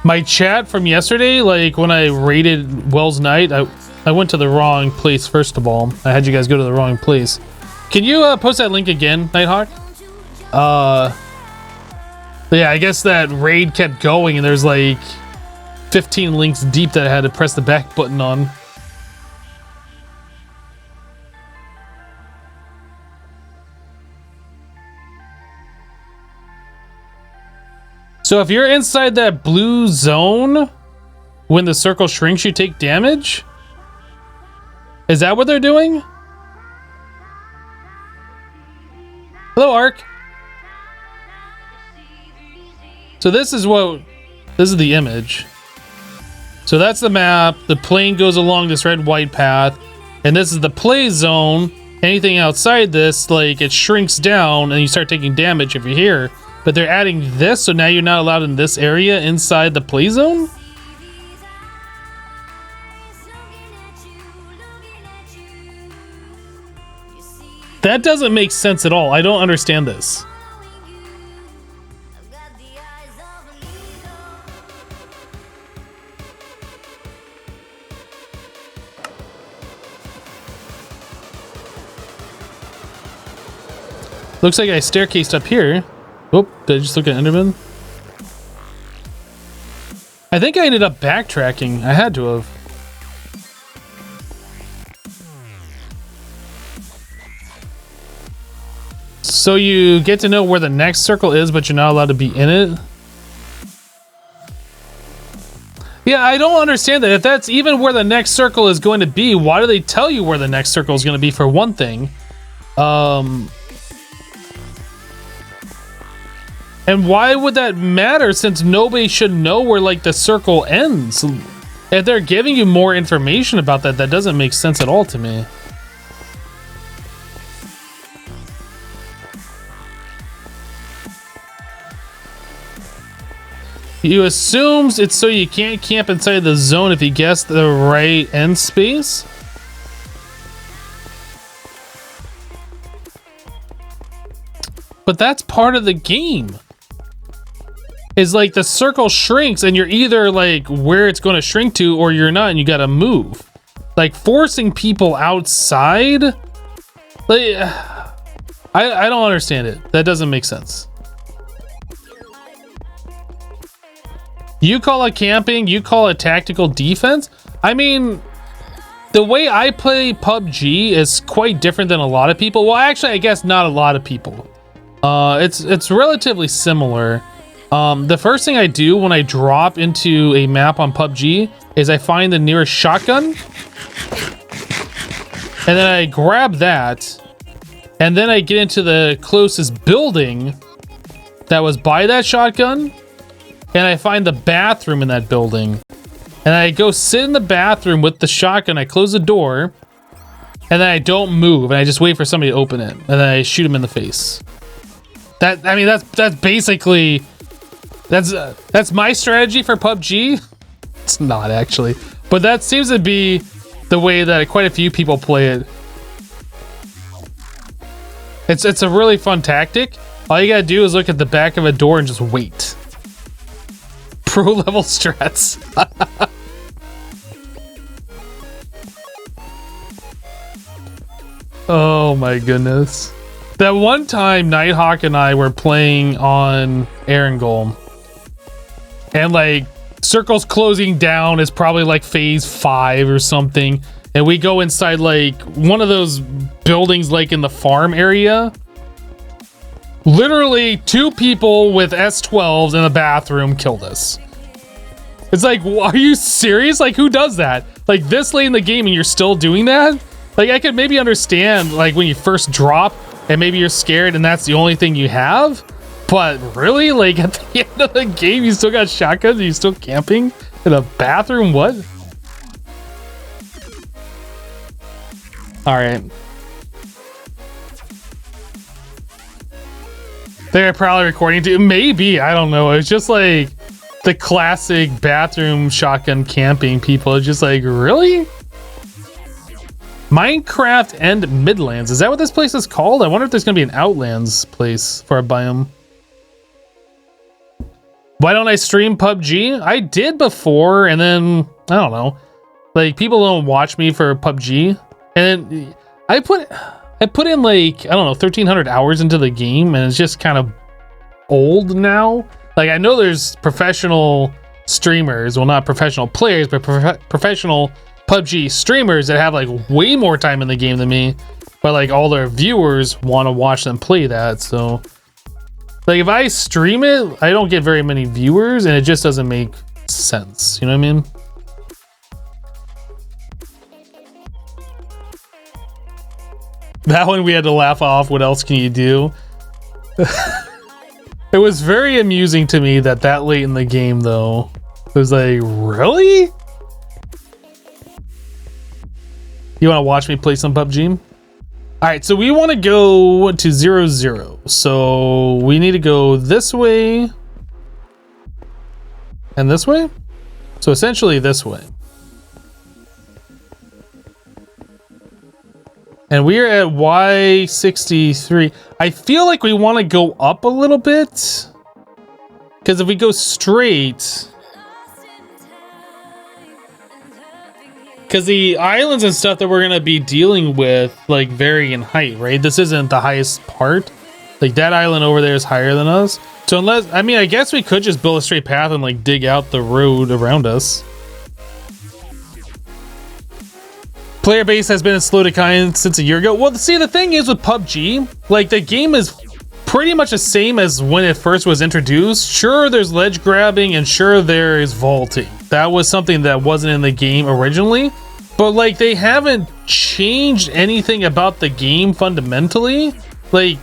My chat from yesterday, like when I raided Wells Night, I went to the wrong place first of all. I had you guys go to the wrong place. Can you post that link again, Nighthawk? Yeah, I guess that raid kept going and there's like 15 links deep that I had to press the back button on. So if you're inside that blue zone, when the circle shrinks, you take damage? Is that what they're doing? Hello, Ark. So this is the image. So that's the map. The plane goes along this red-white path. And this is the play zone. Anything outside this, like, it shrinks down and you start taking damage if you're here. But they're adding this, so now you're not allowed in this area inside the play zone? That doesn't make sense at all. I don't understand this. Looks like I staircased up here. Oh, did I just look at Enderman? I think I ended up backtracking. I had to have. So you get to know where the next circle is, but you're not allowed to be in it. Yeah, I don't understand that. If that's even where the next circle is going to be, why do they tell you where the next circle is going to be, for one thing? And why would that matter, since nobody should know where, like, the circle ends? If they're giving you more information about that, that doesn't make sense at all to me. You assumes it's so you can't camp inside the zone if you guess the right end space. But that's part of the game. Is like the circle shrinks and you're either like where it's going to shrink to or you're not and you got to move. Like forcing people outside. Like, I don't understand it. That doesn't make sense. You call it camping, you call it tactical defense. I mean, the way I play PUBG is quite different than a lot of people. Well, actually, I guess not a lot of people. It's relatively similar. The first thing I do when I drop into a map on PUBG is I find the nearest shotgun. And then I grab that. And then I get into the closest building that was by that shotgun. And I find the bathroom in that building. And I go sit in the bathroom with the shotgun. I close the door. And then I don't move. And I just wait for somebody to open it. And then I shoot him in the face. That's basically... That's my strategy for PUBG. It's not, actually. But that seems to be the way that quite a few people play it. It's a really fun tactic. All you gotta do is look at the back of a door and just wait. Pro level strats. Oh my goodness. That one time Nighthawk and I were playing on Erangel. And like circles closing down is probably like phase 5 or something. And we go inside like one of those buildings like in the farm area. Literally 2 people with S12s in the bathroom killed us. It's like, are you serious? Like, who does that? Like, this late in the game and you're still doing that? Like, I could maybe understand, like, when you first drop and maybe you're scared and that's the only thing you have. But really? Like, at the end of the game, you still got shotguns and you're still camping in a bathroom? What? All right. They're probably recording too. Maybe. I don't know. It's just like... the classic bathroom shotgun camping people are just like, really? Minecraft and Midlands. Is that what this place is called? I wonder if there's gonna be an Outlands place for a biome. Why don't I stream PUBG? I did before, and then I don't know. Like, people don't watch me for PUBG. And then I put in like, I don't know, 1,300 hours into the game, and it's just kind of old now. Like, I know there's professional streamers, well, not professional players, but professional PUBG streamers that have like way more time in the game than me, but like all their viewers want to watch them play that. So like, if I stream it, I don't get very many viewers and it just doesn't make sense. You know what I mean? That one we had to laugh off. What else can you do? It was very amusing to me that late in the game, though. It was like, really? You want to watch me play some PUBG? All right, so we want to go to 0-0. So we need to go this way and this way. So essentially this way. And we're at Y63. I feel like we want to go up a little bit. Because if we go straight... because the islands and stuff that we're going to be dealing with, like, vary in height, right? This isn't the highest part. Like, that island over there is higher than us. So unless... I mean, I guess we could just build a straight path and, like, dig out the road around us. Player base has been in slow decline since a year ago. Well, see, the thing is with PUBG, like, the game is pretty much the same as when it first was introduced. Sure, there's ledge grabbing, and sure, there is vaulting. That was something that wasn't in the game originally, but like they haven't changed anything about the game fundamentally. Like,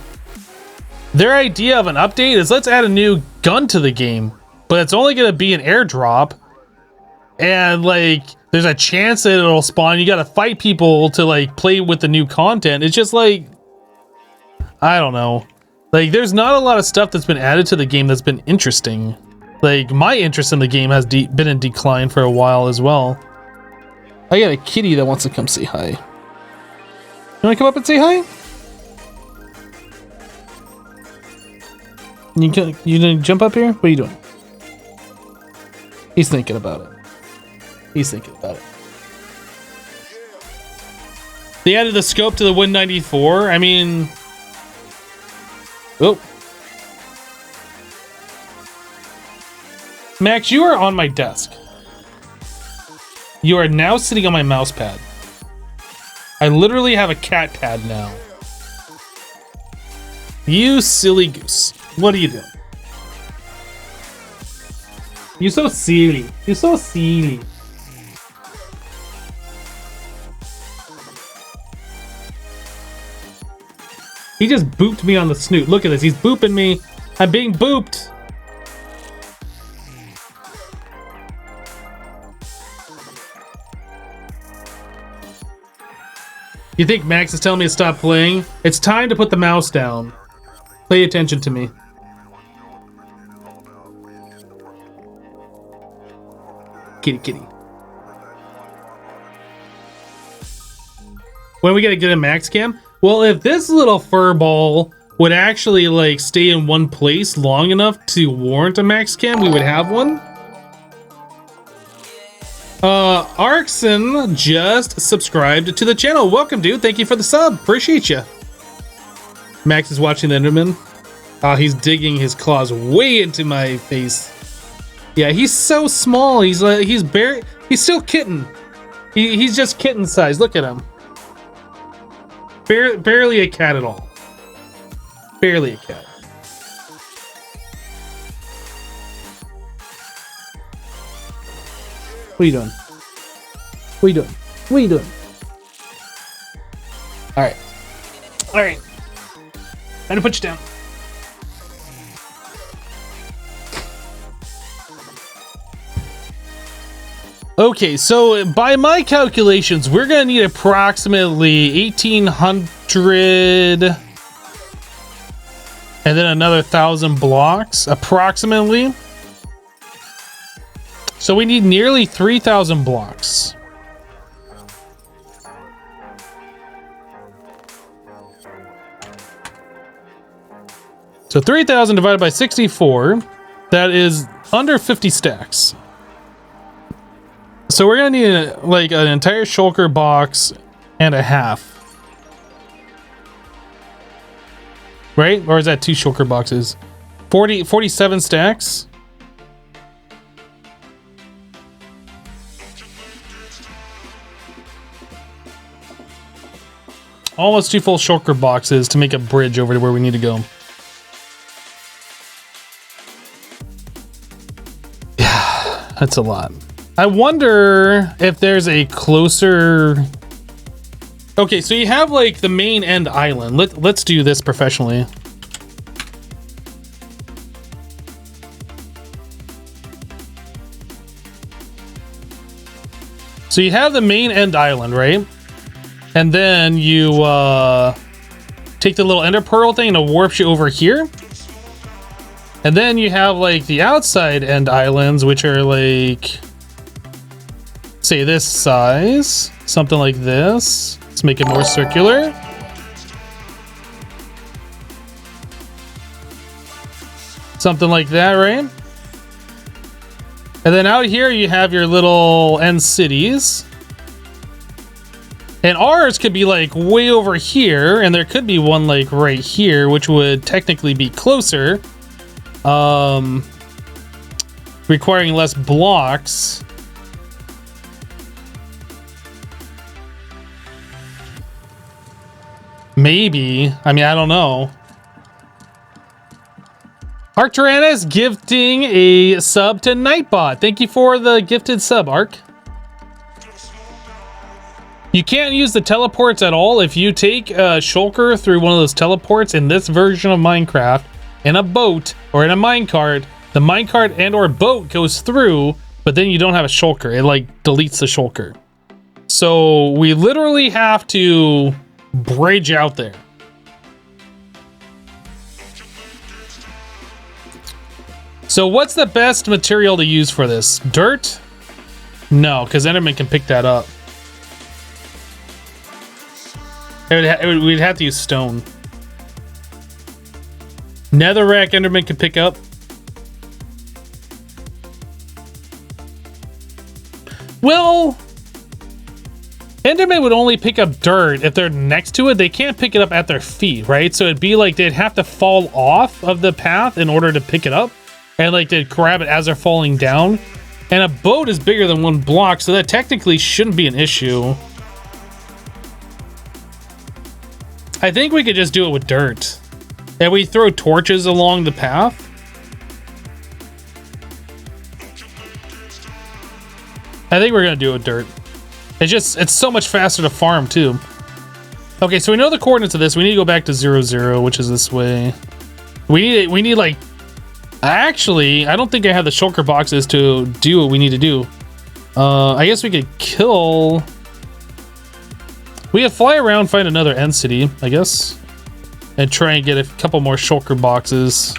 their idea of an update is let's add a new gun to the game, but it's only going to be an airdrop, and like there's a chance that it'll spawn. You got to fight people to like play with the new content. It's just like, I don't know. Like, there's not a lot of stuff that's been added to the game that's been interesting. Like, my interest in the game has been in decline for a while as well. I got a kitty that wants to come say hi. You want to come up and say hi? You gonna jump up here? What are you doing? He's thinking about it. He's thinking about it. They added the scope to the Win 94. I mean... Oh. Max, you are on my desk. You are now sitting on my mouse pad. I literally have a cat pad now. You silly goose. What are you doing? You're so silly. You're so silly. He just booped me on the snoot. Look at this. He's booping me. I'm being booped. You think Max is telling me to stop playing? It's time to put the mouse down. Pay attention to me. Kitty, kitty. When are we gonna get a Max cam? Well, if this little fur ball would actually like stay in one place long enough to warrant a Max cam, we would have one. Arkson just subscribed to the channel. Welcome, dude. Thank you for the sub. Appreciate you. Max is watching Enderman. He's digging his claws way into my face. Yeah, he's so small. He's still kitten. He's just kitten size. Look at him. Barely a cat at all. Barely a cat. What are you doing? What are you doing? What are you doing? Alright. Alright. I'm gonna put you down. Okay, so by my calculations, we're gonna need approximately 1,800 and then another 1,000 blocks, approximately. So we need nearly 3,000 blocks. So 3,000 divided by 64, that is under 50 stacks. So we're gonna need like an entire shulker box and a half. Right? Or is that 2 shulker boxes? 47 stacks? Almost 2 full shulker boxes to make a bridge over to where we need to go. Yeah, that's a lot. I wonder if there's a closer... Okay, so you have like the main end island. Let's do this professionally. So you have the main end island, right? And then you take the little ender pearl thing and it warps you over here. And then you have like the outside end islands, which are like, say this size, something like this. Let's make it more circular. Something like that, right? And then out here you have your little end cities. And ours could be like way over here, and there could be one like right here, which would technically be closer. Requiring less blocks. Maybe. I mean, I don't know. Arc Tyrannus gifting a sub to Nightbot. Thank you for the gifted sub, Arc. You can't use the teleports at all. If you take a shulker through one of those teleports in this version of Minecraft, in a boat or in a minecart, the minecart and or boat goes through, but then you don't have a shulker. It like deletes the shulker. So we literally have to bridge out there. So what's the best material to use for this? Dirt? No, because Enderman can pick that up. We'd have to use stone. Netherrack Enderman can pick up. Well, Enderman would only pick up dirt if they're next to it. They can't pick it up at their feet, right? So it'd be like they'd have to fall off of the path in order to pick it up. And like they'd grab it as they're falling down. And a boat is bigger than one block, so that technically shouldn't be an issue. I think we could just do it with dirt. And we throw torches along the path. I think we're gonna do it with dirt. It's so much faster to farm too. Okay, so we know the coordinates of this. We need to go back to 0, which is this way. We need like, actually, I don't think I have the shulker boxes to do what we need to do. I guess we could kill. We could fly around, find another end city, I guess, and try and get a couple more shulker boxes.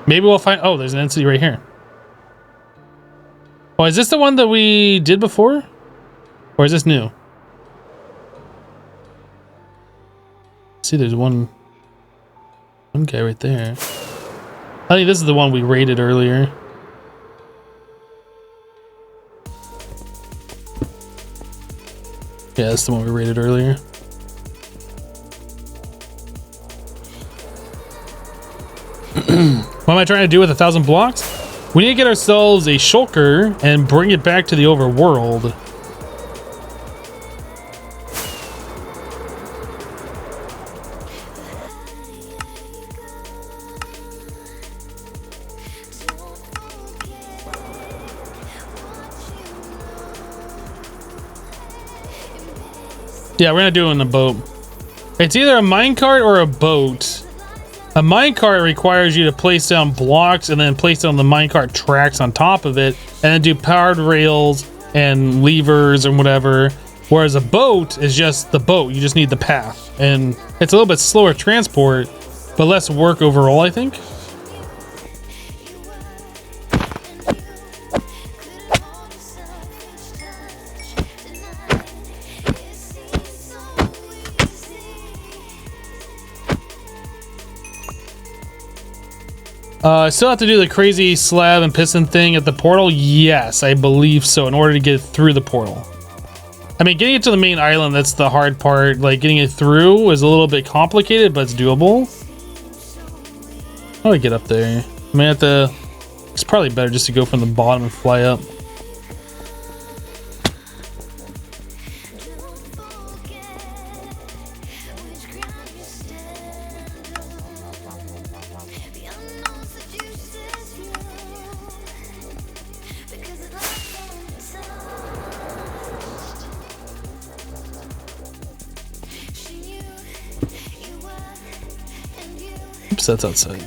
Maybe we'll find. Oh, there's an end city right here. Oh, is this the one that we did before, or is this new? See, there's one guy right there. I think this is the one we raided earlier. Yeah, that's the one we raided earlier. What am I trying to do with 1,000 blocks? We need to get ourselves a shulker and bring it back to the overworld. Yeah, we're gonna do it in a boat. It's either a minecart or a boat. A minecart requires you to place down blocks and then place down the minecart tracks on top of it, and then do powered rails and levers and whatever. Whereas a boat is just the boat. You just need the path, and it's a little bit slower transport, but less work overall, I think. I still have to do the crazy slab and piston thing at the portal? Yes, I believe so, in order to get through the portal. I mean, getting it to the main island, that's the hard part. Like, getting it through is a little bit complicated, but it's doable. How do I get up there? I mean, it's probably better just to go from the bottom and fly up. Oops, that's outside.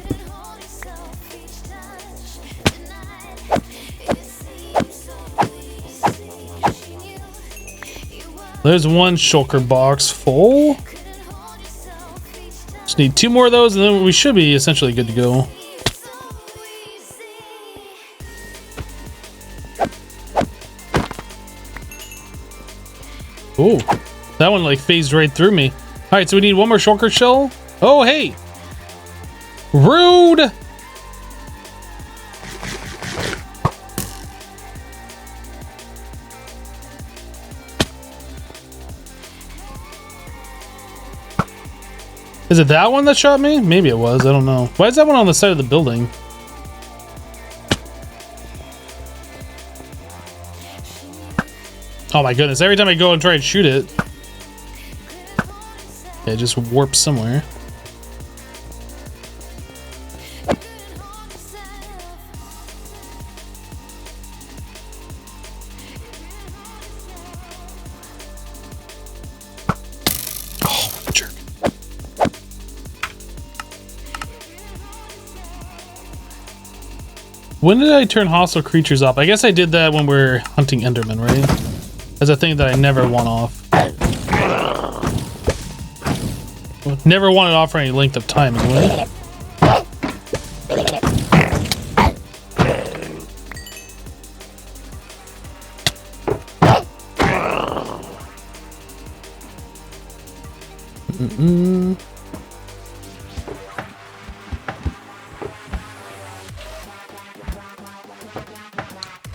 There's one shulker box full. Just need 2 more of those and then we should be essentially good to go. Oh, that one like phased right through me. All right, so we need 1 more shulker shell. Oh, hey. Rude! Is it that one that shot me? Maybe it was, I don't know. Why is that one on the side of the building? Oh my goodness, every time I go and try and shoot it. Okay, just warp somewhere. Oh, jerk. When did I turn hostile creatures off? I guess I did that when we're hunting Enderman, right? That's a thing that I never want off. Never want it off for any length of time, anyway.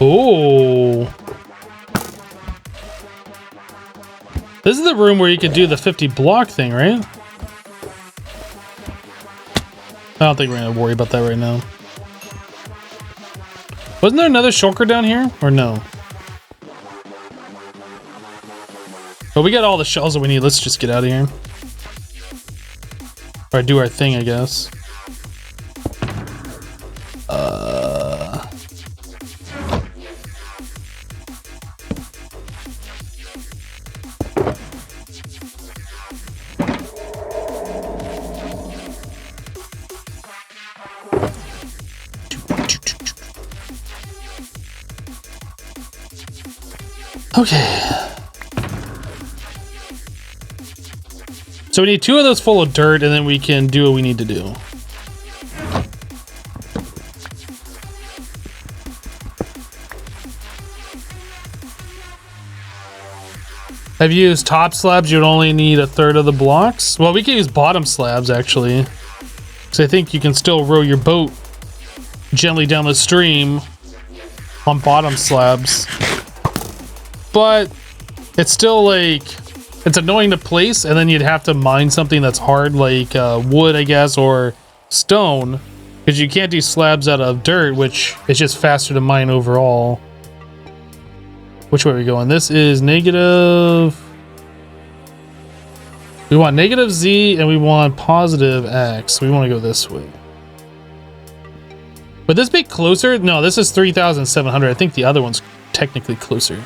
Oh. This is the room where you could do the 50 block thing, right? I don't think we're gonna worry about that right now. Wasn't there another shulker down here? Or no? But we got all the shells that we need. Let's just get out of here. Or do our thing, I guess. Okay. So we need 2 of those full of dirt, and then we can do what we need to do. I've used top slabs. You'd only need 1/3 of the blocks. Well, we can use bottom slabs, actually. Because I think you can still row your boat gently down the stream on bottom slabs. But it's still like, it's annoying to place, and then you'd have to mine something that's hard, like wood, I guess, or stone, because you can't do slabs out of dirt, which is just faster to mine overall. Which way are we going? This is negative. We want negative Z, and we want positive X. We want to go this way. Would this be closer? No, this is 3,700. I think the other one's technically closer.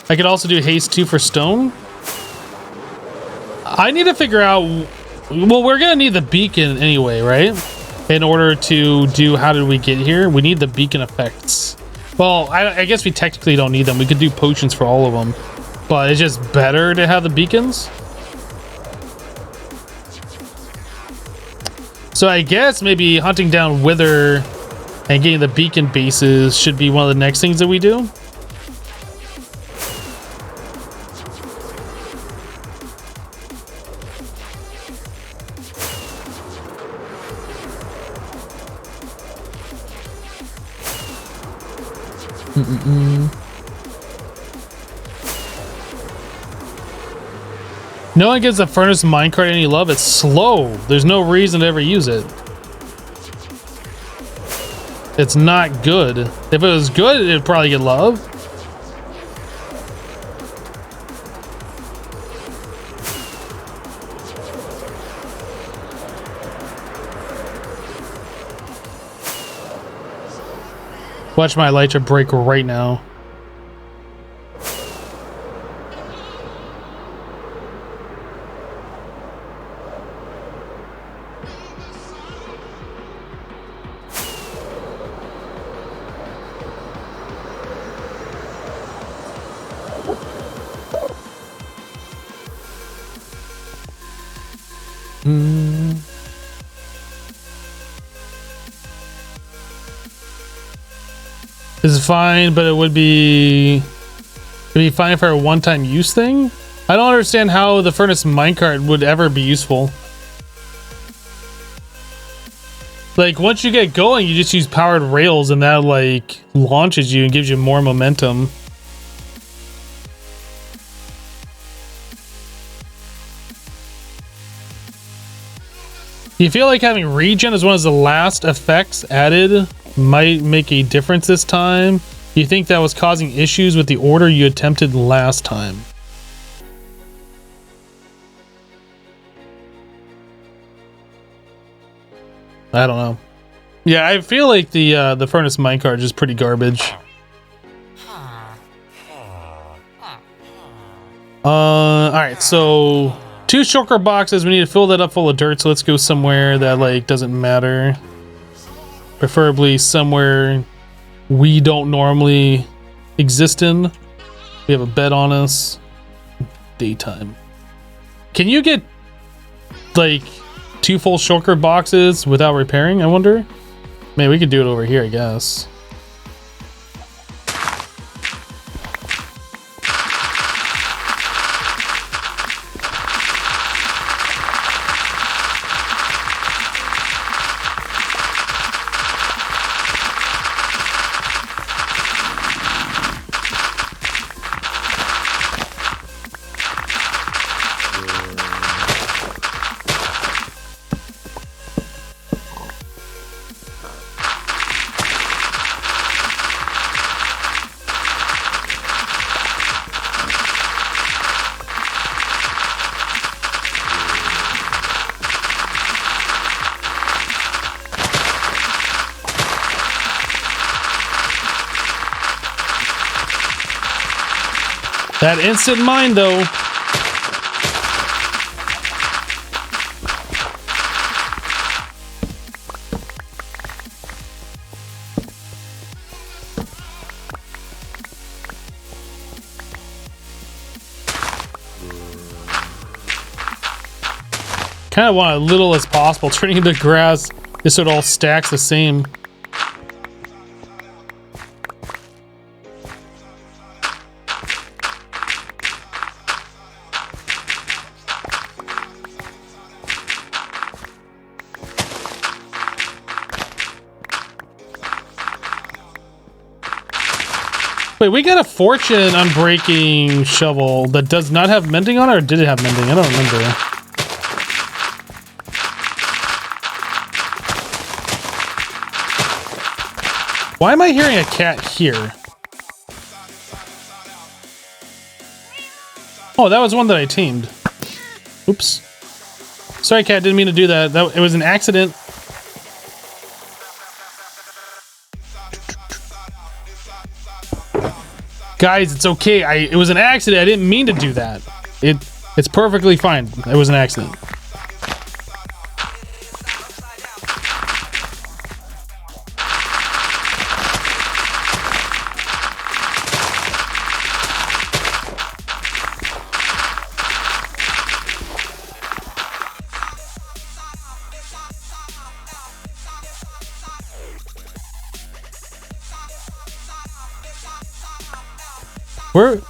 I could also do haste 2 for stone. I need to figure out, well, we're gonna need the beacon anyway, right? In order to do how did we get here? We need the beacon effects. Well, I guess we technically don't need them. We could do potions for all of them, but it's just better to have the beacons. So I guess maybe hunting down Wither and getting the beacon bases should be one of the next things that we do. No one gives the furnace minecart any love. It's slow. There's no reason to ever use it. It's not good. If it was good, it'd probably get love. Watch my elytra break right now. This is fine, but it would be fine for a one-time use thing. I don't understand how the furnace minecart would ever be useful. Like, once you get going, you just use powered rails, and that like launches you and gives you more momentum. You feel like having regen as one of the last effects added might make a difference this time? You think that was causing issues with the order you attempted last time? I don't know. Yeah, I feel like the furnace minecart is pretty garbage. Alright, so 2 shulker boxes, we need to fill that up full of dirt, so let's go somewhere that like doesn't matter. Preferably somewhere we don't normally exist in. We have a bed on us. Daytime. Can you get like 2 full shulker boxes without repairing, I wonder? Man, we could do it over here, I guess. That instant mine, though. Kind of want as little as possible, turning the grass just so it all stacks the same. Wait, we got a fortune unbreaking shovel that does not have mending on it, or did it have mending? I don't remember. Why am I hearing a cat here? Oh, that was one that I tamed. Oops. Sorry, cat, didn't mean to do that. It was an accident. Guys, it's okay. It was an accident. I didn't mean to do that. It's perfectly fine. It was an accident. Where?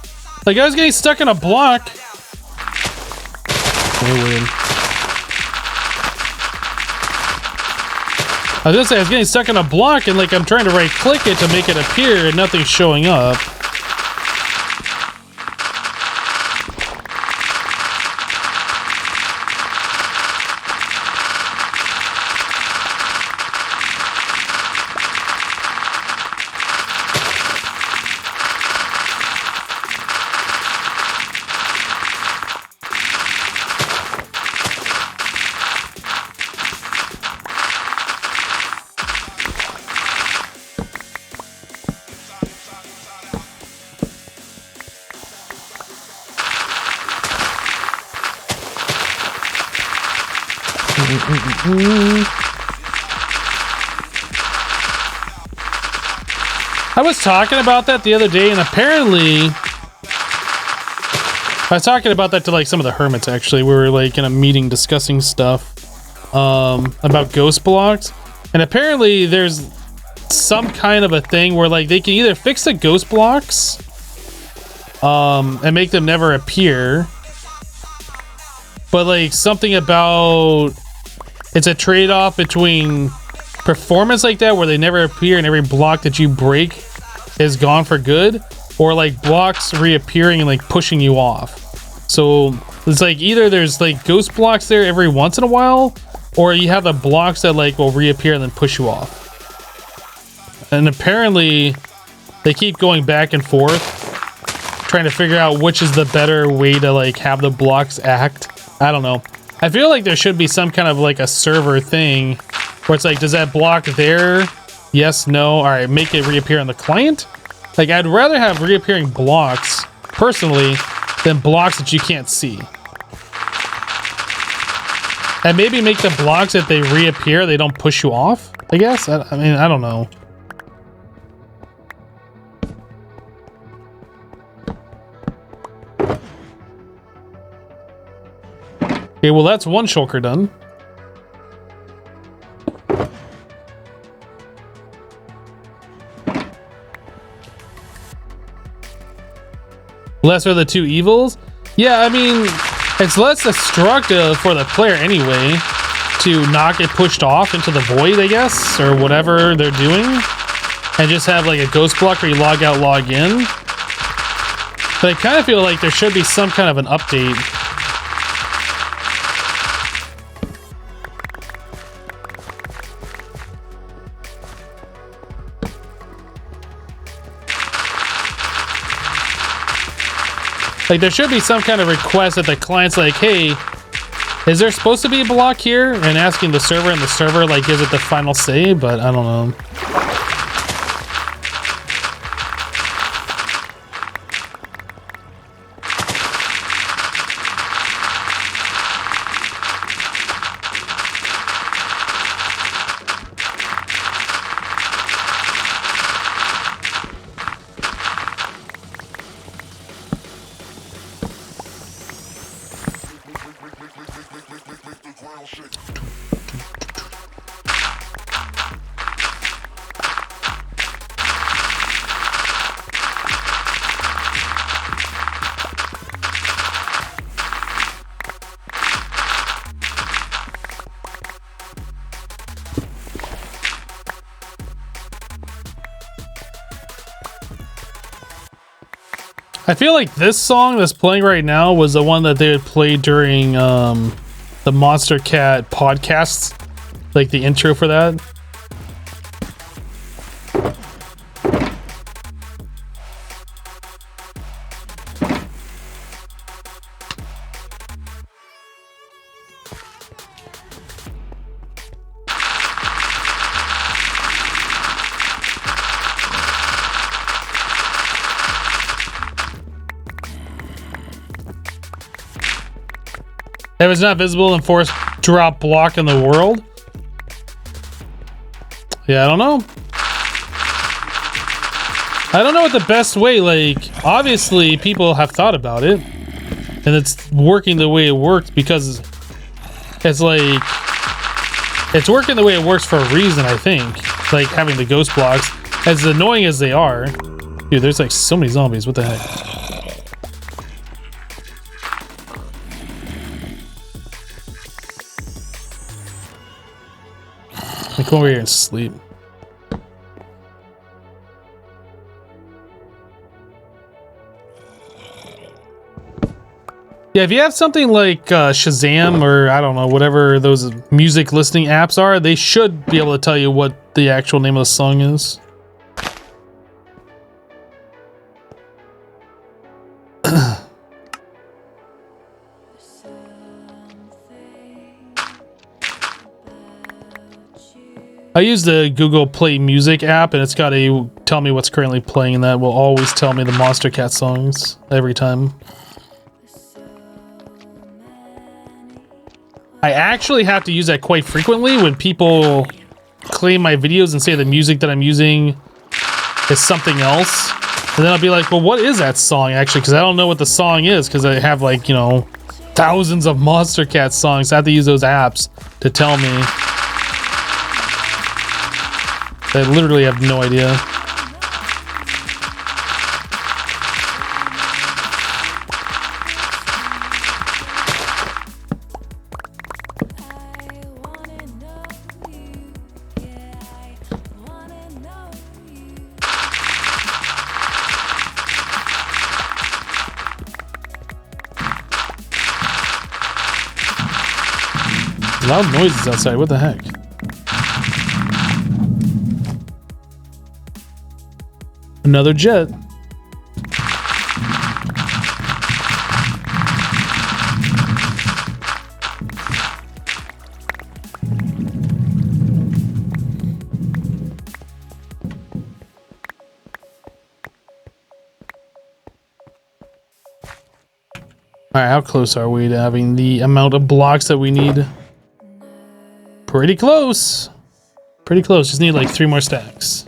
Like, I was getting stuck in a block. Very weird. I was gonna say, I was getting stuck in a block and like I'm trying to right click it to make it appear and nothing's showing up. I was talking about that the other day, and apparently I was talking about that to like some of the hermits. Actually, we were like in a meeting discussing stuff about ghost blocks, and apparently there's some kind of a thing where like they can either fix the ghost blocks and make them never appear, but like something about it's a trade-off between performance like that where they never appear and every block that you break is gone for good, or like blocks reappearing and like pushing you off. So it's like either there's like ghost blocks there every once in a while, or you have the blocks that like will reappear and then push you off. And apparently they keep going back and forth trying to figure out which is the better way to like have the blocks act. I don't know. I feel like there should be some kind of like a server thing where it's like, does that block there? Yes, no. All right, make it reappear on the client. Like, I'd rather have reappearing blocks personally than blocks that you can't see. And maybe make the blocks that they reappear, they don't push you off, I guess. I mean, I don't know. Okay, well, that's one shulker done. Lesser of the two evils? Yeah, I mean, it's less destructive for the player anyway to not get pushed off into the void, I guess, or whatever they're doing, and just have like a ghost block where you log out, log in. But I kind of feel like there should be some kind of an update. Like, there should be some kind of request that the client's like, hey, is there supposed to be a block here? And asking the server, and the server, like, gives it the final say, but I don't know. I feel like this song that's playing right now was the one that they would play during the Monstercat podcasts, like the intro for that. If it's not visible in force drop block in the world. Yeah, I don't know. I don't know what the best way, like, obviously people have thought about it and it's working the way it works because it's like, it's working the way it works for a reason, I think. Like having the ghost blocks, as annoying as they are. Dude, there's like so many zombies, what the heck? Come over here and sleep. Yeah, if you have something like Shazam or I don't know, whatever those music listening apps are, they should be able to tell you what the actual name of the song is. I use the Google Play Music app, and it's got to tell me what's currently playing, and that will always tell me the Monstercat songs every time. I actually have to use that quite frequently when people claim my videos and say the music that I'm using is something else. And then I'll be like, well, what is that song actually? Because I don't know what the song is, because I have like, you know, thousands of Monstercat songs. I have to use those apps to tell me. I literally have no idea. Loud noises outside. What the heck? Another jet. Alright, how close are we to having the amount of blocks that we need? Pretty close. Pretty close. Just need like 3 more stacks.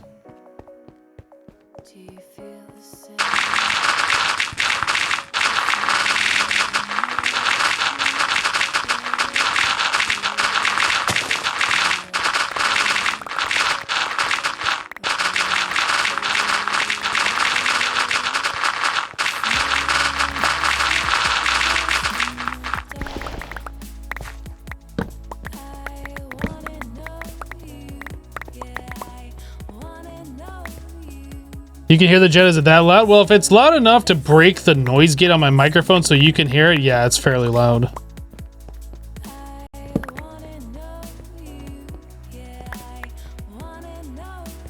You can hear the jet. Is it that loud? Well, if it's loud enough to break the noise gate on my microphone so you can hear it, yeah, it's fairly loud.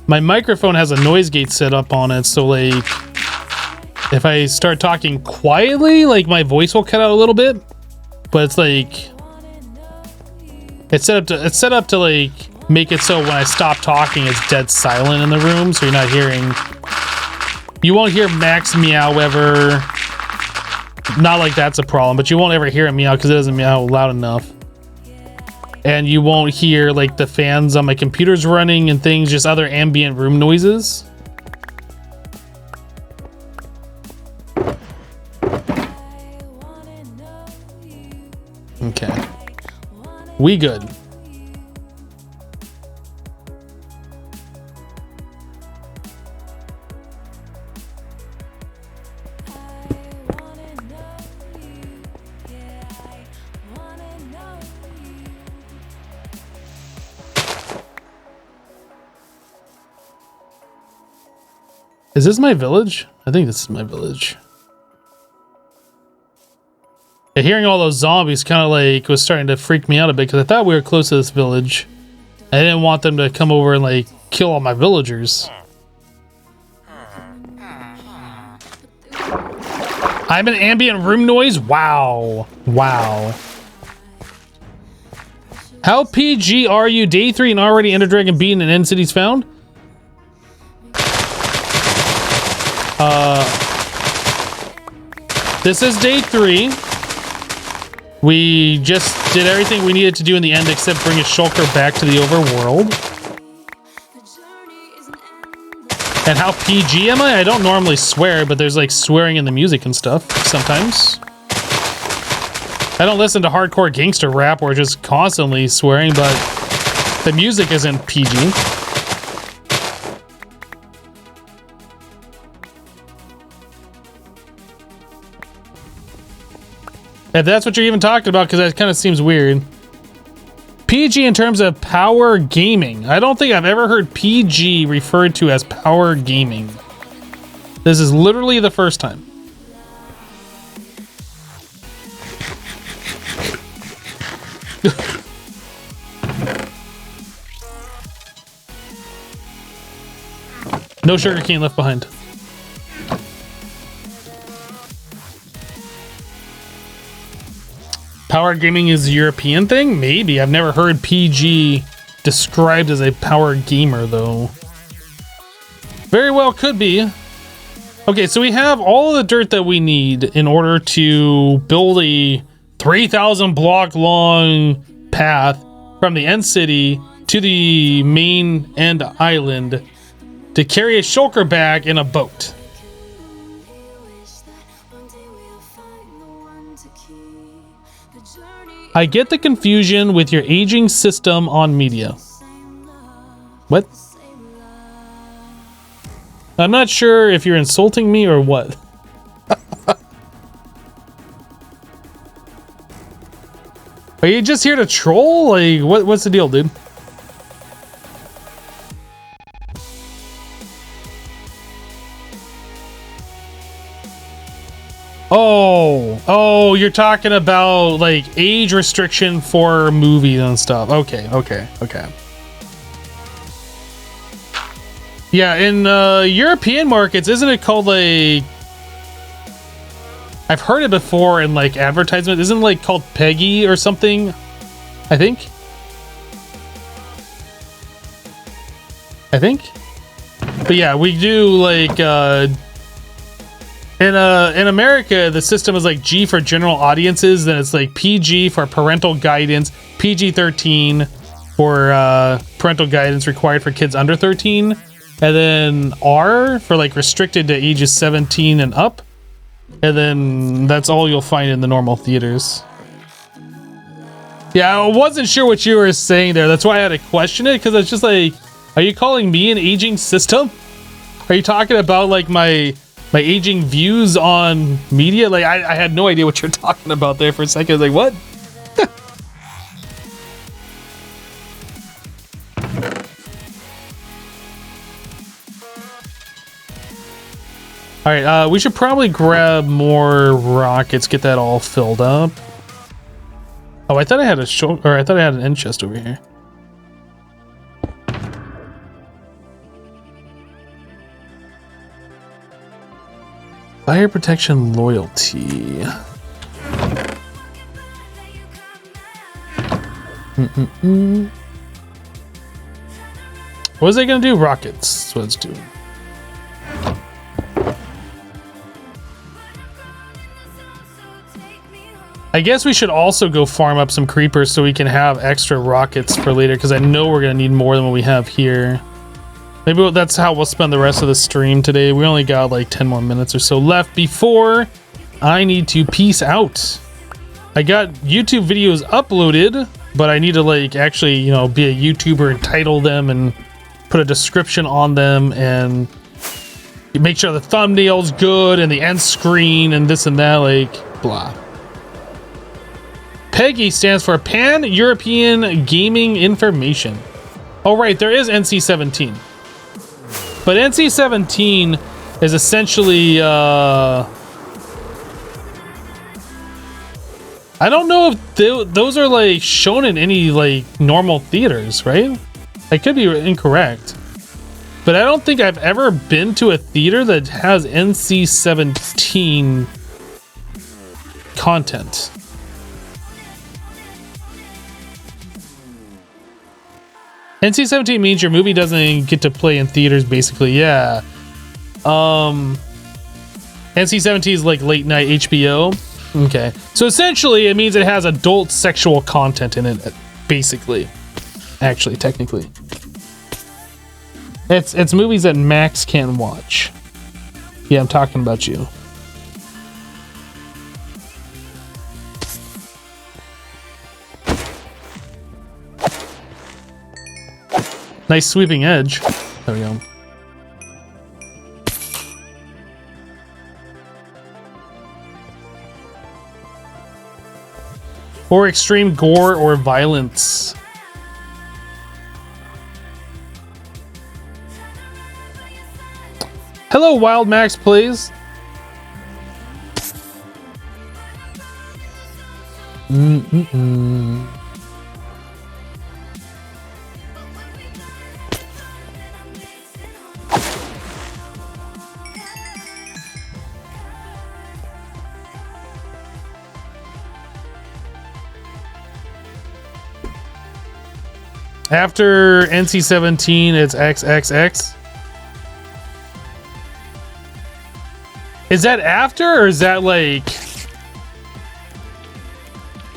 My microphone has a noise gate set up on it, so like if I start talking quietly, like my voice will cut out a little bit, but it's like it's set up to like make it so when I stop talking it's dead silent in the room, so you're not hearing. You won't hear Max meow ever. Not like that's a problem, but you won't ever hear it meow because it doesn't meow loud enough. And you won't hear like the fans on my computer's running and things, just other ambient room noises. Okay. We good. Is this my village? I think this is my village. Yeah, hearing all those zombies kind of like was starting to freak me out a bit because I thought we were close to this village. I didn't want them to come over and like kill all my villagers. I'm an ambient room noise? Wow. Wow. How PG are you? Day 3 and already Ender Dragon beaten and End Cities found? This is day 3. We just did everything we needed to do in the end except bring a shulker back to the overworld. And how PG am I? I don't normally swear, but there's like swearing in the music and stuff sometimes. I don't listen to hardcore gangster rap or just constantly swearing, but the music isn't PG. If that's what you're even talking about, because that kind of seems weird. PG in terms of power gaming. I don't think I've ever heard PG referred to as power gaming. This is literally the first time. No sugar cane left behind. Power gaming is a European thing? Maybe. I've never heard PG described as a power gamer, though. Very well could be. Okay, so we have all of the dirt that we need in order to build a 3,000 block long path from the end city to the main end island to carry a shulker bag in a boat. I get the confusion with your aging system on media. What? I'm not sure if you're insulting me or what. Are you just here to troll? Like, what's the deal, dude? Oh, Oh, you're talking about like age restriction for movies and stuff. Okay. Yeah, in European markets, isn't it called like... I've heard it before in like advertisements. Isn't it like called Peggy or something? I think. But yeah, we do like in America, the system is like G for general audiences, then it's like PG for parental guidance, PG-13 for parental guidance required for kids under 13, and then R for like restricted to ages 17 and up. And then that's all you'll find in the normal theaters. Yeah, I wasn't sure what you were saying there. That's why I had to question it, because it's just like, are you calling me an aging system? Are you talking about like my aging views on media? Like I had no idea what you're talking about there for a second. I was like, what? All right, we should probably grab more rockets, get that all filled up. Oh, I thought I had an end chest over here. Fire protection loyalty. What is it gonna do? Rockets. That's what it's doing. I guess we should also go farm up some creepers so we can have extra rockets for later, because I know we're gonna need more than what we have here. Maybe that's how we'll spend the rest of the stream today. We only got like 10 more minutes or so left before I need to peace out. I got YouTube videos uploaded, but I need to like actually, you know, be a YouTuber and title them and put a description on them and make sure the thumbnail's good and the end screen and this and that, like blah. PEGI stands for Pan-European Gaming Information. Oh right, there is NC-17. But NC-17 is essentially, I don't know if those are like shown in any like normal theaters, right? I could be incorrect. But I don't think I've ever been to a theater that has NC-17 content. NC-17 means your movie doesn't get to play in theaters, basically. Yeah. NC-17 is like late night HBO. Okay. So essentially, it means it has adult sexual content in it, basically. Actually, technically. It's movies that Max can't watch. Yeah, I'm talking about you. Nice sweeping edge. There we go. Or extreme gore or violence. Hello, Wild Max Plays. After NC-17, it's XXX. Is that after, or is that like...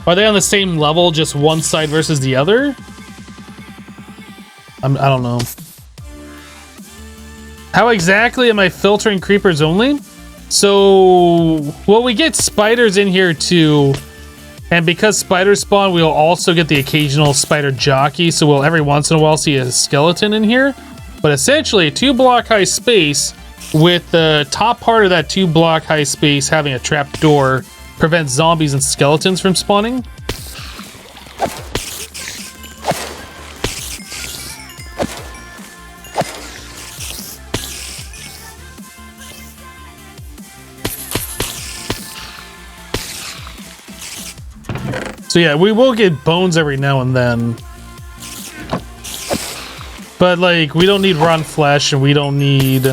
Are they on the same level, just one side versus the other? I don't know. How exactly am I filtering creepers only? So, well, we get spiders in here too. And because spiders spawn, we'll also get the occasional spider jockey. So we'll every once in a while see a skeleton in here. But essentially, a 2-block high space with the top part of that 2-block high space having a trap door prevents zombies and skeletons from spawning. So yeah, we will get bones every now and then. But like, we don't need rotten flesh and we don't need...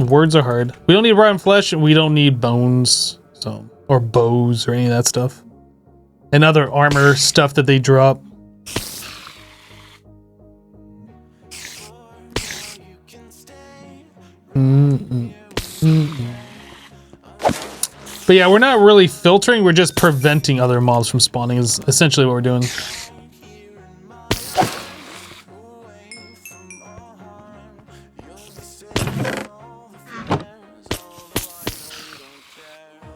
words are hard. We don't need rotten flesh and we don't need bones. So, or bows or any of that stuff. And other armor stuff that they drop. But yeah, we're not really filtering, we're just preventing other mobs from spawning is essentially what we're doing.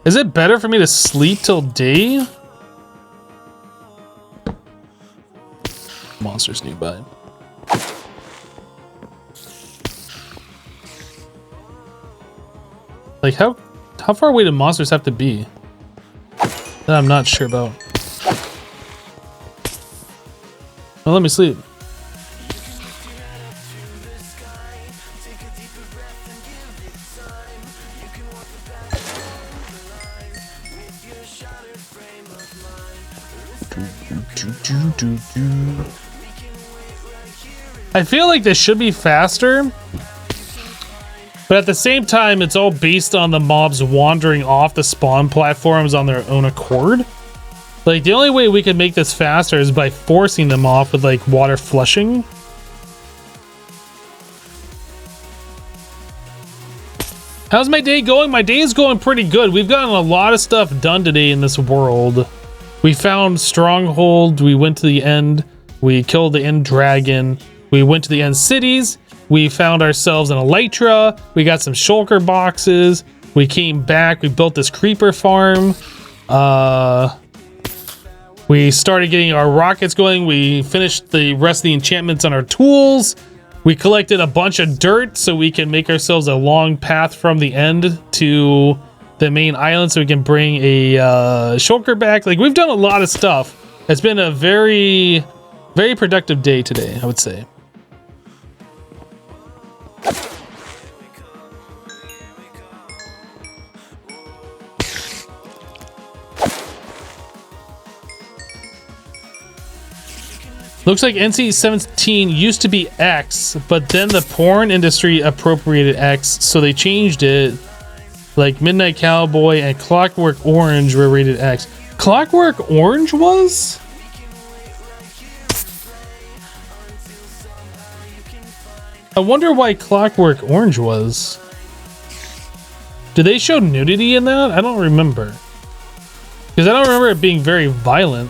Is it better for me to sleep till day? Monsters nearby. Like how far away do monsters have to be? That I'm not sure about. Well, let me sleep. I feel like this should be faster. But at the same time, it's all based on the mobs wandering off the spawn platforms on their own accord. Like, the only way we can make this faster is by forcing them off with, like, water flushing. How's my day going? My day is going pretty good. We've gotten a lot of stuff done today in this world. We found Stronghold. We went to the end. We killed the end dragon. We went to the end cities. We found ourselves an elytra. We got some shulker boxes. We came back. We built this creeper farm. We started getting our rockets going. We finished the rest of the enchantments on our tools. We collected a bunch of dirt so we can make ourselves a long path from the end to the main island so we can bring a shulker back. Like, we've done a lot of stuff. It's been a very, very productive day today, I would say. Looks like NC-17 used to be X, but then the porn industry appropriated X, so they changed it. Like Midnight Cowboy and Clockwork Orange were rated X. Clockwork Orange was? I wonder why Clockwork Orange was. Did they show nudity in that? I don't remember. Because I don't remember it being very violent.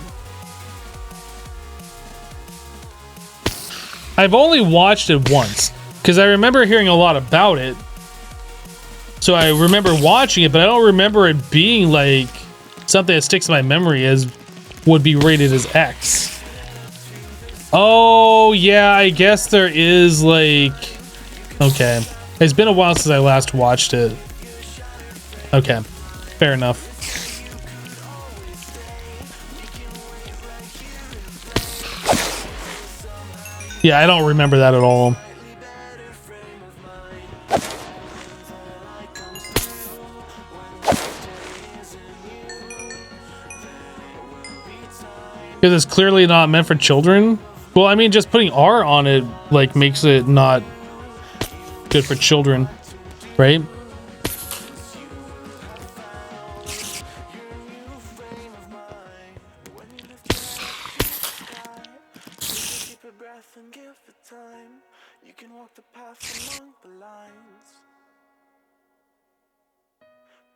I've only watched it once, because I remember hearing a lot about it. So I remember watching it, but I don't remember it being like something that sticks in my memory as would be rated as X. Oh, yeah, I guess there is like... Okay. It's been a while since I last watched it. Okay. Fair enough. Yeah, I don't remember that at all. Because it's clearly not meant for children. Well, I mean, just putting R on it, like, makes it not good for children, right?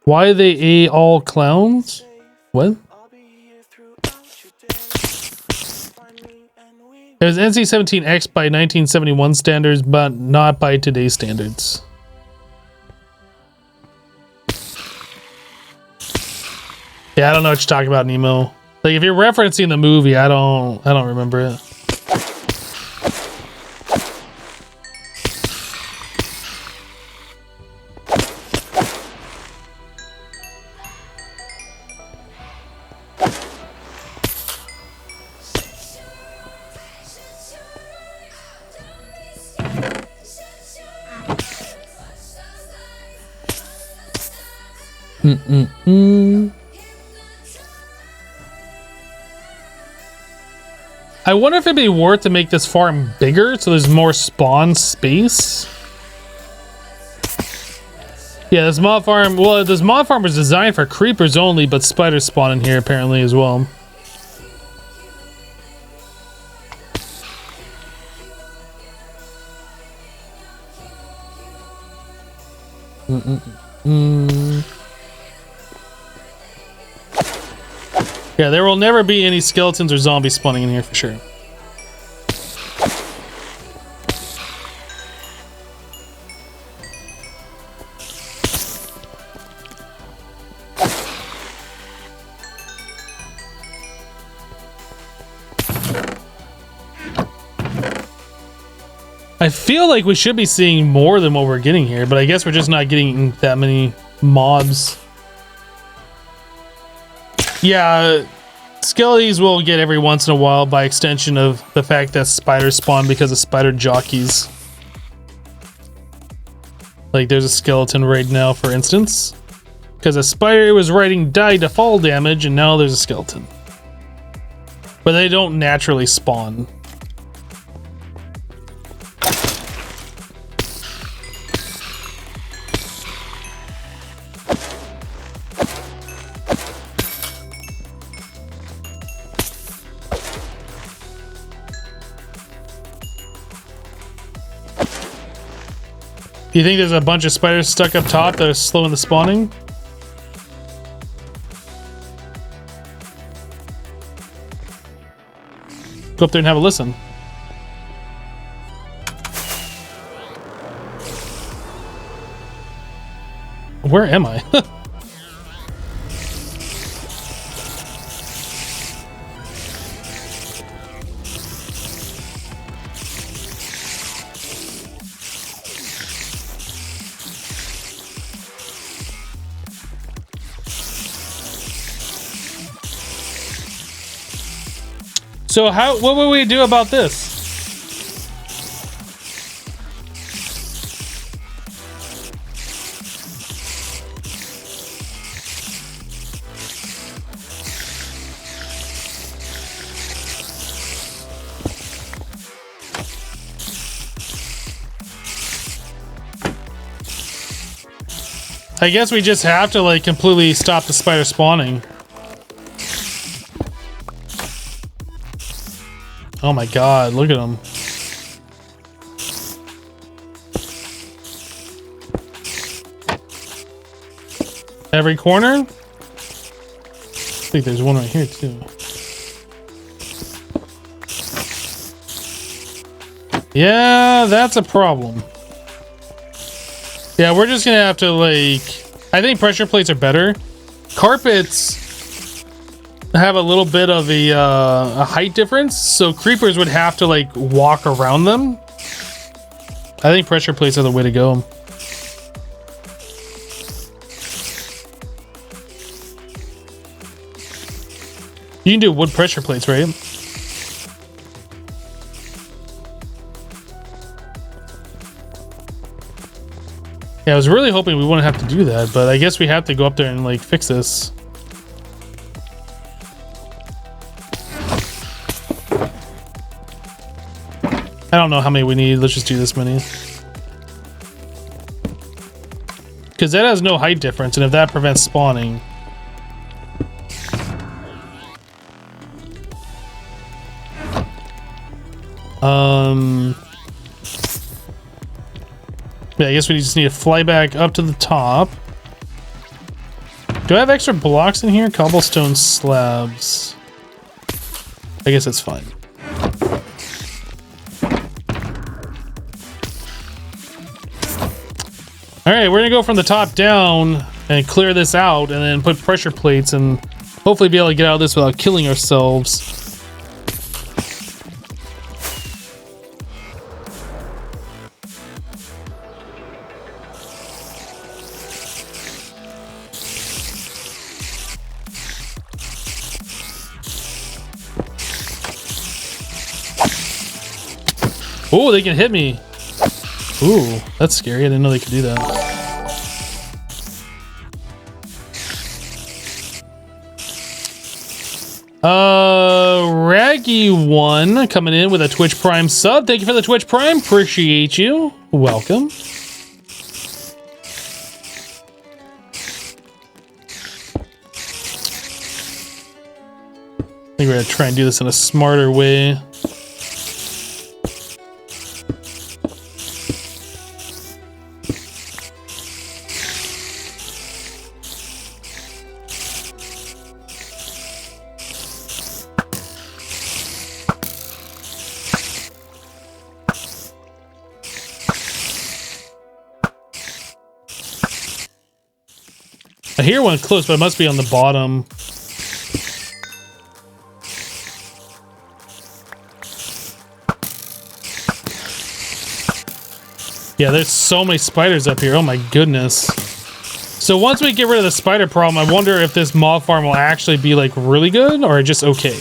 Why they all clowns? What? It was NC-17X by 1971 standards, but not by today's standards. Yeah, I don't know what you're talking about, Nemo. Like, if you're referencing the movie, I don't remember it. I wonder if it'd be worth to make this farm bigger so there's more spawn space. Yeah, this mob farm, well, this mob farm was designed for creepers only, but spiders spawn in here apparently as well. Yeah, there will never be any skeletons or zombies spawning in here for sure. I feel like we should be seeing more than what we're getting here, but I guess we're just not getting that many mobs. Yeah, skellies will get every once in a while by extension of the fact that spiders spawn because of spider jockeys. Like there's a skeleton right now, for instance, because a spider was writing die to fall damage and now there's a skeleton. But they don't naturally spawn. Do you think there's a bunch of spiders stuck up top that are slowing the spawning? Go up there and have a listen. Where am I? So what would we do about this? I guess we just have to like completely stop the spider spawning. Oh my god, look at them. Every corner? I think there's one right here too. Yeah, that's a problem. Yeah, we're just gonna have to like... I think pressure plates are better. Carpets have a little bit of a height difference, so creepers would have to like walk around them. I think pressure plates are the way to go. You can do wood pressure plates, right? Yeah, I was really hoping we wouldn't have to do that, but I guess we have to go up there and like fix this. I don't know how many we need. Let's just do this many. Because that has no height difference, and if that prevents spawning... Yeah, I guess we just need to fly back up to the top. Do I have extra blocks in here? Cobblestone slabs. I guess that's fine. Alright, we're gonna go from the top down and clear this out and then put pressure plates and hopefully be able to get out of this without killing ourselves. Oh, they can hit me. Ooh, that's scary. I didn't know they could do that. Raggy1 coming in with a Twitch Prime sub. Thank you for the Twitch Prime. Appreciate you. Welcome. I think we're gonna try and do this in a smarter way. I hear one close, but it must be on the bottom. Yeah, there's so many spiders up here. Oh my goodness. So once we get rid of the spider problem, I wonder if this mob farm will actually be like really good or just okay.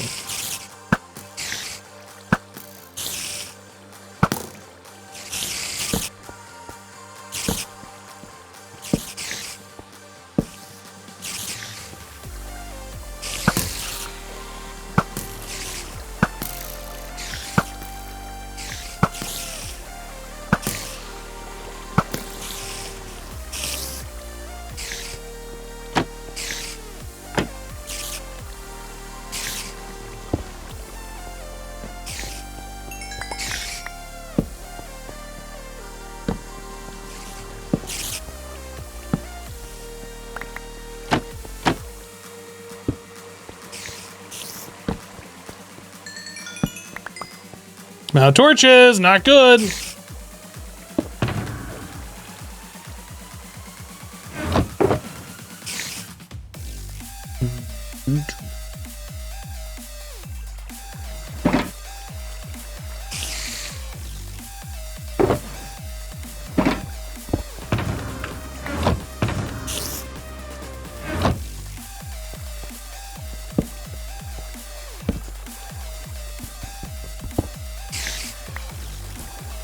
Now torches, not good.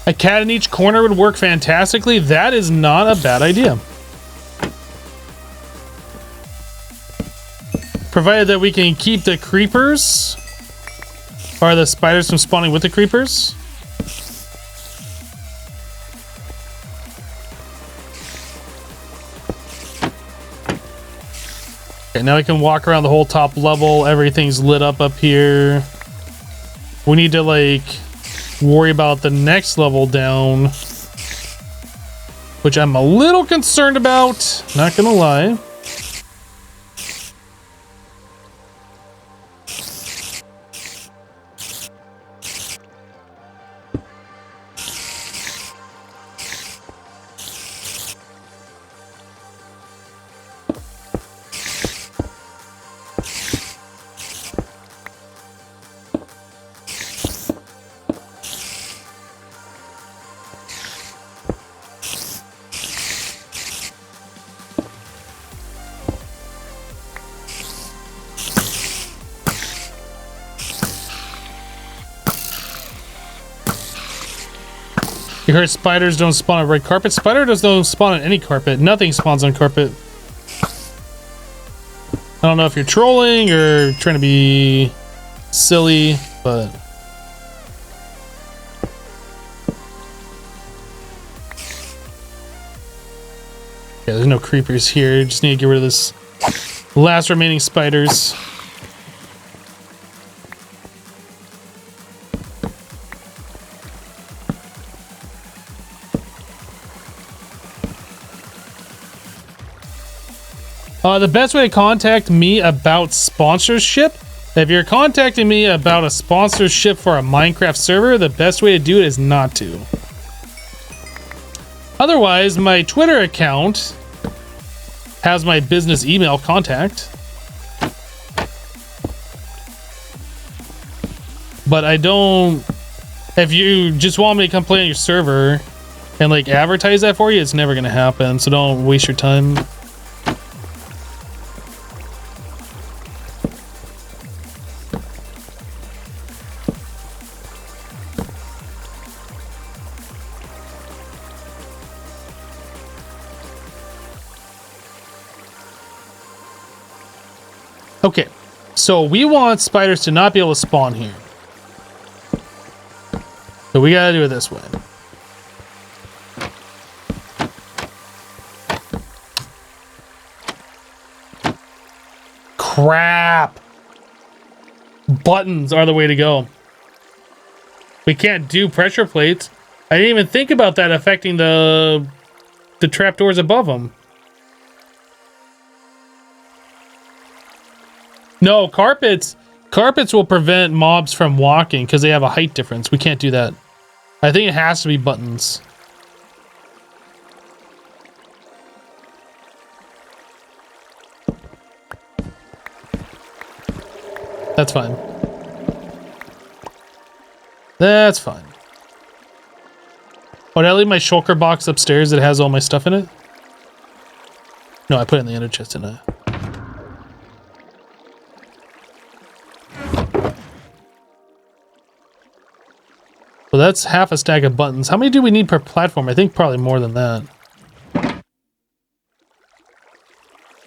A cat in each corner would work fantastically. That is not a bad idea. Provided that we can keep the creepers or the spiders from spawning with the creepers. Okay, now we can walk around the whole top level. Everything's lit up here. We need to like worry about the next level down, which I'm a little concerned about, not gonna lie. You heard spiders don't spawn on red carpet. Spider don't spawn on any carpet. Nothing spawns on carpet. I don't know if you're trolling or trying to be silly, but yeah, there's no creepers here. Just need to get rid of this last remaining spiders. The best way to contact me about sponsorship, if you're contacting me about a sponsorship for a Minecraft server, the best way to do it is not to. Otherwise, my Twitter account has my business email contact. But I don't... If you just want me to come play on your server and like advertise that for you, it's never going to happen. So don't waste your time. Okay, So we want spiders to not be able to spawn here. So we gotta do it this way. Crap! Buttons are the way to go. We can't do pressure plates. I didn't even think about that affecting the trapdoors above them. No, carpets will prevent mobs from walking because they have a height difference. We can't do that. I think it has to be buttons. That's fine. That's fine. Oh, did I leave my shulker box upstairs that has all my stuff in it? No, I put it in the ender chest, didn't I? Well, that's half a stack of buttons. How many do we need per platform? I think probably more than that.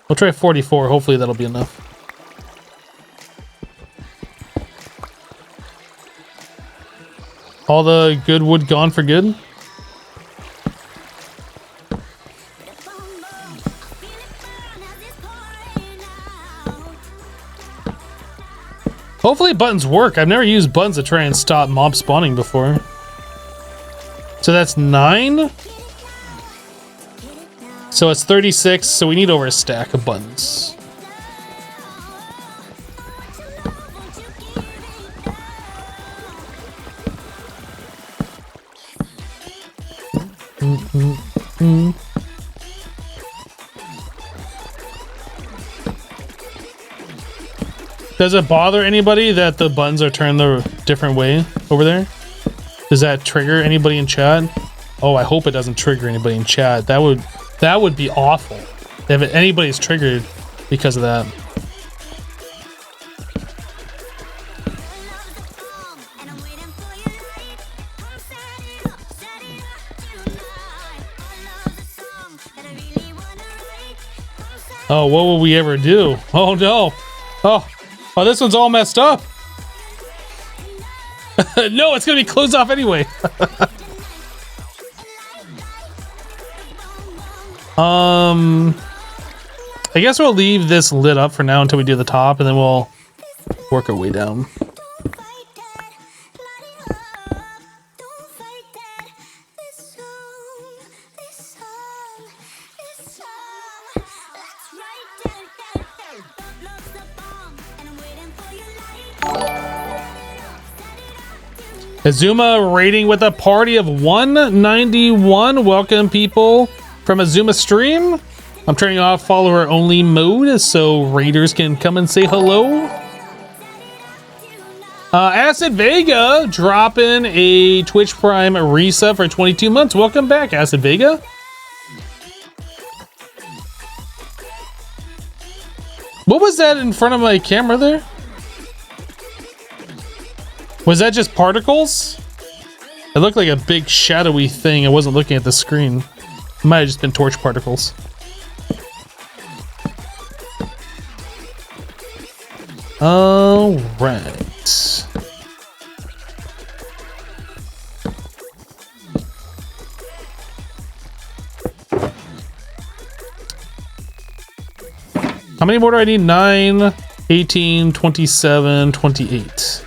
We'll try 44. Hopefully that'll be enough. All the good wood gone for good? Hopefully buttons work. I've never used buttons to try and stop mob spawning before. So that's 9. So it's 36, so we need over a stack of buttons. Does it bother anybody that the buttons are turned the different way over there? Does that trigger anybody in chat? Oh, I hope it doesn't trigger anybody in chat. That would be awful if anybody's triggered because of that. Oh, what will we ever do? Oh no. Oh, this one's all messed up. No, it's gonna be closed off anyway. I guess we'll leave this lit up for now until we do the top, and then we'll work our way down. Azuma rating with a party of 191. Welcome, people from Azuma stream. I'm turning off follower only mode so raiders can come and say hello. Acid Vega dropping a Twitch Prime resub for 22 months. Welcome back, Acid Vega. What was that in front of my camera there? Was that just particles? It looked like a big shadowy thing. I wasn't looking at the screen. It might have just been torch particles. All right. How many more do I need? 9, 18, 27, 28.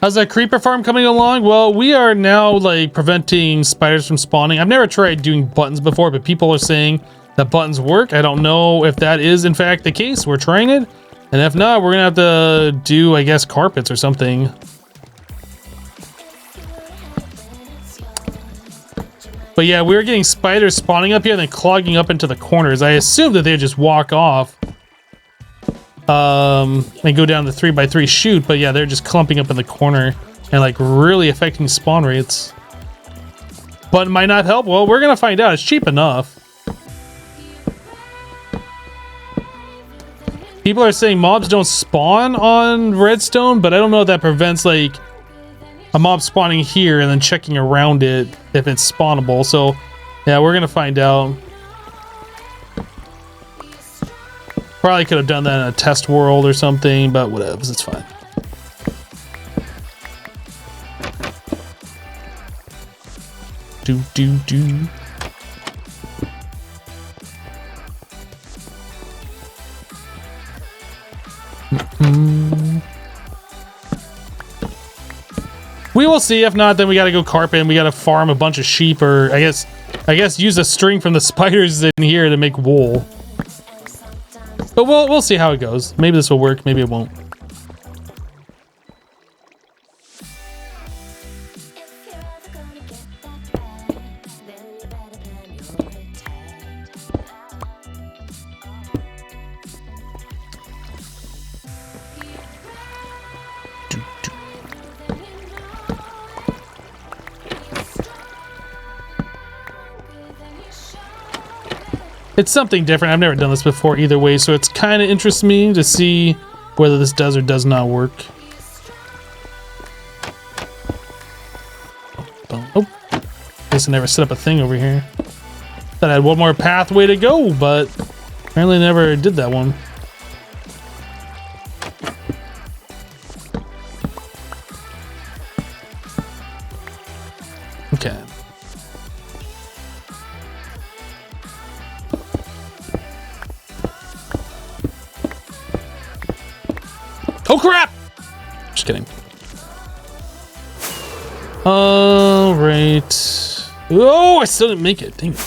How's that creeper farm coming along? Well, we are now like preventing spiders from spawning. I've never tried doing buttons before, but people are saying that buttons work. I don't know if that is in fact the case. We're trying it. And if not, we're gonna have to do, I guess, carpets or something. But yeah, we were getting spiders spawning up here and then clogging up into the corners. I assumed that they'd just walk off. And go down the 3x3 chute, but yeah, they're just clumping up in the corner and like really affecting spawn rates. But it might not help. Well, we're gonna find out. It's cheap enough. People are saying mobs don't spawn on redstone, but I don't know if that prevents like a mob spawning here and then checking around it if it's spawnable. So yeah, we're gonna find out. Probably could have done that in a test world or something, but whatever, it's fine. Do. We will see. If not, then we gotta go carpet and we gotta farm a bunch of sheep, or I guess use a string from the spiders in here to make wool. But we'll see how it goes. Maybe this will work, maybe it won't. It's something different. I've never done this before either way, so it's kind of interests me to see whether this does or does not work. Oh, I guess I never set up a thing over here. Thought I had one more pathway to go, but apparently never did that one. Okay. Oh crap! Just kidding. All right. Oh, I still didn't make it. Dang it.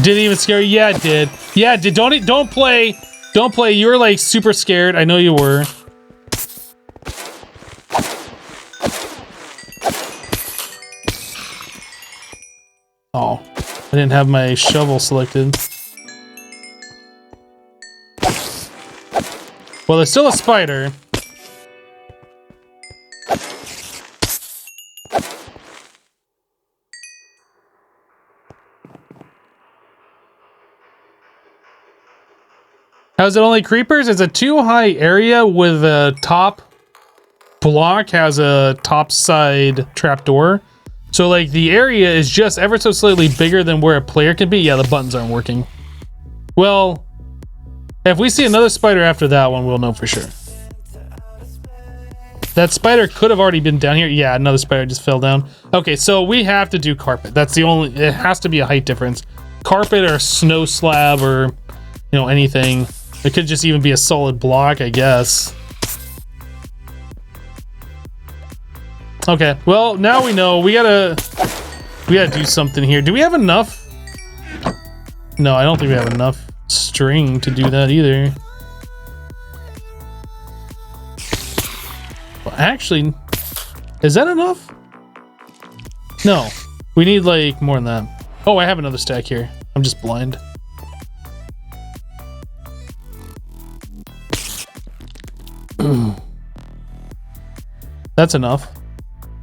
Did it even scare you? Yeah, it did. Yeah, it did. Don't play. Don't play. You were like super scared. I know you were. Oh, I didn't have my shovel selected. Well, there's still a spider. How's it only creepers? It's a too high area with a top block has a top side trapdoor. So like the area is just ever so slightly bigger than where a player can be. Yeah, the buttons aren't working. Well, if we see another spider after that one, we'll know for sure. That spider could have already been down here. Yeah, another spider just fell down. Okay, so we have to do carpet. That's the only, it has to be a height difference. Carpet or snow slab or, you know, anything. It could just even be a solid block, I guess. Okay, well, now we know. We gotta do something here. Do we have enough? No, I don't think we have enough string to do that either. Well, actually, is that enough? No, we need like more than that. Oh, I have another stack here. I'm just blind. That's enough.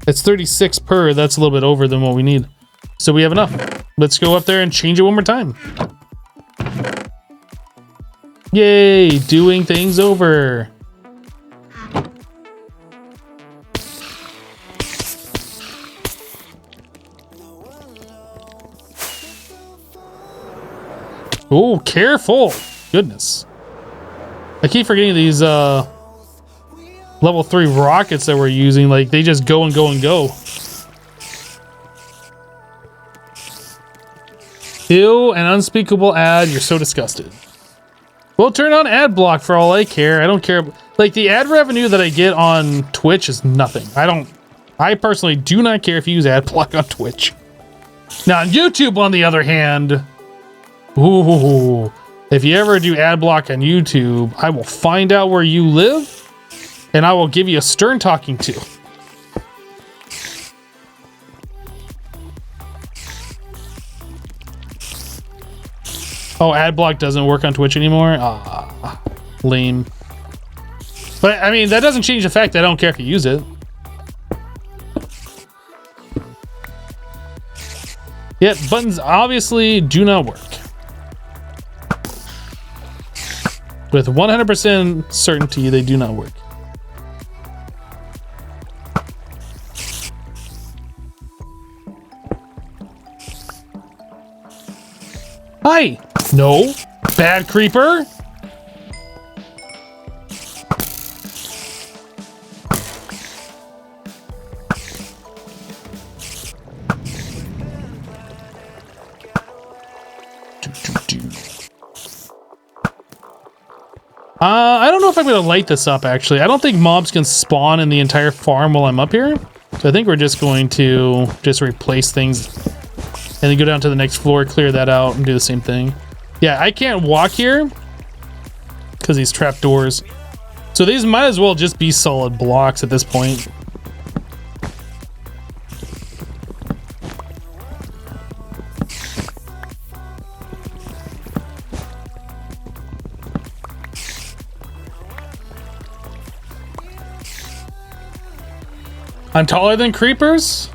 It's 36 per. That's a little bit over than what we need. So we have enough. Let's go up there and change it one more time. Yay, doing things over. Oh, careful. Goodness. I keep forgetting these level 3 rockets that we're using. Like, they just go and go and go. Ew, an unspeakable ad. You're so disgusted. We'll turn on ad block for all I care. I don't care. Like, the ad revenue that I get on Twitch is nothing. I personally do not care if you use ad block on Twitch. Now, on YouTube, on the other hand, ooh, if you ever do ad block on YouTube, I will find out where you live and I will give you a stern talking to. Oh, ad block doesn't work on Twitch anymore? Ah, lame. But, I mean, that doesn't change the fact that I don't care if you use it. Yet, buttons obviously do not work. With 100% certainty, they do not work. Hi! No! Bad creeper! I don't know if I'm gonna light this up, actually. I don't think mobs can spawn in the entire farm while I'm up here. So I think we're just going to just replace things and then go down to the next floor, clear that out, and do the same thing. Yeah, I can't walk here because these trapdoors. So these might as well just be solid blocks at this point. I'm taller than creepers?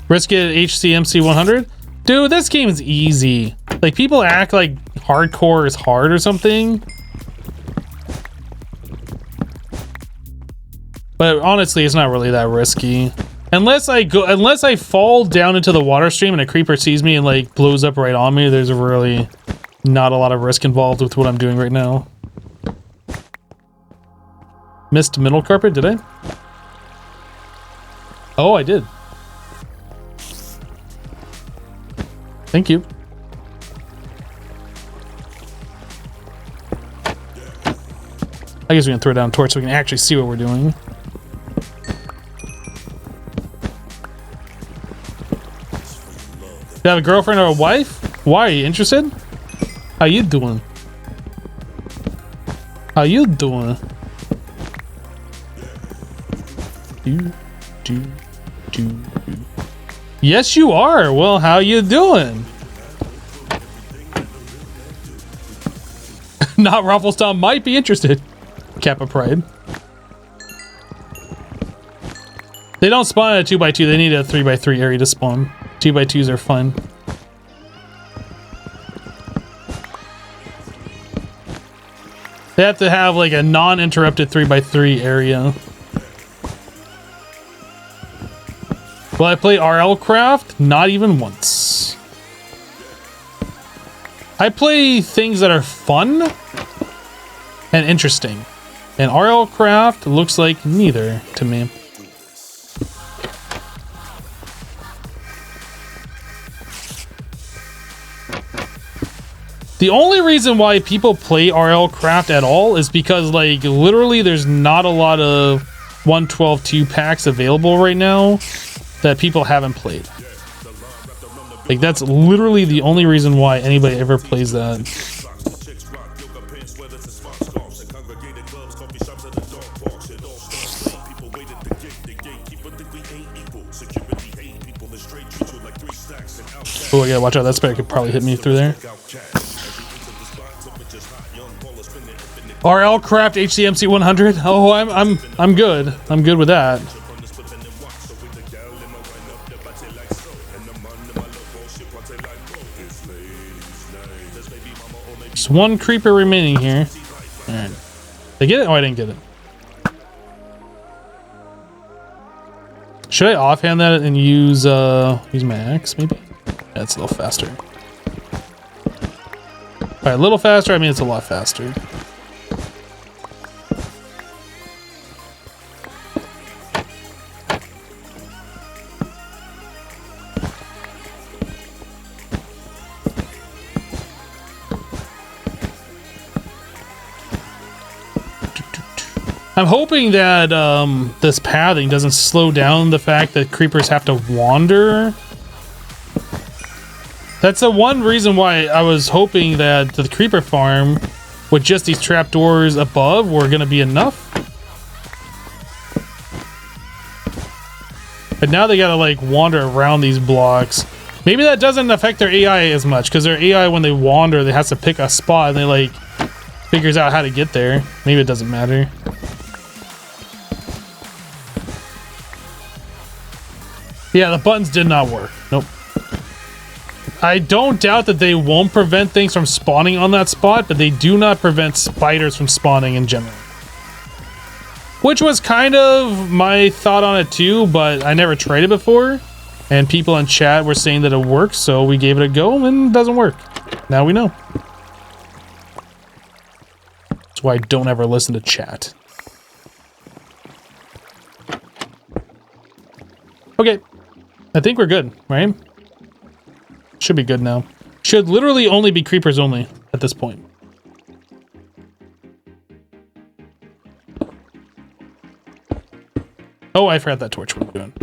Risk it HCMC 100? Dude, this game is easy. Like, people act like hardcore is hard or something. But honestly, it's not really that risky. Unless I fall down into the water stream and a creeper sees me and like blows up right on me, there's really not a lot of risk involved with what I'm doing right now. Missed middle carpet, did I? Oh, I did. Thank you. I guess we can throw down a torch so we can actually see what we're doing. You have a girlfriend or a wife? Why, are you interested? How you doing? How you doing? Yes, you are. Well, how you doing? Not Rafflestown might be interested. Kappa Pride. They don't spawn at a 2x2. They need a 3x3 area to spawn. 2x2s are fun. They have to have like a non-interrupted 3x3 area. Will I play RL Craft? Not even once. I play things that are fun and interesting. And RL Craft looks like neither to me. The only reason why people play RL Craft at all is because, like, literally there's not a lot of 112.2 packs available right now that people haven't played. Like, that's literally the only reason why anybody ever plays that. Oh, I gotta watch out. That spider could probably hit me through there. RL Craft HCMC 100. Oh, I'm good. I'm good with that. Just one creeper remaining here. All right. Did I get it? Oh, I didn't get it. Should I offhand that and use my axe maybe? Yeah, it's a little faster. All right, a little faster. I mean, it's a lot faster. I'm hoping that this pathing doesn't slow down the fact that creepers have to wander. That's the one reason why I was hoping that the creeper farm with just these trapdoors above were going to be enough. But now they got to like wander around these blocks. Maybe that doesn't affect their AI as much because their AI, when they wander, they have to pick a spot and they like figures out how to get there. Maybe it doesn't matter. Yeah, the buttons did not work. Nope. I don't doubt that they won't prevent things from spawning on that spot, but they do not prevent spiders from spawning in general. Which was kind of my thought on it too, but I never tried it before. And people in chat were saying that it works, so we gave it a go, and it doesn't work. Now we know. That's why I don't ever listen to chat. Okay. I think we're good, right? Should be good now. Should literally only be creepers only at this point. Oh, I forgot that torch. What am I doing?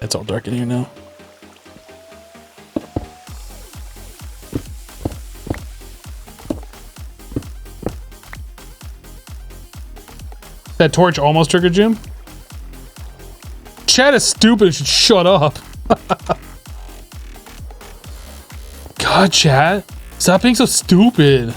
It's all dark in here now. That torch almost triggered Jim. Chat is stupid. It should shut up. God, chat. Stop being so stupid.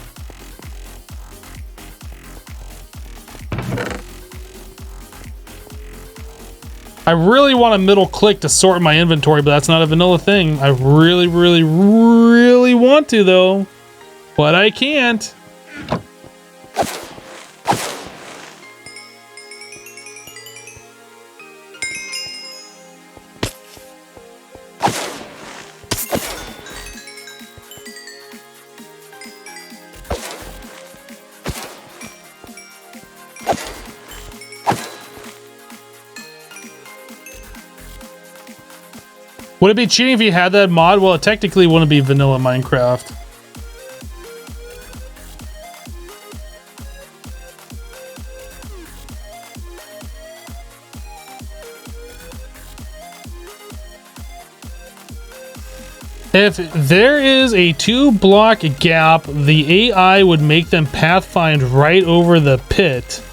I really want a middle click to sort my inventory, but that's not a vanilla thing. I really, really, really want to, though. But I can't. Would it be cheating if you had that mod? Well, it technically wouldn't be vanilla Minecraft. If there is a 2-block gap, the AI would make them pathfind right over the pit.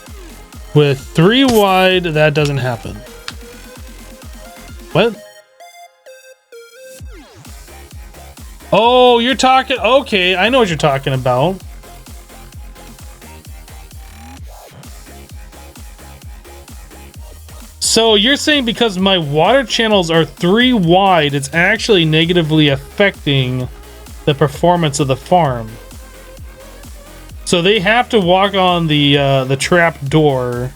With 3 wide, that doesn't happen. What? Oh, you're talking... Okay, I know what you're talking about. So you're saying because my water channels are 3 wide, it's actually negatively affecting the performance of the farm. So they have to walk on the trap door.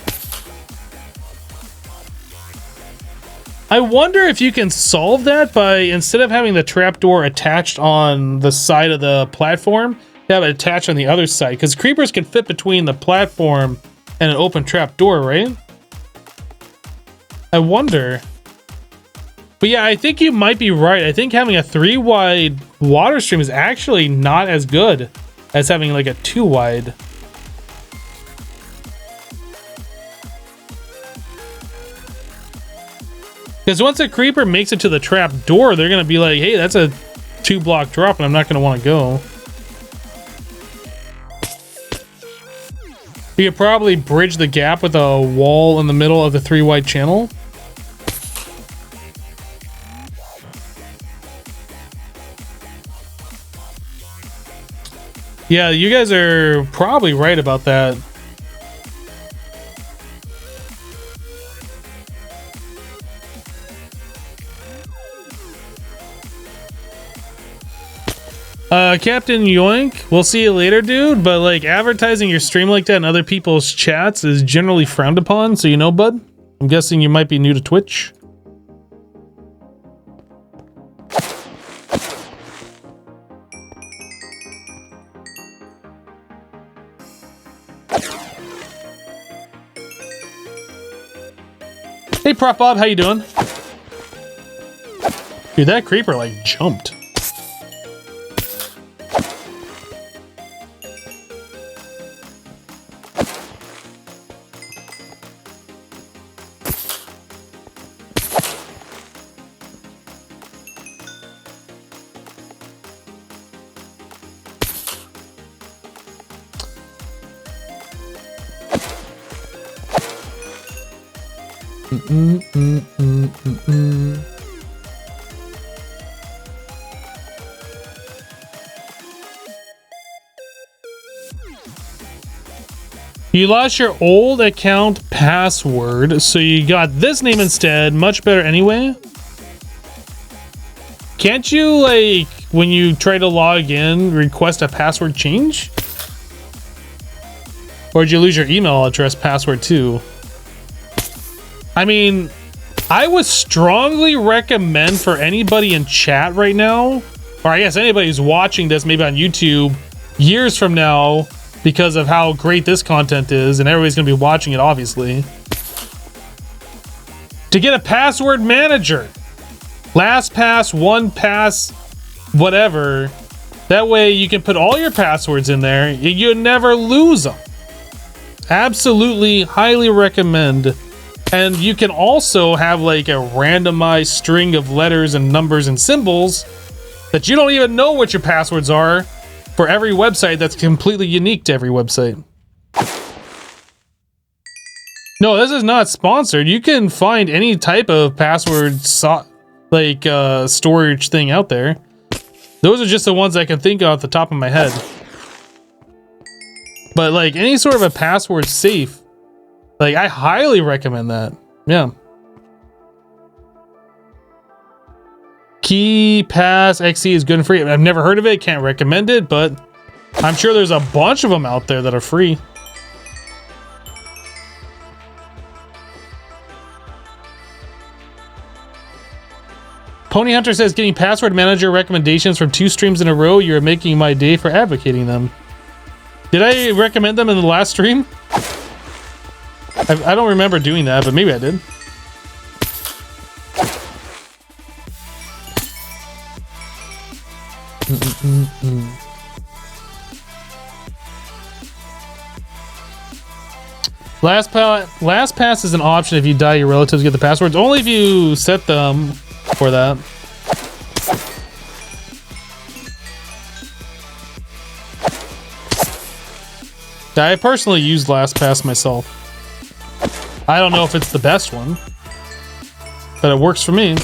I wonder if you can solve that by, instead of having the trapdoor attached on the side of the platform, have it attached on the other side. Because creepers can fit between the platform and an open trapdoor, right? I wonder. But yeah, I think you might be right. I think having a 3 wide water stream is actually not as good as having like a 2 wide. Because once a creeper makes it to the trap door, they're going to be like, hey, that's a 2-block drop, and I'm not going to want to go. You could probably bridge the gap with a wall in the middle of the 3 wide channel. Yeah, you guys are probably right about that. Captain Yoink, we'll see you later, dude. But like advertising your stream like that in other people's chats is generally frowned upon, so you know, bud. I'm guessing you might be new to Twitch. Hey, Prop Bob, how you doing? Dude, that creeper like jumped. You lost your old account password, so you got this name instead. Much better anyway. Can't you, like, when you try to log in, request a password change? Or did you lose your email address password too? I mean, I would strongly recommend for anybody in chat right now, or I guess anybody who's watching this maybe on YouTube years from now, because of how great this content is, and everybody's gonna be watching it obviously, to get a password manager. LastPass, OnePass, whatever. That way you can put all your passwords in there. You never lose them. Absolutely, highly recommend. And you can also have like a randomized string of letters and numbers and symbols that you don't even know what your passwords are for every website that's completely unique to every website. No, this is not sponsored. You can find any type of password storage thing out there. Those are just the ones I can think of off the top of my head. But like any sort of a password safe, like I highly recommend that. Yeah. KeePass XE is good and free. I've never heard of it, can't recommend it, but I'm sure there's a bunch of them out there that are free. Pony Hunter says, getting password manager recommendations from 2 streams in a row, you're making my day for advocating them. Did I recommend them in the last stream? I don't remember doing that, but maybe I did. LastPass is an option if you die, your relatives get the passwords. Only if you set them for that. I personally use LastPass myself. I don't know if it's the best one, but it works for me.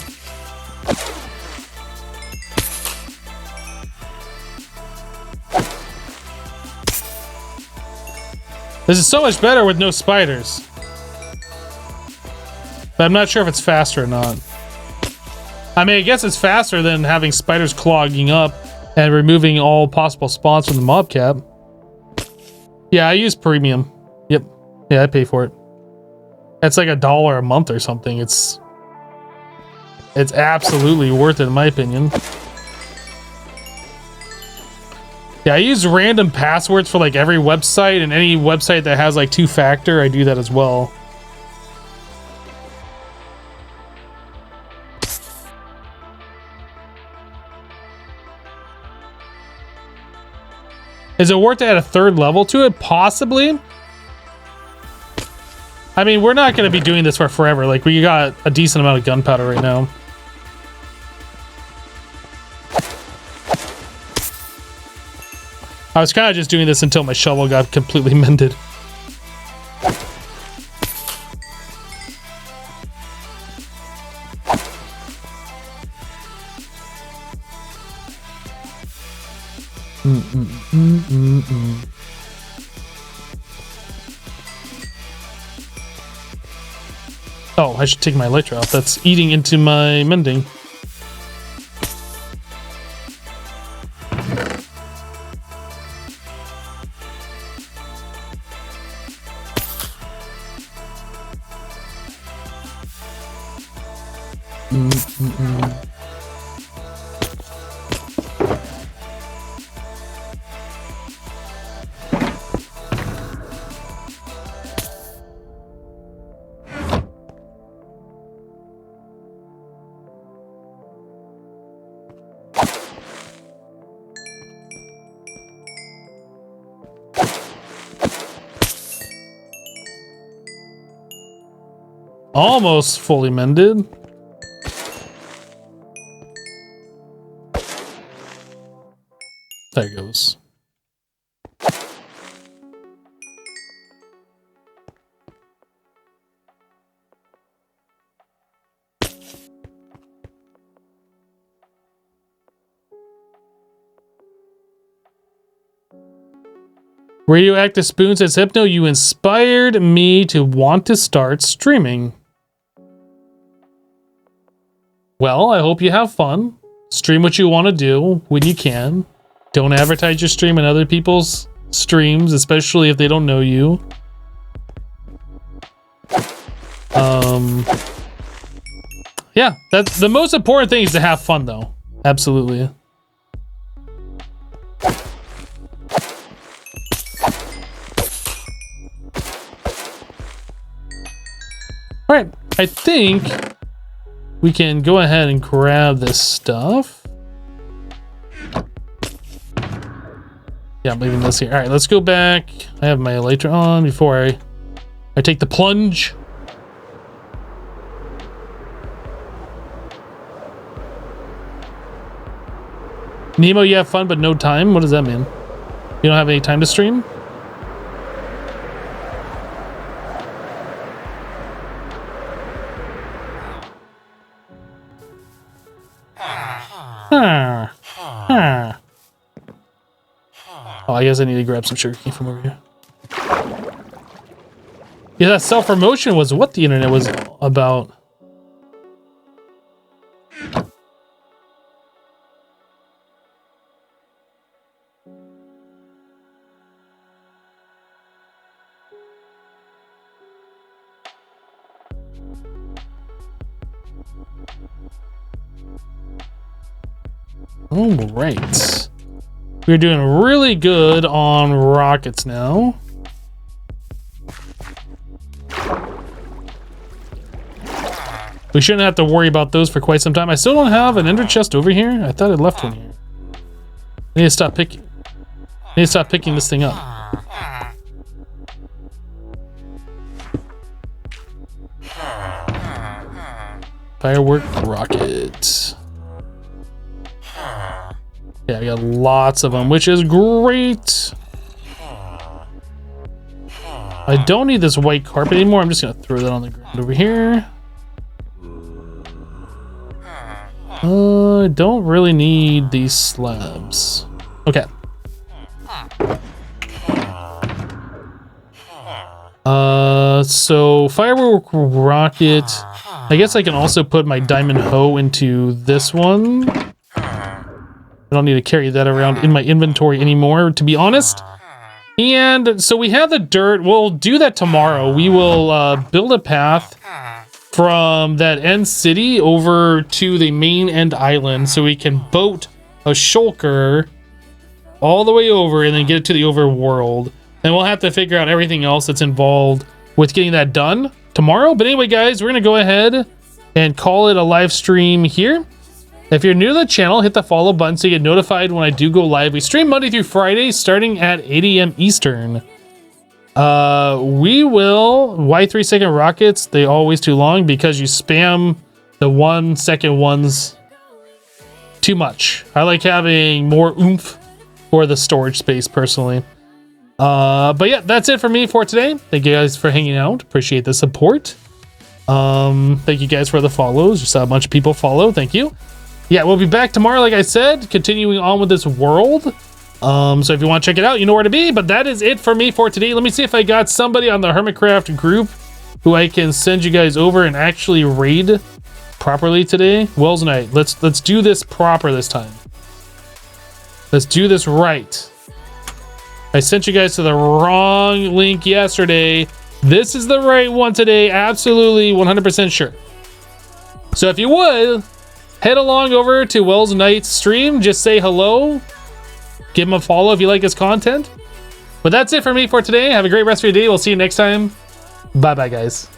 This is so much better with no spiders. But I'm not sure if it's faster or not. I mean, I guess it's faster than having spiders clogging up and removing all possible spawns from the mob cap. Yeah, I use premium. Yep. Yeah, I pay for it. It's like $1 a month or something. It's absolutely worth it in my opinion. Yeah, I use random passwords for like every website, and any website that has like 2-factor, I do that as well. Is it worth to add a 3rd level to it? Possibly. I mean, we're not going to be doing this for forever. Like, we got a decent amount of gunpowder right now. I was kind of just doing this until my shovel got completely mended. Oh, I should take my elytra off. That's eating into my mending. Almost fully mended. There it goes. Radioactive Spoon says, Hypno, you inspired me to want to start streaming. Well, I hope you have fun. Stream what you want to do when you can. Don't advertise your stream in other people's streams, especially if they don't know you. Yeah, that's the most important thing, is to have fun, though. Absolutely. All right, I think we can go ahead and grab this stuff. Yeah, I'm leaving this here. All right, let's go back. I have my elytra on before I take the plunge. Nemo, you have fun, but no time? What does that mean? You don't have any time to stream? Oh, I guess I need to grab some sugar cane from over here. Yeah, that self-promotion was what the internet was about. All right. We're doing really good on rockets now. We shouldn't have to worry about those for quite some time. I still don't have an ender chest over here. I thought I left one here. I need to stop picking. I need to stop picking this thing up. Firework rocket. Yeah, I got lots of them, which is great. I don't need this white carpet anymore. I'm just gonna throw that on the ground over here. I don't really need these slabs. Okay. So firework rocket. I guess I can also put my diamond hoe into this one. I don't need to carry that around in my inventory anymore, to be honest. And so we have the dirt. We'll do that tomorrow. We will build a path from that end city over to the main end island, so we can boat a shulker all the way over and then get it to the overworld. And we'll have to figure out everything else that's involved with getting that done tomorrow. But anyway, guys, we're going to go ahead and call it a live stream here. If you're new to the channel, hit the follow button so you get notified when I do go live. We stream Monday through Friday starting at 8 a.m. Eastern. We will... Why 3-second rockets? They always too long because you spam the 1-second ones too much. I like having more oomph for the storage space personally. But yeah, that's it for me for today. Thank you guys for hanging out. Appreciate the support. Thank you guys for the follows. Just saw a bunch of people follow. Thank you. Yeah, we'll be back tomorrow, like I said, continuing on with this world. So if you want to check it out, you know where to be. But that is it for me for today. Let me see if I got somebody on the Hermitcraft group who I can send you guys over and actually raid properly today. Wells Knight, let's do this proper this time. Let's do this right. I sent you guys to the wrong link yesterday. This is the right one today. Absolutely 100% sure. So if you would, head along over to Wells Knight's stream. Just say hello. Give him a follow if you like his content. But that's it for me for today. Have a great rest of your day. We'll see you next time. Bye-bye, guys.